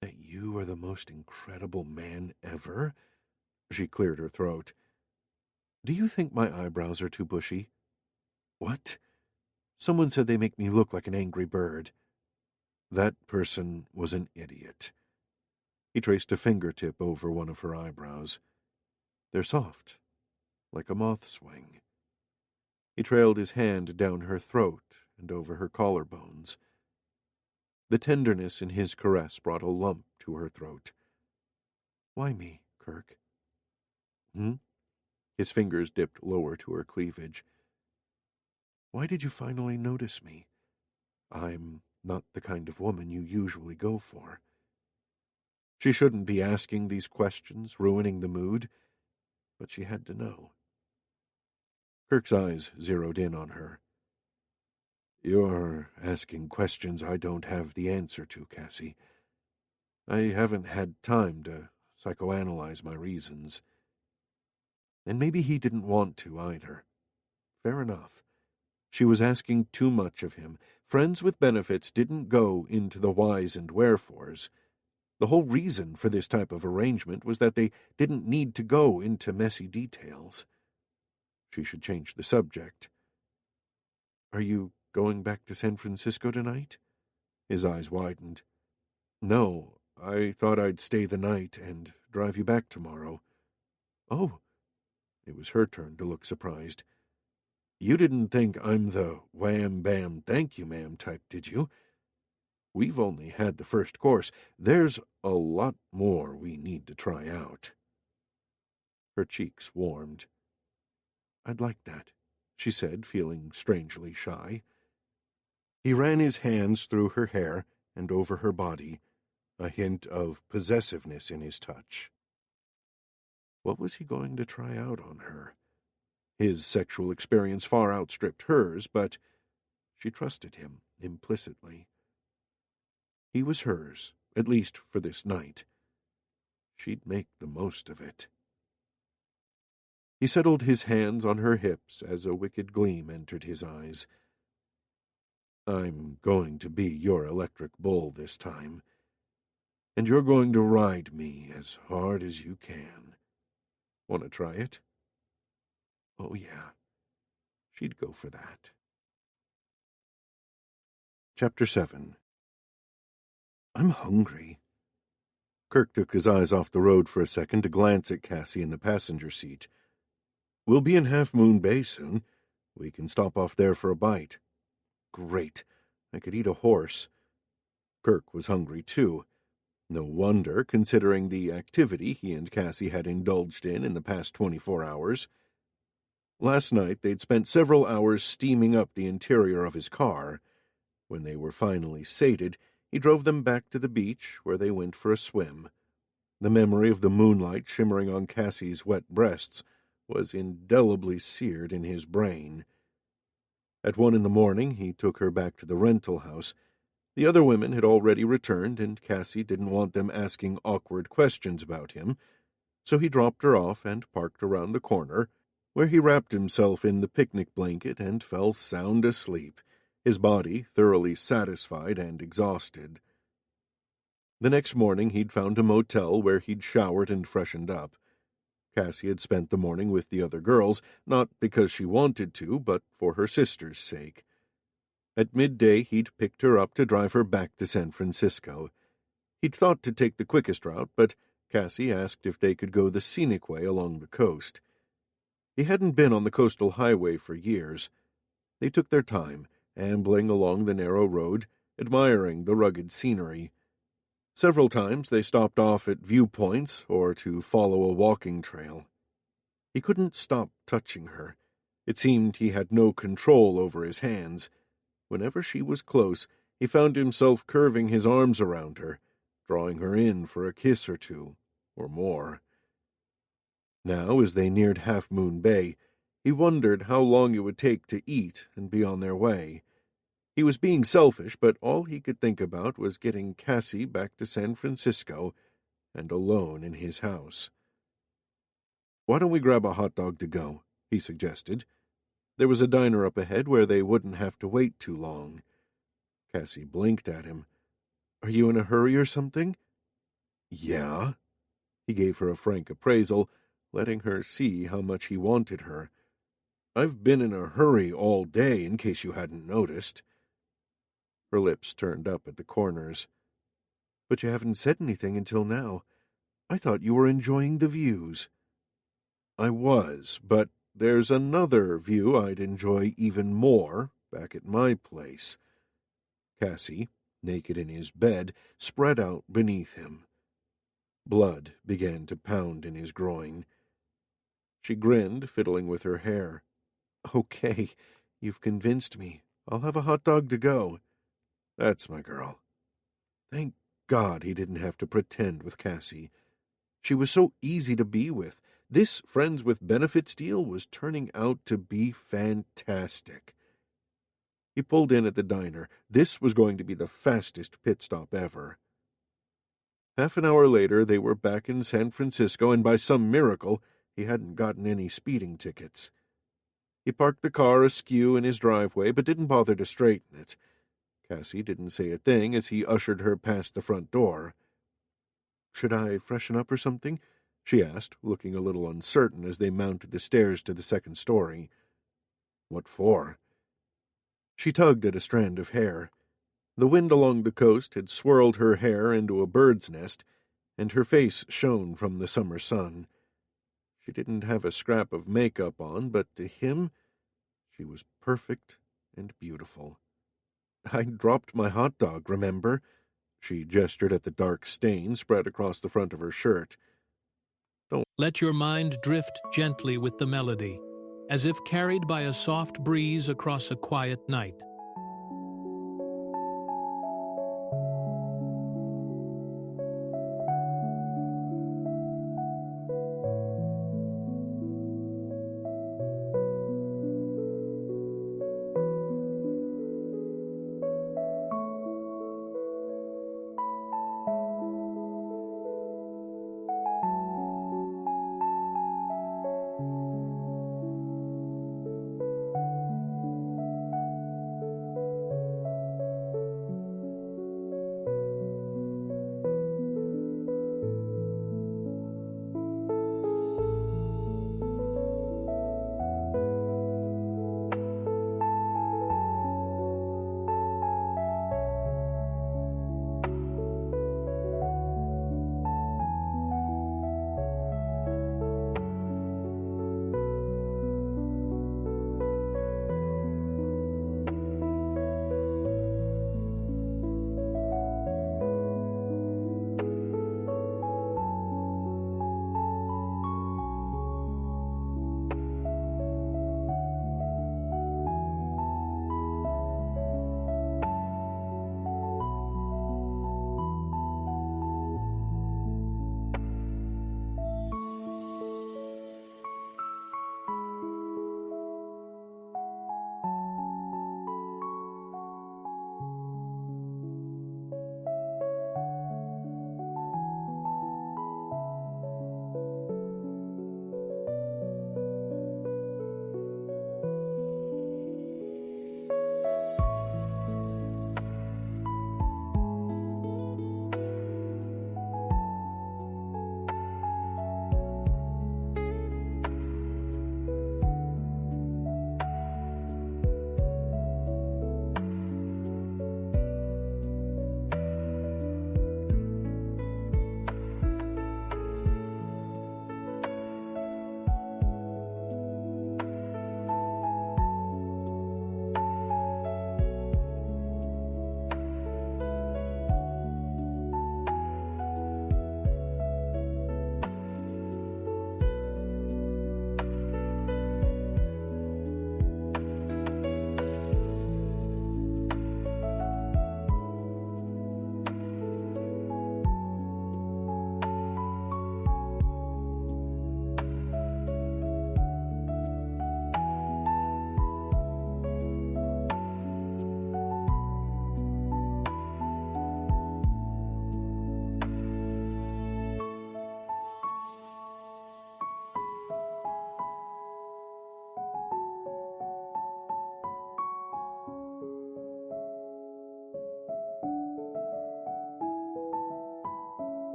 "That you are the most incredible man ever?" She cleared her throat. Do you think my eyebrows are too bushy? What? Someone said they make me look like an angry bird. That person was an idiot. He traced a fingertip over one of her eyebrows. They're soft, like a moth's wing. He trailed his hand down her throat and over her collarbones. The tenderness in his caress brought a lump to her throat. Why me, Kirk? His fingers dipped lower to her cleavage. Why did you finally notice me? I'm not the kind of woman you usually go for. She shouldn't be asking these questions, ruining the mood, but she had to know. Kirk's eyes zeroed in on her. You're asking questions I don't have the answer to, Cassie. I haven't had time to psychoanalyze my reasons. And maybe he didn't want to either. Fair enough. She was asking too much of him. Friends with benefits didn't go into the whys and wherefores. The whole reason for this type of arrangement was that they didn't need to go into messy details. She should change the subject. Are you going back to San Francisco tonight? His eyes widened. No, I thought I'd stay the night and drive you back tomorrow. Oh. It was her turn to look surprised. You didn't think I'm the wham bam thank you ma'am type, did you? We've only had the first course. There's a lot more we need to try out. Her cheeks warmed. I'd like that, she said, feeling strangely shy. He ran his hands through her hair and over her body, a hint of possessiveness in his touch. What was he going to try out on her? His sexual experience far outstripped hers, but she trusted him implicitly. He was hers, at least for this night. She'd make the most of it. He settled his hands on her hips as a wicked gleam entered his eyes. I'm going to be your electric bull this time, and you're going to ride me as hard as you can. Want to try it? Oh, yeah. She'd go for that. Chapter 7. I'm hungry. Kirk took his eyes off the road for a second to glance at Cassie in the passenger seat. We'll be in Half Moon Bay soon. We can stop off there for a bite. Great. I could eat a horse. Kirk was hungry, too. No wonder, considering the activity he and Cassie had indulged in the past 24 hours. Last night they'd spent several hours steaming up the interior of his car. When they were finally sated, he drove them back to the beach, where they went for a swim. The memory of the moonlight shimmering on Cassie's wet breasts was indelibly seared in his brain. At 1 a.m, he took her back to the rental house. The other women had already returned, and Cassie didn't want them asking awkward questions about him, so he dropped her off and parked around the corner, where he wrapped himself in the picnic blanket and fell sound asleep, his body thoroughly satisfied and exhausted. The next morning he'd found a motel where he'd showered and freshened up. Cassie had spent the morning with the other girls, not because she wanted to, but for her sister's sake. At midday he'd picked her up to drive her back to San Francisco. He'd thought to take the quickest route, but Cassie asked if they could go the scenic way along the coast. He hadn't been on the coastal highway for years. They took their time, ambling along the narrow road, admiring the rugged scenery. Several times they stopped off at viewpoints or to follow a walking trail. He couldn't stop touching her. It seemed he had no control over his hands. Whenever she was close, he found himself curving his arms around her, drawing her in for a kiss or two, or more. Now, as they neared Half Moon Bay, he wondered how long it would take to eat and be on their way. He was being selfish, but all he could think about was getting Cassie back to San Francisco and alone in his house. Why don't we grab a hot dog to go? He suggested. There was a diner up ahead where they wouldn't have to wait too long. Cassie blinked at him. Are you in a hurry or something? Yeah. He gave her a frank appraisal, letting her see how much he wanted her. "I've been in a hurry all day, in case you hadn't noticed." Her lips turned up at the corners. "But you haven't said anything until now. I thought you were enjoying the views." "I was, but there's another view I'd enjoy even more back at my place." Cassie, naked in his bed, spread out beneath him. Blood began to pound in his groin. She grinned, fiddling with her hair. "Okay, you've convinced me. I'll have a hot dog to go." "That's my girl." Thank God he didn't have to pretend with Cassie. She was so easy to be with. This friends with benefits deal was turning out to be fantastic. He pulled in at the diner. This was going to be the fastest pit stop ever. Half an hour later, they were back in San Francisco, and by some miracle, he hadn't gotten any speeding tickets. He parked the car askew in his driveway, but didn't bother to straighten it. Cassie didn't say a thing as he ushered her past the front door. "Should I freshen up or something?" she asked, looking a little uncertain as they mounted the stairs to the second story. "What for?" She tugged at a strand of hair. The wind along the coast had swirled her hair into a bird's nest, and her face shone from the summer sun. She didn't have a scrap of makeup on, but to him, she was perfect and beautiful. "I dropped my hot dog, remember?" She gestured at the dark stain spread across the front of her shirt. "Don't Let your mind drift gently with the melody, as if carried by a soft breeze across a quiet night.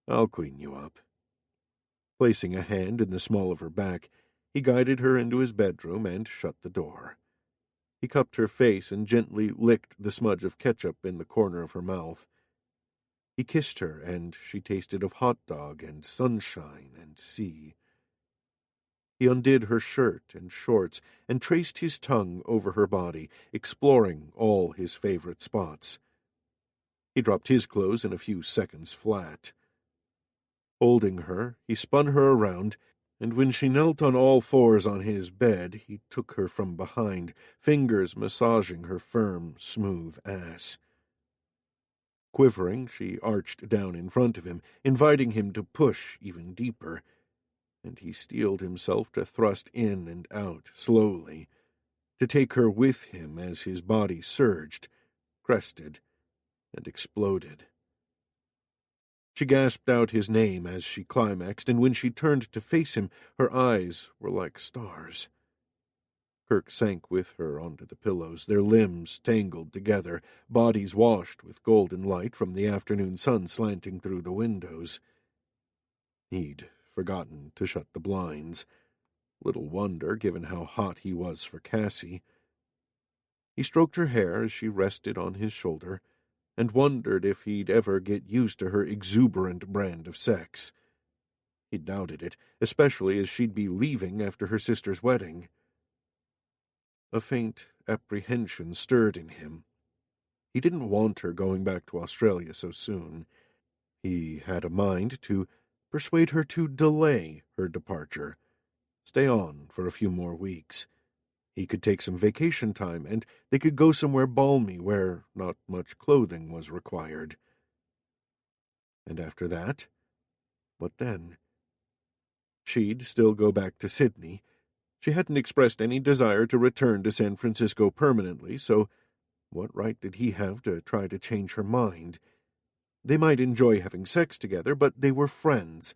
I'll clean you up." Placing a hand in the small of her back, he guided her into his bedroom and shut the door. He cupped her face and gently licked the smudge of ketchup in the corner of her mouth. He kissed her, and she tasted of hot dog and sunshine and sea. He undid her shirt and shorts and traced his tongue over her body, exploring all his favorite spots. He dropped his clothes in a few seconds flat. Holding her, he spun her around, and when she knelt on all fours on his bed, he took her from behind, fingers massaging her firm, smooth ass. Quivering, she arched down in front of him, inviting him to push even deeper, and he steeled himself to thrust in and out slowly, to take her with him as his body surged, crested, and exploded. She gasped out his name as she climaxed, and when she turned to face him, her eyes were like stars. Kirk sank with her onto the pillows, their limbs tangled together, bodies washed with golden light from the afternoon sun slanting through the windows. He'd forgotten to shut the blinds. Little wonder, given how hot he was for Cassie. He stroked her hair as she rested on his shoulder, and wondered if he'd ever get used to her exuberant brand of sex. He doubted it, especially as she'd be leaving after her sister's wedding. A faint apprehension stirred in him. He didn't want her going back to Australia so soon. He had a mind to persuade her to delay her departure, stay on for a few more weeks. He could take some vacation time, and they could go somewhere balmy where not much clothing was required. And after that, what then? She'd still go back to Sydney. She hadn't expressed any desire to return to San Francisco permanently, so what right did he have to try to change her mind? They might enjoy having sex together, but they were friends,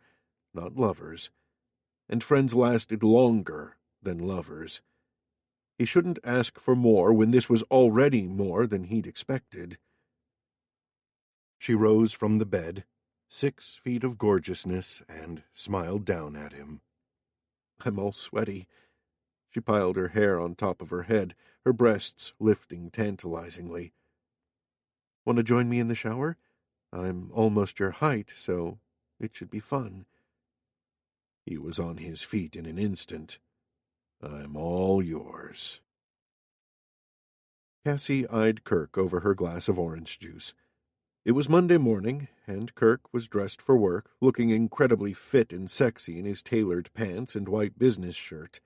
not lovers. And friends lasted longer than lovers. He shouldn't ask for more when this was already more than he'd expected. She rose from the bed, 6 feet of gorgeousness, and smiled down at him. "I'm all sweaty." She piled her hair on top of her head, her breasts lifting tantalizingly. "Want to join me in the shower? I'm almost your height, so it should be fun." He was on his feet in an instant. "I'm all yours." Cassie eyed Kirk over her glass of orange juice. It was Monday morning, and Kirk was dressed for work, looking incredibly fit and sexy in his tailored pants and white business shirt.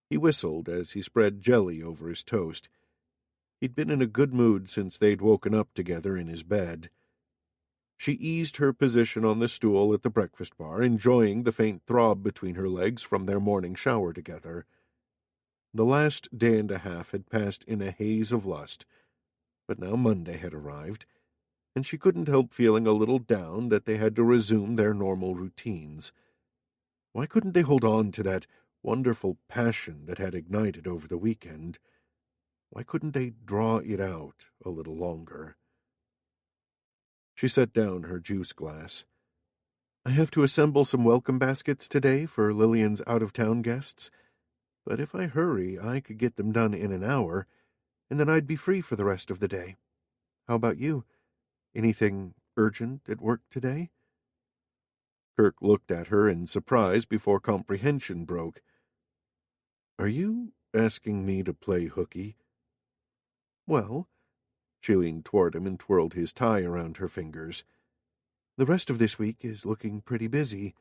He whistled as he spread jelly over his toast. He'd been in a good mood since they'd woken up together in his bed. She eased her position on the stool at the breakfast bar, enjoying the faint throb between her legs from their morning shower together. The last day and a half had passed in a haze of lust, but now Monday had arrived, and she couldn't help feeling a little down that they had to resume their normal routines. Why couldn't they hold on to that wonderful passion that had ignited over the weekend? Why couldn't they draw it out a little longer? She set down her juice glass. "I have to assemble some welcome baskets today for Lillian's out-of-town guests, but if I hurry, I could get them done in an hour, and then I'd be free for the rest of the day. How about you? Anything urgent at work today?" Kirk looked at her in surprise before comprehension broke. "Are you asking me to play hooky?" "Well," she leaned toward him and twirled his tie around her fingers, "the rest of this week is looking pretty busy.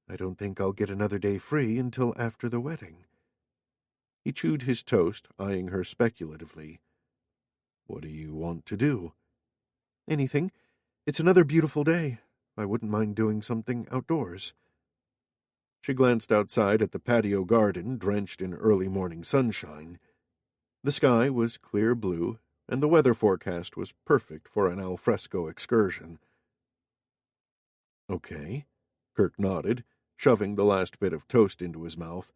I don't think I'll get another day free until after the wedding." He chewed his toast, eyeing her speculatively. "What do you want to do?" "Anything. It's another beautiful day. I wouldn't mind doing something outdoors." She glanced outside at the patio garden, drenched in early morning sunshine. The sky was clear blue, and the weather forecast was perfect for an al fresco excursion. "Okay," Kirk nodded, shoving the last bit of toast into his mouth.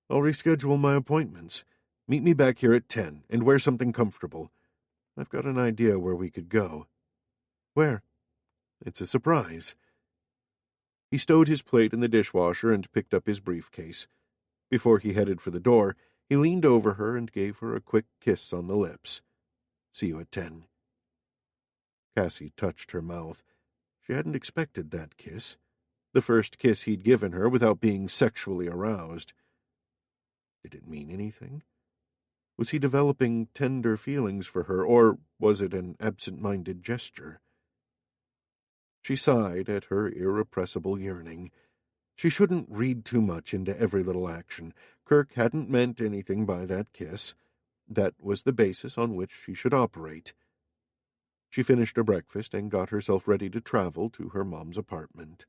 "I'll reschedule my appointments. Meet me back here at 10, and wear something comfortable. I've got an idea where we could go." "Where?" "It's a surprise." He stowed his plate in the dishwasher and picked up his briefcase. Before he headed for the door, he leaned over her and gave her a quick kiss on the lips. "See you at 10. Cassie touched her mouth. She hadn't expected that kiss. The first kiss he'd given her without being sexually aroused. Did it mean anything? Was he developing tender feelings for her, or was it an absent-minded gesture? She sighed at her irrepressible yearning. She shouldn't read too much into every little action. Kirk hadn't meant anything by that kiss. That was the basis on which she should operate. She finished her breakfast and got herself ready to travel to her mom's apartment.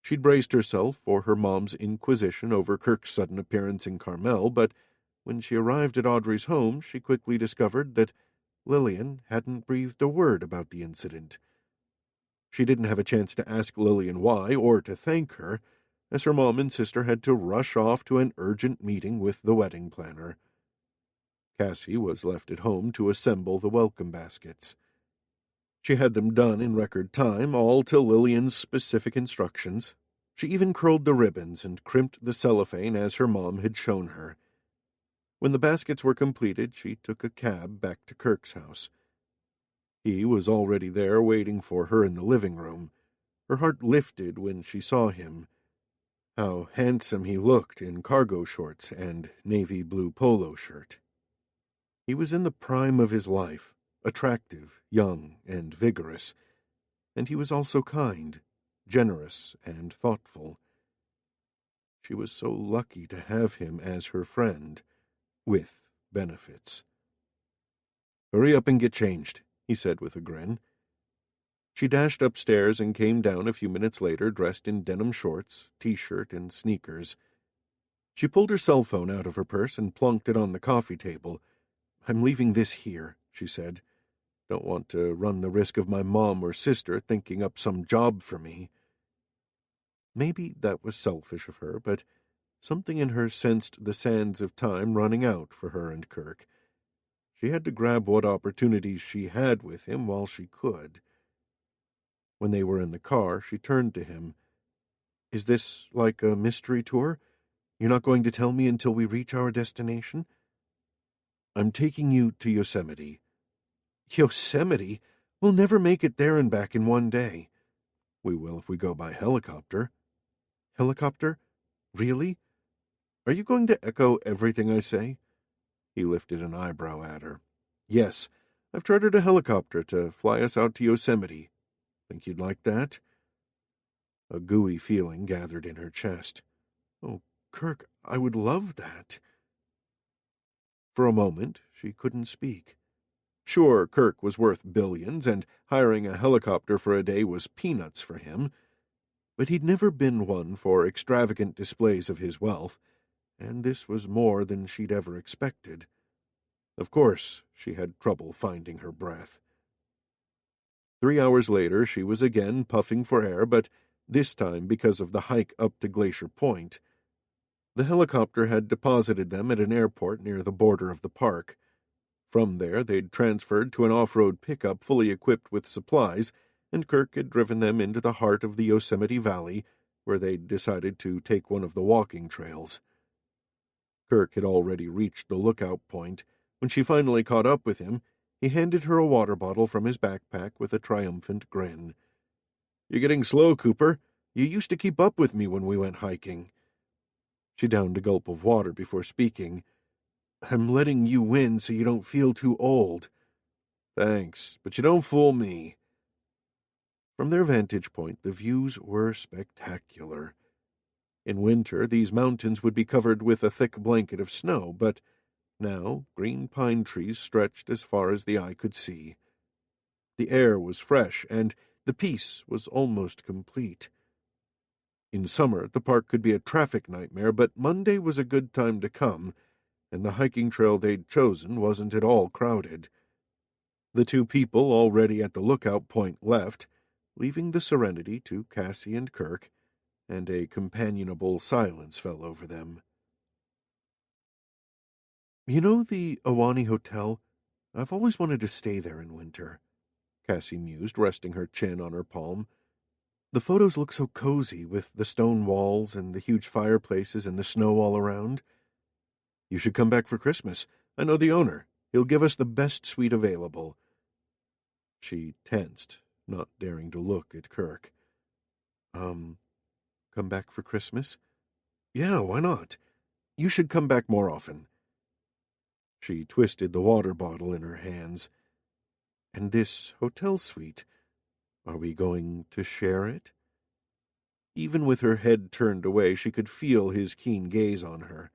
She'd braced herself for her mom's inquisition over Kirk's sudden appearance in Carmel, but when she arrived at Audrey's home, she quickly discovered that Lillian hadn't breathed a word about the incident. She didn't have a chance to ask Lillian why or to thank her, as her mom and sister had to rush off to an urgent meeting with the wedding planner. Cassie was left at home to assemble the welcome baskets. She had them done in record time, all to Lillian's specific instructions. She even curled the ribbons and crimped the cellophane as her mom had shown her. When the baskets were completed, she took a cab back to Kirk's house. He was already there waiting for her in the living room. Her heart lifted when she saw him. How handsome he looked in cargo shorts and navy blue polo shirt. He was in the prime of his life, attractive, young, and vigorous, and he was also kind, generous, and thoughtful. She was so lucky to have him as her friend, with benefits. "Hurry up and get changed," he said with a grin. She dashed upstairs and came down a few minutes later dressed in denim shorts, t-shirt, and sneakers. She pulled her cell phone out of her purse and plunked it on the coffee table. "I'm leaving this here," she said. "Don't want to run the risk of my mom or sister thinking up some job for me." Maybe that was selfish of her, but something in her sensed the sands of time running out for her and Kirk. She had to grab what opportunities she had with him while she could. When they were in the car, she turned to him. "Is this like a mystery tour? You're not going to tell me until we reach our destination?" "I'm taking you to Yosemite." "Yosemite? We'll never make it there and back in one day." "We will if we go by helicopter." "Helicopter? Really? Are you going to echo everything I say?" He lifted an eyebrow at her. "Yes, I've chartered a helicopter to fly us out to Yosemite. Think you'd like that?" A gooey feeling gathered in her chest. "Oh, Kirk, I would love that." For a moment, she couldn't speak. Sure, Kirk was worth billions, and hiring a helicopter for a day was peanuts for him, but he'd never been one for extravagant displays of his wealth, and this was more than she'd ever expected. Of course, she had trouble finding her breath. 3 hours later, she was again puffing for air, but this time because of the hike up to Glacier Point. The helicopter had deposited them at an airport near the border of the park. From there, they'd transferred to an off-road pickup fully equipped with supplies, and Kirk had driven them into the heart of the Yosemite Valley, where they'd decided to take one of the walking trails. Kirk had already reached the lookout point. When she finally caught up with him, he handed her a water bottle from his backpack with a triumphant grin. "You're getting slow, Cooper. You used to keep up with me when we went hiking." She downed a gulp of water before speaking. "I'm letting you win so you don't feel too old." "Thanks, but you don't fool me." From their vantage point, the views were spectacular. In winter, these mountains would be covered with a thick blanket of snow, but now green pine trees stretched as far as the eye could see. The air was fresh, and the peace was almost complete. In summer, the park could be a traffic nightmare, but Monday was a good time to come, and the hiking trail they'd chosen wasn't at all crowded. The two people already at the lookout point left, leaving the serenity to Cassie and Kirk, and a companionable silence fell over them. "You know the Awani Hotel? I've always wanted to stay there in winter," Cassie mused, resting her chin on her palm. The photos look so cozy with the stone walls and the huge fireplaces and the snow all around. You should come back for Christmas. I know the owner. He'll give us the best suite available. She tensed, not daring to look at Kirk. Come back for Christmas? Yeah, why not? You should come back more often. She twisted the water bottle in her hands. And this hotel suite, are we going to share it? Even with her head turned away, she could feel his keen gaze on her.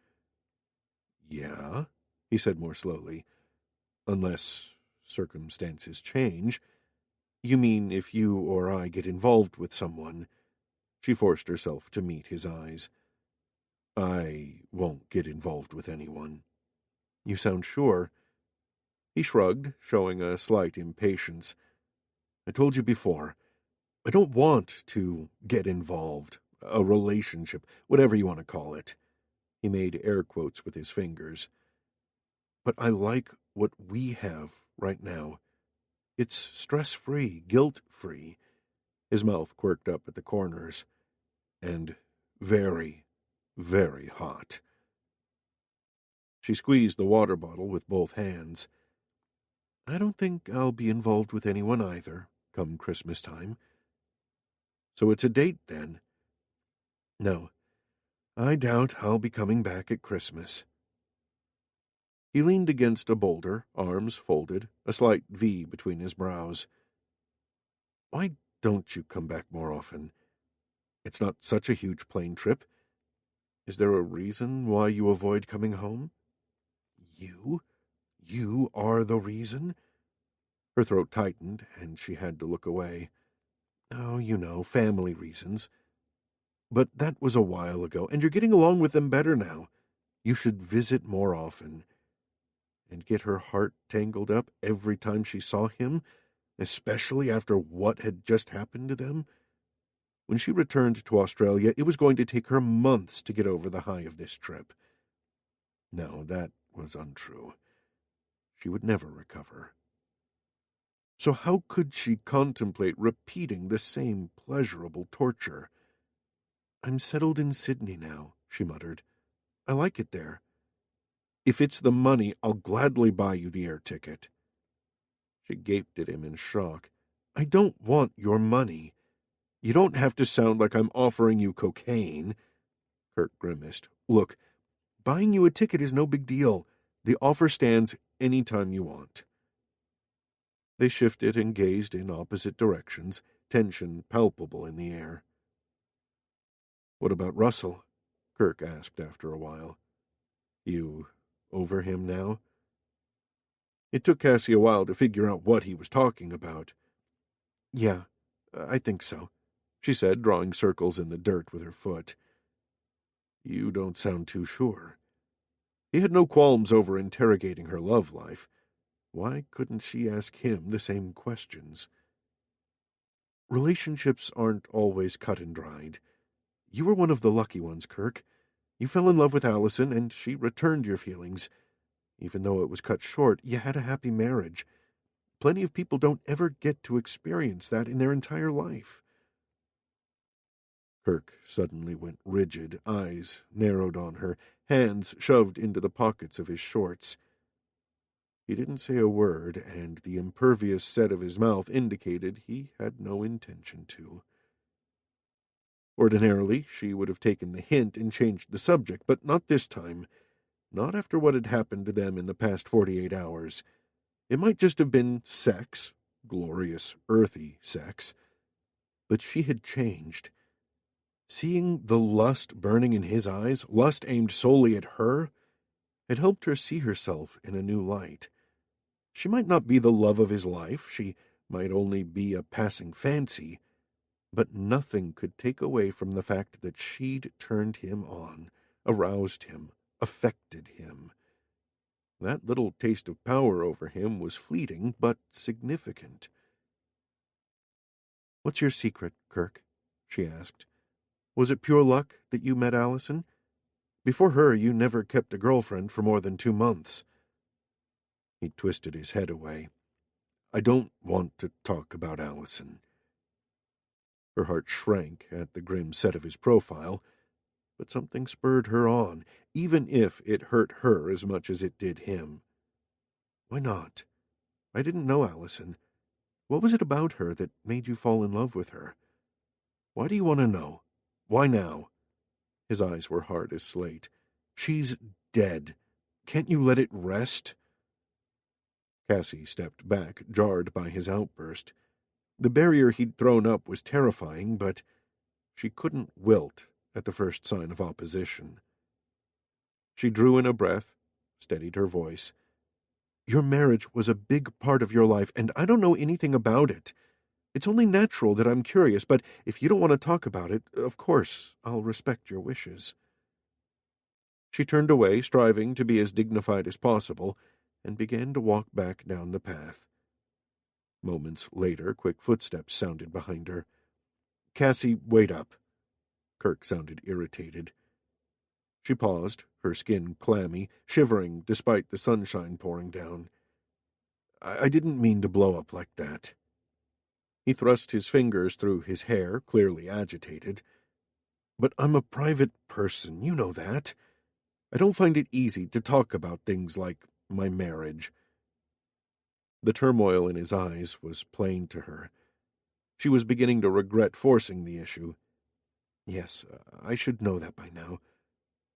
Yeah, he said more slowly. Unless circumstances change. You mean if you or I get involved with someone? She forced herself to meet his eyes. I won't get involved with anyone. You sound sure. He shrugged, showing a slight impatience. I told you before, I don't want to get involved. A relationship, whatever you want to call it. He made air quotes with his fingers. But I like what we have right now. It's stress-free, guilt-free. His mouth quirked up at the corners. And very, very hot. She squeezed the water bottle with both hands. I don't think I'll be involved with anyone either, come Christmas time. So it's a date, then? No, I doubt I'll be coming back at Christmas. He leaned against a boulder, arms folded, a slight V between his brows. Why don't you come back more often? It's not such a huge plane trip. Is there a reason why you avoid coming home? You? You are the reason? Her throat tightened, and she had to look away. Oh, you know, family reasons. But that was a while ago, and you're getting along with them better now. You should visit more often. And get her heart tangled up every time she saw him, especially after what had just happened to them. When she returned to Australia, it was going to take her months to get over the high of this trip. No, that was untrue. She would never recover. So how could she contemplate repeating the same pleasurable torture? I'm settled in Sydney now, she muttered. I like it there. If it's the money, I'll gladly buy you the air ticket. She gaped at him in shock. I don't want your money. You don't have to sound like I'm offering you cocaine. Kirk grimaced. Look, buying you a ticket is no big deal. The offer stands any time you want. They shifted and gazed in opposite directions, tension palpable in the air. What about Russell? Kirk asked after a while. You over him now? It took Cassie a while to figure out what he was talking about. Yeah, I think so, she said, drawing circles in the dirt with her foot. You don't sound too sure. He had no qualms over interrogating her love life. Why couldn't she ask him the same questions? Relationships aren't always cut and dried. You were one of the lucky ones, Kirk. You fell in love with Allison, and she returned your feelings. Even though it was cut short, you had a happy marriage. Plenty of people don't ever get to experience that in their entire life. Kirk suddenly went rigid, eyes narrowed on her, hands shoved into the pockets of his shorts. He didn't say a word, and the impervious set of his mouth indicated he had no intention to. Ordinarily, she would have taken the hint and changed the subject, but not this time. Not after what had happened to them in the past 48 hours. It might just have been sex, glorious, earthy sex. But she had changed. Seeing the lust burning in his eyes, lust aimed solely at her, had helped her see herself in a new light. She might not be the love of his life, she might only be a passing fancy, but nothing could take away from the fact that she'd turned him on, aroused him, affected him. That little taste of power over him was fleeting, but significant. What's your secret, Kirk? She asked. Was it pure luck that you met Allison? Before her, you never kept a girlfriend for more than 2 months. He twisted his head away. I don't want to talk about Allison. Her heart shrank at the grim set of his profile, but something spurred her on, even if it hurt her as much as it did him. Why not? I didn't know Allison. What was it about her that made you fall in love with her? Why do you want to know? Why now? His eyes were hard as slate. She's dead. Can't you let it rest? Cassie stepped back, jarred by his outburst. The barrier he'd thrown up was terrifying, but she couldn't wilt at the first sign of opposition. She drew in a breath, steadied her voice. Your marriage was a big part of your life, and I don't know anything about it. It's only natural that I'm curious, but if you don't want to talk about it, of course, I'll respect your wishes. She turned away, striving to be as dignified as possible, and began to walk back down the path. Moments later, quick footsteps sounded behind her. Cassie, wait up. Kirk sounded irritated. She paused, her skin clammy, shivering despite the sunshine pouring down. I didn't mean to blow up like that. He thrust his fingers through his hair, clearly agitated. But I'm a private person, you know that. I don't find it easy to talk about things like my marriage. The turmoil in his eyes was plain to her. She was beginning to regret forcing the issue. Yes, I should know that by now.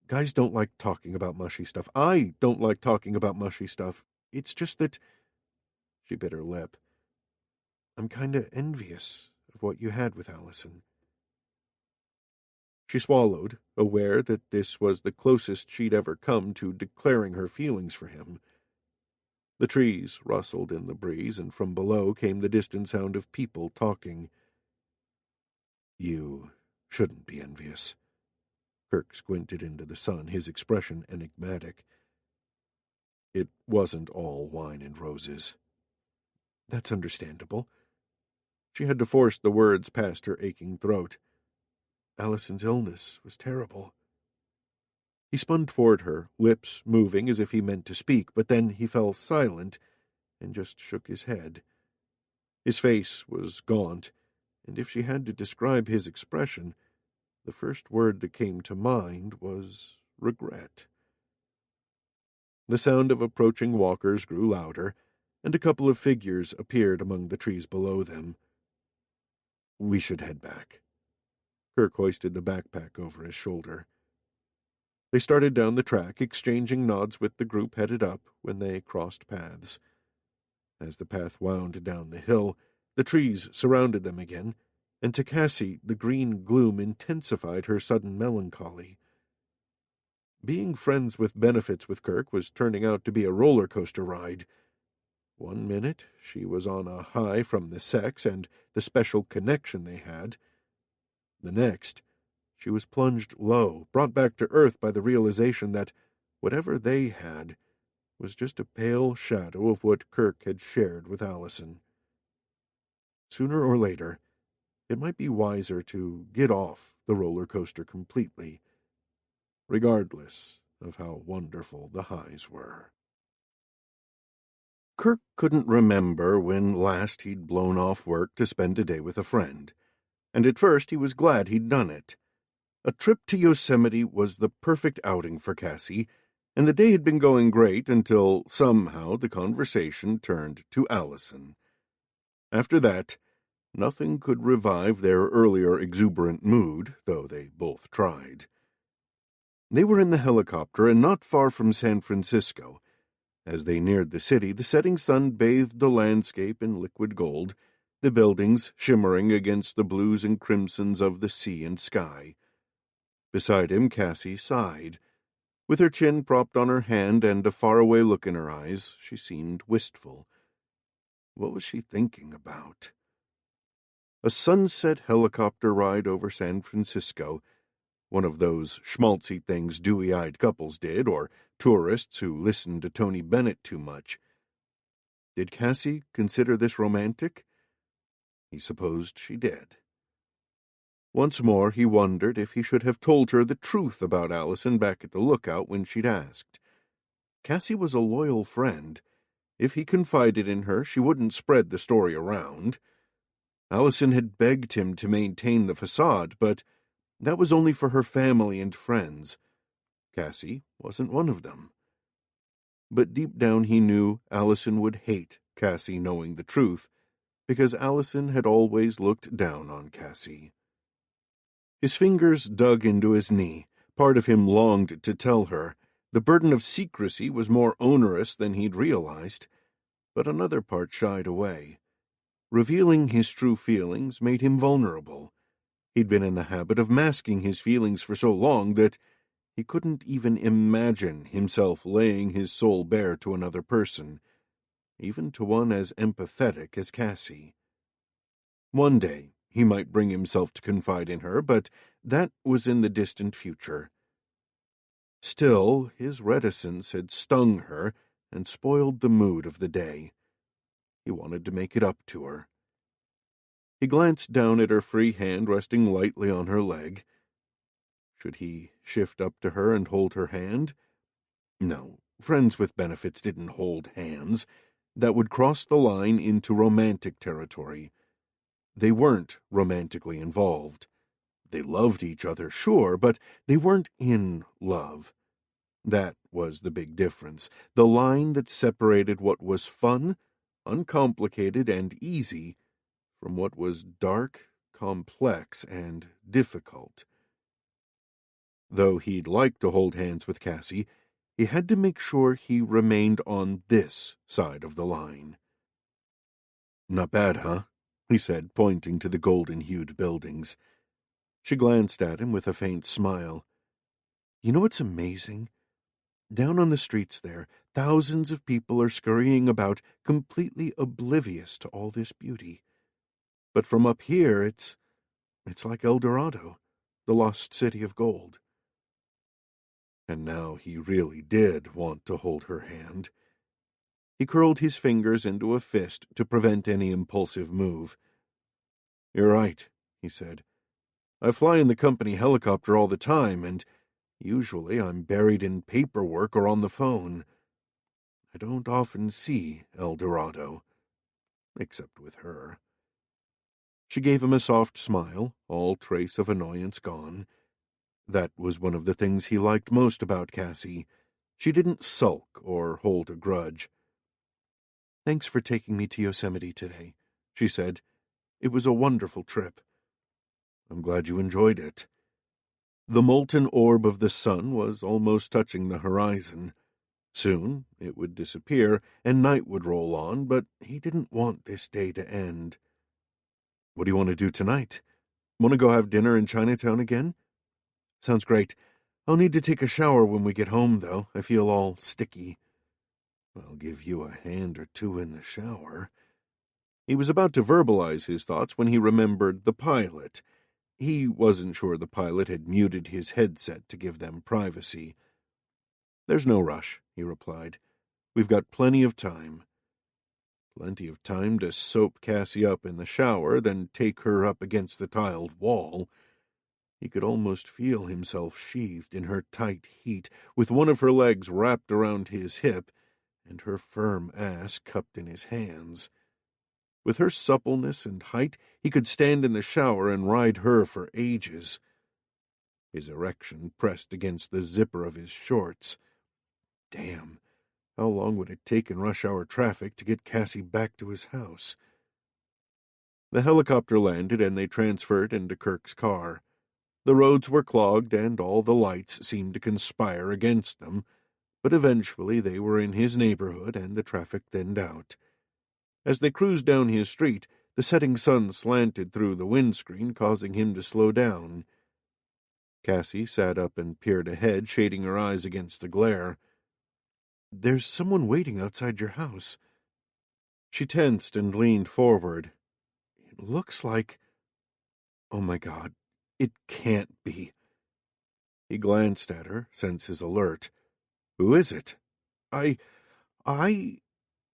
Guys don't like talking about mushy stuff. I don't like talking about mushy stuff. It's just that... She bit her lip. I'm kinda envious of what you had with Allison. She swallowed, aware that this was the closest she'd ever come to declaring her feelings for him. The trees rustled in the breeze, and from below came the distant sound of people talking. You shouldn't be envious. Kirk squinted into the sun, his expression enigmatic. It wasn't all wine and roses. That's understandable. She had to force the words past her aching throat. Allison's illness was terrible. He spun toward her, lips moving as if he meant to speak, but then he fell silent and just shook his head. His face was gaunt, and if she had to describe his expression, the first word that came to mind was regret. The sound of approaching walkers grew louder, and a couple of figures appeared among the trees below them. We should head back. Kirk hoisted the backpack over his shoulder. They started down the track, exchanging nods with the group headed up when they crossed paths. As the path wound down the hill, the trees surrounded them again, and to Cassie the green gloom intensified her sudden melancholy. Being friends with benefits with Kirk was turning out to be a roller coaster ride. 1 minute she was on a high from the sex and the special connection they had. The next, she was plunged low, brought back to earth by the realization that whatever they had was just a pale shadow of what Kirk had shared with Allison. Sooner or later, it might be wiser to get off the roller coaster completely, regardless of how wonderful the highs were. Kirk couldn't remember when last he'd blown off work to spend a day with a friend, and at first he was glad he'd done it. A trip to Yosemite was the perfect outing for Cassie, and the day had been going great until somehow the conversation turned to Allison. After that, nothing could revive their earlier exuberant mood, though they both tried. They were in the helicopter and not far from San Francisco. As they neared the city, the setting sun bathed the landscape in liquid gold, the buildings shimmering against the blues and crimsons of the sea and sky. Beside him, Cassie sighed. With her chin propped on her hand and a faraway look in her eyes, she seemed wistful. What was she thinking about? A sunset helicopter ride over San Francisco, one of those schmaltzy things dewy-eyed couples did, or tourists who listened to Tony Bennett too much. Did Cassie consider this romantic? He supposed she did. Once more he wondered if he should have told her the truth about Allison back at the lookout when she'd asked. Cassie was a loyal friend. If he confided in her, she wouldn't spread the story around. Allison had begged him to maintain the facade, but that was only for her family and friends. Cassie wasn't one of them. But deep down he knew Allison would hate Cassie knowing the truth, because Allison had always looked down on Cassie. His fingers dug into his knee. Part of him longed to tell her. The burden of secrecy was more onerous than he'd realized, but another part shied away. Revealing his true feelings made him vulnerable. He'd been in the habit of masking his feelings for so long that he couldn't even imagine himself laying his soul bare to another person, even to one as empathetic as Cassie. One day he might bring himself to confide in her, but that was in the distant future. Still, his reticence had stung her and spoiled the mood of the day. He wanted to make it up to her. He glanced down at her free hand resting lightly on her leg. Should he shift up to her and hold her hand? No, friends with benefits didn't hold hands. That would cross the line into romantic territory. They weren't romantically involved. They loved each other, sure, but they weren't in love. That was the big difference, the line that separated what was fun, uncomplicated, and easy from what was dark, complex, and difficult. Though he'd like to hold hands with Cassie, he had to make sure he remained on this side of the line. "Not bad, huh?" he said, pointing to the golden-hued buildings. She glanced at him with a faint smile. "You know what's amazing? Down on the streets there, thousands of people are scurrying about, completely oblivious to all this beauty. But from up here, it's like El Dorado, the lost city of gold." And now he really did want to hold her hand. He curled his fingers into a fist to prevent any impulsive move. "You're right," he said. "I fly in the company helicopter all the time, and usually I'm buried in paperwork or on the phone. I don't often see El Dorado, except with her." She gave him a soft smile, all trace of annoyance gone. That was one of the things he liked most about Cassie. She didn't sulk or hold a grudge. "Thanks for taking me to Yosemite today," she said. "It was a wonderful trip." "I'm glad you enjoyed it." The molten orb of the sun was almost touching the horizon. Soon it would disappear, and night would roll on, but he didn't want this day to end. "What do you want to do tonight? Want to go have dinner in Chinatown again?" "Sounds great. I'll need to take a shower when we get home, though. I feel all sticky." "I'll give you a hand or two in the shower." He was about to verbalize his thoughts when he remembered the pilot. He wasn't sure the pilot had muted his headset to give them privacy. "There's no rush," he replied. "We've got plenty of time." Plenty of time to soap Cassie up in the shower, then take her up against the tiled wall. He could almost feel himself sheathed in her tight heat, with one of her legs wrapped around his hip, and her firm ass cupped in his hands. With her suppleness and height, he could stand in the shower and ride her for ages. His erection pressed against the zipper of his shorts. Damn, how long would it take in rush-hour traffic to get Cassie back to his house? The helicopter landed and they transferred into Kirk's car. The roads were clogged and all the lights seemed to conspire against them, but eventually they were in his neighborhood and the traffic thinned out. As they cruised down his street, the setting sun slanted through the windscreen, causing him to slow down. Cassie sat up and peered ahead, shading her eyes against the glare. "There's someone waiting outside your house." She tensed and leaned forward. "It looks like... Oh my God, it can't be." He glanced at her, senses alert. "Who is it?" I...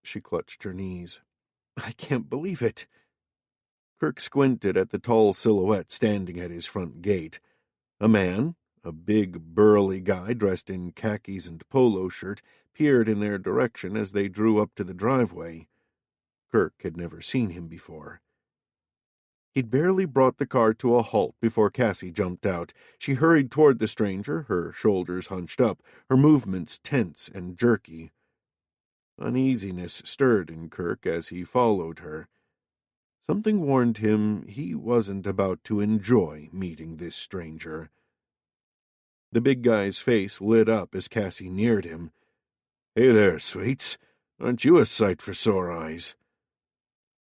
She clutched her knees. "I can't believe it." Kirk squinted at the tall silhouette standing at his front gate. A man, a big, burly guy dressed in khakis and polo shirt, peered in their direction as they drew up to the driveway. Kirk had never seen him before. He'd barely brought the car to a halt before Cassie jumped out. She hurried toward the stranger, her shoulders hunched up, her movements tense and jerky. Uneasiness stirred in Kirk as he followed her. Something warned him he wasn't about to enjoy meeting this stranger. The big guy's face lit up as Cassie neared him. "Hey there, sweets. Aren't you a sight for sore eyes?"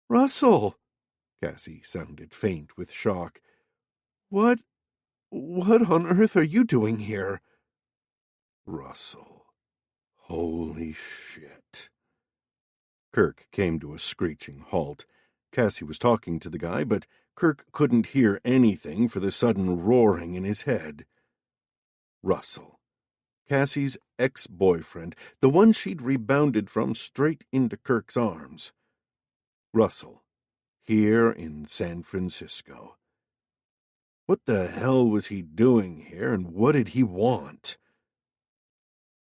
"Russell!" Cassie sounded faint with shock. What on earth are you doing here?" "Russell. Holy shit." Kirk came to a screeching halt. Cassie was talking to the guy, but Kirk couldn't hear anything for the sudden roaring in his head. Russell. Cassie's ex-boyfriend, the one she'd rebounded from straight into Kirk's arms. Russell. Here in San Francisco. What the hell was he doing here, and what did he want?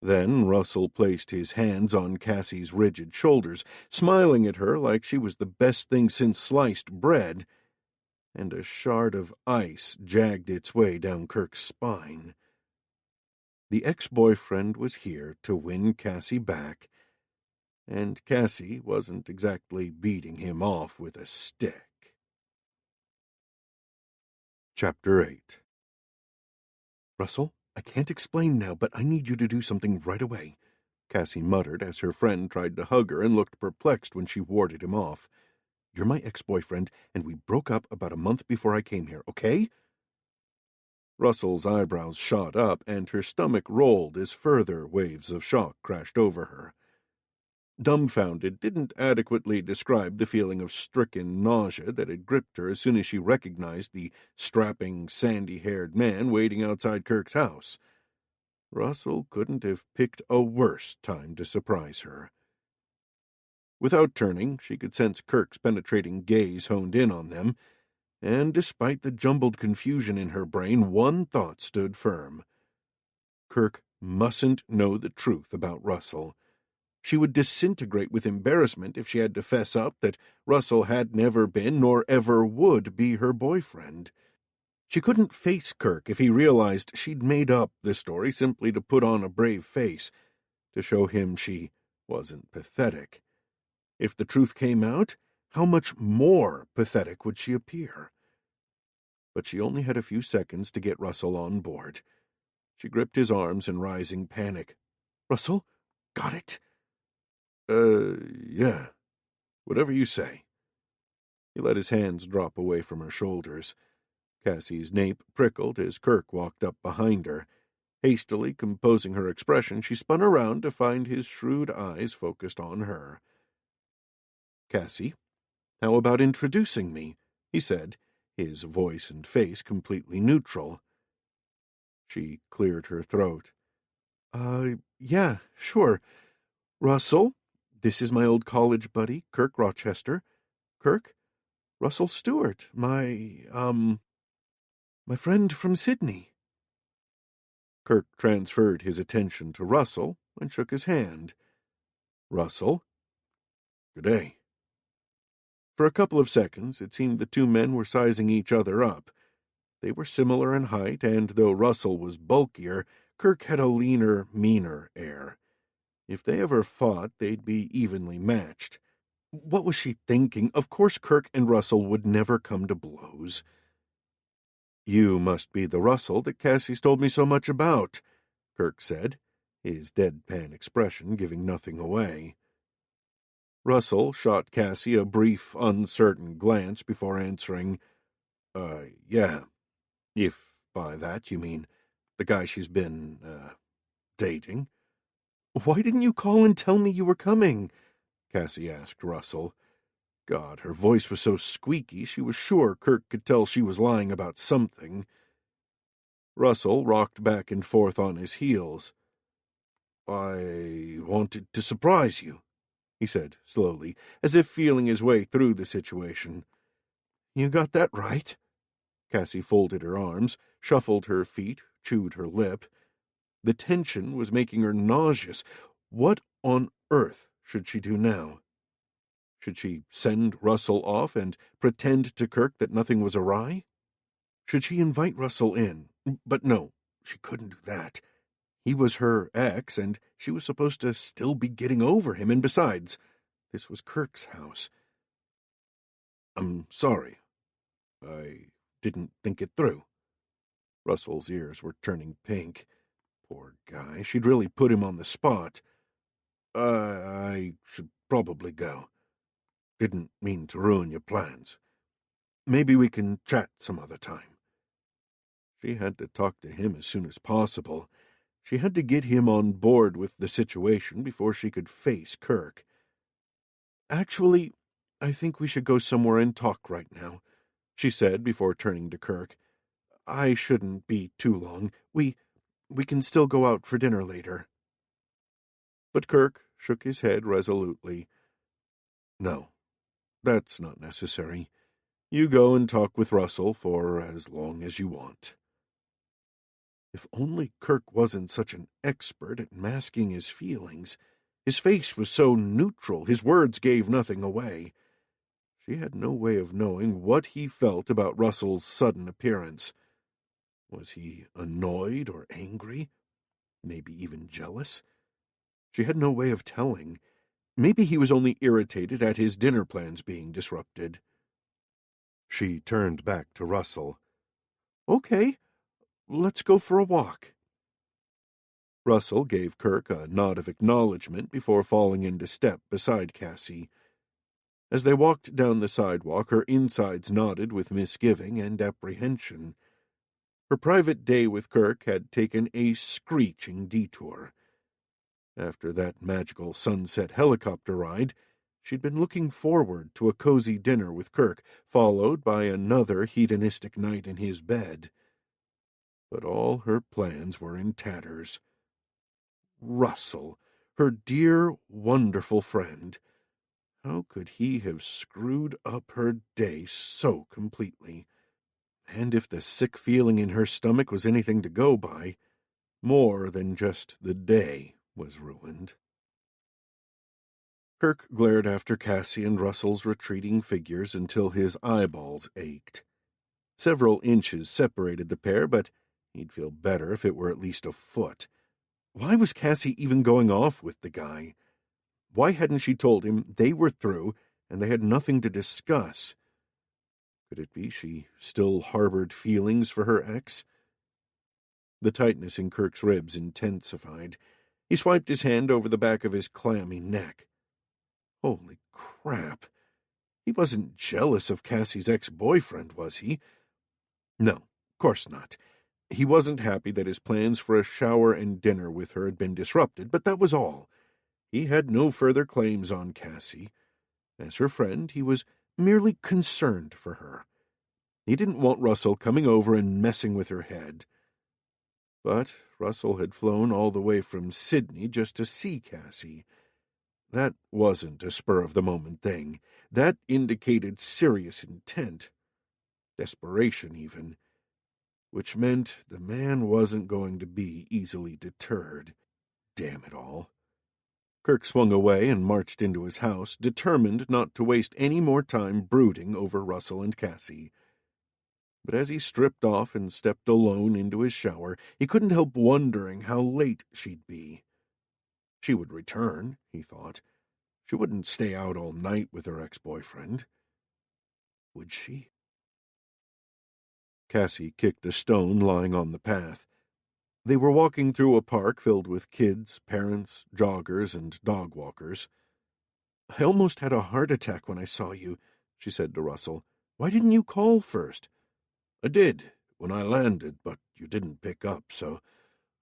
Then Russell placed his hands on Cassie's rigid shoulders, smiling at her like she was the best thing since sliced bread, and a shard of ice jagged its way down Kirk's spine. The ex-boyfriend was here to win Cassie back, and Cassie wasn't exactly beating him off with a stick. Chapter 8. "Russell, I can't explain now, but I need you to do something right away," Cassie muttered as her friend tried to hug her and looked perplexed when she warded him off. "You're my ex-boyfriend, and we broke up about a month before I came here, okay?" Russell's eyebrows shot up, and her stomach rolled as further waves of shock crashed over her. Dumbfounded didn't adequately describe the feeling of stricken nausea that had gripped her as soon as she recognized the strapping, sandy-haired man waiting outside Kirk's house. Russell couldn't have picked a worse time to surprise her. Without turning, she could sense Kirk's penetrating gaze honed in on them, and despite the jumbled confusion in her brain, one thought stood firm. Kirk mustn't know the truth about Russell. She would disintegrate with embarrassment if she had to fess up that Russell had never been nor ever would be her boyfriend. She couldn't face Kirk if he realized she'd made up the story simply to put on a brave face, to show him she wasn't pathetic. If the truth came out, how much more pathetic would she appear? But she only had a few seconds to get Russell on board. She gripped his arms in rising panic. "Russell, got it?" Yeah. Whatever you say." He let his hands drop away from her shoulders. Cassie's nape prickled as Kirk walked up behind her. Hastily composing her expression, she spun around to find his shrewd eyes focused on her. "Cassie, how about introducing me?" he said, his voice and face completely neutral. She cleared her throat. Yeah, sure. Russell, this is my old college buddy, Kirk Rochester. Kirk, Russell Stewart, my friend from Sydney." Kirk transferred his attention to Russell and shook his hand. "Russell, good day." For a couple of seconds, it seemed the two men were sizing each other up. They were similar in height, and though Russell was bulkier, Kirk had a leaner, meaner air. If they ever fought, they'd be evenly matched. What was she thinking? Of course Kirk and Russell would never come to blows. "You must be the Russell that Cassie's told me so much about," Kirk said, his deadpan expression giving nothing away. Russell shot Cassie a brief, uncertain glance before answering, Yeah, if by that you mean the guy she's been, dating." "Why didn't you call and tell me you were coming?" Cassie asked Russell. God, her voice was so squeaky she was sure Kirk could tell she was lying about something. Russell rocked back and forth on his heels. "I wanted to surprise you," he said slowly, as if feeling his way through the situation. "You got that right." Cassie folded her arms, shuffled her feet, chewed her lip. The tension was making her nauseous. What on earth should she do now? Should she send Russell off and pretend to Kirk that nothing was awry? Should she invite Russell in? But no, she couldn't do that. He was her ex, and she was supposed to still be getting over him, and besides, this was Kirk's house. I'm sorry. I didn't think it through. Russell's ears were turning pink. Poor guy, she'd really put him on the spot. I should probably go. Didn't mean to ruin your plans. Maybe we can chat some other time. She had to talk to him as soon as possible. She had to get him on board with the situation before she could face Kirk. Actually, I think we should go somewhere and talk right now, she said before turning to Kirk. I shouldn't be too long. We can still go out for dinner later. But Kirk shook his head resolutely. No, that's not necessary. You go and talk with Russell for as long as you want. If only Kirk wasn't such an expert at masking his feelings. His face was so neutral, his words gave nothing away. She had no way of knowing what he felt about Russell's sudden appearance. Was he annoyed or angry? Maybe even jealous? She had no way of telling. Maybe he was only irritated at his dinner plans being disrupted. She turned back to Russell. Okay, let's go for a walk. Russell gave Kirk a nod of acknowledgement before falling into step beside Cassie. As they walked down the sidewalk, her insides nodded with misgiving and apprehension. Her private day with Kirk had taken a screeching detour. After that magical sunset helicopter ride, she'd been looking forward to a cozy dinner with Kirk, followed by another hedonistic night in his bed. But all her plans were in tatters. Russell, her dear, wonderful friend. How could he have screwed up her day so completely? And if the sick feeling in her stomach was anything to go by, more than just the day was ruined. Kirk glared after Cassie and Russell's retreating figures until his eyeballs ached. Several inches separated the pair, but he'd feel better if it were at least a foot. Why was Cassie even going off with the guy? Why hadn't she told him they were through and they had nothing to discuss? Could it be she still harbored feelings for her ex? The tightness in Kirk's ribs intensified. He swiped his hand over the back of his clammy neck. Holy crap! He wasn't jealous of Cassie's ex-boyfriend, was he? No, of course not. He wasn't happy that his plans for a shower and dinner with her had been disrupted, but that was all. He had no further claims on Cassie. As her friend, he was merely concerned for her. He didn't want Russell coming over and messing with her head. But Russell had flown all the way from Sydney just to see Cassie. That wasn't a spur-of-the-moment thing. That indicated serious intent. Desperation, even. Which meant the man wasn't going to be easily deterred. Damn it all. Kirk swung away and marched into his house, determined not to waste any more time brooding over Russell and Cassie. But as he stripped off and stepped alone into his shower, he couldn't help wondering how late she'd be. She would return, he thought. She wouldn't stay out all night with her ex-boyfriend. Would she? Cassie kicked a stone lying on the path. They were walking through a park filled with kids, parents, joggers, and dog walkers. I almost had a heart attack when I saw you, she said to Russell. Why didn't you call first? I did, when I landed, but you didn't pick up, so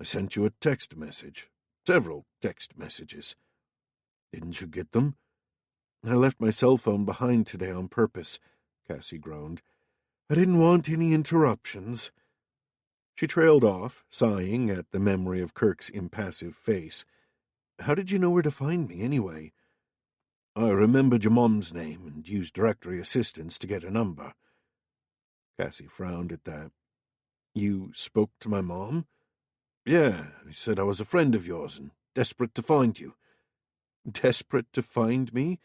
I sent you a text message. Several text messages. Didn't you get them? I left my cell phone behind today on purpose, Cassie groaned. I didn't want any interruptions. She trailed off, sighing at the memory of Kirk's impassive face. How did you know where to find me, anyway? I remembered your mom's name and used directory assistance to get a number. Cassie frowned at that. You spoke to my mom? Yeah, he said I was a friend of yours and desperate to find you. Desperate to find me?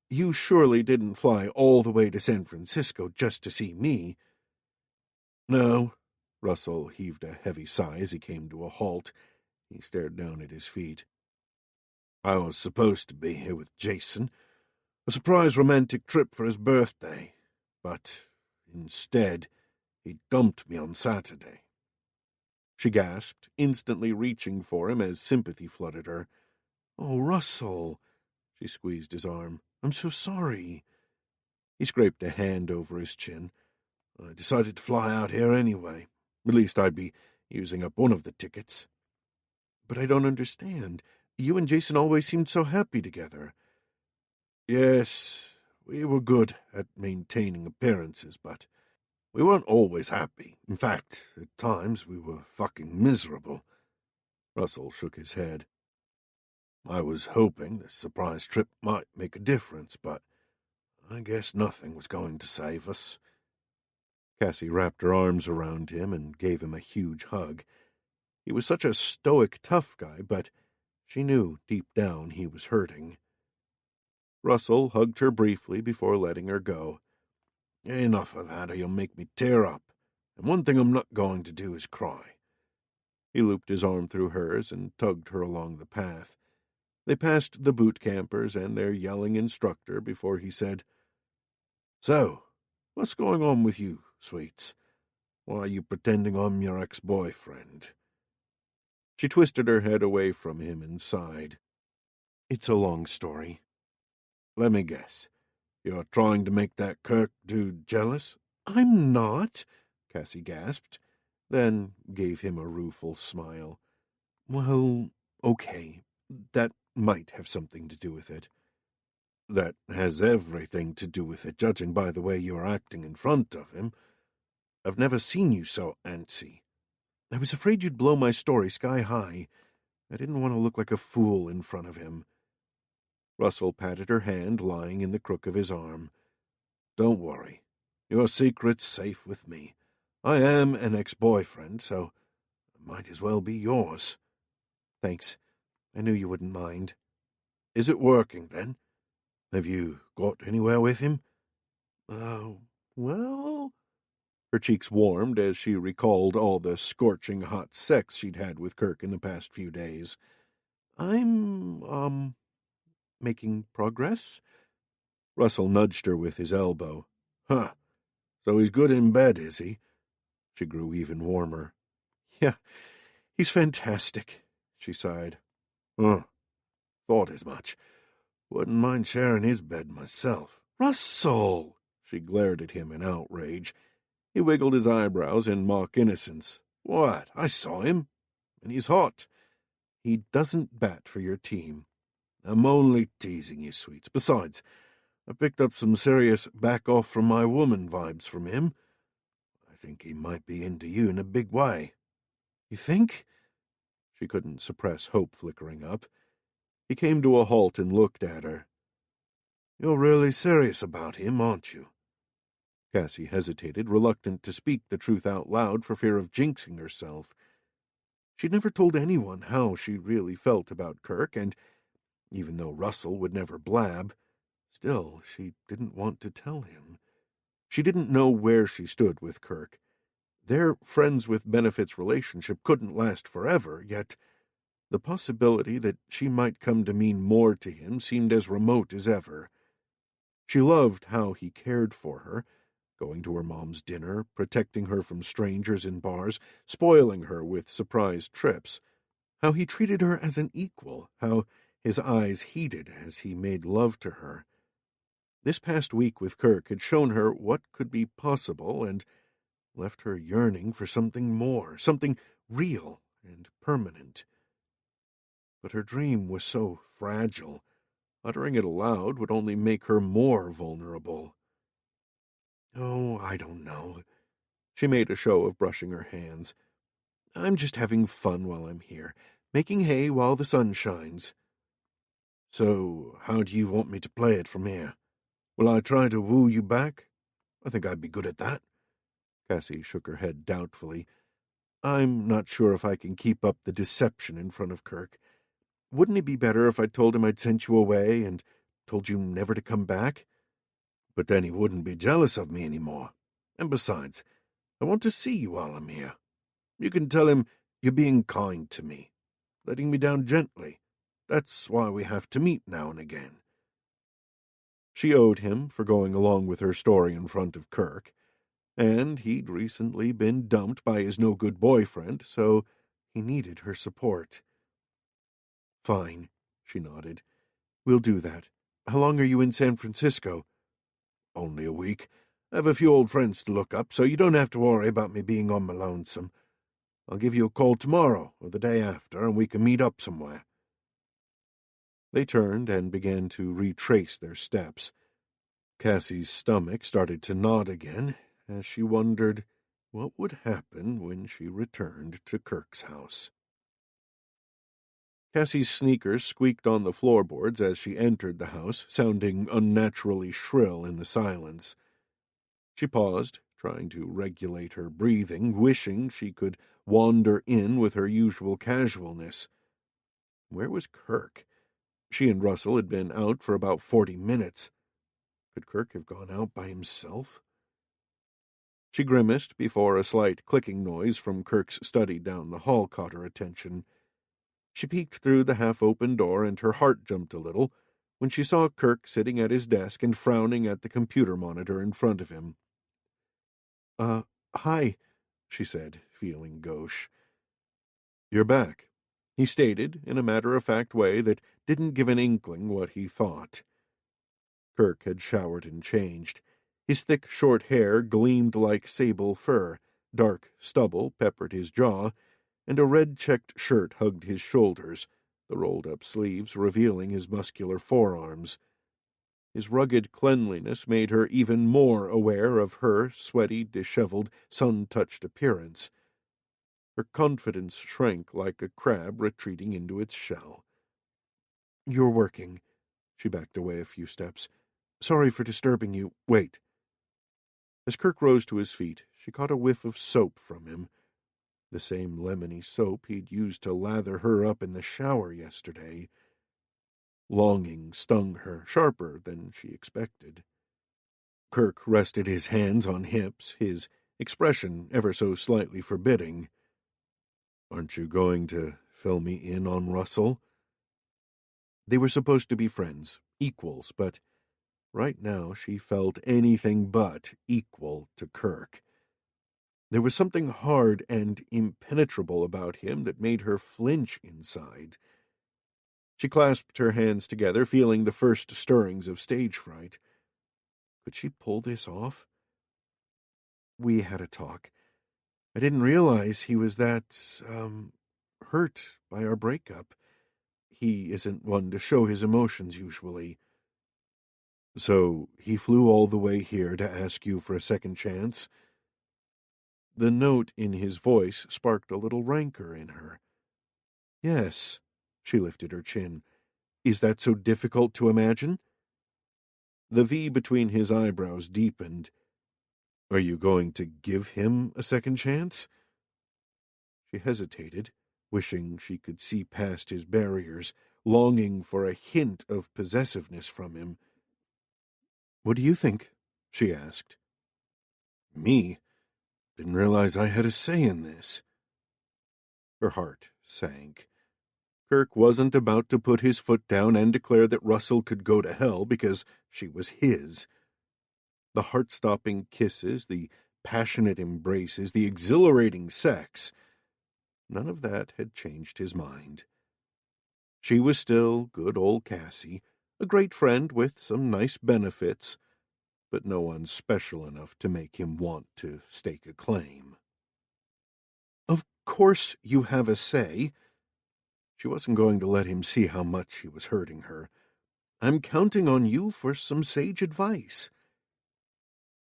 You surely didn't fly all the way to San Francisco just to see me." "No." Russell heaved a heavy sigh as he came to a halt. He stared down at his feet. "I was supposed to be here with Jason, a surprise romantic trip for his birthday, but instead he dumped me on Saturday." She gasped, instantly reaching for him as sympathy flooded her. "Oh, Russell." She squeezed his arm. "I'm so sorry." He scraped a hand over his chin. "I decided to fly out here anyway. At least I'd be using up one of the tickets." "But I don't understand. You and Jason always seemed so happy together." "Yes, we were good at maintaining appearances, but we weren't always happy. In fact, at times we were fucking miserable." Russell shook his head. "I was hoping this surprise trip might make a difference, but I guess nothing was going to save us." Cassie wrapped her arms around him and gave him a huge hug. He was such a stoic, tough guy, but she knew deep down he was hurting. Russell hugged her briefly before letting her go. "Enough of that, or you'll make me tear up. And one thing I'm not going to do is cry." He looped his arm through hers and tugged her along the path. They passed the boot campers and their yelling instructor before he said, "So, what's going on with you, sweets? Why are you pretending I'm your ex-boyfriend?" She twisted her head away from him and sighed. "It's a long story." "Let me guess. You're trying to make that Kirk dude jealous?" "I'm not," Cassie gasped, then gave him a rueful smile. "Well, okay. That might have something to do with it." "That has everything to do with it, judging by the way you are acting in front of him. I've never seen you so antsy." "I was afraid you'd blow my story sky high. I didn't want to look like a fool in front of him." Russell patted her hand lying in the crook of his arm. "Don't worry. Your secret's safe with me. I am an ex-boyfriend, so it might as well be yours." "Thanks. I knew you wouldn't mind." "Is it working, then? Have you got anywhere with him?" Well..." Her cheeks warmed as she recalled all the scorching hot sex she'd had with Kirk in the past few days. "I'm, making progress." Russell nudged her with his elbow. "Huh. So he's good in bed, is he?" She grew even warmer. "Yeah, he's fantastic," she sighed. "Huh. Thought as much. Wouldn't mind sharing his bed myself." "Russell!" She glared at him in outrage. He wiggled his eyebrows in mock innocence. "What? I saw him. And he's hot." "He doesn't bat for your team." "I'm only teasing you, sweets. Besides, I picked up some serious back off from my woman vibes from him. I think he might be into you in a big way." "You think?" She couldn't suppress hope flickering up. He came to a halt and looked at her. "You're really serious about him, aren't you?" Cassie hesitated, reluctant to speak the truth out loud for fear of jinxing herself. She'd never told anyone how she really felt about Kirk, and even though Russell would never blab, still she didn't want to tell him. She didn't know where she stood with Kirk. Their friends with benefits relationship couldn't last forever, yet the possibility that she might come to mean more to him seemed as remote as ever. She loved how he cared for her, going to her mom's dinner, protecting her from strangers in bars, spoiling her with surprise trips, how he treated her as an equal, how his eyes heated as he made love to her. This past week with Kirk had shown her what could be possible and left her yearning for something more, something real and permanent. But her dream was so fragile. Uttering it aloud would only make her more vulnerable. "Oh, I don't know." She made a show of brushing her hands. "I'm just having fun while I'm here, making hay while the sun shines." "So, how do you want me to play it from here? Will I try to woo you back? I think I'd be good at that." Cassie shook her head doubtfully. "I'm not sure if I can keep up the deception in front of Kirk. Wouldn't it be better if I told him I'd sent you away and told you never to come back? But then he wouldn't be jealous of me anymore. And besides, I want to see you while I'm here. You can tell him you're being kind to me, letting me down gently. That's why we have to meet now and again." She owed him for going along with her story in front of Kirk, and he'd recently been dumped by his no-good boyfriend, so he needed her support. "Fine," she nodded. "We'll do that. How long are you in San Francisco?" "Only a week. I have a few old friends to look up, so you don't have to worry about me being on my lonesome. I'll give you a call tomorrow or the day after, and we can meet up somewhere." They turned and began to retrace their steps. Cassie's stomach started to knot again as she wondered what would happen when she returned to Kirk's house. Cassie's sneakers squeaked on the floorboards as she entered the house, sounding unnaturally shrill in the silence. She paused, trying to regulate her breathing, wishing she could wander in with her usual casualness. Where was Kirk? She and Russell had been out for about 40 minutes. Could Kirk have gone out by himself? She grimaced before a slight clicking noise from Kirk's study down the hall caught her attention. She peeked through the half-open door, and her heart jumped a little when she saw Kirk sitting at his desk and frowning at the computer monitor in front of him. Hi," she said, feeling gauche. "You're back," he stated in a matter-of-fact way that didn't give an inkling what he thought. Kirk had showered and changed. His thick, short hair gleamed like sable fur, dark stubble peppered his jaw, and a red-checked shirt hugged his shoulders, the rolled-up sleeves revealing his muscular forearms. His rugged cleanliness made her even more aware of her sweaty, disheveled, sun-touched appearance. Her confidence shrank like a crab retreating into its shell. "You're working." She backed away a few steps. "Sorry for disturbing you. Wait." As Kirk rose to his feet, she caught a whiff of soap from him. The same lemony soap he'd used to lather her up in the shower yesterday. Longing stung her sharper than she expected. Kirk rested his hands on hips, his expression ever so slightly forbidding. "Aren't you going to fill me in on Russell?" They were supposed to be friends, equals, but right now she felt anything but equal to Kirk. There was something hard and impenetrable about him that made her flinch inside. She clasped her hands together, feeling the first stirrings of stage fright. Could she pull this off? "We had a talk. I didn't realize he was that, hurt by our breakup. He isn't one to show his emotions usually." "So he flew all the way here to ask you for a second chance?" The note in his voice sparked a little rancor in her. "Yes." She lifted her chin. "Is that so difficult to imagine?" The V between his eyebrows deepened. "Are you going to give him a second chance?" She hesitated, wishing she could see past his barriers, longing for a hint of possessiveness from him. "What do you think?" she asked. "Me? Didn't realize I had a say in this." Her heart sank. Kirk wasn't about to put his foot down and declare that Russell could go to hell because she was his. The heart-stopping kisses, the passionate embraces, the exhilarating sex, none of that had changed his mind. She was still good old Cassie, a great friend with some nice benefits, but no one special enough to make him want to stake a claim. "Of course you have a say." She wasn't going to let him see how much he was hurting her. "I'm counting on you for some sage advice."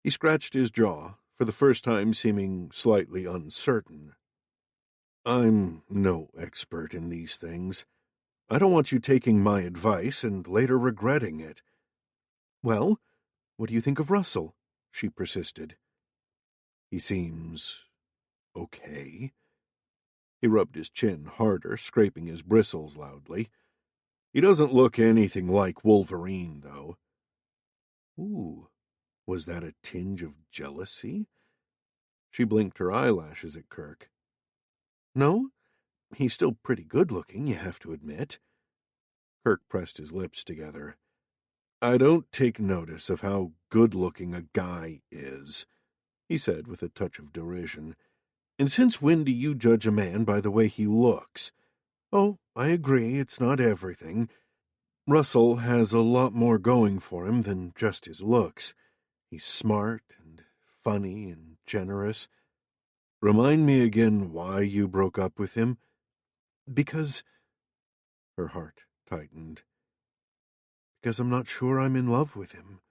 He scratched his jaw, for the first time seeming slightly uncertain. "I'm no expert in these things. I don't want you taking my advice and later regretting it." "Well, what do you think of Russell?" she persisted. "He seems okay." He rubbed his chin harder, scraping his bristles loudly. He doesn't look anything like Wolverine, though. Ooh, was that a tinge of jealousy? She blinked her eyelashes at Kirk. No, he's still pretty good-looking, you have to admit. Kirk pressed his lips together. I don't take notice of how good-looking a guy is, he said with a touch of derision. And since when do you judge a man by the way he looks? Oh, I agree, it's not everything. Russell has a lot more going for him than just his looks. He's smart and funny and generous. Remind me again why you broke up with him? Because... Her heart tightened. Because I'm not sure I'm in love with him.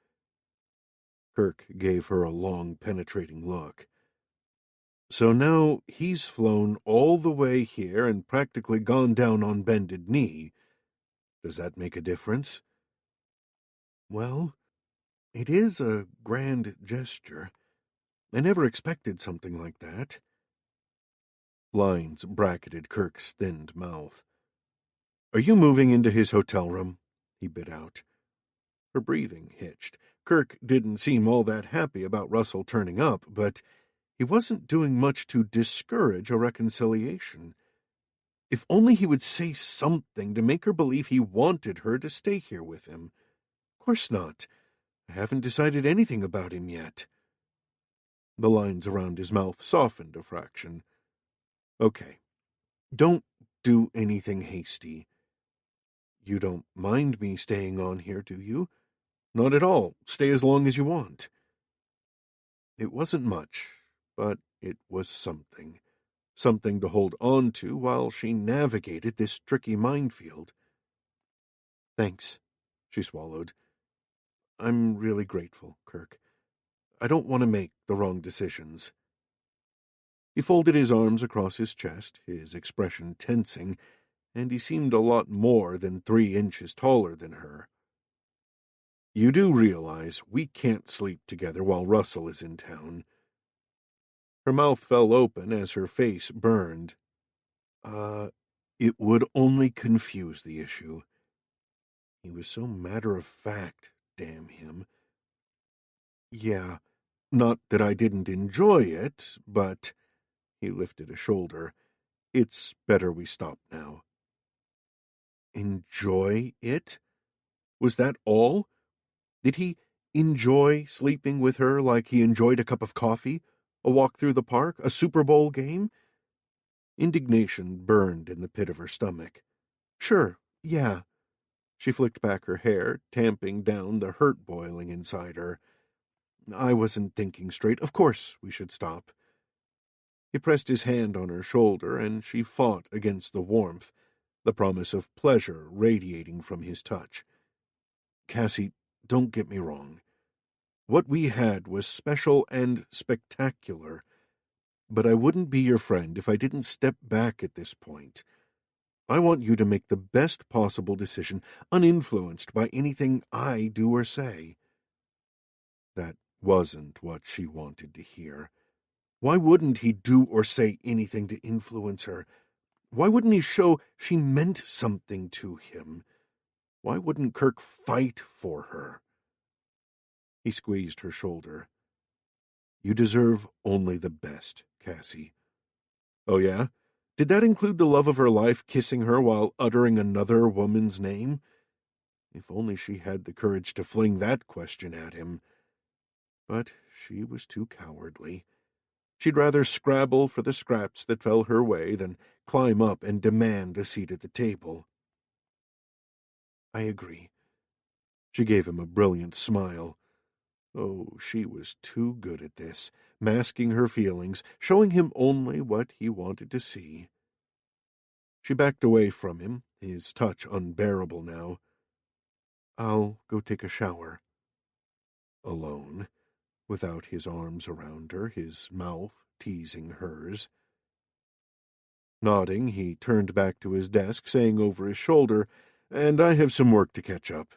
Kirk gave her a long, penetrating look. So now he's flown all the way here and practically gone down on bended knee. Does that make a difference? Well, it is a grand gesture. I never expected something like that. Lines bracketed Kirk's thinned mouth. Are you moving into his hotel room? He bit out. Her breathing hitched. Kirk didn't seem all that happy about Russell turning up, but he wasn't doing much to discourage a reconciliation. If only he would say something to make her believe he wanted her to stay here with him. Of course not. I haven't decided anything about him yet. The lines around his mouth softened a fraction. Okay. Don't do anything hasty. You don't mind me staying on here, do you? Not at all. Stay as long as you want. It wasn't much, but it was something. Something to hold on to while she navigated this tricky minefield. Thanks, she swallowed. I'm really grateful, Kirk. I don't want to make the wrong decisions. He folded his arms across his chest, his expression tensing, and he seemed a lot more than 3 inches taller than her. You do realize we can't sleep together while Russell is in town. Her mouth fell open as her face burned. It would only confuse the issue. He was so matter-of-fact, damn him. Yeah, not that I didn't enjoy it, but... He lifted a shoulder. It's better we stop now. Enjoy it? Was that all? Did he enjoy sleeping with her like he enjoyed a cup of coffee, a walk through the park, a Super Bowl game? Indignation burned in the pit of her stomach. Sure, yeah. She flicked back her hair, tamping down the hurt boiling inside her. I wasn't thinking straight. Of course we should stop. He pressed his hand on her shoulder, and she fought against the warmth, the promise of pleasure radiating from his touch. Cassie, don't get me wrong. What we had was special and spectacular, but I wouldn't be your friend if I didn't step back at this point. I want you to make the best possible decision, uninfluenced by anything I do or say. That wasn't what she wanted to hear. Why wouldn't he do or say anything to influence her? Why wouldn't he show she meant something to him? Why wouldn't Kirk fight for her? He squeezed her shoulder. You deserve only the best, Cassie. Oh, yeah? Did that include the love of her life kissing her while uttering another woman's name? If only she had the courage to fling that question at him. But she was too cowardly. She'd rather scrabble for the scraps that fell her way than climb up and demand a seat at the table. I agree. She gave him a brilliant smile. Oh, she was too good at this, masking her feelings, showing him only what he wanted to see. She backed away from him, his touch unbearable now. I'll go take a shower. Alone, without his arms around her, his mouth teasing hers. Nodding, he turned back to his desk, saying over his shoulder, And I have some work to catch up.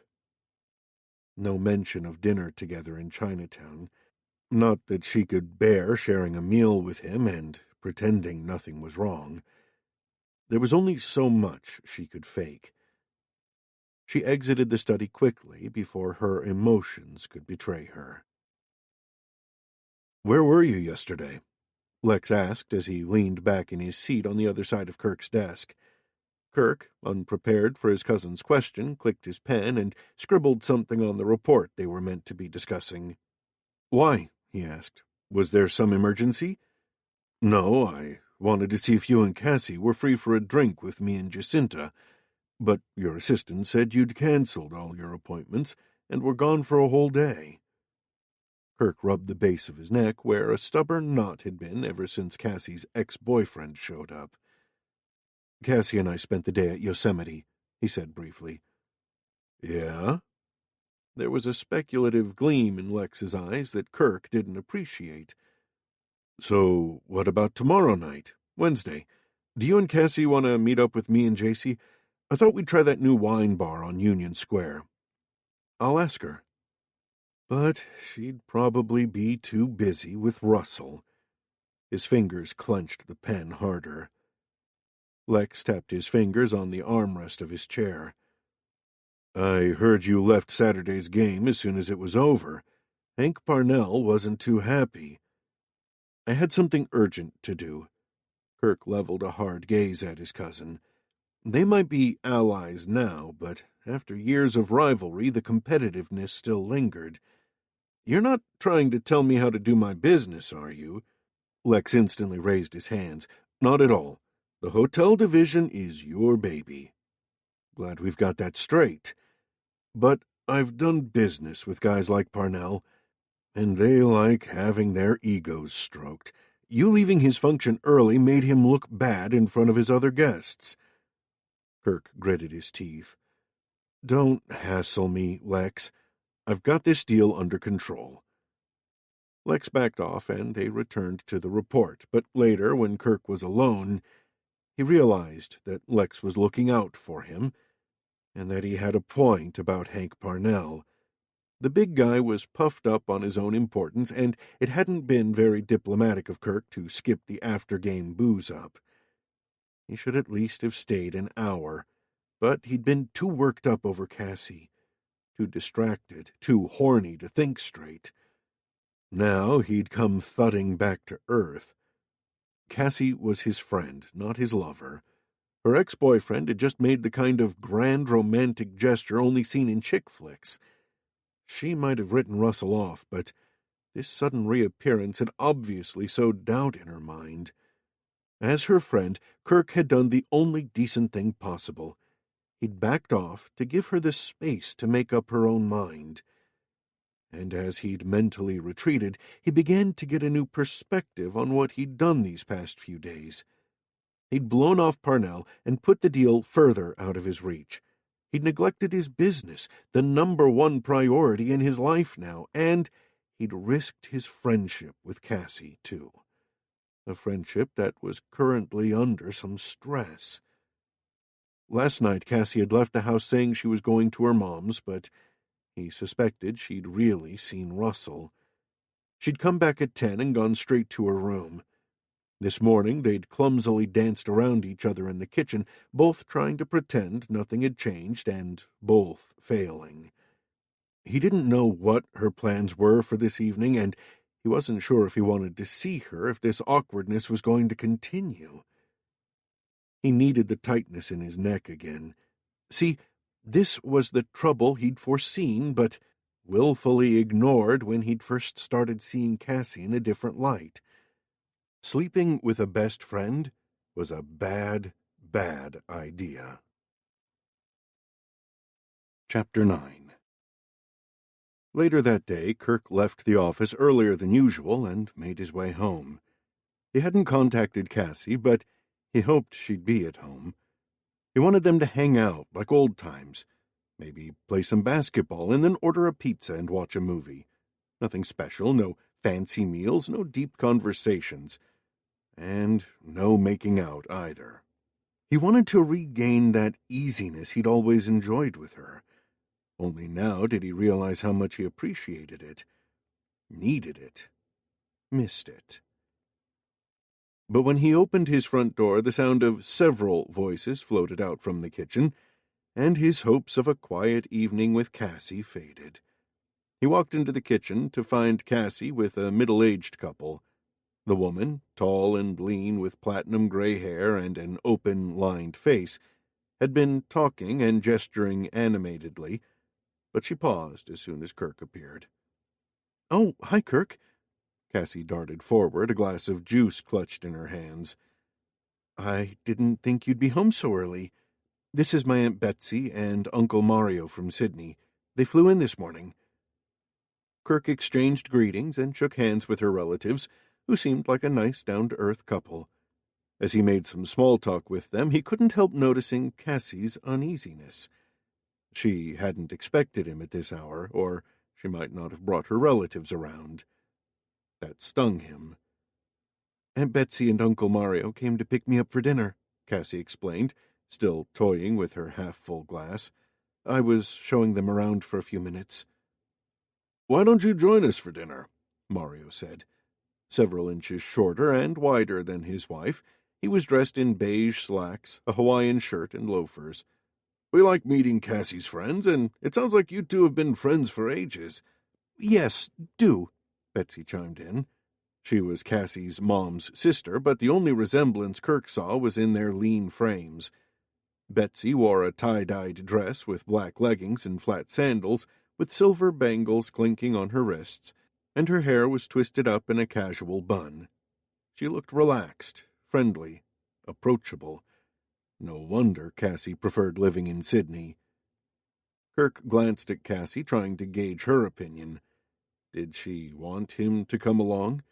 No mention of dinner together in Chinatown. Not that she could bear sharing a meal with him and pretending nothing was wrong. There was only so much she could fake. She exited the study quickly before her emotions could betray her. "Where were you yesterday?" Lex asked as he leaned back in his seat on the other side of Kirk's desk. Kirk, unprepared for his cousin's question, clicked his pen and scribbled something on the report they were meant to be discussing. "Why?" he asked. "Was there some emergency?" "No, I wanted to see if you and Cassie were free for a drink with me and Jacinta, but your assistant said you'd canceled all your appointments and were gone for a whole day." Kirk rubbed the base of his neck where a stubborn knot had been ever since Cassie's ex-boyfriend showed up. "Cassie and I spent the day at Yosemite," he said briefly. "Yeah?" There was a speculative gleam in Lex's eyes that Kirk didn't appreciate. "So what about tomorrow night, Wednesday? Do you and Cassie want to meet up with me and JC? I thought we'd try that new wine bar on Union Square." "I'll ask her." But she'd probably be too busy with Russell. His fingers clenched the pen harder. Lex tapped his fingers on the armrest of his chair. "I heard you left Saturday's game as soon as it was over. Hank Parnell wasn't too happy." "I had something urgent to do." Kirk leveled a hard gaze at his cousin. They might be allies now, but after years of rivalry, the competitiveness still lingered. "You're not trying to tell me how to do my business, are you?" Lex instantly raised his hands. "Not at all. The hotel division is your baby." "Glad we've got that straight. But I've done business with guys like Parnell, and they like having their egos stroked. You leaving his function early made him look bad in front of his other guests." Kirk gritted his teeth. "Don't hassle me, Lex. I've got this deal under control." Lex backed off, and they returned to the report, but later, when Kirk was alone, he realized that Lex was looking out for him, and that he had a point about Hank Parnell. The big guy was puffed up on his own importance, and it hadn't been very diplomatic of Kirk to skip the after-game booze-up. He should at least have stayed an hour, but he'd been too worked up over Cassie, too distracted, too horny to think straight. Now he'd come thudding back to earth. Cassie was his friend, not his lover. Her ex-boyfriend had just made the kind of grand romantic gesture only seen in chick flicks. She might have written Russell off, but this sudden reappearance had obviously sowed doubt in her mind. As her friend, Kirk had done the only decent thing possible. He'd backed off to give her the space to make up her own mind. And as he'd mentally retreated, he began to get a new perspective on what he'd done these past few days. He'd blown off Parnell and put the deal further out of his reach. He'd neglected his business, the #1 priority in his life now, and he'd risked his friendship with Cassie, too. A friendship that was currently under some stress. Last night, Cassie had left the house saying she was going to her mom's, but he suspected she'd really seen Russell. She'd come back at 10 and gone straight to her room. This morning they'd clumsily danced around each other in the kitchen, both trying to pretend nothing had changed and both failing. He didn't know what her plans were for this evening, and he wasn't sure if he wanted to see her if this awkwardness was going to continue. He needed the tightness in his neck again. See, this was the trouble he'd foreseen, but willfully ignored when he'd first started seeing Cassie in a different light. Sleeping with a best friend was a bad, bad idea. Chapter 9. Later that day, Kirk left the office earlier than usual and made his way home. He hadn't contacted Cassie, but he hoped she'd be at home. He wanted them to hang out like old times, maybe play some basketball and then order a pizza and watch a movie. Nothing special, no fancy meals, no deep conversations, and no making out either. He wanted to regain that easiness he'd always enjoyed with her. Only now did he realize how much he appreciated it, needed it, missed it. But when he opened his front door, the sound of several voices floated out from the kitchen, and his hopes of a quiet evening with Cassie faded. He walked into the kitchen to find Cassie with a middle-aged couple. The woman, tall and lean with platinum gray hair and an open, lined face, had been talking and gesturing animatedly, but she paused as soon as Kirk appeared. "Oh, hi, Kirk." Cassie darted forward, a glass of juice clutched in her hands. "I didn't think you'd be home so early. This is my Aunt Betsy and Uncle Mario from Sydney. They flew in this morning." Kirk exchanged greetings and shook hands with her relatives, who seemed like a nice, down-to-earth couple. As he made some small talk with them, he couldn't help noticing Cassie's uneasiness. She hadn't expected him at this hour, or she might not have brought her relatives around. That stung him. "Aunt Betsy and Uncle Mario came to pick me up for dinner," Cassie explained, still toying with her half-full glass. "I was showing them around for a few minutes." "Why don't you join us for dinner?" Mario said. Several inches shorter and wider than his wife, he was dressed in beige slacks, a Hawaiian shirt, and loafers. "We like meeting Cassie's friends, and it sounds like you two have been friends for ages." "Yes, do," Betsy chimed in. She was Cassie's mom's sister, but the only resemblance Kirk saw was in their lean frames. Betsy wore a tie-dyed dress with black leggings and flat sandals, with silver bangles clinking on her wrists, and her hair was twisted up in a casual bun. She looked relaxed, friendly, approachable. No wonder Cassie preferred living in Sydney. Kirk glanced at Cassie, trying to gauge her opinion. Did she want him to come along?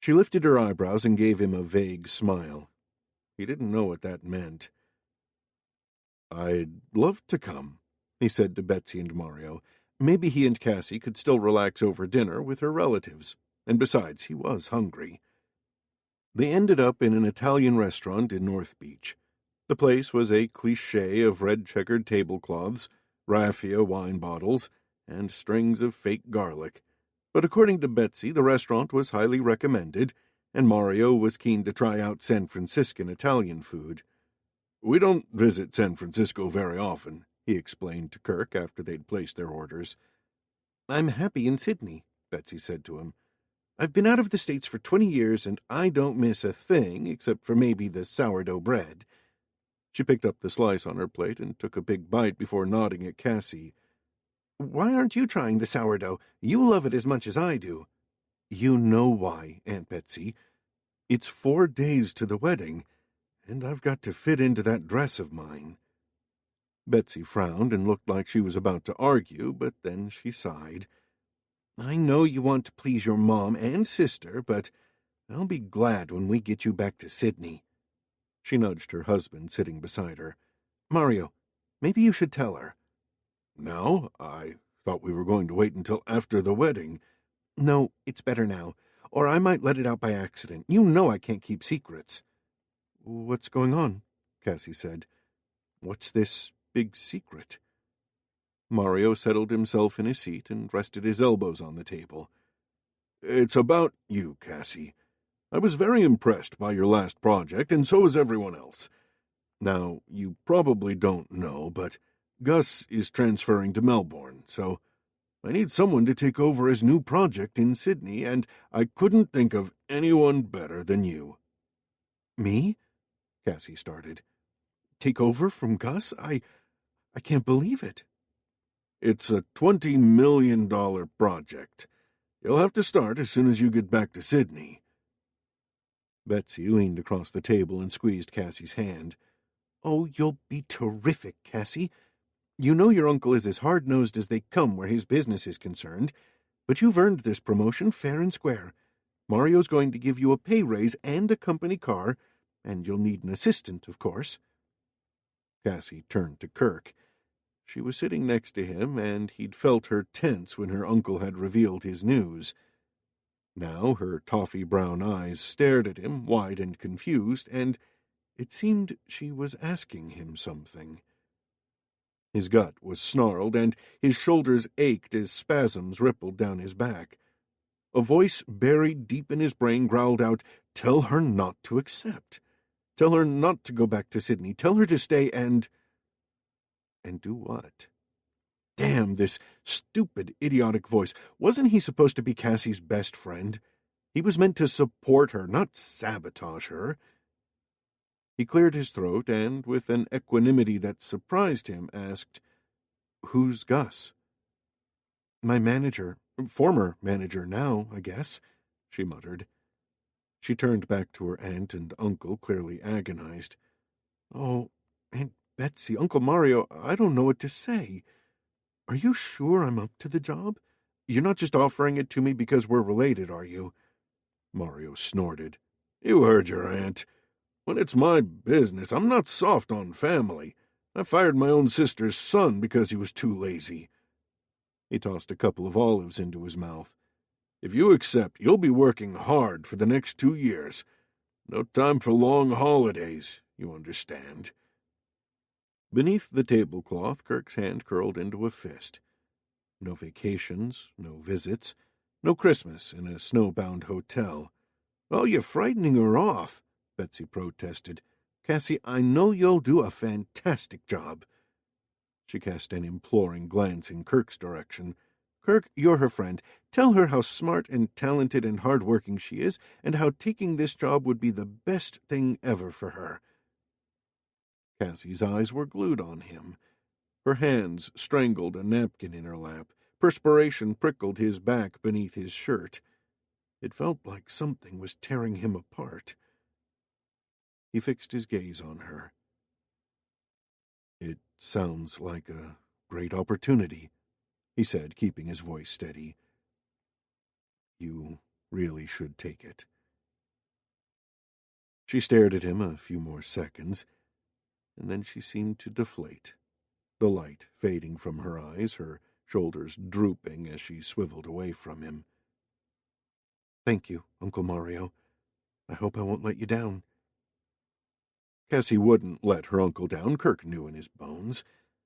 She lifted her eyebrows and gave him a vague smile. He didn't know what that meant. "I'd love to come," he said to Betsy and Mario. Maybe he and Cassie could still relax over dinner with her relatives, and besides, he was hungry. They ended up in an Italian restaurant in North Beach. The place was a cliché of red-checkered tablecloths, raffia wine bottles, and strings of fake garlic. But according to Betsy, the restaurant was highly recommended, and Mario was keen to try out San Franciscan Italian food. "We don't visit San Francisco very often," he explained to Kirk after they'd placed their orders. "I'm happy in Sydney," Betsy said to him. "I've been out of the States for 20 years, and I don't miss a thing except for maybe the sourdough bread." She picked up the slice on her plate and took a big bite before nodding at Cassie. "Why aren't you trying the sourdough? You love it as much as I do." "You know why, Aunt Betsy. It's 4 days to the wedding, and I've got to fit into that dress of mine." Betsy frowned and looked like she was about to argue, but then she sighed. "I know you want to please your mom and sister, but I'll be glad when we get you back to Sydney." She nudged her husband, sitting beside her. "Mario, maybe you should tell her." "Now? I thought we were going to wait until after the wedding." "No, it's better now, or I might let it out by accident. You know I can't keep secrets." "What's going on?" Cassie said. "What's this big secret?" Mario settled himself in his seat and rested his elbows on the table. "It's about you, Cassie. I was very impressed by your last project, and so was everyone else. Now, you probably don't know, but Gus is transferring to Melbourne, so I need someone to take over his new project in Sydney, and I couldn't think of anyone better than you." "Me?" Cassie started. "Take over from Gus? I can't believe it." "It's a $20 million project. You'll have to start as soon as you get back to Sydney." Betsy leaned across the table and squeezed Cassie's hand. "Oh, you'll be terrific, Cassie. You know your uncle is as hard-nosed as they come where his business is concerned, but you've earned this promotion fair and square. Mario's going to give you a pay raise and a company car, and you'll need an assistant, of course." Cassie turned to Kirk. She was sitting next to him, and he'd felt her tense when her uncle had revealed his news. Now her toffee-brown eyes stared at him, wide and confused, and it seemed she was asking him something. His gut was snarled, and his shoulders ached as spasms rippled down his back. A voice buried deep in his brain growled out, "Tell her not to accept. Tell her not to go back to Sydney. Tell her to stay and—" And do what? Damn, this stupid, idiotic voice. Wasn't he supposed to be Cassie's best friend? He was meant to support her, not sabotage her. He cleared his throat and, with an equanimity that surprised him, asked, "Who's Gus?" "My manager. Former manager now, I guess," she muttered. She turned back to her aunt and uncle, clearly agonized. "Oh, Aunt Betsy, Uncle Mario, I don't know what to say. Are you sure I'm up to the job? You're not just offering it to me because we're related, are you?" Mario snorted. "You heard your aunt. When it's my business, I'm not soft on family. I fired my own sister's son because he was too lazy." He tossed a couple of olives into his mouth. "If you accept, you'll be working hard for the next 2 years. No time for long holidays, you understand." Beneath the tablecloth, Kirk's hand curled into a fist. No vacations, no visits, no Christmas in a snowbound hotel. "Oh, you're frightening her off," Betsy protested. "Cassie, I know you'll do a fantastic job." She cast an imploring glance in Kirk's direction. "Kirk, you're her friend. Tell her how smart and talented and hard-working she is, and how taking this job would be the best thing ever for her." Cassie's eyes were glued on him. Her hands strangled a napkin in her lap. Perspiration prickled his back beneath his shirt. It felt like something was tearing him apart. He fixed his gaze on her. "It sounds like a great opportunity," he said, keeping his voice steady. "You really should take it." She stared at him a few more seconds, and then she seemed to deflate, the light fading from her eyes, her shoulders drooping as she swiveled away from him. "Thank you, Uncle Mario. I hope I won't let you down." Cassie wouldn't let her uncle down, Kirk knew in his bones.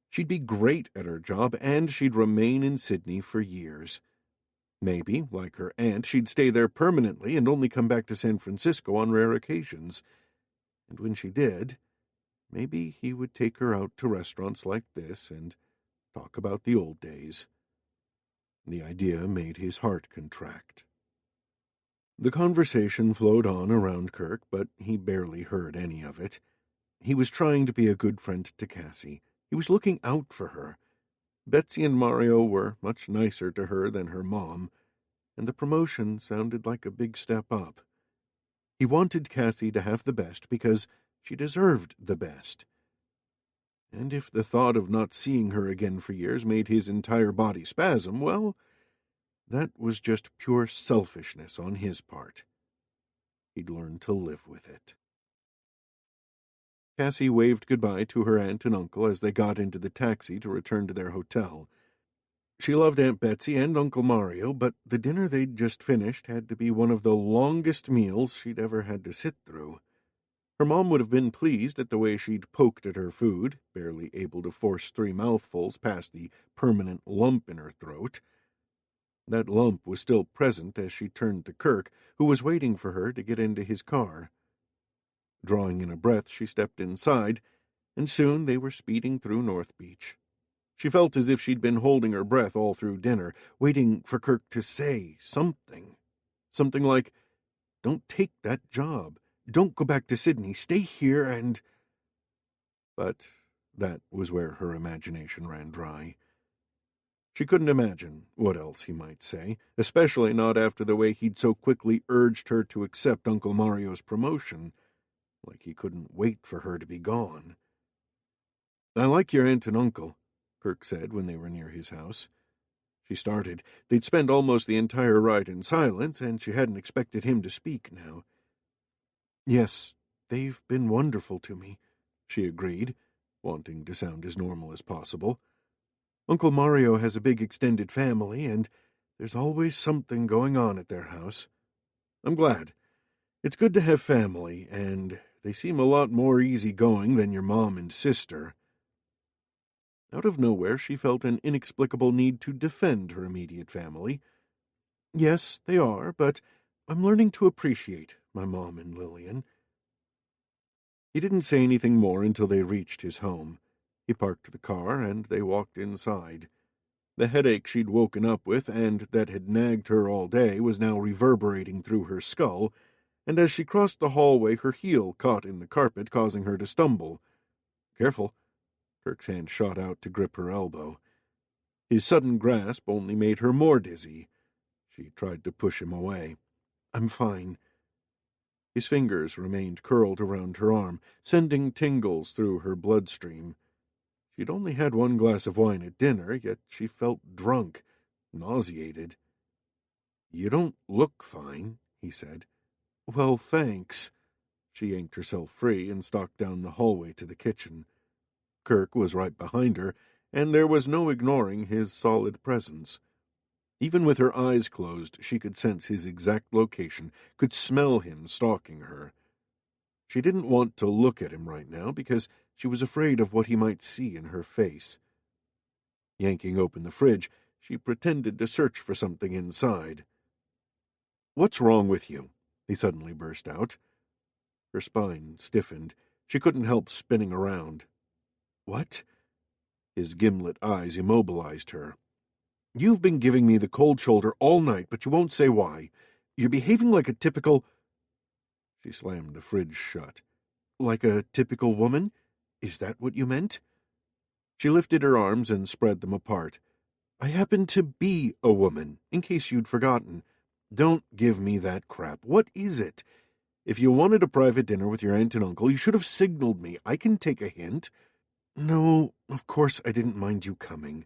She'd be great at her job, and she'd remain in Sydney for years. Maybe, like her aunt, she'd stay there permanently and only come back to San Francisco on rare occasions. And when she did, maybe he would take her out to restaurants like this and talk about the old days. The idea made his heart contract. The conversation flowed on around Kirk, but he barely heard any of it. He was trying to be a good friend to Cassie. He was looking out for her. Betsy and Mario were much nicer to her than her mom, and the promotion sounded like a big step up. He wanted Cassie to have the best because she deserved the best. And if the thought of not seeing her again for years made his entire body spasm, well, that was just pure selfishness on his part. He'd learned to live with it. Cassie waved goodbye to her aunt and uncle as they got into the taxi to return to their hotel. She loved Aunt Betsy and Uncle Mario, but the dinner they'd just finished had to be one of the longest meals she'd ever had to sit through. Her mom would have been pleased at the way she'd poked at her food, barely able to force 3 mouthfuls past the permanent lump in her throat. That lump was still present as she turned to Kirk, who was waiting for her to get into his car. Drawing in a breath, she stepped inside, and soon they were speeding through North Beach. She felt as if she'd been holding her breath all through dinner, waiting for Kirk to say something. Something like, "Don't take that job. Don't go back to Sydney. Stay here and—" But that was where her imagination ran dry. She couldn't imagine what else he might say, especially not after the way he'd so quickly urged her to accept Uncle Mario's promotion, like he couldn't wait for her to be gone. "I like your aunt and uncle," Kirk said when they were near his house. She started. They'd spent almost the entire ride in silence, and she hadn't expected him to speak now. "Yes, they've been wonderful to me," she agreed, wanting to sound as normal as possible. "Uncle Mario has a big extended family, and there's always something going on at their house. I'm glad. It's good to have family, and they seem a lot more easygoing than your mom and sister." Out of nowhere, she felt an inexplicable need to defend her immediate family. "Yes, they are, but I'm learning to appreciate my mom and Lillian." He didn't say anything more until they reached his home. He parked the car, and they walked inside. The headache she'd woken up with and that had nagged her all day was now reverberating through her skull, and as she crossed the hallway her heel caught in the carpet, causing her to stumble. "Careful." Kirk's hand shot out to grip her elbow. His sudden grasp only made her more dizzy. She tried to push him away. "I'm fine." His fingers remained curled around her arm, sending tingles through her bloodstream. She'd only had one glass of wine at dinner, yet she felt drunk, nauseated. "You don't look fine," he said. "Well, thanks." She yanked herself free and stalked down the hallway to the kitchen. Kirk was right behind her, and there was no ignoring his solid presence. Even with her eyes closed, she could sense his exact location, could smell him stalking her. She didn't want to look at him right now because she was afraid of what he might see in her face. Yanking open the fridge, she pretended to search for something inside. "What's wrong with you?" he suddenly burst out. Her spine stiffened. She couldn't help spinning around. "What?" His gimlet eyes immobilized her. "You've been giving me the cold shoulder all night, but you won't say why. You're behaving like a typical—" She slammed the fridge shut. "Like a typical woman? Is that what you meant?" She lifted her arms and spread them apart. "I happen to be a woman, in case you'd forgotten. Don't give me that crap. What is it? If you wanted a private dinner with your aunt and uncle, you should have signaled me. I can take a hint." "No, of course I didn't mind you coming."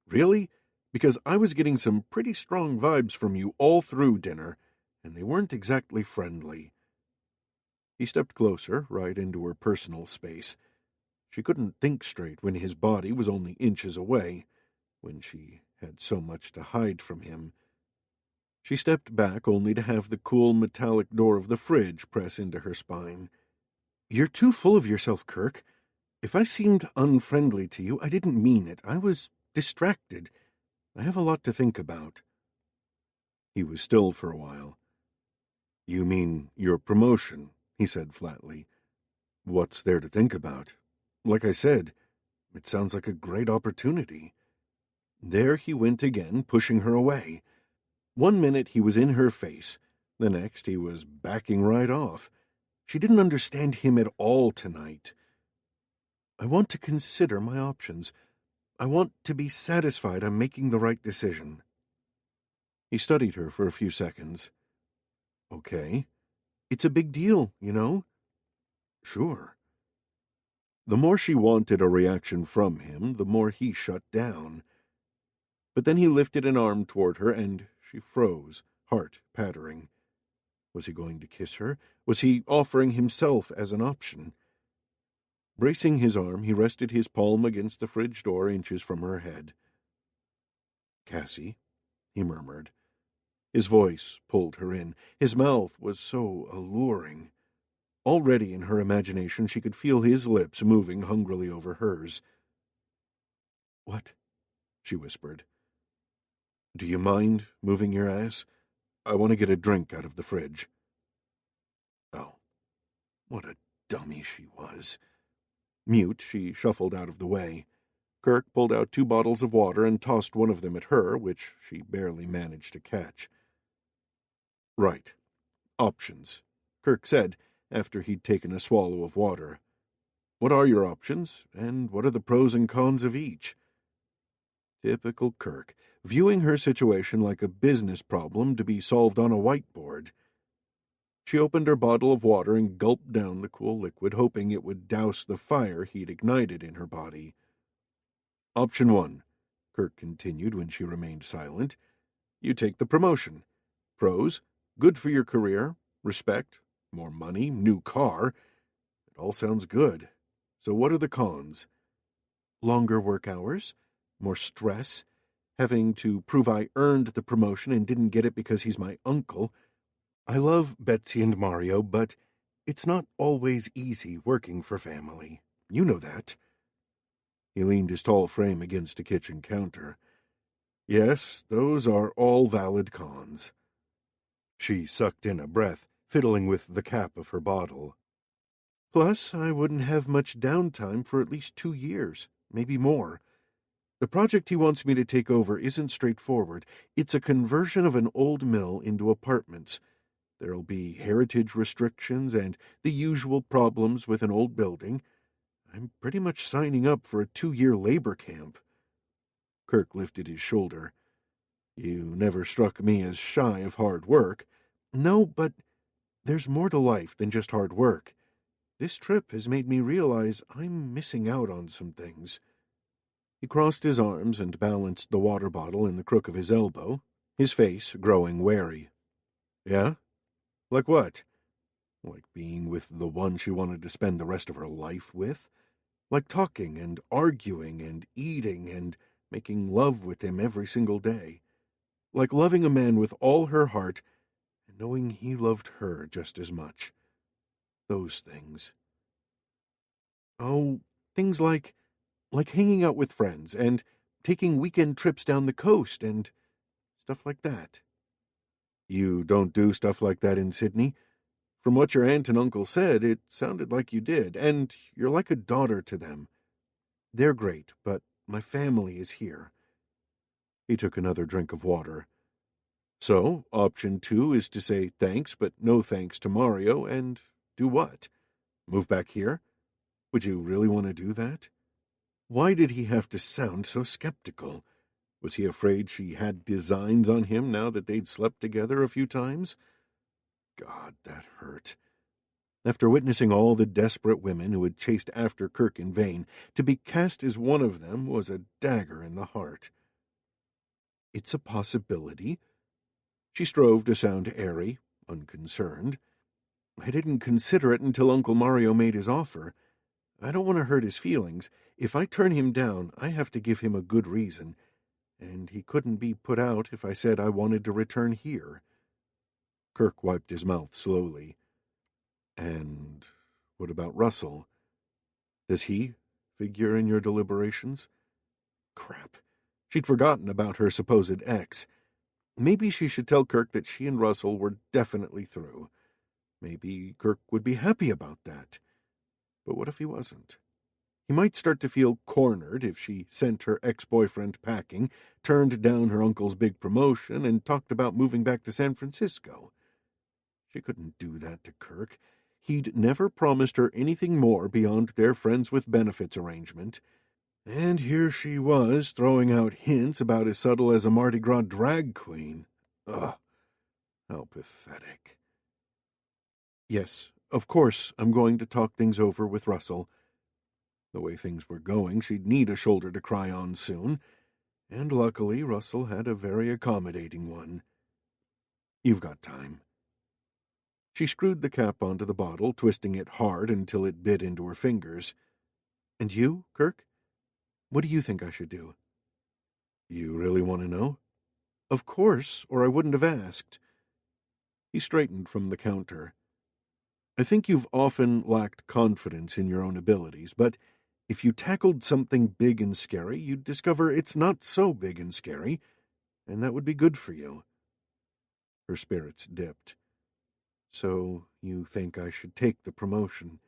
"Really? Because I was getting some pretty strong vibes from you all through dinner, and they weren't exactly friendly." He stepped closer, right into her personal space. She couldn't think straight when his body was only inches away, when she had so much to hide from him. She stepped back only to have the cool metallic door of the fridge press into her spine. "You're too full of yourself, Kirk. If I seemed unfriendly to you, I didn't mean it. I was distracted. I have a lot to think about." He was still for a while. "You mean your promotion?" he said flatly. "What's there to think about? Like I said, it sounds like a great opportunity." There he went again, pushing her away. One minute he was in her face, the next he was backing right off. She didn't understand him at all tonight. "I want to consider my options. I want to be satisfied I'm making the right decision." He studied her for a few seconds. "Okay. It's a big deal, you know?" "Sure." The more she wanted a reaction from him, the more he shut down. But then he lifted an arm toward her, and she froze, heart pattering. Was he going to kiss her? Was he offering himself as an option? Bracing his arm, he rested his palm against the fridge door inches from her head. "Cassie," he murmured. His voice pulled her in. His mouth was so alluring. Already in her imagination she could feel his lips moving hungrily over hers. "What?" she whispered. "Do you mind moving your ass? I want to get a drink out of the fridge." Oh, what a dummy she was. Mute, she shuffled out of the way. Kirk pulled out 2 bottles of water and tossed one of them at her, which she barely managed to catch. "Right. Options," Kirk said, after he'd taken a swallow of water. "What are your options, and what are the pros and cons of each?" Typical Kirk, viewing her situation like a business problem to be solved on a whiteboard. She opened her bottle of water and gulped down the cool liquid, hoping it would douse the fire he'd ignited in her body. "Option 1, Kirk continued when she remained silent. "You take the promotion. Pros, good for your career, respect, more money, new car. It all sounds good. So what are the cons?" "Longer work hours, more stress, having to prove I earned the promotion and didn't get it because he's my uncle. I love Betsy and Mario, but it's not always easy working for family. You know that." He leaned his tall frame against a kitchen counter. "Yes, those are all valid cons." She sucked in a breath, fiddling with the cap of her bottle. "Plus, I wouldn't have much downtime for at least 2 years. maybe more. The project he wants me to take over isn't straightforward. It's a conversion of an old mill into apartments. There'll be heritage restrictions and the usual problems with an old building. I'm pretty much signing up for a 2-year labor camp. Kirk lifted his shoulder. You never struck me as shy of hard work. No, but there's more to life than just hard work. This trip has made me realize I'm missing out on some things. He crossed his arms and balanced the water bottle in the crook of his elbow, his face growing wary. Yeah? Like what? Like being with the one she wanted to spend the rest of her life with? Like talking and arguing and eating and making love with him every single day? Like loving a man with all her heart and knowing he loved her just as much? Those things. Oh, things like hanging out with friends and taking weekend trips down the coast and stuff like that. You don't do stuff like that in Sydney? From what your aunt and uncle said, it sounded like you did, and you're like a daughter to them. They're great, but my family is here. He took another drink of water. So, option 2 is to say thanks, but no thanks to Mario, and do what? Move back here? Would you really want to do that? Why did he have to sound so skeptical? Was he afraid she had designs on him now that they'd slept together a few times? God, that hurt. After witnessing all the desperate women who had chased after Kirk in vain, to be cast as one of them was a dagger in the heart. It's a possibility. She strove to sound airy, unconcerned. I didn't consider it until Uncle Mario made his offer. I don't want to hurt his feelings. If I turn him down, I have to give him a good reason, and he couldn't be put out if I said I wanted to return here. Kirk wiped his mouth slowly. And what about Russell? Does he figure in your deliberations? Crap. She'd forgotten about her supposed ex. Maybe she should tell Kirk that she and Russell were definitely through. Maybe Kirk would be happy about that. But what if he wasn't? He might start to feel cornered if she sent her ex-boyfriend packing, turned down her uncle's big promotion, and talked about moving back to San Francisco. She couldn't do that to Kirk. He'd never promised her anything more beyond their friends with benefits arrangement. And here she was, throwing out hints about as subtle as a Mardi Gras drag queen. Ugh, how pathetic. Yes, of course, I'm going to talk things over with Russell. The way things were going, she'd need a shoulder to cry on soon, and luckily Russell had a very accommodating one. You've got time. She screwed the cap onto the bottle, twisting it hard until it bit into her fingers. And you, Kirk? What do you think I should do? You really want to know? Of course, or I wouldn't have asked. He straightened from the counter. I think you've often lacked confidence in your own abilities, but if you tackled something big and scary, you'd discover it's not so big and scary, and that would be good for you. Her spirits dipped. So you think I should take the promotion?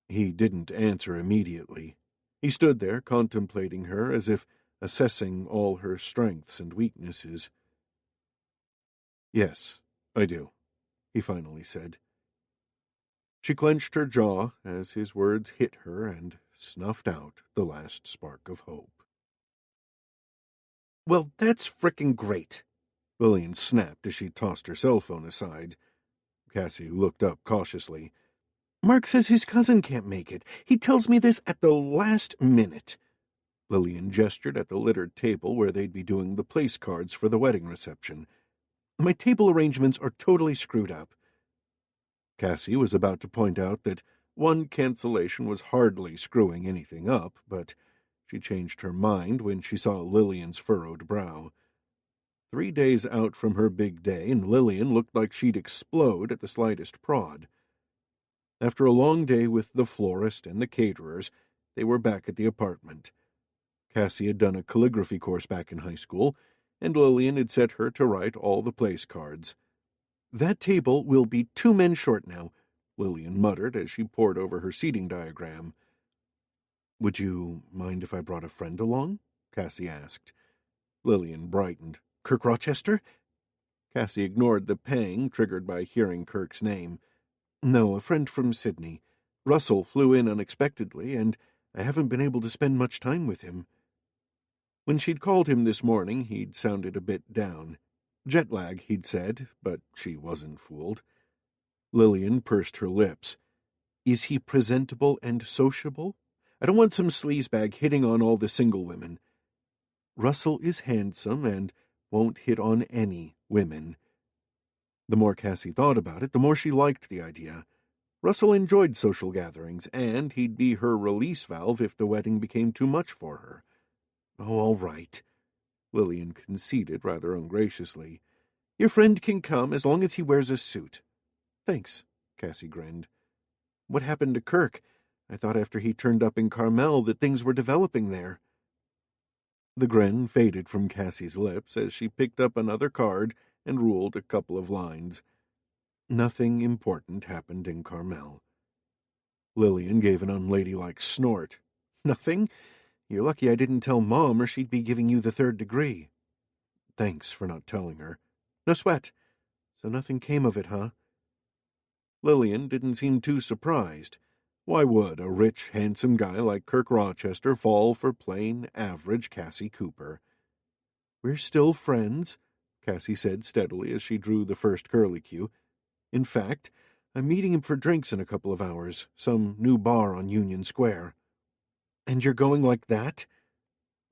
He didn't answer immediately. He stood there, contemplating her as if assessing all her strengths and weaknesses. Yes, I do, he finally said. She clenched her jaw as his words hit her and snuffed out the last spark of hope. Well, that's frickin' great, Lillian snapped as she tossed her cell phone aside. Cassie looked up cautiously. Mark says his cousin can't make it. He tells me this at the last minute. Lillian gestured at the littered table where they'd be doing the place cards for the wedding reception. My table arrangements are totally screwed up. Cassie was about to point out that one cancellation was hardly screwing anything up, but she changed her mind when she saw Lillian's furrowed brow. 3 days out from her big day, and Lillian looked like she'd explode at the slightest prod. After a long day with the florist and the caterers, they were back at the apartment. Cassie had done a calligraphy course back in high school, and Lillian had set her to write all the place cards. That table will be 2 men short now, Lillian muttered as she pored over her seating diagram. "Would you mind if I brought a friend along?" Cassie asked. Lillian brightened. "Kirk Rochester?" Cassie ignored the pang triggered by hearing Kirk's name. "No, a friend from Sydney. Russell flew in unexpectedly, and I haven't been able to spend much time with him." When she'd called him this morning, he'd sounded a bit down. Jet lag, he'd said, but she wasn't fooled. Lillian pursed her lips. "Is he presentable and sociable? I don't want some sleazebag hitting on all the single women." "Russell is handsome and won't hit on any women." The more Cassie thought about it, the more she liked the idea. Russell enjoyed social gatherings, and he'd be her release valve if the wedding became too much for her. "Oh, all right," Lillian conceded rather ungraciously. "Your friend can come as long as he wears a suit." "Thanks," Cassie grinned. "What happened to Kirk? I thought after he turned up in Carmel that things were developing there." The grin faded from Cassie's lips as she picked up another card and ruled a couple of lines. Nothing important happened in Carmel. Lillian gave an unladylike snort. "Nothing? You're lucky I didn't tell Mom, or she'd be giving you the 3rd degree." "Thanks for not telling her." "No sweat. So nothing came of it, huh?" Lillian didn't seem too surprised. Why would a rich, handsome guy like Kirk Rochester fall for plain, average Cassie Cooper? "We're still friends," Cassie said steadily as she drew the first curlicue. "In fact, I'm meeting him for drinks in a couple of hours, some new bar on Union Square." "And you're going like that?"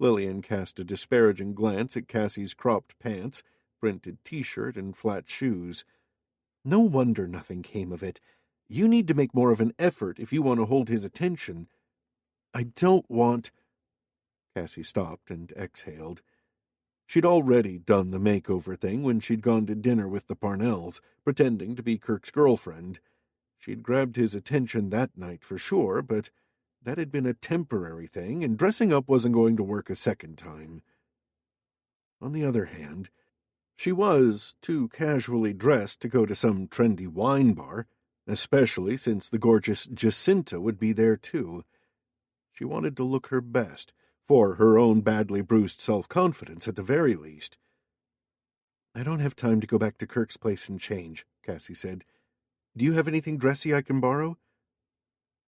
Lillian cast a disparaging glance at Cassie's cropped pants, printed T-shirt, and flat shoes. "No wonder nothing came of it. You need to make more of an effort if you want to hold his attention." "I don't want—" Cassie stopped and exhaled. She'd already done the makeover thing when she'd gone to dinner with the Parnells, pretending to be Kirk's girlfriend. She'd grabbed his attention that night for sure, but that had been a temporary thing, and dressing up wasn't going to work a second time. On the other hand, she was too casually dressed to go to some trendy wine bar, especially since the gorgeous Jacinta would be there too. She wanted to look her best, for her own badly bruised self-confidence at the very least. "I don't have time to go back to Kirk's place and change," Cassie said. "Do you have anything dressy I can borrow?"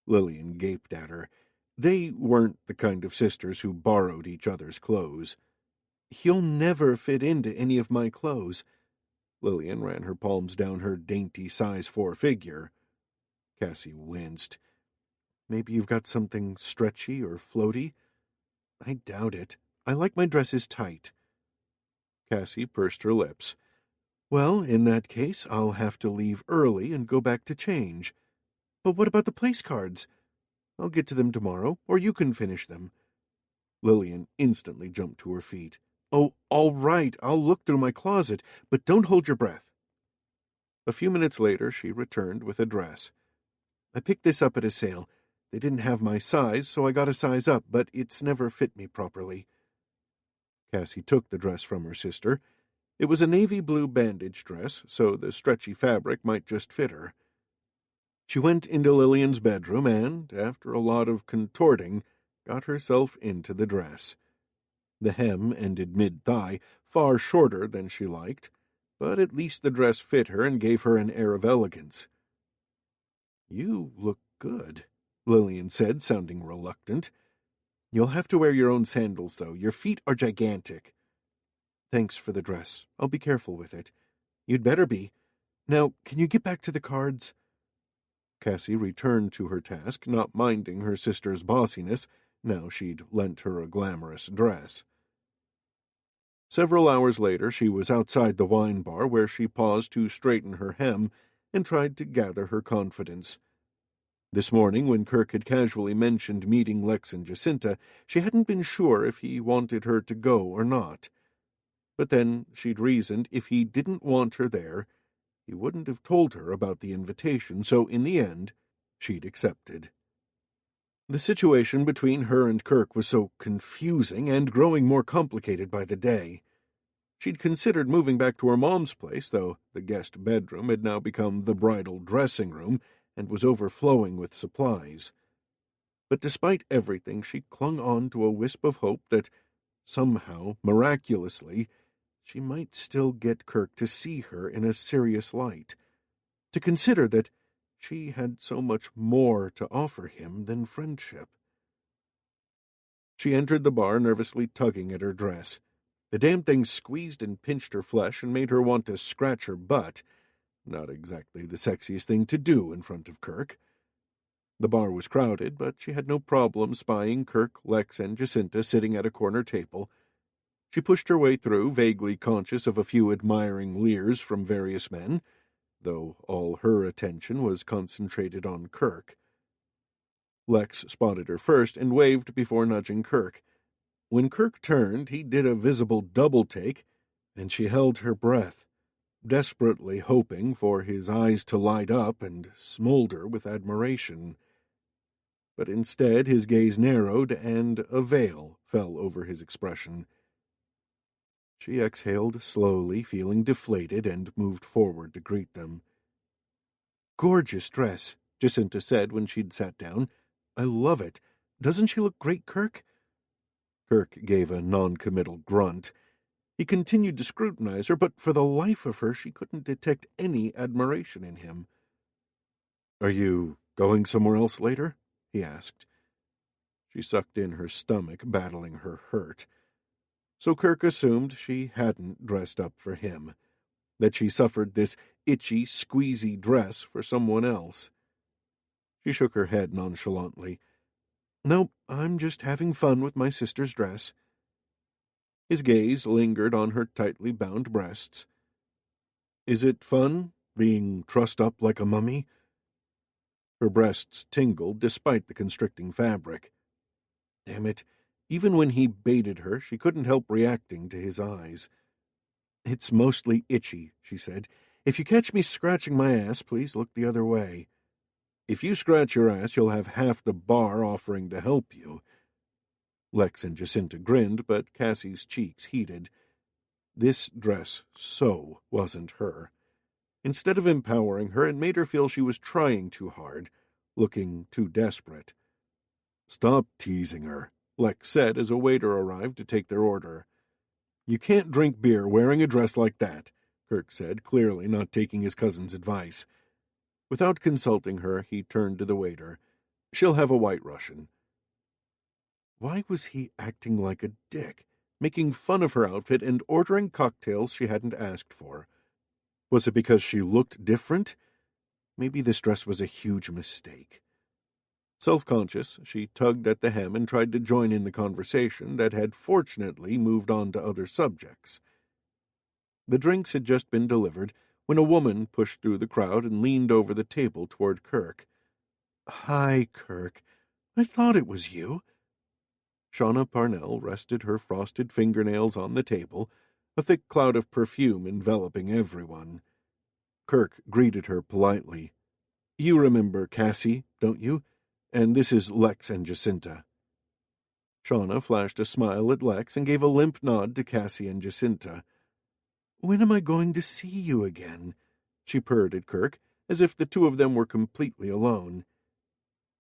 Lillian gaped at her. They weren't the kind of sisters who borrowed each other's clothes. "He'll never fit into any of my clothes." Lillian ran her palms down her dainty size 4 figure. Cassie winced. "Maybe you've got something stretchy or floaty?" "I doubt it. I like my dresses tight." Cassie pursed her lips. "Well, in that case, I'll have to leave early and go back to change." "But what about the place cards?" "I'll get to them tomorrow, or you can finish them." Lillian instantly jumped to her feet. "Oh, all right, I'll look through my closet, but don't hold your breath." A few minutes later, she returned with a dress. "I picked this up at a sale. They didn't have my size, so I got a size up, but it's never fit me properly." Cassie took the dress from her sister. It was a navy blue bandage dress, so the stretchy fabric might just fit her. She went into Lillian's bedroom and, after a lot of contorting, got herself into the dress. The hem ended mid-thigh, far shorter than she liked, but at least the dress fit her and gave her an air of elegance. "You look good," Lillian said, sounding reluctant. "You'll have to wear your own sandals, though. Your feet are gigantic." "Thanks for the dress. I'll be careful with it." "You'd better be. Now, can you get back to the cards?" Cassie returned to her task, not minding her sister's bossiness, now she'd lent her a glamorous dress. Several hours later, she was outside the wine bar where she paused to straighten her hem and tried to gather her confidence. This morning, when Kirk had casually mentioned meeting Lex and Jacinta, she hadn't been sure if he wanted her to go or not. But then she'd reasoned if he didn't want her there, he wouldn't have told her about the invitation, so in the end, she'd accepted. The situation between her and Kirk was so confusing and growing more complicated by the day. She'd considered moving back to her mom's place, though the guest bedroom had now become the bridal dressing room and was overflowing with supplies. But despite everything, she clung on to a wisp of hope that somehow, miraculously, she might still get Kirk to see her in a serious light, to consider that she had so much more to offer him than friendship. She entered the bar, nervously tugging at her dress. The damn thing squeezed and pinched her flesh and made her want to scratch her butt. Not exactly the sexiest thing to do in front of Kirk. The bar was crowded, but she had no problem spying Kirk, Lex, and Jacinta sitting at a corner table. She pushed her way through, vaguely conscious of a few admiring leers from various men, though all her attention was concentrated on Kirk. Lex spotted her first and waved before nudging Kirk. When Kirk turned, he did a visible double-take, and she held her breath, desperately hoping for his eyes to light up and smolder with admiration. But instead his gaze narrowed, and a veil fell over his expression. She exhaled slowly, feeling deflated, and moved forward to greet them. "Gorgeous dress," Jacinta said when she'd sat down. "I love it. Doesn't she look great, Kirk?" Kirk gave a non-committal grunt. He continued to scrutinize her, but for the life of her she couldn't detect any admiration in him. "Are you going somewhere else later?" he asked. She sucked in her stomach, battling her hurt. So Kirk assumed she hadn't dressed up for him, that she suffered this itchy, squeezy dress for someone else. She shook her head nonchalantly. "Nope, I'm just having fun with my sister's dress." His gaze lingered on her tightly bound breasts. "Is it fun, being trussed up like a mummy?" Her breasts tingled despite the constricting fabric. Damn it, even when he baited her, she couldn't help reacting to his eyes. "It's mostly itchy," she said. "If you catch me scratching my ass, please look the other way." "If you scratch your ass, you'll have half the bar offering to help you." Lex and Jacinta grinned, but Cassie's cheeks heated. This dress so wasn't her. Instead of empowering her, it made her feel she was trying too hard, looking too desperate. "Stop teasing her," Lex said as a waiter arrived to take their order. "You can't drink beer wearing a dress like that," Kirk said, clearly not taking his cousin's advice. Without consulting her, he turned to the waiter. "She'll have a White Russian." Why was he acting like a dick, making fun of her outfit and ordering cocktails she hadn't asked for? Was it because she looked different? Maybe this dress was a huge mistake. Self-conscious, she tugged at the hem and tried to join in the conversation that had fortunately moved on to other subjects. The drinks had just been delivered when a woman pushed through the crowd and leaned over the table toward Kirk. "Hi, Kirk. I thought it was you." Shauna Parnell rested her frosted fingernails on the table, a thick cloud of perfume enveloping everyone. Kirk greeted her politely. "You remember Cassie, don't you? And this is Lex and Jacinta." Shauna flashed a smile at Lex and gave a limp nod to Cassie and Jacinta. "When am I going to see you again?" she purred at Kirk, as if the two of them were completely alone.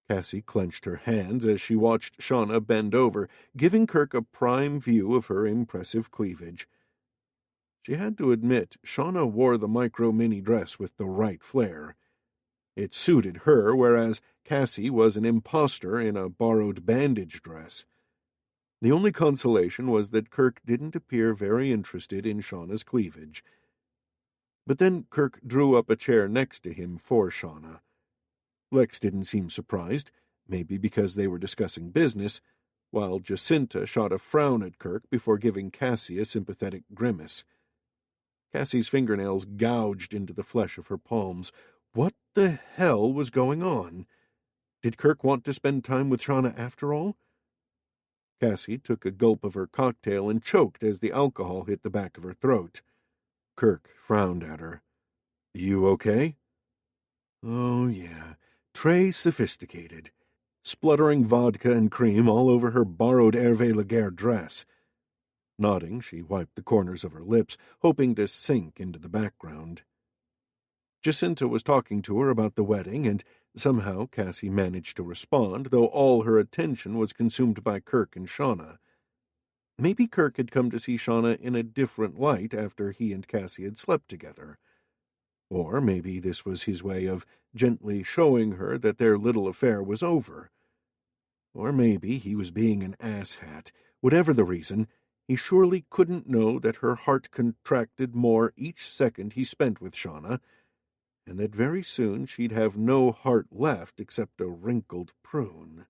Cassie clenched her hands as she watched Shauna bend over, giving Kirk a prime view of her impressive cleavage. She had to admit Shauna wore the micro-mini dress with the right flair. It suited her, whereas Cassie was an imposter in a borrowed bandage dress. The only consolation was that Kirk didn't appear very interested in Shauna's cleavage. But then Kirk drew up a chair next to him for Shauna. Lex didn't seem surprised, maybe because they were discussing business, while Jacinta shot a frown at Kirk before giving Cassie a sympathetic grimace. Cassie's fingernails gouged into the flesh of her palms. What the hell was going on? Did Kirk want to spend time with Shauna after all? Cassie took a gulp of her cocktail and choked as the alcohol hit the back of her throat. Kirk frowned at her. "You okay?" "Oh, yeah. Très sophisticated. Spluttering vodka and cream all over her borrowed Hervé Laguerre dress." Nodding, she wiped the corners of her lips, hoping to sink into the background. Jacinta was talking to her about the wedding, and Somehow Cassie managed to respond, though all her attention was consumed by Kirk and Shauna. Maybe Kirk had come to see Shauna in a different light after he and Cassie had slept together. Or maybe this was his way of gently showing her that their little affair was over. Or maybe he was being an asshat. Whatever the reason, he surely couldn't know that her heart contracted more each second he spent with Shauna, and that very soon she'd have no heart left except a wrinkled prune.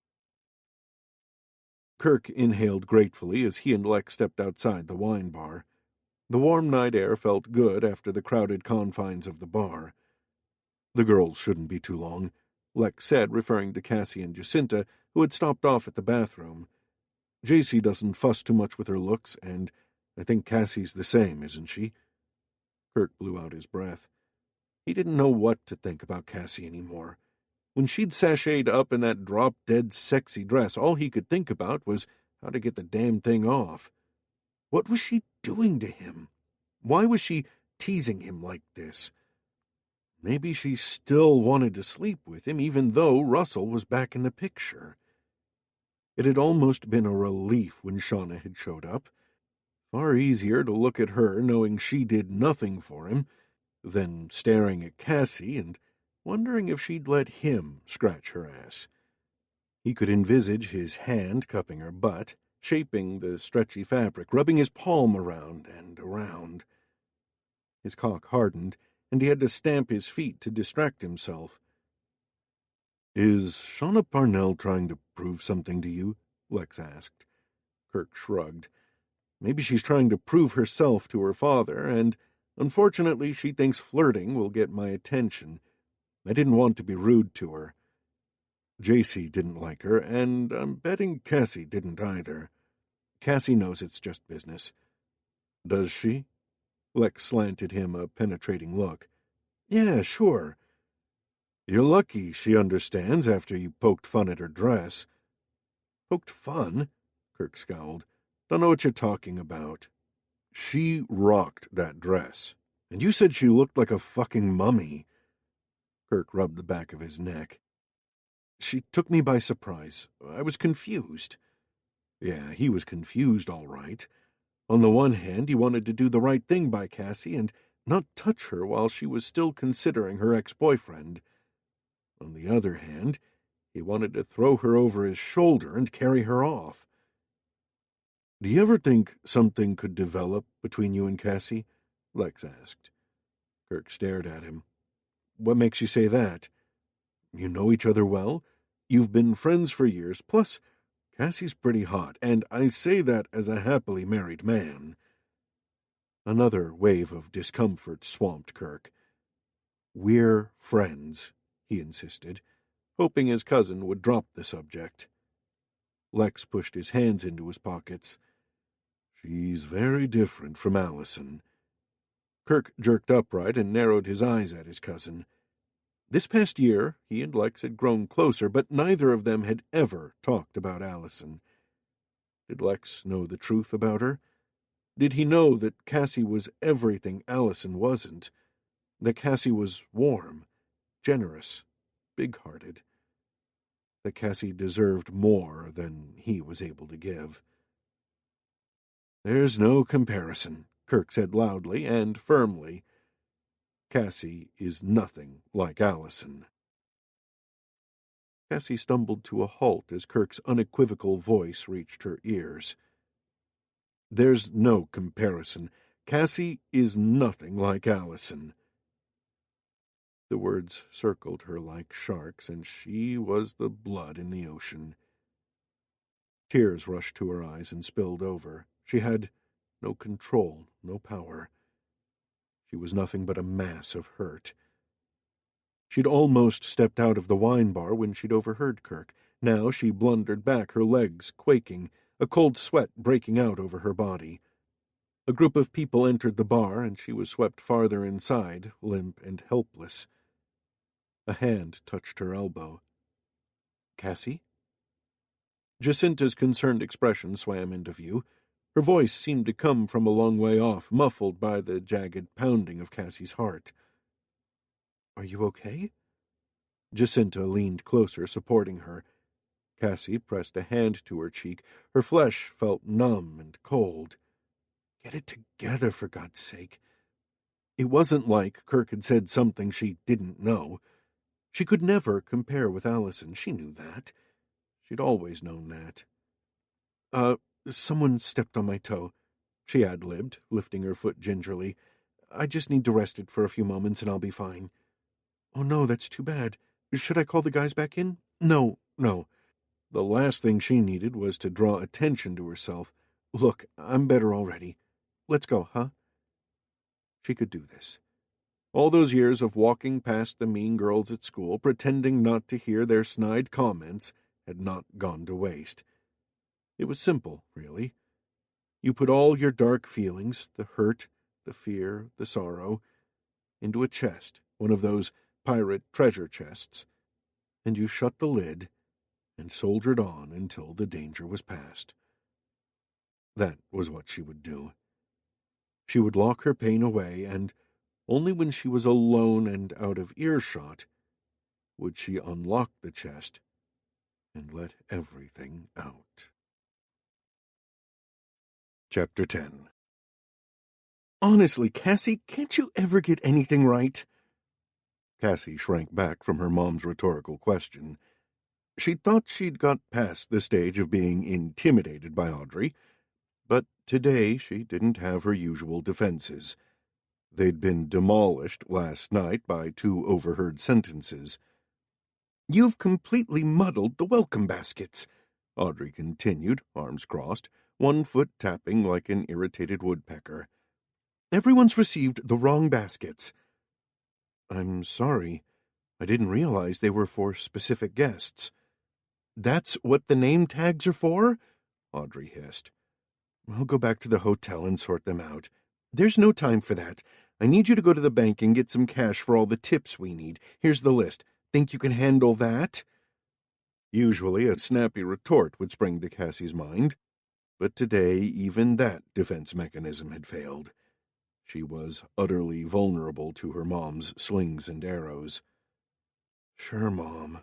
Kirk inhaled gratefully as he and Lex stepped outside the wine bar. The warm night air felt good after the crowded confines of the bar. The girls shouldn't be too long, Lex said, referring to Cassie and Jacinta, who had stopped off at the bathroom. JC doesn't fuss too much with her looks, and I think Cassie's the same, isn't she? Kirk blew out his breath. He didn't know what to think about Cassie anymore. When she'd sashayed up in that drop-dead sexy dress, all he could think about was how to get the damn thing off. What was she doing to him? Why was she teasing him like this? Maybe she still wanted to sleep with him, even though Russell was back in the picture. It had almost been a relief when Shauna had showed up. Far easier to look at her knowing she did nothing for him than staring at Cassie and wondering if she'd let him scratch her ass. He could envisage his hand cupping her butt, shaping the stretchy fabric, rubbing his palm around and around. His cock hardened, and he had to stamp his feet to distract himself. "Is Shauna Parnell trying to prove something to you?" Lex asked. Kirk shrugged. "Maybe she's trying to prove herself to her father, and unfortunately she thinks flirting will get my attention. I didn't want to be rude to her. JC didn't like her, and I'm betting Cassie didn't either. Cassie knows it's just business." "Does she?" Lex slanted him a penetrating look. "Yeah, sure. You're lucky she understands after you poked fun at her dress." "Poked fun?" Kirk scowled. "Don't know what you're talking about." "She rocked that dress, and you said she looked like a fucking mummy." Kirk rubbed the back of his neck. "She took me by surprise. I was confused." Yeah, he was confused, all right. On the one hand, he wanted to do the right thing by Cassie and not touch her while she was still considering her ex-boyfriend. On the other hand, he wanted to throw her over his shoulder and carry her off. "Do you ever think something could develop between you and Cassie?" Lex asked. Kirk stared at him. "What makes you say that? You know each other well? You've been friends for years, plus Cassie's pretty hot, and I say that as a happily married man." Another wave of discomfort swamped Kirk. "We're friends," he insisted, hoping his cousin would drop the subject. Lex pushed his hands into his pockets. "She's very different from Allison." Kirk jerked upright and narrowed his eyes at his cousin. This past year, he and Lex had grown closer, but neither of them had ever talked about Allison. Did Lex know the truth about her? Did he know that Cassie was everything Allison wasn't? That Cassie was warm, generous, big-hearted? That Cassie deserved more than he was able to give? "There's no comparison," Kirk said loudly and firmly. "Cassie is nothing like Allison." Cassie stumbled to a halt as Kirk's unequivocal voice reached her ears. "There's no comparison. Cassie is nothing like Allison." The words circled her like sharks, and she was the blood in the ocean. Tears rushed to her eyes and spilled over. She had no control, no power. She was nothing but a mass of hurt. She'd almost stepped out of the wine bar when she'd overheard Kirk. Now she blundered back, her legs quaking, a cold sweat breaking out over her body. A group of people entered the bar, and she was swept farther inside, limp and helpless. A hand touched her elbow. "Cassie?" Jacinta's concerned expression swam into view. Her voice seemed to come from a long way off, muffled by the jagged pounding of Cassie's heart. "Are you okay?" Jacinta leaned closer, supporting her. Cassie pressed a hand to her cheek. Her flesh felt numb and cold. Get it together, for God's sake. It wasn't like Kirk had said something she didn't know. She could never compare with Allison. She knew that. She'd always known that. Someone stepped on my toe, she ad-libbed, lifting her foot gingerly. I just need to rest it for a few moments and I'll be fine. Oh no, that's too bad. Should I call the guys back in? No. The last thing she needed was to draw attention to herself. Look, I'm better already. Let's go, huh? She could do this. All those years of walking past the mean girls at school, pretending not to hear their snide comments, had not gone to waste. It was simple, really. You put all your dark feelings, the hurt, the fear, the sorrow, into a chest, one of those pirate treasure chests, and you shut the lid and soldiered on until the danger was past. That was what she would do. She would lock her pain away, and only when she was alone and out of earshot would she unlock the chest and let everything out. Chapter 10. Honestly, Cassie, can't you ever get anything right? Cassie shrank back from her mom's rhetorical question. She thought she'd got past the stage of being intimidated by Audrey, but today she didn't have her usual defenses. They'd been demolished last night by 2 overheard sentences. You've completely muddled the welcome baskets, Audrey continued, arms crossed, one foot tapping like an irritated woodpecker. Everyone's received the wrong baskets. I'm sorry. I didn't realize they were for specific guests. That's what the name tags are for? Audrey hissed. I'll go back to the hotel and sort them out. There's no time for that. I need you to go to the bank and get some cash for all the tips we need. Here's the list. Think you can handle that? Usually a snappy retort would spring to Cassie's mind, but today even that defense mechanism had failed. She was utterly vulnerable to her mom's slings and arrows. Sure, Mom,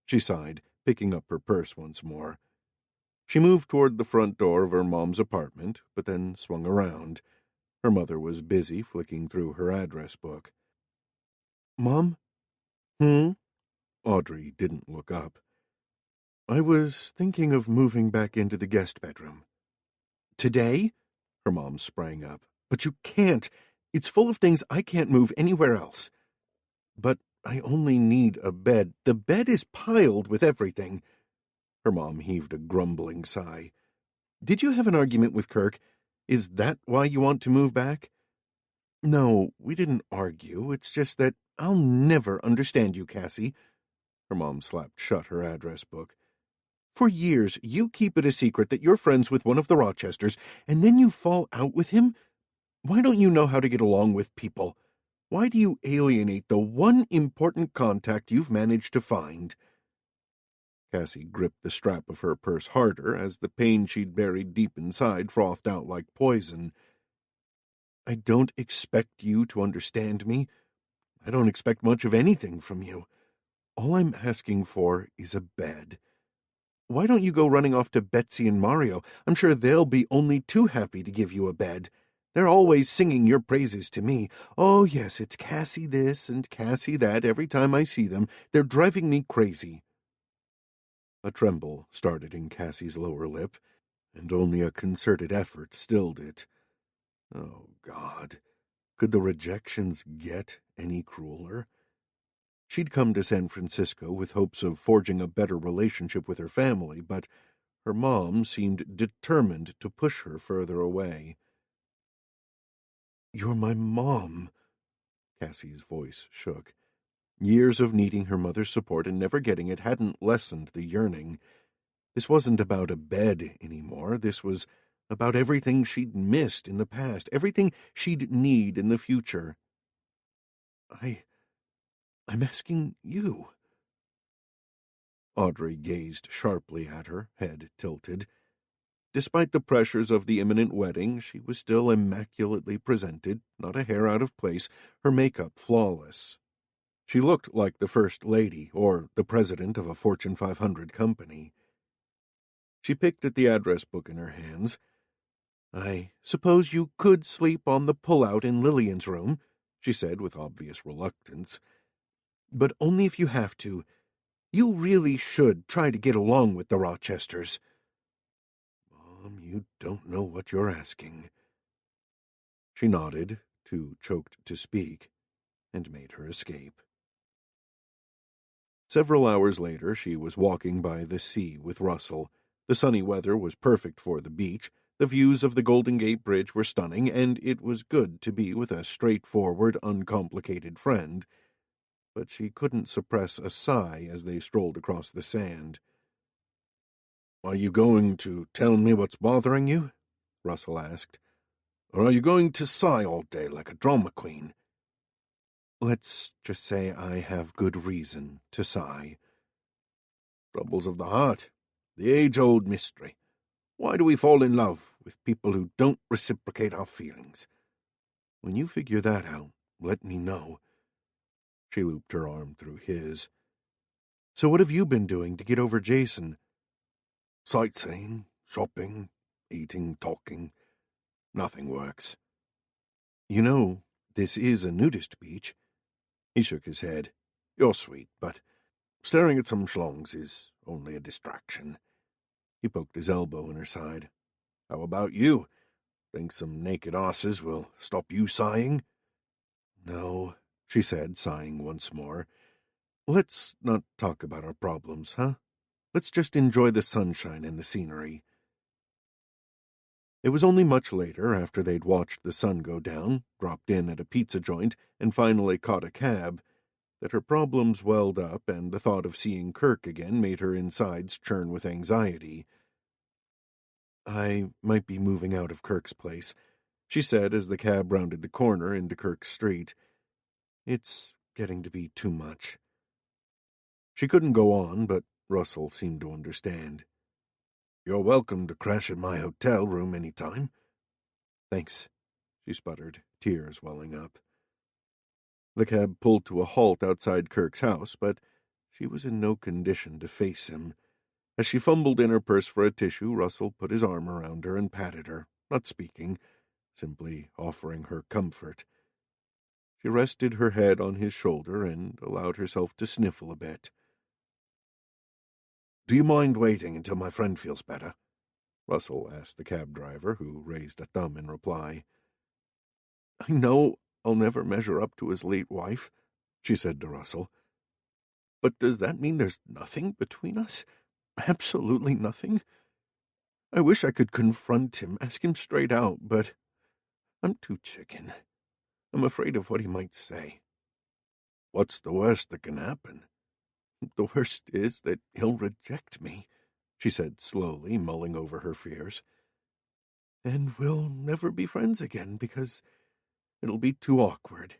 she sighed, picking up her purse once more. She moved toward the front door of her mom's apartment, but then swung around. Her mother was busy flicking through her address book. Mom? Audrey didn't look up. I was thinking of moving back into the guest bedroom. Today? Her mom sprang up. But you can't. It's full of things I can't move anywhere else. But I only need a bed. The bed is piled with everything. Her mom heaved a grumbling sigh. Did you have an argument with Kirk? Is that why you want to move back? No, we didn't argue. It's just that I'll never understand you, Cassie. Her mom slapped shut her address book. For years, you keep it a secret that you're friends with one of the Rochesters, and then you fall out with him? Why don't you know how to get along with people? Why do you alienate the one important contact you've managed to find? Cassie gripped the strap of her purse harder as the pain she'd buried deep inside frothed out like poison. I don't expect you to understand me. I don't expect much of anything from you. All I'm asking for is a bed. Why don't you go running off to Betsy and Mario? I'm sure they'll be only too happy to give you a bed. They're always singing your praises to me. Oh, yes, it's Cassie this and Cassie that every time I see them. They're driving me crazy. A tremble started in Cassie's lower lip, and only a concerted effort stilled it. Oh, God. Could the rejections get any crueler? She'd come to San Francisco with hopes of forging a better relationship with her family, but her mom seemed determined to push her further away. You're my mom. Cassie's voice shook. Years of needing her mother's support and never getting it hadn't lessened the yearning. This wasn't about a bed anymore. This was about everything she'd missed in the past, everything she'd need in the future. I'm asking you. Audrey gazed sharply at her, head tilted. Despite the pressures of the imminent wedding, she was still immaculately presented, not a hair out of place, her makeup flawless. She looked like the First Lady or the president of a Fortune 500 company. She picked at the address book in her hands. "I suppose you could sleep on the pull-out in Lillian's room," she said with obvious reluctance. "But only if you have to. You really should try to get along with the Rochesters." "Mom, you don't know what you're asking." She nodded, too choked to speak, and made her escape. Several hours later, she was walking by the sea with Russell. The sunny weather was perfect for the beach, the views of the Golden Gate Bridge were stunning, and it was good to be with a straightforward, uncomplicated friend. But she couldn't suppress a sigh as they strolled across the sand. "Are you going to tell me what's bothering you?" Russell asked. "Or are you going to sigh all day like a drama queen?" "Let's just say I have good reason to sigh." "Troubles of the heart, the age-old mystery. Why do we fall in love with people who don't reciprocate our feelings?" "When you figure that out, let me know." She looped her arm through his. "So what have you been doing to get over Jason?" "Sightseeing, shopping, eating, talking. Nothing works." "You know, this is a nudist beach." He shook his head. "You're sweet, but staring at some schlongs is only a distraction." He poked his elbow in her side. "How about you? Think some naked asses will stop you sighing?" "No," she said, sighing once more. "Let's not talk about our problems, huh? Let's just enjoy the sunshine and the scenery." It was only much later, after they'd watched the sun go down, dropped in at a pizza joint, and finally caught a cab, that her problems welled up, and the thought of seeing Kirk again made her insides churn with anxiety. "I might be moving out of Kirk's place," she said as the cab rounded the corner into Kirk's street. "It's getting to be too much." She couldn't go on, but Russell seemed to understand. "You're welcome to crash at my hotel room any time." "Thanks," she sputtered, tears welling up. The cab pulled to a halt outside Kirk's house, but she was in no condition to face him. As she fumbled in her purse for a tissue, Russell put his arm around her and patted her, not speaking, simply offering her comfort. She rested her head on his shoulder and allowed herself to sniffle a bit. "Do you mind waiting until my friend feels better?" Russell asked the cab driver, who raised a thumb in reply. "I know I'll never measure up to his late wife," she said to Russell. "But does that mean there's nothing between us? Absolutely nothing? I wish I could confront him, ask him straight out, but I'm too chicken. I'm afraid of what he might say." "What's the worst that can happen?" "The worst is that he'll reject me," she said slowly, mulling over her fears. "And we'll never be friends again because it'll be too awkward."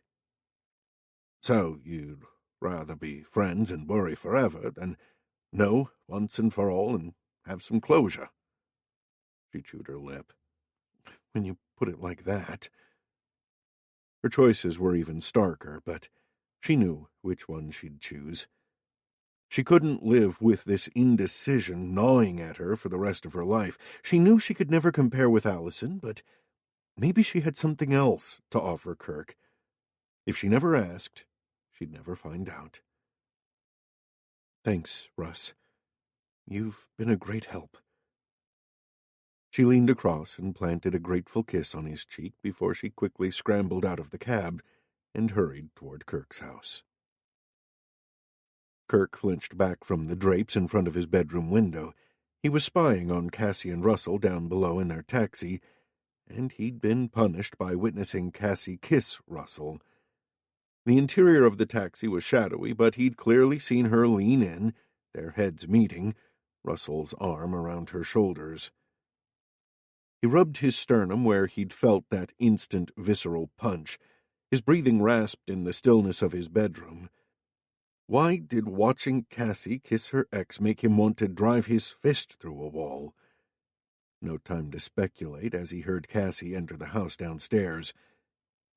"So you'd rather be friends and worry forever than know once and for all and have some closure?" She chewed her lip. "When you put it like that." Her choices were even starker, but she knew which one she'd choose. She couldn't live with this indecision gnawing at her for the rest of her life. She knew she could never compare with Allison, but maybe she had something else to offer Kirk. If she never asked, she'd never find out. "Thanks, Russ. You've been a great help." She leaned across and planted a grateful kiss on his cheek before she quickly scrambled out of the cab and hurried toward Kirk's house. Kirk flinched back from the drapes in front of his bedroom window. He was spying on Cassie and Russell down below in their taxi, and he'd been punished by witnessing Cassie kiss Russell. The interior of the taxi was shadowy, but he'd clearly seen her lean in, their heads meeting, Russell's arm around her shoulders. He rubbed his sternum where he'd felt that instant visceral punch. His breathing rasped in the stillness of his bedroom. Why did watching Cassie kiss her ex make him want to drive his fist through a wall? No time to speculate as he heard Cassie enter the house downstairs.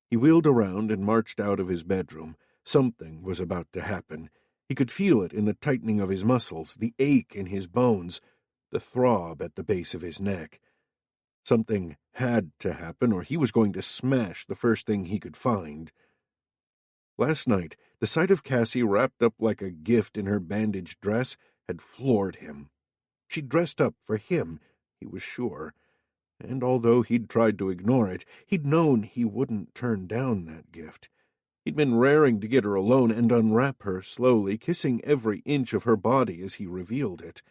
He wheeled around and marched out of his bedroom, Something was about to happen. He could feel it in the tightening of his muscles, the ache in his bones, the throb at the base of his neck. Something had to happen, or he was going to smash the first thing he could find. Last night, the sight of Cassie wrapped up like a gift in her bandaged dress had floored him. She'd dressed up for him, he was sure, and although he'd tried to ignore it, he'd known he wouldn't turn down that gift. He'd been raring to get her alone and unwrap her slowly, kissing every inch of her body as he revealed it.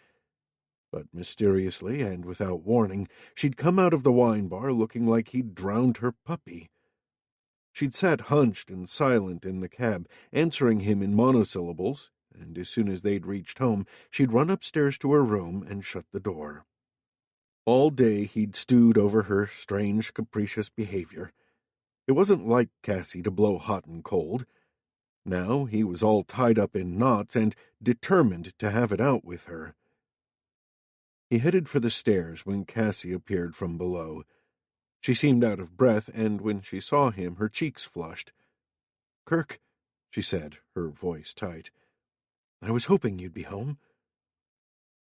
But mysteriously and without warning, she'd come out of the wine bar looking like he'd drowned her puppy. She'd sat hunched and silent in the cab, answering him in monosyllables, and as soon as they'd reached home, she'd run upstairs to her room and shut the door. All day he'd stewed over her strange, capricious behavior. It wasn't like Cassie to blow hot and cold. Now he was all tied up in knots and determined to have it out with her. He headed for the stairs when Cassie appeared from below. She seemed out of breath, and when she saw him, her cheeks flushed. "Kirk," she said, her voice tight, "I was hoping you'd be home."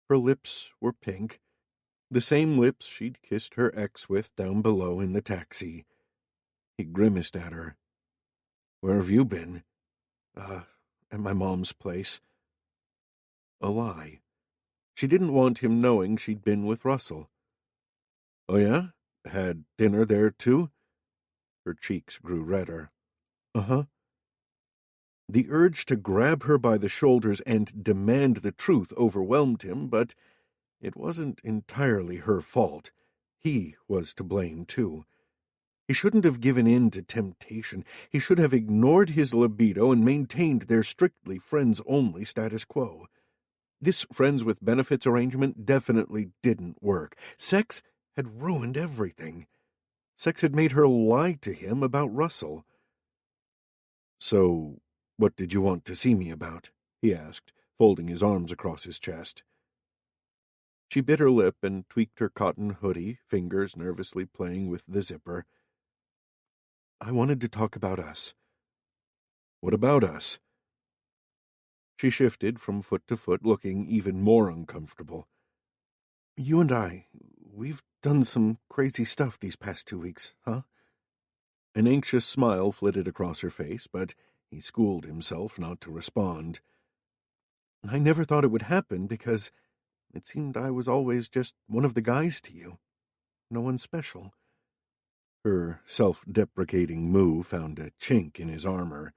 Her lips were pink, the same lips she'd kissed her ex with down below in the taxi. He grimaced at her. "Where have you been?" At my mom's place." A lie. She didn't want him knowing she'd been with Russell. "Oh, yeah? Had dinner there, too?" Her cheeks grew redder. "Uh-huh." The urge to grab her by the shoulders and demand the truth overwhelmed him, but it wasn't entirely her fault. He was to blame, too. He shouldn't have given in to temptation. He should have ignored his libido and maintained their strictly friends-only status quo. This friends with benefits arrangement definitely didn't work. Sex had ruined everything. Sex had made her lie to him about Russell. "So, what did you want to see me about?" he asked, folding his arms across his chest. She bit her lip and tweaked her cotton hoodie, fingers nervously playing with the zipper. "I wanted to talk about us." "What about us?" She shifted from foot to foot, looking even more uncomfortable. "You and we've done some crazy stuff these past 2 weeks, huh?" An anxious smile flitted across her face, but he schooled himself not to respond. "I never thought it would happen because it seemed I was always just one of the guys to you. No one special." Her self-deprecating moo found a chink in his armor.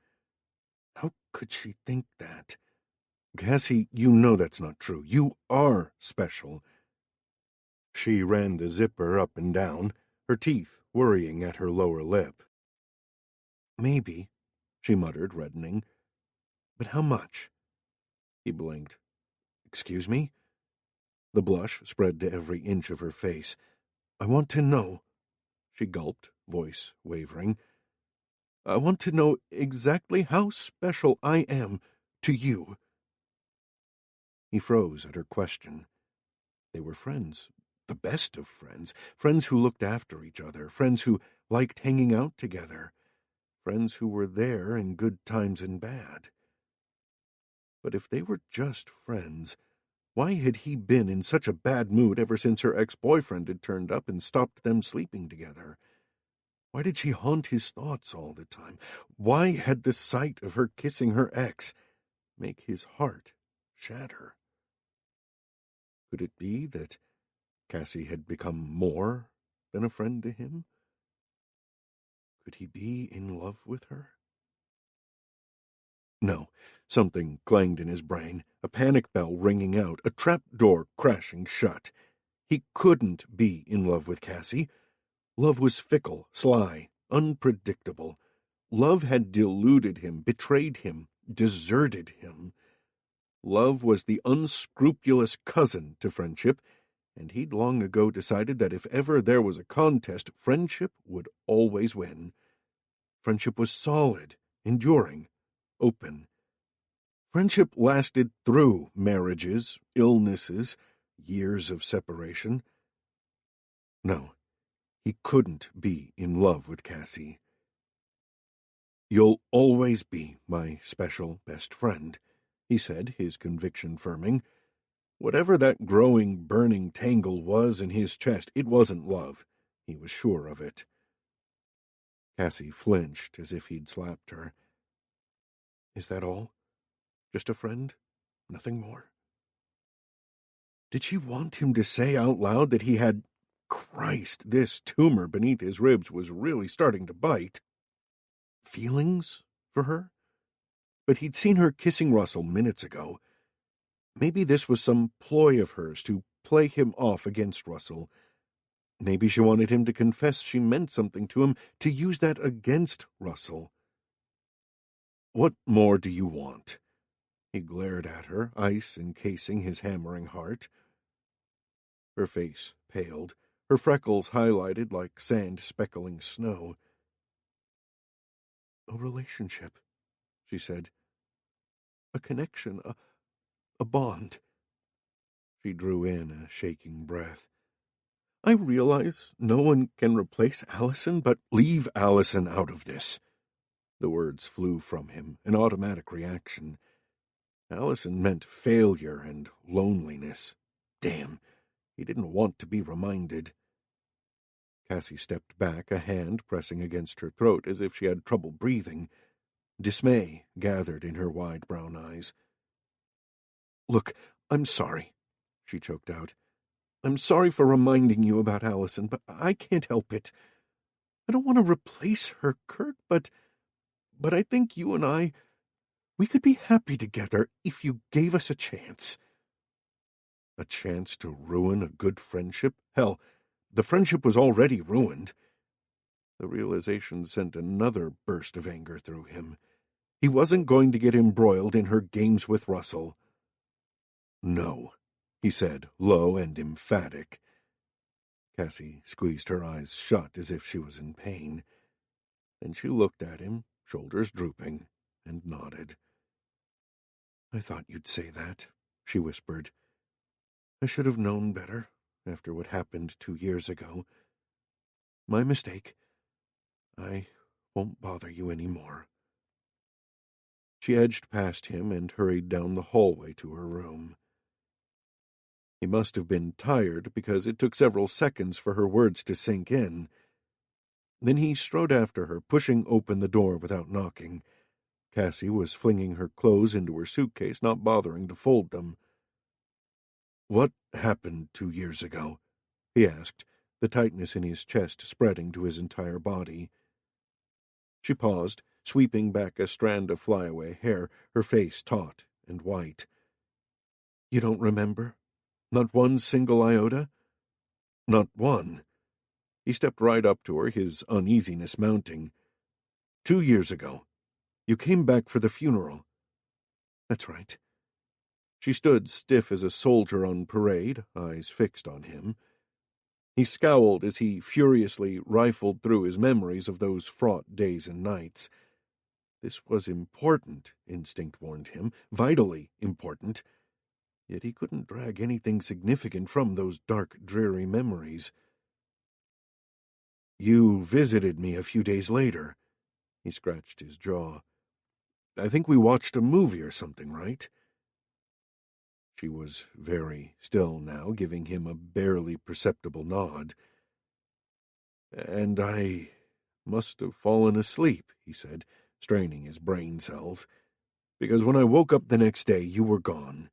How could she think that? "Cassie, you know that's not true. You are special." She ran the zipper up and down, her teeth worrying at her lower lip. "Maybe," she muttered, reddening. "But how much?" He blinked. "Excuse me?" The blush spread to every inch of her face. "I want to know." She gulped, voice wavering. "I want to know exactly how special I am to you." He froze at her question. They were friends, the best of friends, friends who looked after each other, friends who liked hanging out together, friends who were there in good times and bad. But if they were just friends, why had he been in such a bad mood ever since her ex-boyfriend had turned up and stopped them sleeping together? Why did she haunt his thoughts all the time? Why had the sight of her kissing her ex make his heart shatter? Could it be that Cassie had become more than a friend to him? Could he be in love with her? No. Something clanged in his brain, a panic bell ringing out, a trap door crashing shut. He couldn't be in love with Cassie. Love was fickle, sly, unpredictable. Love had deluded him, betrayed him, deserted him. Love was the unscrupulous cousin to friendship, and he'd long ago decided that if ever there was a contest, friendship would always win. Friendship was solid, enduring, open. Friendship lasted through marriages, illnesses, years of separation. No, he couldn't be in love with Cassie. "You'll always be my special best friend," he said, his conviction firming. Whatever that growing, burning tangle was in his chest, it wasn't love. He was sure of it. Cassie flinched as if he'd slapped her. "Is that all? Just a friend? Nothing more?" Did she want him to say out loud that he had... Christ, this tumor beneath his ribs was really starting to bite. Feelings for her? But he'd seen her kissing Russell minutes ago. Maybe this was some ploy of hers to play him off against Russell. Maybe she wanted him to confess she meant something to him, to use that against Russell. "What more do you want?" He glared at her, ice encasing his hammering heart. Her face paled, her freckles highlighted like sand speckling snow. "A relationship," she said. "A connection, a bond." She drew in a shaking breath. "I realize no one can replace Allison, but leave Allison out of this." The words flew from him, an automatic reaction. Allison meant failure and loneliness. Damn, he didn't want to be reminded. Cassie stepped back, a hand pressing against her throat as if she had trouble breathing. Dismay gathered in her wide brown eyes. "Look, I'm sorry," she choked out. "I'm sorry for reminding you about Allison, but I can't help it. I don't want to replace her, Kirk, but I think you and we could be happy together if you gave us a chance." A chance to ruin a good friendship? Hell, the friendship was already ruined. The realization sent another burst of anger through him. He wasn't going to get embroiled in her games with Russell. "No," he said, low and emphatic. Cassie squeezed her eyes shut as if she was in pain. Then she looked at him, shoulders drooping, and nodded. "I thought you'd say that," she whispered. "I should have known better after what happened 2 years ago. My mistake. I won't bother you any more." She edged past him and hurried down the hallway to her room. He must have been tired because it took several seconds for her words to sink in. Then he strode after her, pushing open the door without knocking. Cassie was flinging her clothes into her suitcase, not bothering to fold them. "What happened 2 years ago?" he asked, the tightness in his chest spreading to his entire body. She paused, sweeping back a strand of flyaway hair, her face taut and white. "You don't remember? Not one single iota?" "Not one." He stepped right up to her, his uneasiness mounting. 2 years ago. You came back for the funeral." "That's right." She stood stiff as a soldier on parade, eyes fixed on him. He scowled as he furiously rifled through his memories of those fraught days and nights. This was important, instinct warned him, vitally important. Yet he couldn't drag anything significant from those dark, dreary memories. "You visited me a few days later." He scratched his jaw. "I think we watched a movie or something, right?" She was very still now, giving him a barely perceptible nod. "And I must have fallen asleep," he said, straining his brain cells, "because when I woke up the next day, you were gone."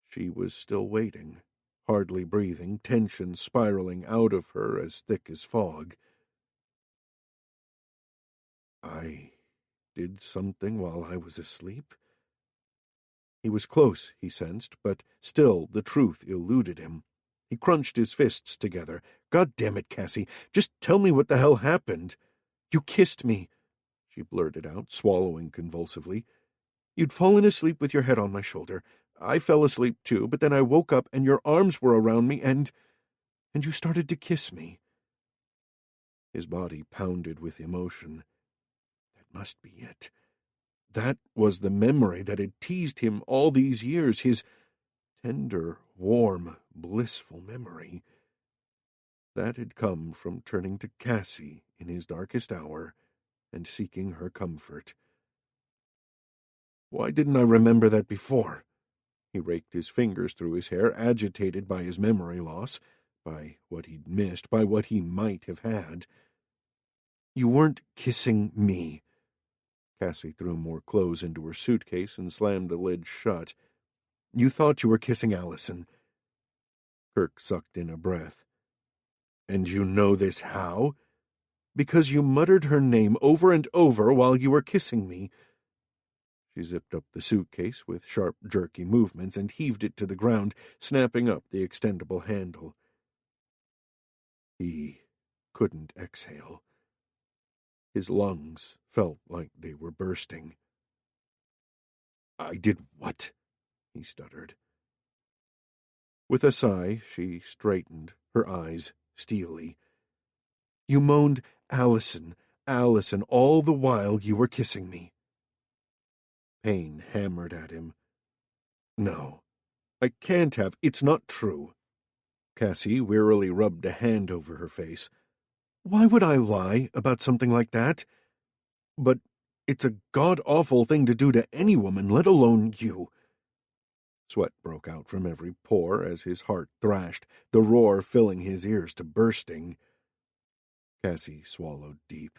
She was still waiting, hardly breathing, tension spiraling out of her as thick as fog. "I did something while I was asleep?" He was close, he sensed, but still the truth eluded him. He crunched his fists together. "God damn it, Cassie, just tell me what the hell happened." "You kissed me," she blurted out, swallowing convulsively. "You'd fallen asleep with your head on my shoulder. I fell asleep too, but then I woke up and your arms were around me and you started to kiss me." His body pounded with emotion. That must be it. That was the memory that had teased him all these years, his tender, warm, blissful memory. That had come from turning to Cassie in his darkest hour and seeking her comfort. Why didn't I remember that before? He raked his fingers through his hair, agitated by his memory loss, by what he'd missed, by what he might have had. You weren't kissing me. Cassie threw more clothes into her suitcase and slammed the lid shut. You thought you were kissing Allison. Kirk sucked in a breath. And you know this how? Because you muttered her name over and over while you were kissing me. She zipped up the suitcase with sharp, jerky movements and heaved it to the ground, snapping up the extendable handle. He couldn't exhale. His lungs felt like they were bursting. I did what? He stuttered. With a sigh, she straightened, her eyes steely. You moaned, Allison, Allison, all the while you were kissing me. Pain hammered at him. No, I can't have. It's not true. Cassie wearily rubbed a hand over her face. Why would I lie about something like that? But it's a god-awful thing to do to any woman, let alone you. Sweat broke out from every pore as his heart thrashed, the roar filling his ears to bursting. Cassie swallowed deep.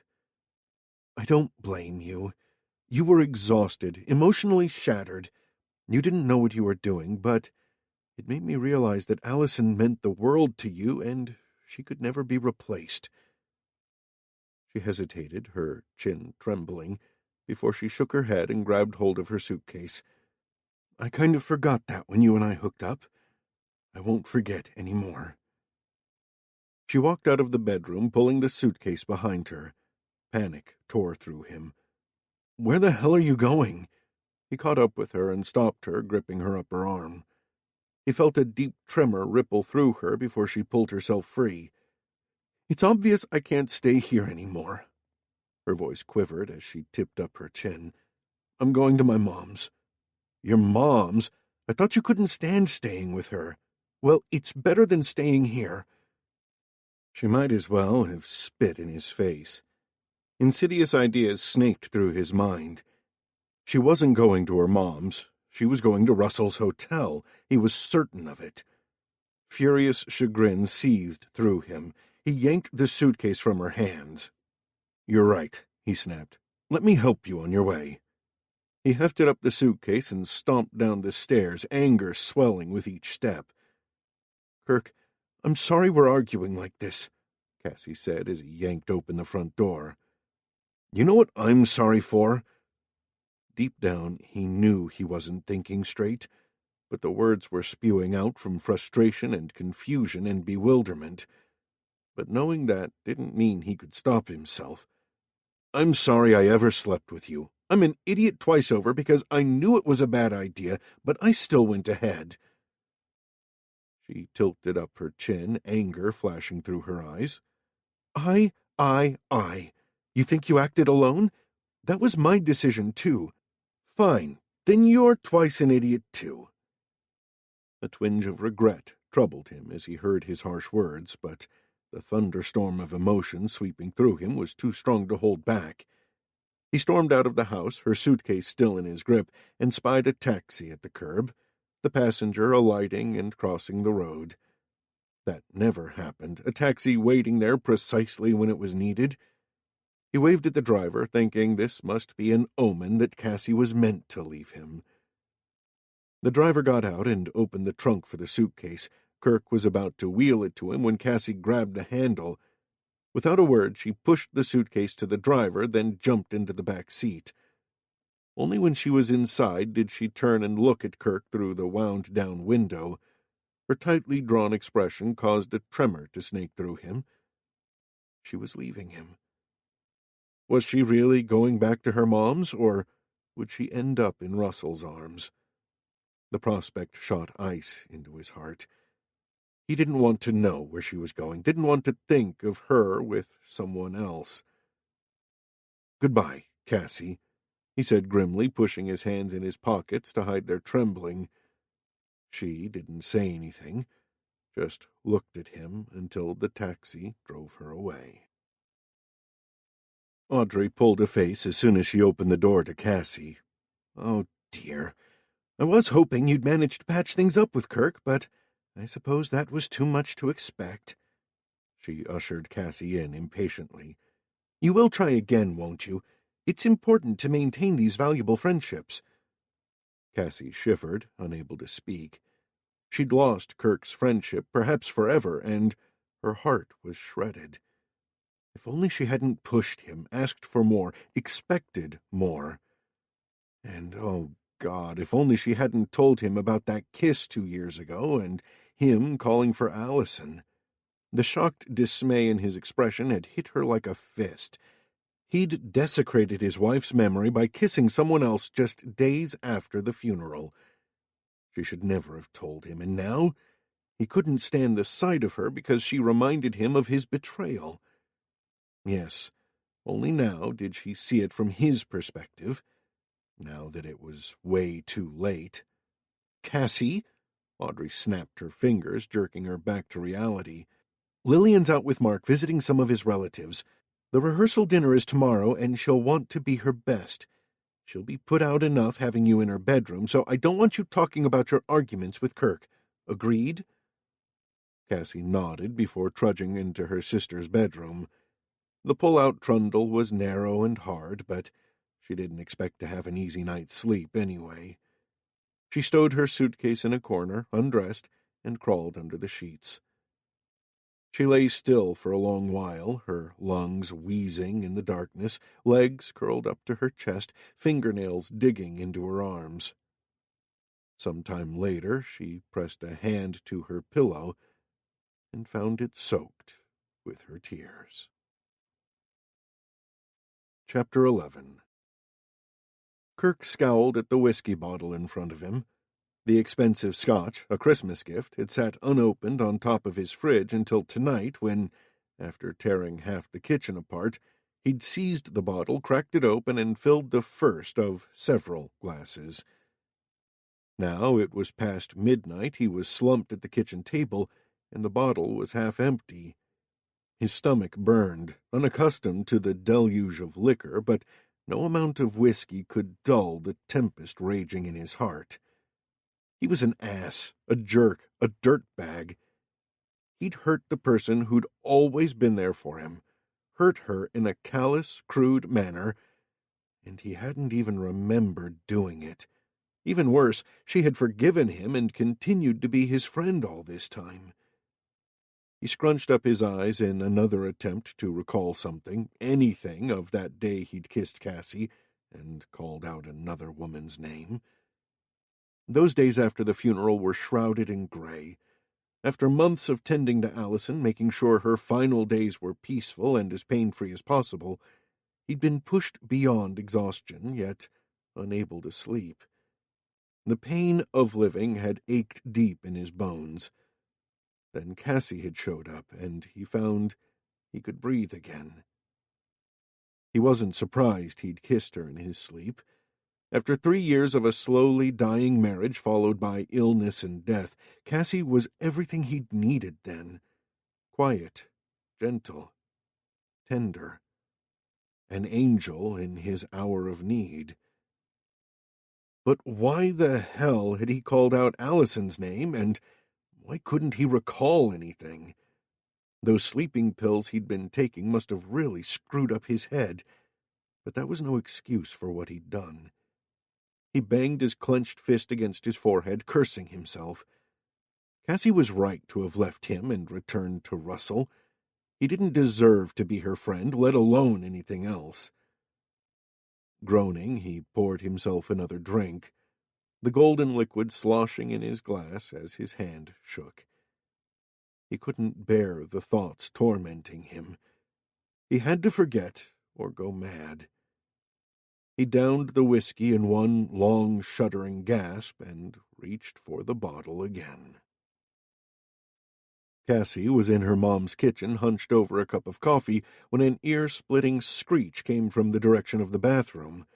I don't blame you. You were exhausted, emotionally shattered. You didn't know what you were doing, but it made me realize that Allison meant the world to you, and she could never be replaced. She hesitated, her chin trembling, before she shook her head and grabbed hold of her suitcase. I kind of forgot that when you and I hooked up. I won't forget any more. She walked out of the bedroom, pulling the suitcase behind her. Panic tore through him. Where the hell are you going? He caught up with her and stopped her, gripping her upper arm. He felt a deep tremor ripple through her before she pulled herself free. It's obvious I can't stay here anymore. Her voice quivered as she tipped up her chin. I'm going to my mom's. Your mom's? I thought you couldn't stand staying with her. Well, it's better than staying here. She might as well have spit in his face. Insidious ideas snaked through his mind. She wasn't going to her mom's. She was going to Russell's hotel. He was certain of it. Furious chagrin seethed through him. He yanked the suitcase from her hands. You're right, he snapped. Let me help you on your way. He hefted up the suitcase and stomped down the stairs, anger swelling with each step. Kirk, I'm sorry we're arguing like this, Cassie said as he yanked open the front door. You know what I'm sorry for? Deep down, he knew he wasn't thinking straight, but the words were spewing out from frustration and confusion and bewilderment. But knowing that didn't mean he could stop himself. I'm sorry I ever slept with you. I'm an idiot twice over because I knew it was a bad idea, but I still went ahead. She tilted up her chin, anger flashing through her eyes. I. You think you acted alone? That was my decision, too. Fine, then you're twice an idiot, too. A twinge of regret troubled him as he heard his harsh words, but the thunderstorm of emotion sweeping through him was too strong to hold back. He stormed out of the house, her suitcase still in his grip, and spied a taxi at the curb, the passenger alighting and crossing the road. That never happened, a taxi waiting there precisely when it was needed. He waved at the driver, thinking this must be an omen that Cassie was meant to leave him. The driver got out and opened the trunk for the suitcase. Kirk was about to wheel it to him when Cassie grabbed the handle. Without a word, she pushed the suitcase to the driver, then jumped into the back seat. Only when she was inside did she turn and look at Kirk through the wound-down window. Her tightly drawn expression caused a tremor to snake through him. She was leaving him. Was she really going back to her mom's, or would she end up in Russell's arms? The prospect shot ice into his heart. He didn't want to know where she was going, didn't want to think of her with someone else. Goodbye, Cassie, he said grimly, pushing his hands in his pockets to hide their trembling. She didn't say anything, just looked at him until the taxi drove her away. Audrey pulled a face as soon as she opened the door to Cassie. "Oh, dear. I was hoping you'd manage to patch things up with Kirk, but I suppose that was too much to expect." She ushered Cassie in impatiently. "You will try again, won't you? It's important to maintain these valuable friendships." Cassie shivered, unable to speak. She'd lost Kirk's friendship, perhaps forever, and her heart was shredded. If only she hadn't pushed him, asked for more, expected more. And, oh God, if only she hadn't told him about that kiss 2 years ago, and him calling for Allison. The shocked dismay in his expression had hit her like a fist. He'd desecrated his wife's memory by kissing someone else just days after the funeral. She should never have told him, and now he couldn't stand the sight of her because she reminded him of his betrayal. Yes, only now did she see it from his perspective, now that it was way too late. "Cassie?" Audrey snapped her fingers, jerking her back to reality. "Lillian's out with Mark visiting some of his relatives. The rehearsal dinner is tomorrow, and she'll want to be her best. She'll be put out enough having you in her bedroom, so I don't want you talking about your arguments with Kirk. Agreed?" Cassie nodded before trudging into her sister's bedroom. The pull-out trundle was narrow and hard, but she didn't expect to have an easy night's sleep anyway. She stowed her suitcase in a corner, undressed, and crawled under the sheets. She lay still for a long while, her lungs wheezing in the darkness, legs curled up to her chest, fingernails digging into her arms. Some time later, she pressed a hand to her pillow and found it soaked with her tears. Chapter 11. Kirk scowled at the whiskey bottle in front of him. The expensive scotch, a Christmas gift, had sat unopened on top of his fridge until tonight when, after tearing half the kitchen apart, he'd seized the bottle, cracked it open, and filled the first of several glasses. Now it was past midnight, he was slumped at the kitchen table, and the bottle was half empty. His stomach burned, unaccustomed to the deluge of liquor, but no amount of whiskey could dull the tempest raging in his heart. He was an ass, a jerk, a dirtbag. He'd hurt the person who'd always been there for him, hurt her in a callous, crude manner, and he hadn't even remembered doing it. Even worse, she had forgiven him and continued to be his friend all this time. He scrunched up his eyes in another attempt to recall something, anything, of that day he'd kissed Cassie and called out another woman's name. Those days after the funeral were shrouded in gray. After months of tending to Allison, making sure her final days were peaceful and as pain-free as possible, he'd been pushed beyond exhaustion, yet unable to sleep. The pain of living had ached deep in his bones. Then Cassie had showed up, and he found he could breathe again. He wasn't surprised he'd kissed her in his sleep. After 3 years of a slowly dying marriage followed by illness and death, Cassie was everything he'd needed then. Quiet, gentle, tender. An angel in his hour of need. But why the hell had he called out Allison's name, and why couldn't he recall anything? Those sleeping pills he'd been taking must have really screwed up his head, but that was no excuse for what he'd done. He banged his clenched fist against his forehead, cursing himself. Cassie was right to have left him and returned to Russell. He didn't deserve to be her friend, let alone anything else. Groaning, he poured himself another drink, the golden liquid sloshing in his glass as his hand shook. He couldn't bear the thoughts tormenting him. He had to forget or go mad. He downed the whiskey in one long, shuddering gasp and reached for the bottle again. Cassie was in her mom's kitchen, hunched over a cup of coffee, when an ear-splitting screech came from the direction of the bathroom.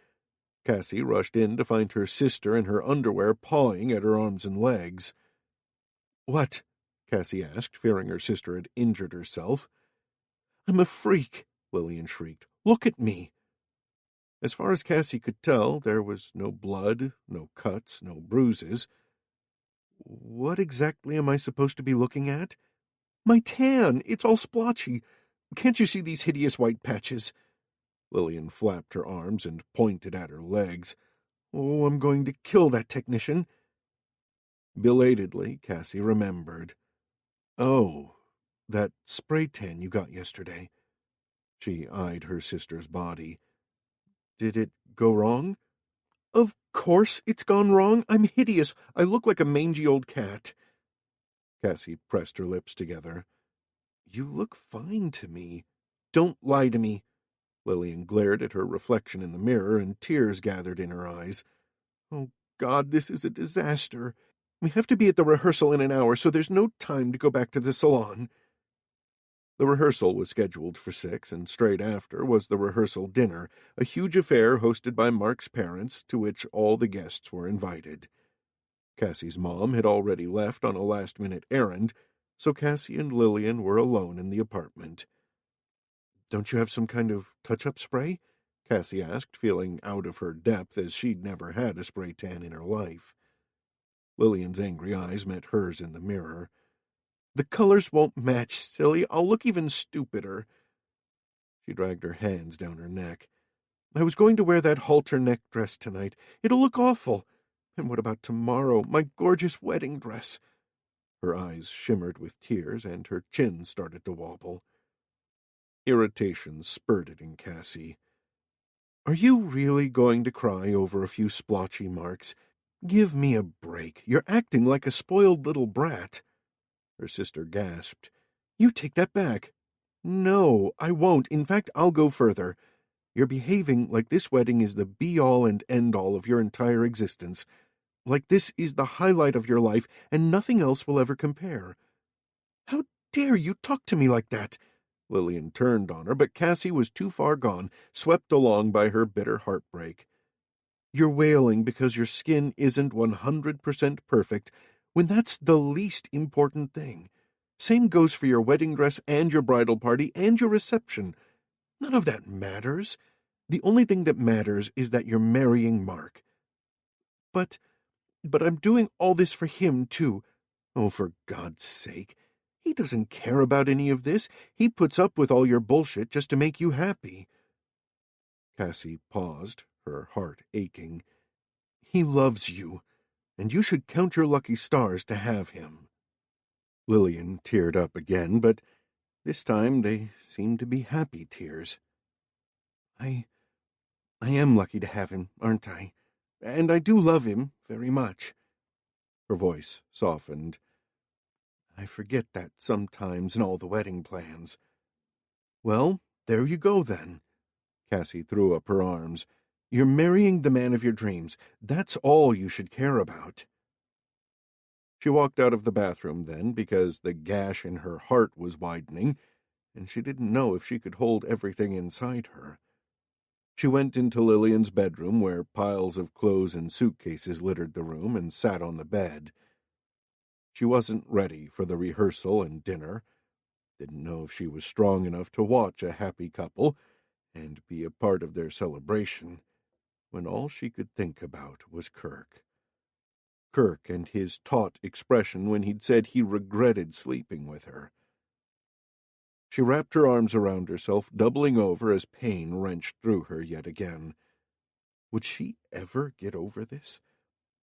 Cassie rushed in to find her sister in her underwear pawing at her arms and legs. "What?" Cassie asked, fearing her sister had injured herself. "I'm a freak," Lillian shrieked. Look at me." As far as Cassie could tell, there was no blood, no cuts, no bruises. "What exactly am I supposed to be looking at?" "My tan! It's all splotchy. Can't you see these hideous white patches?" Lillian flapped her arms and pointed at her legs. "Oh, I'm going to kill that technician." Belatedly, Cassie remembered. "Oh, that spray tan you got yesterday." She eyed her sister's body. "Did it go wrong?" "Of course it's gone wrong. I'm hideous. I look like a mangy old cat." Cassie pressed her lips together. "You look fine to me." "Don't lie to me." Lillian glared at her reflection in the mirror, and tears gathered in her eyes. "Oh, God, this is a disaster. We have to be at the rehearsal in an hour, so there's no time to go back to the salon." The rehearsal was scheduled for 6, and straight after was the rehearsal dinner, a huge affair hosted by Mark's parents, to which all the guests were invited. Cassie's mom had already left on a last-minute errand, so Cassie and Lillian were alone in the apartment. "Don't you have some kind of touch-up spray?" Cassie asked, feeling out of her depth as she'd never had a spray tan in her life. Lillian's angry eyes met hers in the mirror. "The colors won't match, silly. I'll look even stupider." She dragged her hands down her neck. "I was going to wear that halter neck dress tonight. It'll look awful. And what about tomorrow, my gorgeous wedding dress?" Her eyes shimmered with tears, and her chin started to wobble. Irritation spurted in Cassie. "Are you really going to cry over a few splotchy marks? Give me a break. You're acting like a spoiled little brat." Her sister gasped. "You take that back." "No, I won't. In fact, I'll go further. You're behaving like this wedding is the be-all and end-all of your entire existence. Like this is the highlight of your life, and nothing else will ever compare." "How dare you talk to me like that?" Lillian turned on her, but Cassie was too far gone, swept along by her bitter heartbreak. "You're wailing because your skin isn't 100% perfect, when that's the least important thing. Same goes for your wedding dress and your bridal party and your reception. None of that matters. The only thing that matters is that you're marrying Mark." But I'm doing all this for him, too. Oh, for God's sake. He doesn't care about any of this. He puts up with all your bullshit just to make you happy." Cassie paused, her heart aching. "He loves you, and you should count your lucky stars to have him." Lillian teared up again, but this time they seemed to be happy tears. I am lucky to have him, aren't I? And I do love him very much." Her voice softened. "I forget that sometimes in all the wedding plans." "Well, there you go, then." Cassie threw up her arms. "You're marrying the man of your dreams. That's all you should care about." She walked out of the bathroom then, because the gash in her heart was widening, and she didn't know if she could hold everything inside her. She went into Lillian's bedroom, where piles of clothes and suitcases littered the room, and sat on the bed. She wasn't ready for the rehearsal and dinner, didn't know if she was strong enough to watch a happy couple and be a part of their celebration, when all she could think about was Kirk. Kirk and his taut expression when he'd said he regretted sleeping with her. She wrapped her arms around herself, doubling over as pain wrenched through her yet again. Would she ever get over this?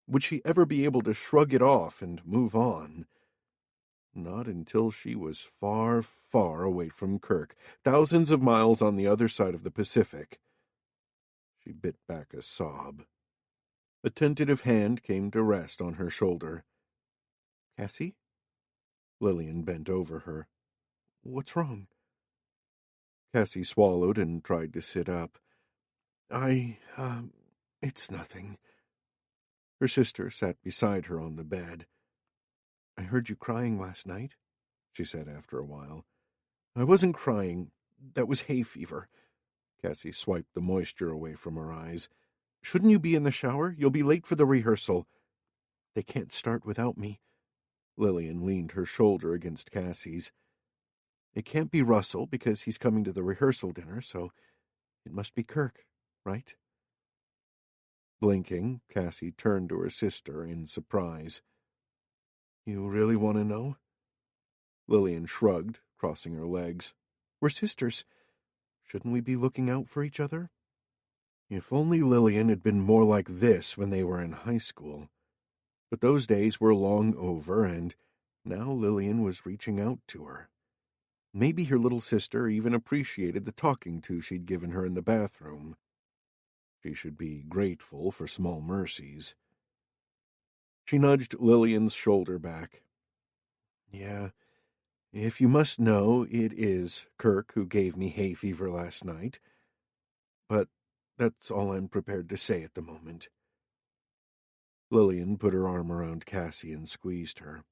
Would she ever be able to shrug it off and move on? Not until she was far, far away from Kirk, thousands of miles on the other side of the Pacific. She bit back a sob. A tentative hand came to rest on her shoulder. "Cassie?" Lillian bent over her. "What's wrong?" Cassie swallowed and tried to sit up. It's nothing." Her sister sat beside her on the bed. "I heard you crying last night," she said after a while. "I wasn't crying. That was hay fever." Cassie swiped the moisture away from her eyes. "Shouldn't you be in the shower? You'll be late for the rehearsal." "They can't start without me." Lillian leaned her shoulder against Cassie's. "It can't be Russell, because he's coming to the rehearsal dinner, so It must be Kirk, right?" Blinking, Cassie turned to her sister in surprise. "You really want to know?" Lillian shrugged, crossing her legs. "We're sisters. Shouldn't we be looking out for each other?" If only Lillian had been more like this when they were in high school. But those days were long over, and now Lillian was reaching out to her. Maybe her little sister even appreciated the talking to she'd given her in the bathroom. She should be grateful for small mercies. She nudged Lillian's shoulder back. "Yeah, if you must know, it is Kirk who gave me hay fever last night. But that's all I'm prepared to say at the moment." Lillian put her arm around Cassie and squeezed her.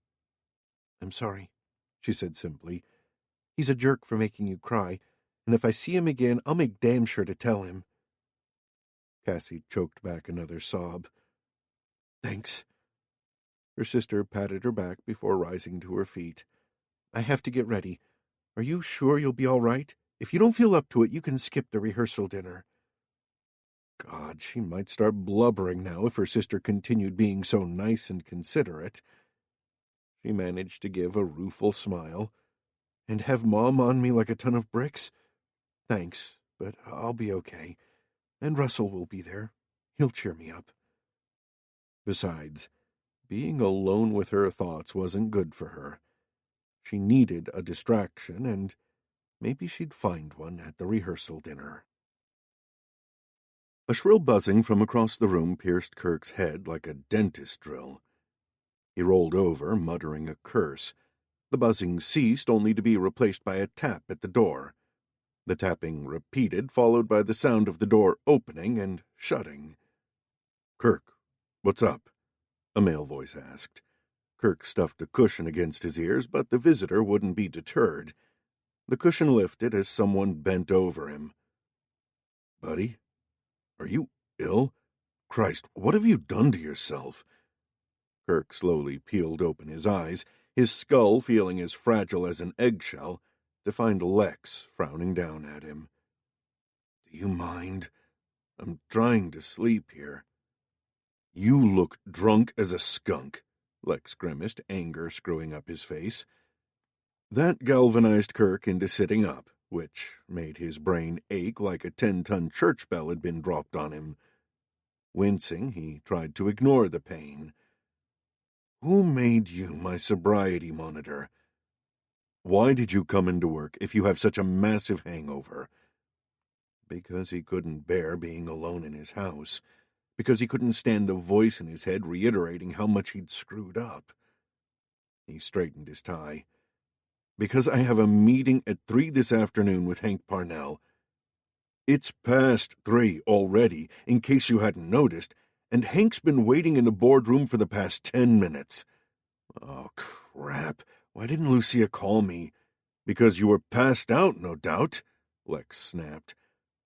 "I'm sorry," she said simply. "He's a jerk for making you cry, and if I see him again, I'll make damn sure to tell him." Cassie choked back another sob. "Thanks." Her sister patted her back before rising to her feet. "I have to get ready. Are you sure you'll be all right? If you don't feel up to it, you can skip the rehearsal dinner." God, she might start blubbering now if her sister continued being so nice and considerate. She managed to give a rueful smile. "And have Mom on me like a ton of bricks? Thanks, but I'll be okay. And Russell will be there. He'll cheer me up." Besides, being alone with her thoughts wasn't good for her. She needed a distraction, and maybe she'd find one at the rehearsal dinner. A shrill buzzing from across the room pierced Kirk's head like a dentist drill. He rolled over, muttering a curse. The buzzing ceased, only to be replaced by a tap at the door. The tapping repeated, followed by the sound of the door opening and shutting. "Kirk, what's up?" a male voice asked. Kirk stuffed a cushion against his ears, but the visitor wouldn't be deterred. The cushion lifted as someone bent over him. "Buddy, are you ill? Christ, what have you done to yourself?" Kirk slowly peeled open his eyes, his skull feeling as fragile as an eggshell, to find Lex frowning down at him. "Do you mind? I'm trying to sleep here." "You look drunk as a skunk," Lex grimaced, anger screwing up his face. That galvanized Kirk into sitting up, which made his brain ache like a 10-ton church bell had been dropped on him. Wincing, he tried to ignore the pain. "Who made you my sobriety monitor? Why did you come into work if you have such a massive hangover?" Because he couldn't bear being alone in his house. Because he couldn't stand the voice in his head reiterating how much he'd screwed up. He straightened his tie. "Because I have a meeting at 3 this afternoon with Hank Parnell. It's past 3 already, in case you hadn't noticed, and Hank's been waiting in the boardroom for the past 10 minutes. Oh, crap. Why didn't Lucia call me? Because you were passed out, no doubt," Lex snapped.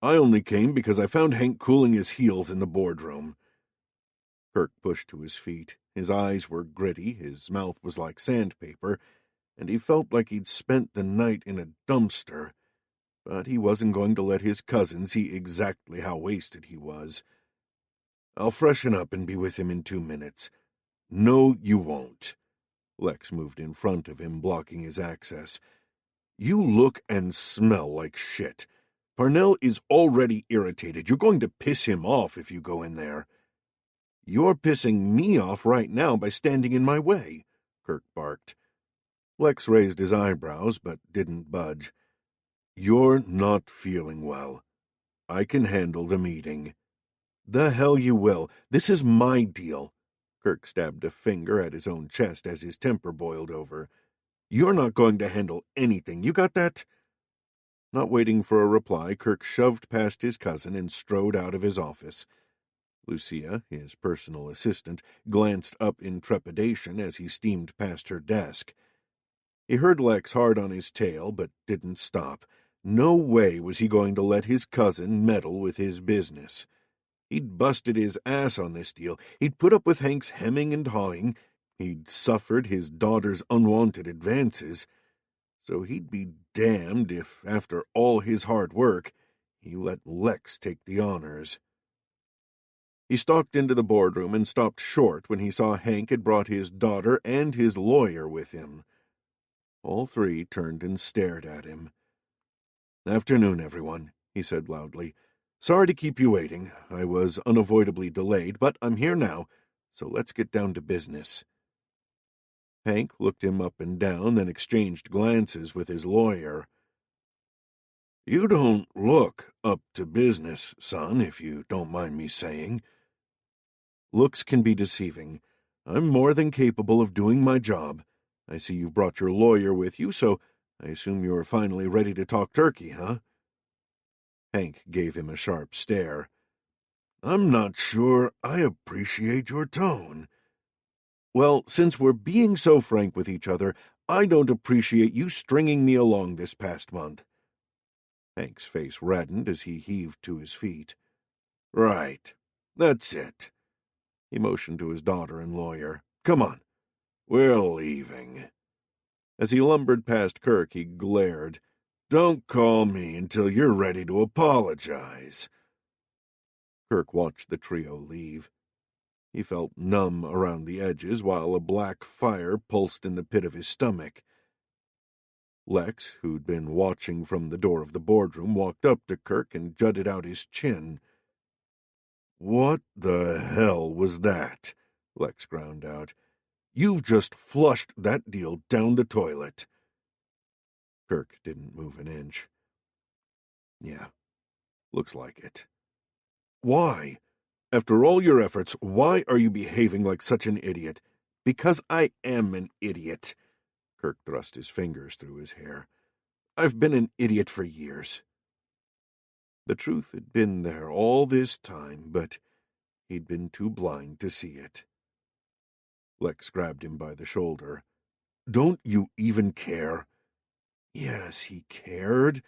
"I only came because I found Hank cooling his heels in the boardroom." Kirk pushed to his feet. His eyes were gritty, his mouth was like sandpaper, and he felt like he'd spent the night in a dumpster. But he wasn't going to let his cousin see exactly how wasted he was. "I'll freshen up and be with him in 2 minutes." "No, you won't." Lex moved in front of him, blocking his access. "You look and smell like shit. Parnell is already irritated. You're going to piss him off if you go in there." "You're pissing me off right now by standing in my way," Kirk barked. Lex raised his eyebrows, but didn't budge. "You're not feeling well. I can handle the meeting." "The hell you will. This is my deal." Kirk stabbed a finger at his own chest as his temper boiled over. "You're not going to handle anything. You got that?" Not waiting for a reply, Kirk shoved past his cousin and strode out of his office. Lucia, his personal assistant, glanced up in trepidation as he steamed past her desk. He heard Lex hard on his tail, but didn't stop. No way was he going to let his cousin meddle with his business. He'd busted his ass on this deal. He'd put up with Hank's hemming and hawing. He'd suffered his daughter's unwanted advances. So he'd be damned if, after all his hard work, He let Lex take the honors. He stalked into the boardroom and stopped short when he saw Hank had brought his daughter and his lawyer with him. All three turned and stared at him. "Afternoon, everyone," he said loudly. "Sorry to keep you waiting. I was unavoidably delayed, but I'm here now, so let's get down to business." Hank looked him up and down, then exchanged glances with his lawyer. "You don't look up to business, son, if you don't mind me saying." "Looks can be deceiving. I'm more than capable of doing my job. I see you've brought your lawyer with you, so I assume you're finally ready to talk turkey, huh?" Hank gave him a sharp stare. "I'm not sure I appreciate your tone." "Well, since we're being so frank with each other, I don't appreciate you stringing me along this past month." Hank's face reddened as he heaved to his feet. "Right. That's it." He motioned to his daughter and lawyer. "Come on. We're leaving." As he lumbered past Kirk, he glared. "Don't call me until you're ready to apologize." Kirk watched the trio leave. He felt numb around the edges while a black fire pulsed in the pit of his stomach. Lex, who'd been watching from the door of the boardroom, walked up to Kirk and jutted out his chin. "What the hell was that?" Lex ground out. "You've just flushed that deal down the toilet." Kirk didn't move an inch. "Yeah, looks like it." "Why? After all your efforts, why are you behaving like such an idiot?" "Because I am an idiot." Kirk thrust his fingers through his hair. "I've been an idiot for years." The truth had been there all this time, but he'd been too blind to see it. Lex grabbed him by the shoulder. "Don't you even care?" Yes, he cared.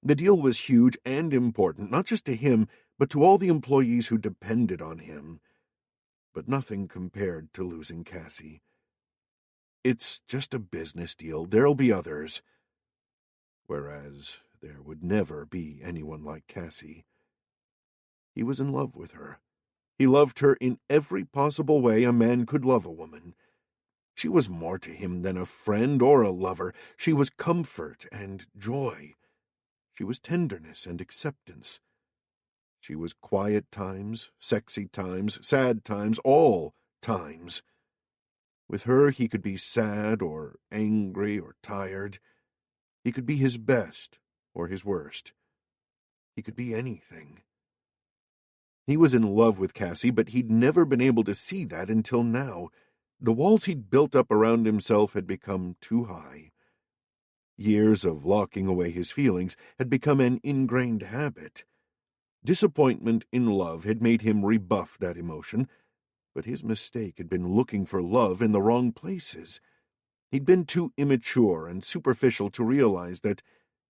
The deal was huge and important, not just to him, but to all the employees who depended on him. But nothing compared to losing Cassie. "It's just a business deal. There'll be others." Whereas there would never be anyone like Cassie. He was in love with her. He loved her in every possible way a man could love a woman. She was more to him than a friend or a lover. She was comfort and joy. She was tenderness and acceptance. She was quiet times, sexy times, sad times, all times. With her he could be sad or angry or tired. He could be his best or his worst. He could be anything. He was in love with Cassie, but he'd never been able to see that until now. The walls he'd built up around himself had become too high. Years of locking away his feelings had become an ingrained habit. Disappointment in love had made him rebuff that emotion, but his mistake had been looking for love in the wrong places. He'd been too immature and superficial to realize that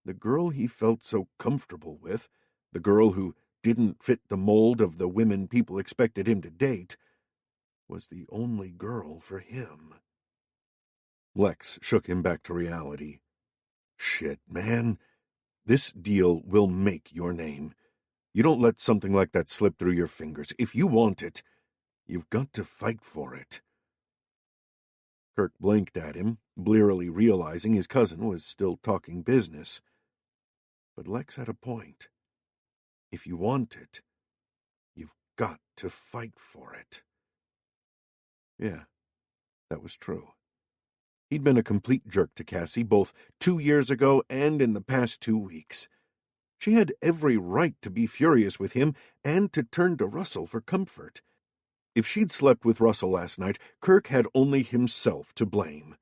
the girl he felt so comfortable with, the girl who didn't fit the mold of the women people expected him to date, was the only girl for him. Lex shook him back to reality. "Shit, man. This deal will make your name. You don't let something like that slip through your fingers. If you want it, you've got to fight for it." Kirk blinked at him, blearily realizing his cousin was still talking business. But Lex had a point. If you want it, you've got to fight for it. Yeah, that was true. He'd been a complete jerk to Cassie both 2 years ago and in the past 2 weeks. She had every right to be furious with him and to turn to Russell for comfort. If she'd slept with Russell last night, Kirk had only himself to blame.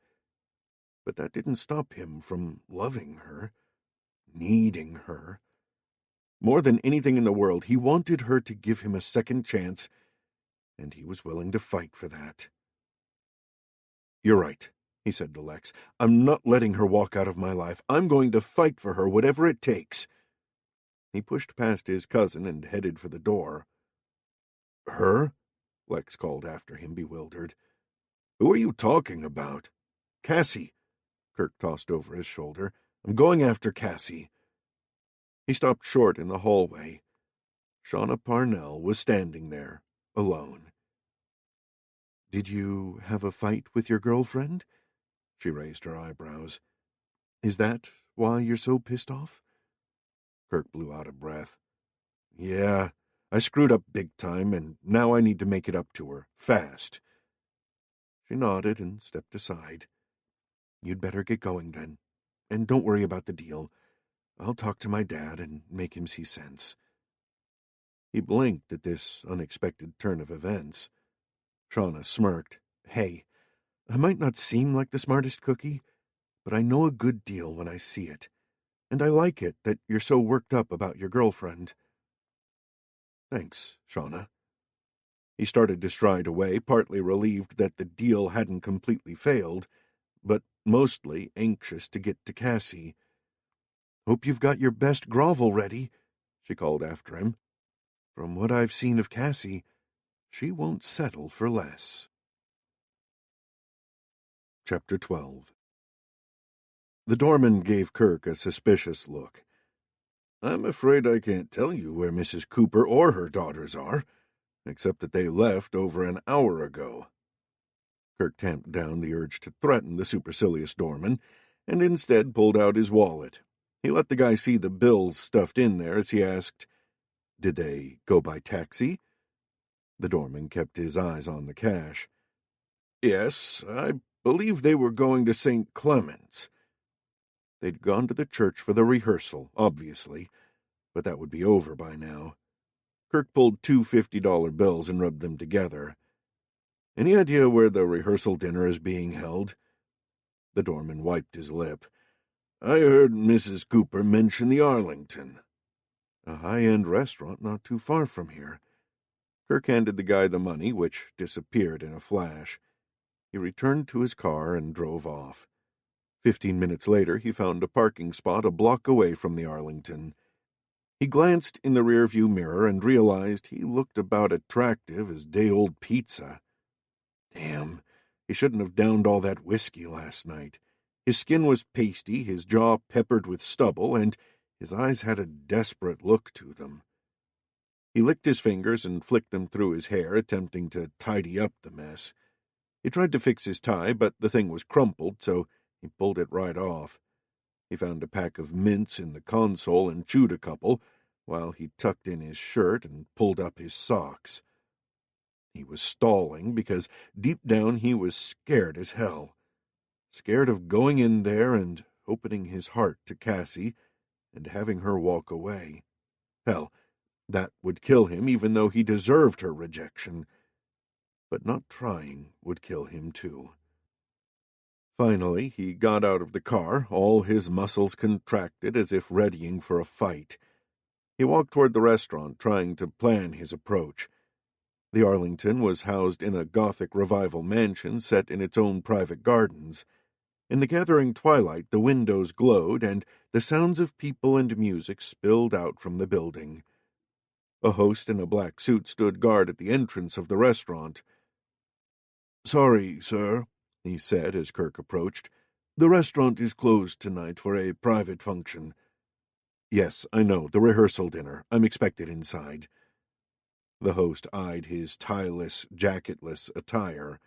But that didn't stop him from loving her, needing her. More than anything in the world, he wanted her to give him a second chance, and he was willing to fight for that. "You're right," he said to Lex. "I'm not letting her walk out of my life. I'm going to fight for her, whatever it takes." He pushed past his cousin and headed for the door. "Her?" Lex called after him, bewildered. "Who are you talking about?" "Cassie," Kirk tossed over his shoulder. "I'm going after Cassie." He stopped short in the hallway. Shauna Parnell was standing there, alone. "Did you have a fight with your girlfriend?" She raised her eyebrows. "Is that why you're so pissed off?" Kirk blew out a breath. "Yeah, I screwed up big time, and now I need to make it up to her, fast." She nodded and stepped aside. "You'd better get going then, and don't worry about the deal. I'll talk to my dad and make him see sense." He blinked at this unexpected turn of events. Shauna smirked. "Hey, I might not seem like the smartest cookie, but I know a good deal when I see it, and I like it that you're so worked up about your girlfriend." "Thanks, Shauna." He started to stride away, partly relieved that the deal hadn't completely failed, but mostly anxious to get to Cassie. "Hope you've got your best grovel ready," she called after him. "From what I've seen of Cassie, she won't settle for less." Chapter 12. The doorman gave Kirk a suspicious look. "I'm afraid I can't tell you where Mrs. Cooper or her daughters are, except that they left over an hour ago." Kirk tamped down the urge to threaten the supercilious doorman, and instead pulled out his wallet. He let the guy see the bills stuffed in there as he asked, "Did they go by taxi?" The doorman kept his eyes on the cash. "Yes, I believe they were going to St. Clement's." They'd gone to the church for the rehearsal, obviously, but that would be over by now. Kirk pulled two $50 bills and rubbed them together. "Any idea where the rehearsal dinner is being held?" The doorman wiped his lip. "I heard Mrs. Cooper mention the Arlington." "A high-end restaurant not too far from here." Kirk handed the guy the money, which disappeared in a flash. He returned to his car and drove off. 15 minutes later, he found a parking spot a block away from the Arlington. He glanced in the rearview mirror and realized he looked about attractive as day-old pizza. Damn, he shouldn't have downed all that whiskey last night. His skin was pasty, his jaw peppered with stubble, and his eyes had a desperate look to them. He licked his fingers and flicked them through his hair, attempting to tidy up the mess. He tried to fix his tie, but the thing was crumpled, so he pulled it right off. He found a pack of mints in the console and chewed a couple, while he tucked in his shirt and pulled up his socks. He was stalling because deep down he was scared as hell. Scared of going in there and opening his heart to Cassie and having her walk away. Hell, that would kill him even though he deserved her rejection. But not trying would kill him too. Finally, he got out of the car, all his muscles contracted as if readying for a fight. He walked toward the restaurant, trying to plan his approach. The Arlington was housed in a Gothic revival mansion set in its own private gardens. In the gathering twilight, the windows glowed, and the sounds of people and music spilled out from the building. A host in a black suit stood guard at the entrance of the restaurant. "Sorry, sir," he said as Kirk approached. "The restaurant is closed tonight for a private function." "Yes, I know, the rehearsal dinner. I'm expected inside." The host eyed his tieless, jacketless attire.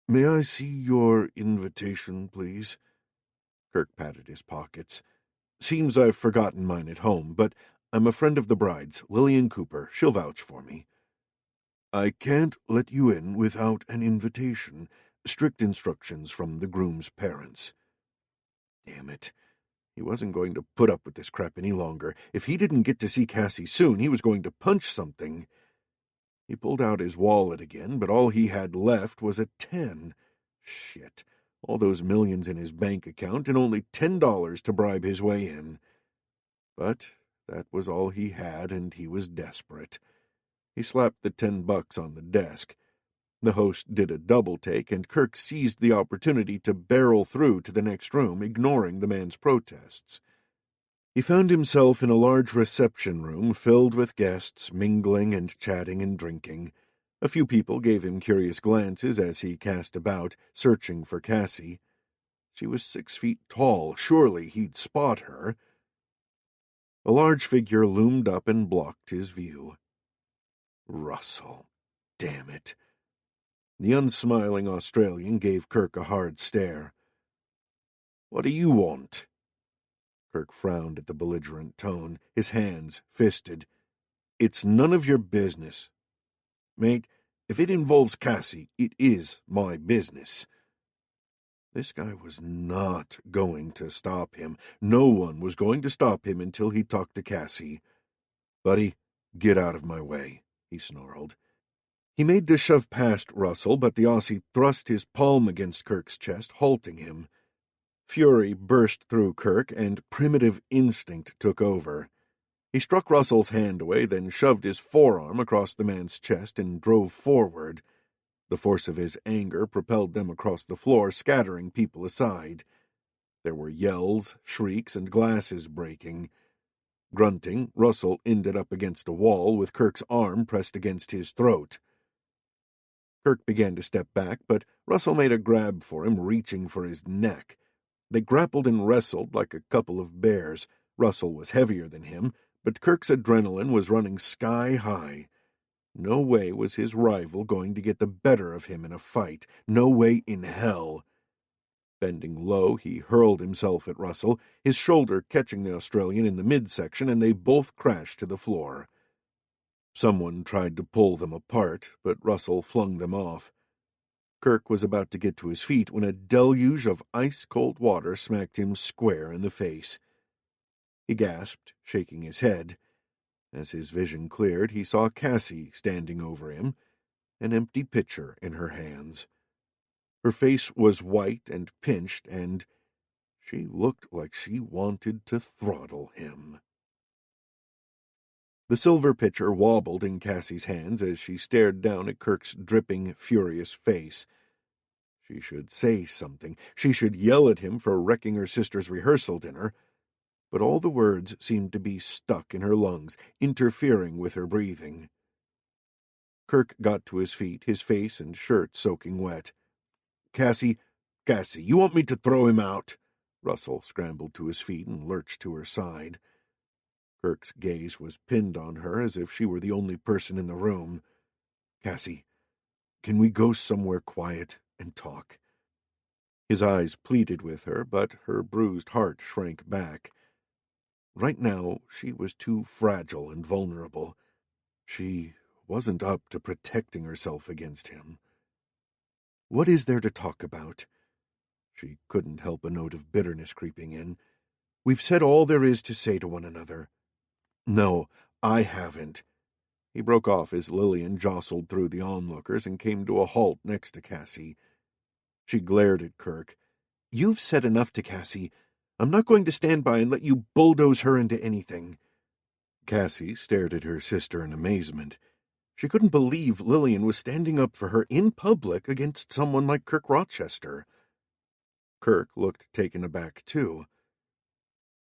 "May I see your invitation, please?" Kirk patted his pockets. "Seems I've forgotten mine at home, but I'm a friend of the bride's, Lillian Cooper. She'll vouch for me." "I can't let you in without an invitation. Strict instructions from the groom's parents." Damn it. He wasn't going to put up with this crap any longer. If he didn't get to see Cassie soon, he was going to punch something. He pulled out his wallet again, but all he had left was a 10. Shit. All those millions in his bank account and only $10 to bribe his way in. But that was all he had, and he was desperate. He slapped the $10 on the desk. The host did a double-take, and Kirk seized the opportunity to barrel through to the next room, ignoring the man's protests. He found himself in a large reception room filled with guests mingling and chatting and drinking. A few people gave him curious glances as he cast about, searching for Cassie. She was 6 feet tall. Surely he'd spot her. A large figure loomed up and blocked his view. Russell. Damn it. The unsmiling Australian gave Kirk a hard stare. "What do you want?" Kirk frowned at the belligerent tone, his hands fisted. "It's none of your business. Mate, if it involves Cassie, it is my business." This guy was not going to stop him. No one was going to stop him until he talked to Cassie. "Buddy, get out of my way," he snarled. He made to shove past Russell, but the Aussie thrust his palm against Kirk's chest, halting him. Fury burst through Kirk, and primitive instinct took over. He struck Russell's hand away, then shoved his forearm across the man's chest and drove forward. The force of his anger propelled them across the floor, scattering people aside. There were yells, shrieks, and glasses breaking. Grunting, Russell ended up against a wall, with Kirk's arm pressed against his throat. Kirk began to step back, but Russell made a grab for him, reaching for his neck. They grappled and wrestled like a couple of bears. Russell was heavier than him, but Kirk's adrenaline was running sky high. No way was his rival going to get the better of him in a fight. No way in hell. Bending low, he hurled himself at Russell, his shoulder catching the Australian in the midsection, and they both crashed to the floor. Someone tried to pull them apart, but Russell flung them off. Kirk was about to get to his feet when a deluge of ice-cold water smacked him square in the face. He gasped, shaking his head. As his vision cleared, he saw Cassie standing over him, an empty pitcher in her hands. Her face was white and pinched, and she looked like she wanted to throttle him. The silver pitcher wobbled in Cassie's hands as she stared down at Kirk's dripping, furious face. She should say something. She should yell at him for wrecking her sister's rehearsal dinner. But all the words seemed to be stuck in her lungs, interfering with her breathing. Kirk got to his feet, his face and shirt soaking wet. Cassie, you want me to throw him out?" Russell scrambled to his feet and lurched to her side. Kirk's gaze was pinned on her as if she were the only person in the room. "Cassie, can we go somewhere quiet and talk?" His eyes pleaded with her, but her bruised heart shrank back. Right now, she was too fragile and vulnerable. She wasn't up to protecting herself against him. "What is there to talk about?" She couldn't help a note of bitterness creeping in. "We've said all there is to say to one another." "No, I haven't." He broke off as Lillian jostled through the onlookers and came to a halt next to Cassie. She glared at Kirk. "You've said enough to Cassie. I'm not going to stand by and let you bulldoze her into anything." Cassie stared at her sister in amazement. She couldn't believe Lillian was standing up for her in public against someone like Kirk Rochester. Kirk looked taken aback, too.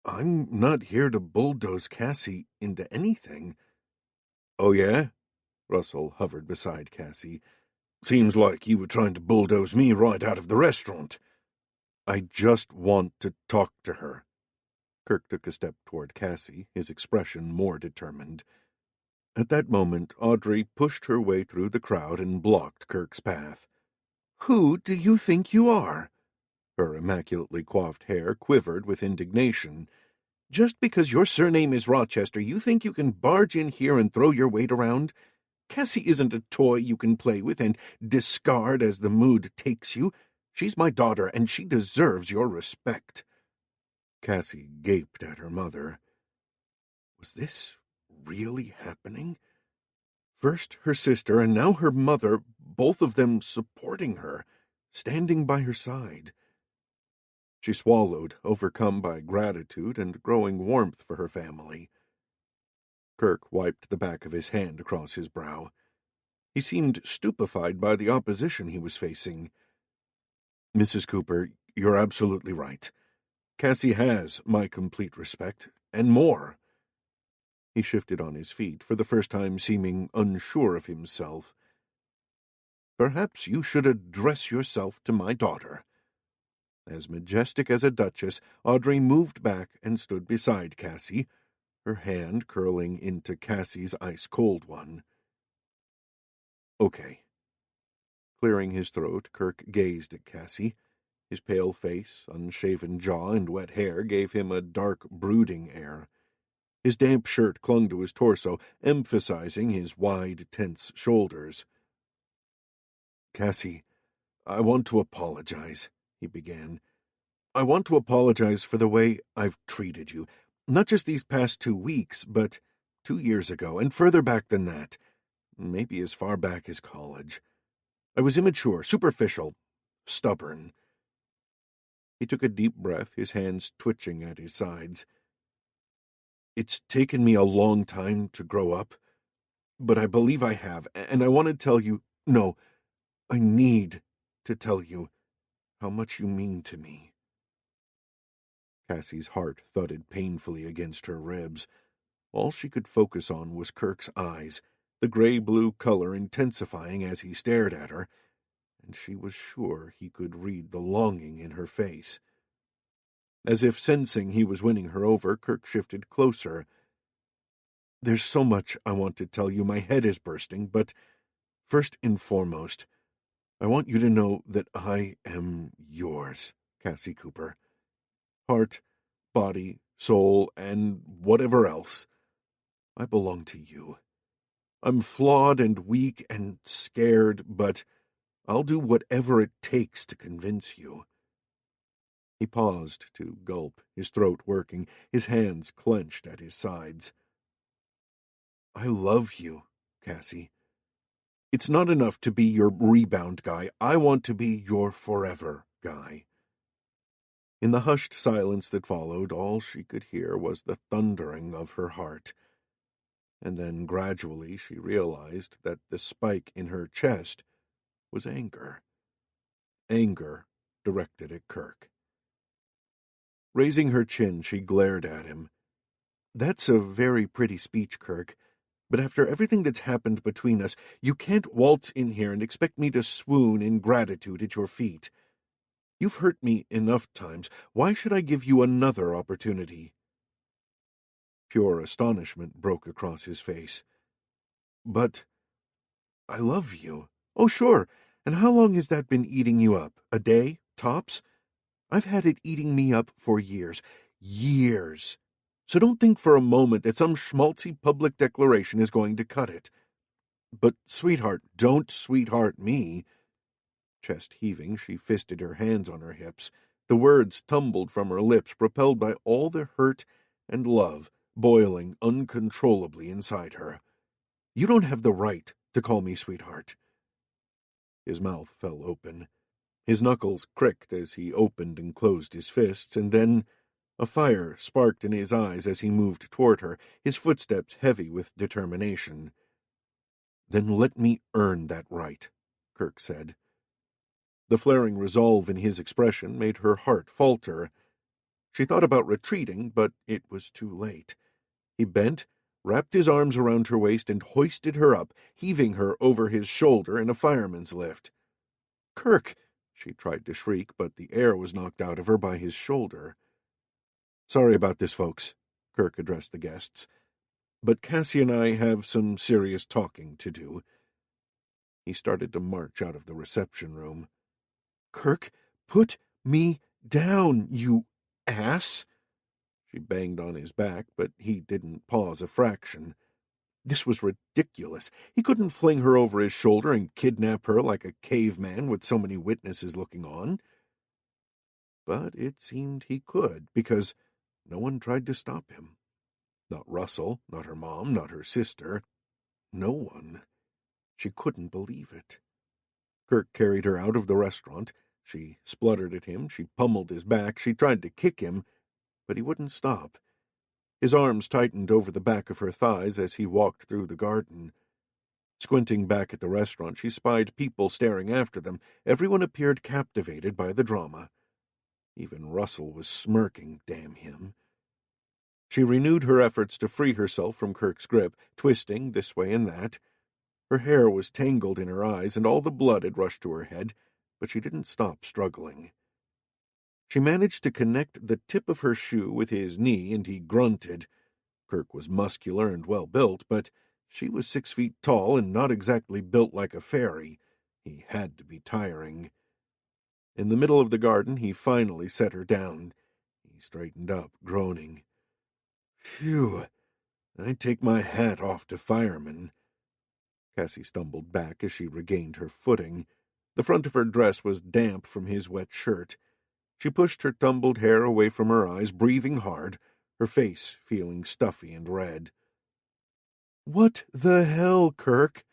"I'm not here to bulldoze Cassie into anything." "Oh, yeah?" Russell hovered beside Cassie. "Seems like you were trying to bulldoze me right out of the restaurant." "I just want to talk to her." Kirk took a step toward Cassie, his expression more determined. At that moment, Audrey pushed her way through the crowd and blocked Kirk's path. "Who do you think you are?" Her immaculately coiffed hair quivered with indignation. "Just because your surname is Rochester, you think you can barge in here and throw your weight around? Cassie isn't a toy you can play with and discard as the mood takes you. She's my daughter, and she deserves your respect." Cassie gaped at her mother. Was this really happening? First her sister, and now her mother, both of them supporting her, standing by her side. She swallowed, overcome by gratitude and growing warmth for her family. Kirk wiped the back of his hand across his brow. He seemed stupefied by the opposition he was facing. "Mrs. Cooper, you're absolutely right. Cassie has my complete respect, and more." He shifted on his feet, for the first time seeming unsure of himself. "Perhaps you should address yourself to my daughter." As majestic as a duchess, Audrey moved back and stood beside Cassie, her hand curling into Cassie's ice-cold one. Okay. Clearing his throat, Kirk gazed at Cassie. His pale face, unshaven jaw, and wet hair gave him a dark, brooding air. His damp shirt clung to his torso, emphasizing his wide, tense shoulders. "Cassie, I want to apologize," he began. "I want to apologize for the way I've treated you. Not just these past 2 weeks, but 2 years ago, and further back than that. Maybe as far back as college. I was immature, superficial, stubborn." He took a deep breath, his hands twitching at his sides. "It's taken me a long time to grow up, but I believe I have, and I want to tell you, no, I need to tell you how much you mean to me." Cassie's heart thudded painfully against her ribs. All she could focus on was Kirk's eyes, the gray-blue color intensifying as he stared at her, and she was sure he could read the longing in her face. As if sensing he was winning her over, Kirk shifted closer. "There's so much I want to tell you, my head is bursting, but first and foremost, I want you to know that I am yours, Cassie Cooper. Heart, body, soul, and whatever else. I belong to you. I'm flawed and weak and scared, but I'll do whatever it takes to convince you." He paused to gulp, his throat working, his hands clenched at his sides. "I love you, Cassie. It's not enough to be your rebound guy. I want to be your forever guy." In the hushed silence that followed, all she could hear was the thundering of her heart. And then gradually she realized that the spike in her chest was anger. Anger directed at Kirk. Raising her chin, she glared at him. "That's a very pretty speech, Kirk, but after everything that's happened between us, you can't waltz in here and expect me to swoon in gratitude at your feet. You've hurt me enough times. Why should I give you another opportunity?" Pure astonishment broke across his face. "But I love you." "Oh, sure. And how long has that been eating you up? A day, tops? I've had it eating me up for years. Years. So don't think for a moment that some schmaltzy public declaration is going to cut it. But, sweetheart, don't sweetheart me." Chest heaving, she fisted her hands on her hips. The words tumbled from her lips, propelled by all the hurt and love boiling uncontrollably inside her. "You don't have the right to call me sweetheart." His mouth fell open. His knuckles cricked as he opened and closed his fists, and then a fire sparked in his eyes as he moved toward her, his footsteps heavy with determination. "Then let me earn that right," Kirk said. The flaring resolve in his expression made her heart falter. She thought about retreating, but it was too late. He bent, wrapped his arms around her waist, and hoisted her up, heaving her over his shoulder in a fireman's lift. "Kirk!" She tried to shriek, but the air was knocked out of her by his shoulder. "Sorry about this, folks," Kirk addressed the guests, "but Cassie and I have some serious talking to do." He started to march out of the reception room. "Kirk, put me down, you ass!" She banged on his back, but he didn't pause a fraction. This was ridiculous. He couldn't fling her over his shoulder and kidnap her like a caveman with so many witnesses looking on. But it seemed he could, because no one tried to stop him. Not Russell, not her mom, not her sister. No one. She couldn't believe it. Kirk carried her out of the restaurant. She spluttered at him, she pummeled his back, she tried to kick him, but he wouldn't stop. His arms tightened over the back of her thighs as he walked through the garden. Squinting back at the restaurant, she spied people staring after them. Everyone appeared captivated by the drama. Even Russell was smirking, damn him. She renewed her efforts to free herself from Kirk's grip, twisting this way and that. Her hair was tangled in her eyes, and all the blood had rushed to her head, but she didn't stop struggling. She managed to connect the tip of her shoe with his knee, and he grunted. Kirk was muscular and well-built, but she was 6 feet tall and not exactly built like a fairy. He had to be tiring. In the middle of the garden, he finally set her down. He straightened up, groaning. Phew, I take my hat off to firemen. Cassie stumbled back as she regained her footing. The front of her dress was damp from his wet shirt. She pushed her tumbled hair away from her eyes, breathing hard, her face feeling stuffy and red. "What the hell, Kirk?"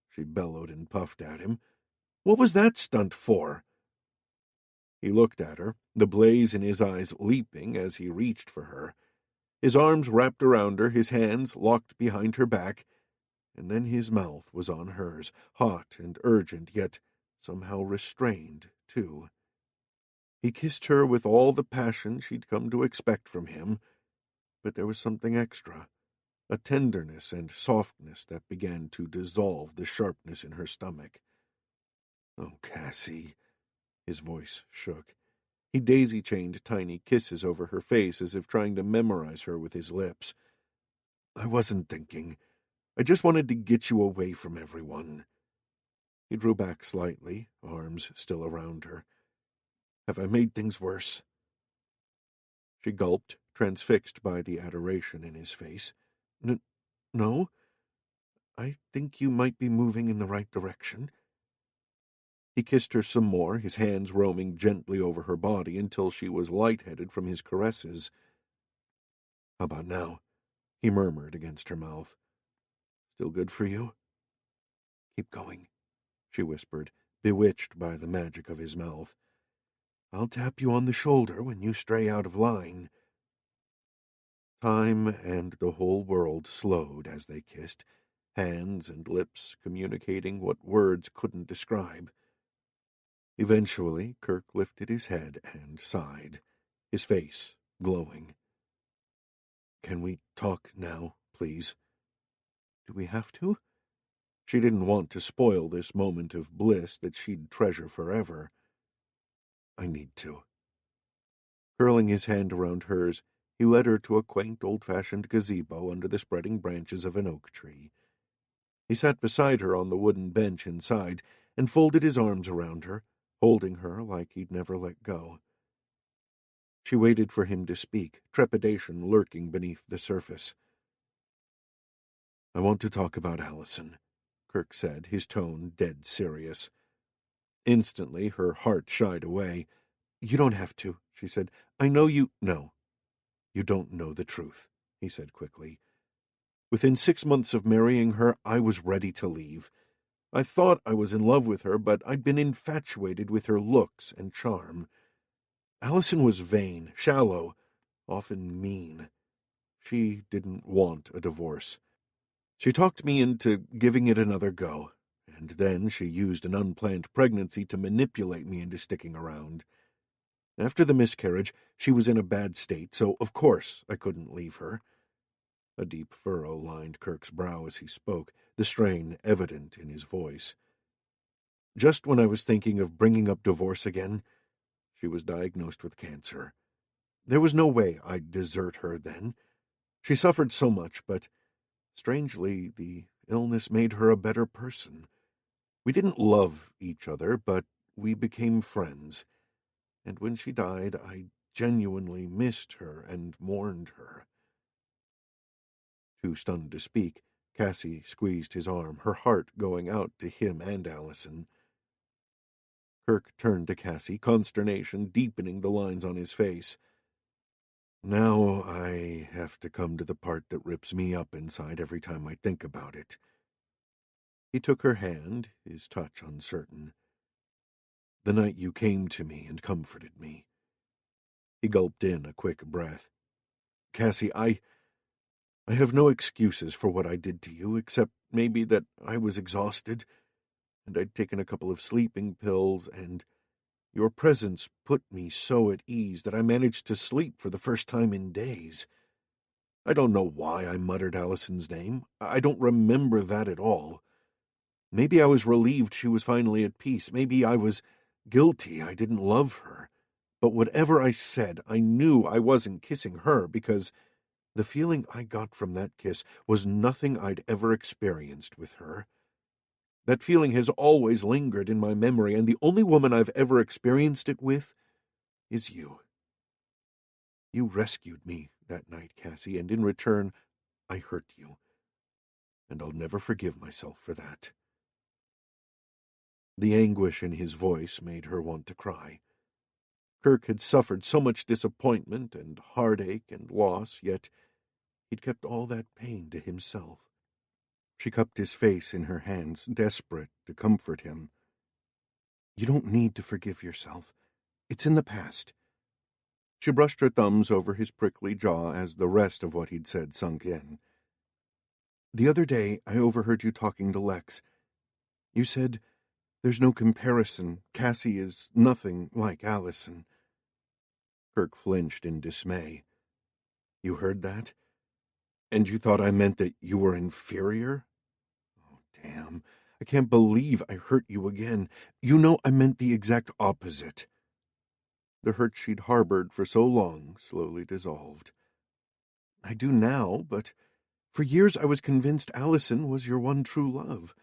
she bellowed and puffed at him. "What was that stunt for?" He looked at her, the blaze in his eyes leaping as he reached for her. His arms wrapped around her, his hands locked behind her back, and then his mouth was on hers, hot and urgent, yet somehow restrained, too. He kissed her with all the passion she'd come to expect from him, but there was something extra, a tenderness and softness that began to dissolve the sharpness in her stomach. "Oh, Cassie," his voice shook. He daisy-chained tiny kisses over her face as if trying to memorize her with his lips. "I wasn't thinking. I just wanted to get you away from everyone." He drew back slightly, arms still around her. "Have I made things worse?" She gulped, transfixed by the adoration in his face. No. I think you might be moving in the right direction." He kissed her some more, his hands roaming gently over her body until she was lightheaded from his caresses. "How about now?" he murmured against her mouth. "Still good for you?" "Keep going," she whispered, bewitched by the magic of his mouth. "I'll tap you on the shoulder when you stray out of line." Time and the whole world slowed as they kissed, hands and lips communicating what words couldn't describe. Eventually, Kirk lifted his head and sighed, his face glowing. "Can we talk now, please?" "Do we have to?" She didn't want to spoil this moment of bliss that she'd treasure forever. "I need to." Curling his hand around hers, he led her to a quaint old-fashioned gazebo under the spreading branches of an oak tree. He sat beside her on the wooden bench inside and folded his arms around her, holding her like he'd never let go. She waited for him to speak, trepidation lurking beneath the surface. "I want to talk about Allison," Kirk said, his tone dead serious. Instantly, her heart shied away. "You don't have to," she said. "I know you—" "No, you don't know the truth," he said quickly. "Within 6 months of marrying her, I was ready to leave. I thought I was in love with her, but I'd been infatuated with her looks and charm. Allison was vain, shallow, often mean. She didn't want a divorce. She talked me into giving it another go, and then she used an unplanned pregnancy to manipulate me into sticking around. After the miscarriage, she was in a bad state, so of course I couldn't leave her." A deep furrow lined Kirk's brow as he spoke, the strain evident in his voice. "Just when I was thinking of bringing up divorce again, she was diagnosed with cancer. There was no way I'd desert her then. She suffered so much, but strangely, the illness made her a better person. We didn't love each other, but we became friends. And when she died, I genuinely missed her and mourned her." Too stunned to speak, Cassie squeezed his arm, her heart going out to him and Allison. Kirk turned to Cassie, consternation deepening the lines on his face. "Now I have to come to the part that rips me up inside every time I think about it." He took her hand, his touch uncertain. "The night you came to me and comforted me." He gulped in a quick breath. "Cassie, I have no excuses for what I did to you, except maybe that I was exhausted, and I'd taken a couple of sleeping pills, and your presence put me so at ease that I managed to sleep for the first time in days. I don't know why I muttered Allison's name. I don't remember that at all. Maybe I was relieved she was finally at peace. Maybe I was guilty I didn't love her. But whatever I said, I knew I wasn't kissing her because The feeling I got from that kiss was nothing I'd ever experienced with her. That feeling has always lingered in my memory, and the only woman I've ever experienced it with is you. You rescued me that night, Cassie, and in return, I hurt you. And I'll never forgive myself for that. The anguish in his voice made her want to cry. Kirk had suffered so much disappointment and heartache and loss, yet he'd kept all that pain to himself. She cupped his face in her hands, desperate to comfort him. You don't need to forgive yourself. It's in the past. She brushed her thumbs over his prickly jaw as the rest of what he'd said sunk in. The other day, I overheard you talking to Lex. You said, there's no comparison. Cassie is nothing like Allison. Kirk flinched in dismay. You heard that? And you thought I meant that you were inferior? Oh, damn. I can't believe I hurt you again. You know I meant the exact opposite. The hurt she'd harbored for so long slowly dissolved. I do now, but for years I was convinced Allison was your one true love.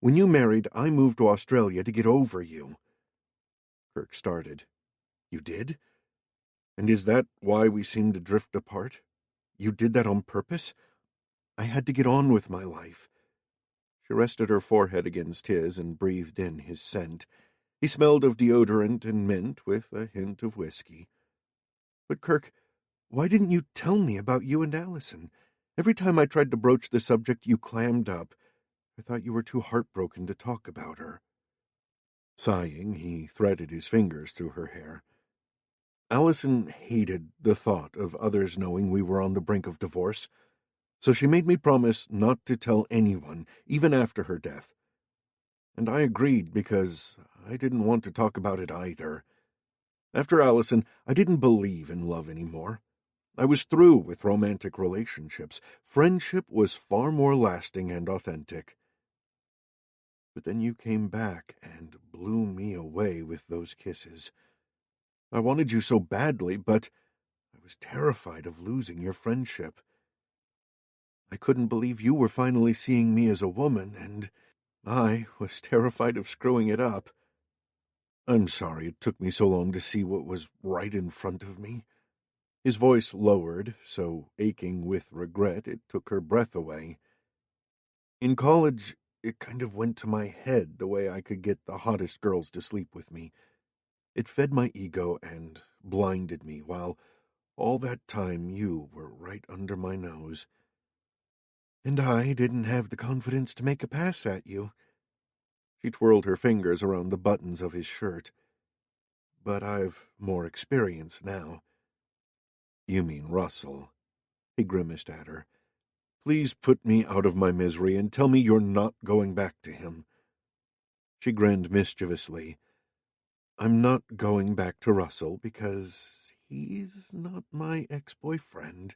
When you married, I moved to Australia to get over you. Kirk started. You did? And is that why we seem to drift apart? You did that on purpose? I had to get on with my life. She rested her forehead against his and breathed in his scent. He smelled of deodorant and mint with a hint of whiskey. But, Kirk, why didn't you tell me about you and Allison? Every time I tried to broach the subject, you clammed up. I thought you were too heartbroken to talk about her. Sighing, he threaded his fingers through her hair. Allison hated the thought of others knowing we were on the brink of divorce, so she made me promise not to tell anyone, even after her death. And I agreed because I didn't want to talk about it either. After Allison, I didn't believe in love anymore. I was through with romantic relationships. Friendship was far more lasting and authentic. But then you came back and blew me away with those kisses. I wanted you so badly, but I was terrified of losing your friendship. I couldn't believe you were finally seeing me as a woman, and I was terrified of screwing it up. I'm sorry it took me so long to see what was right in front of me. His voice lowered, so aching with regret it took her breath away. In college, it kind of went to my head the way I could get the hottest girls to sleep with me. It fed my ego and blinded me, while all that time you were right under my nose. And I didn't have the confidence to make a pass at you. She twirled her fingers around the buttons of his shirt. But I've more experience now. You mean Russell? He grimaced at her. Please put me out of my misery and tell me you're not going back to him. She grinned mischievously. I'm not going back to Russell because he's not my ex-boyfriend.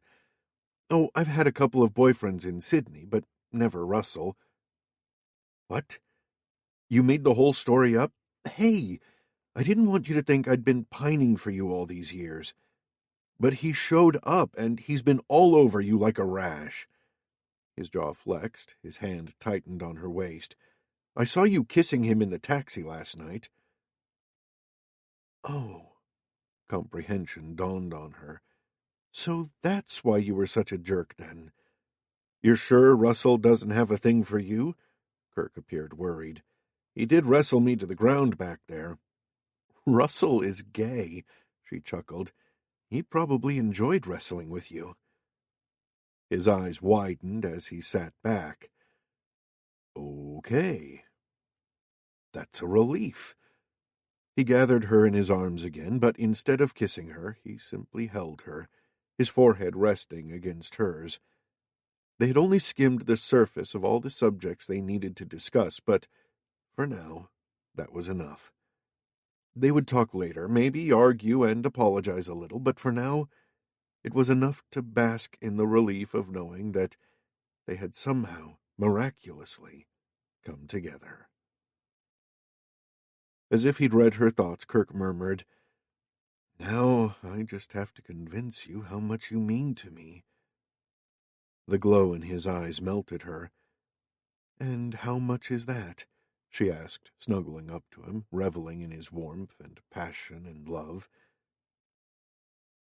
Oh, I've had a couple of boyfriends in Sydney, but never Russell. What? You made the whole story up? Hey, I didn't want you to think I'd been pining for you all these years. But he showed up, and he's been all over you like a rash. His jaw flexed, his hand tightened on her waist. I saw you kissing him in the taxi last night. Oh, comprehension dawned on her. So that's why you were such a jerk, then. You're sure Russell doesn't have a thing for you? Kirk appeared worried. He did wrestle me to the ground back there. Russell is gay, she chuckled. He probably enjoyed wrestling with you. His eyes widened as he sat back. Okay. That's a relief. He gathered her in his arms again, but instead of kissing her, he simply held her, his forehead resting against hers. They had only skimmed the surface of all the subjects they needed to discuss, but for now, that was enough. They would talk later, maybe argue and apologize a little, but for now, it was enough to bask in the relief of knowing that they had somehow, miraculously, come together. As if he'd read her thoughts, Kirk murmured, Now I just have to convince you how much you mean to me. The glow in his eyes melted her. "And how much is that?" she asked, snuggling up to him, reveling in his warmth and passion and love.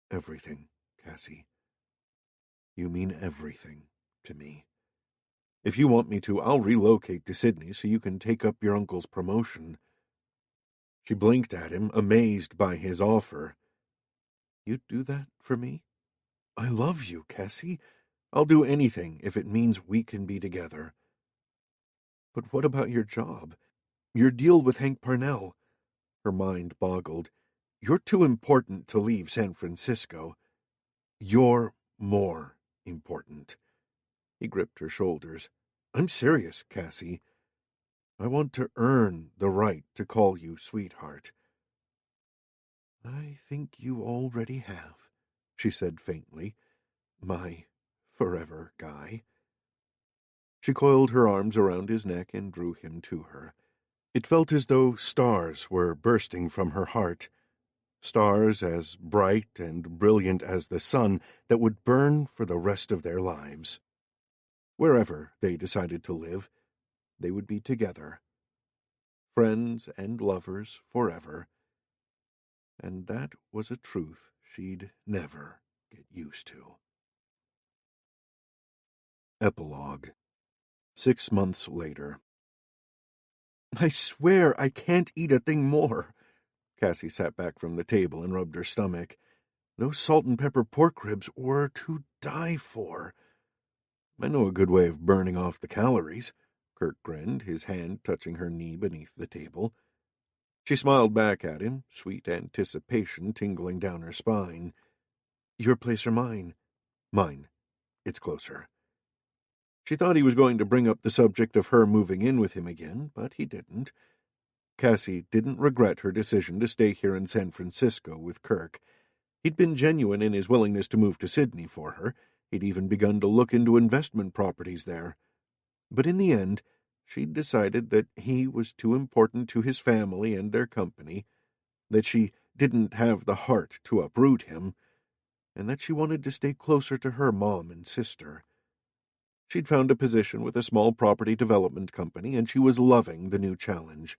"Everything, Cassie. You mean everything to me. If you want me to, I'll relocate to Sydney so you can take up your uncle's promotion." She blinked at him, amazed by his offer. "You'd do that for me? I love you, Cassie. I'll do anything if it means we can be together." "But what about your job? Your deal with Hank Parnell?" Her mind boggled. "You're too important to leave San Francisco." "You're more important." He gripped her shoulders. "I'm serious, Cassie. I want to earn the right to call you sweetheart." "I think you already have," she said faintly. "My forever guy." She coiled her arms around his neck and drew him to her. It felt as though stars were bursting from her heart, stars as bright and brilliant as the sun that would burn for the rest of their lives. Wherever they decided to live, they would be together, friends and lovers forever. And that was a truth she'd never get used to. Epilogue. 6 months later. "I swear I can't eat a thing more." Cassie sat back from the table and rubbed her stomach. "Those salt and pepper pork ribs were to die for." "I know a good way of burning off the calories." Kirk grinned, his hand touching her knee beneath the table. She smiled back at him, sweet anticipation tingling down her spine. "Your place or mine?" "Mine. It's closer." She thought he was going to bring up the subject of her moving in with him again, but he didn't. Cassie didn't regret her decision to stay here in San Francisco with Kirk. He'd been genuine in his willingness to move to Sydney for her. He'd even begun to look into investment properties there. But in the end, she'd decided that he was too important to his family and their company, that she didn't have the heart to uproot him, and that she wanted to stay closer to her mom and sister. She'd found a position with a small property development company, and she was loving the new challenge.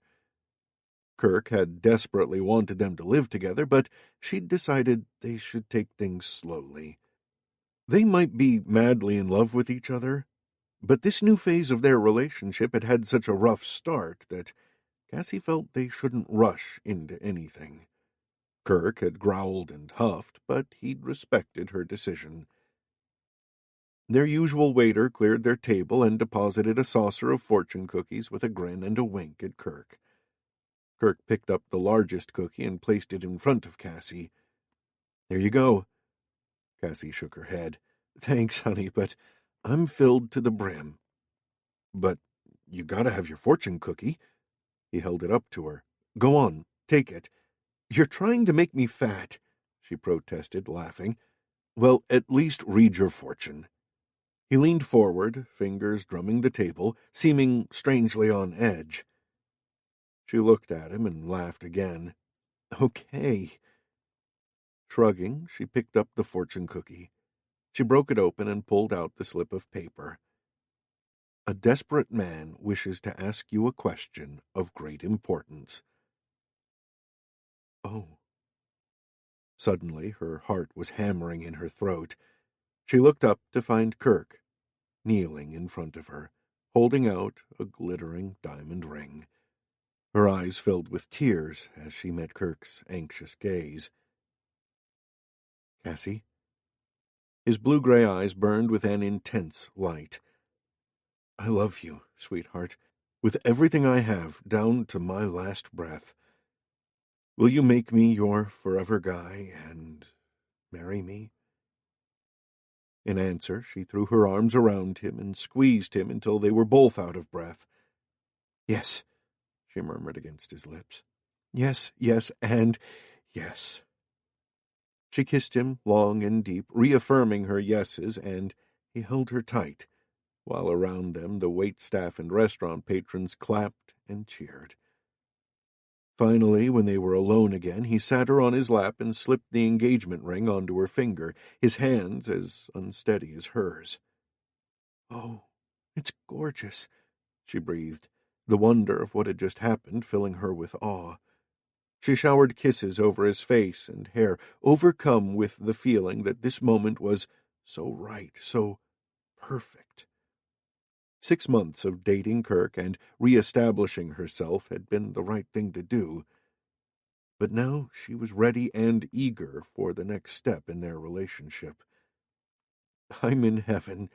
Kirk had desperately wanted them to live together, but she'd decided they should take things slowly. They might be madly in love with each other, but this new phase of their relationship had had such a rough start that Cassie felt they shouldn't rush into anything. Kirk had growled and huffed, but he'd respected her decision. Their usual waiter cleared their table and deposited a saucer of fortune cookies with a grin and a wink at Kirk. Kirk picked up the largest cookie and placed it in front of Cassie. "There you go." Cassie shook her head. "Thanks, honey, but I'm filled to the brim." "But you gotta have your fortune cookie." He held it up to her. "Go on, take it." "You're trying to make me fat," she protested, laughing. "Well, at least read your fortune." He leaned forward, fingers drumming the table, seeming strangely on edge. She looked at him and laughed again. "Okay." Shrugging, she picked up the fortune cookie. She broke it open and pulled out the slip of paper. "A desperate man wishes to ask you a question of great importance." "Oh." Suddenly, her heart was hammering in her throat. She looked up to find Kirk, kneeling in front of her, holding out a glittering diamond ring. Her eyes filled with tears as she met Kirk's anxious gaze. "Cassie?" His blue-gray eyes burned with an intense light. "I love you, sweetheart, with everything I have, down to my last breath. Will you make me your forever guy and marry me?" In answer, she threw her arms around him and squeezed him until they were both out of breath. "Yes," she murmured against his lips. "Yes, yes, and yes." She kissed him long and deep, reaffirming her yeses, and he held her tight, while around them the waitstaff and restaurant patrons clapped and cheered. Finally, when they were alone again, he sat her on his lap and slipped the engagement ring onto her finger, his hands as unsteady as hers. "Oh, it's gorgeous," she breathed, the wonder of what had just happened filling her with awe. She showered kisses over his face and hair, overcome with the feeling that this moment was so right, so perfect. 6 months of dating Kirk and re-establishing herself had been the right thing to do, but now she was ready and eager for the next step in their relationship. "I'm in heaven,"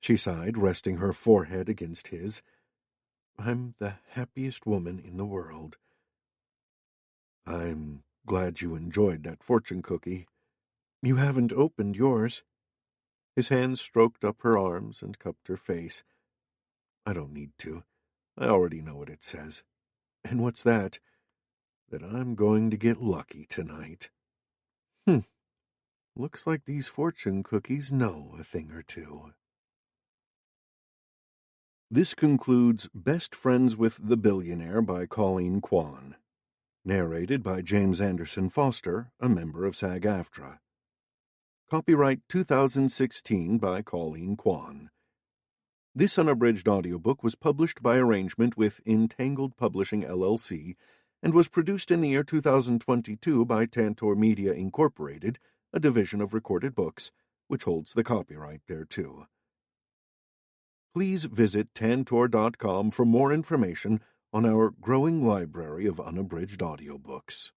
she sighed, resting her forehead against his. "I'm the happiest woman in the world." "I'm glad you enjoyed that fortune cookie. You haven't opened yours." His hands stroked up her arms and cupped her face. "I don't need to. I already know what it says. And what's that? That I'm going to get lucky tonight." Looks like these fortune cookies know a thing or two." This concludes Best Friends with the Billionaire by Coleen Kwan. Narrated by James Anderson Foster, a member of SAG-AFTRA. Copyright 2016 by Coleen Kwan. This unabridged audiobook was published by arrangement with Entangled Publishing, LLC, and was produced in the year 2022 by Tantor Media, Incorporated, a division of Recorded Books, which holds the copyright thereto. Please visit tantor.com for more information on our growing library of unabridged audiobooks.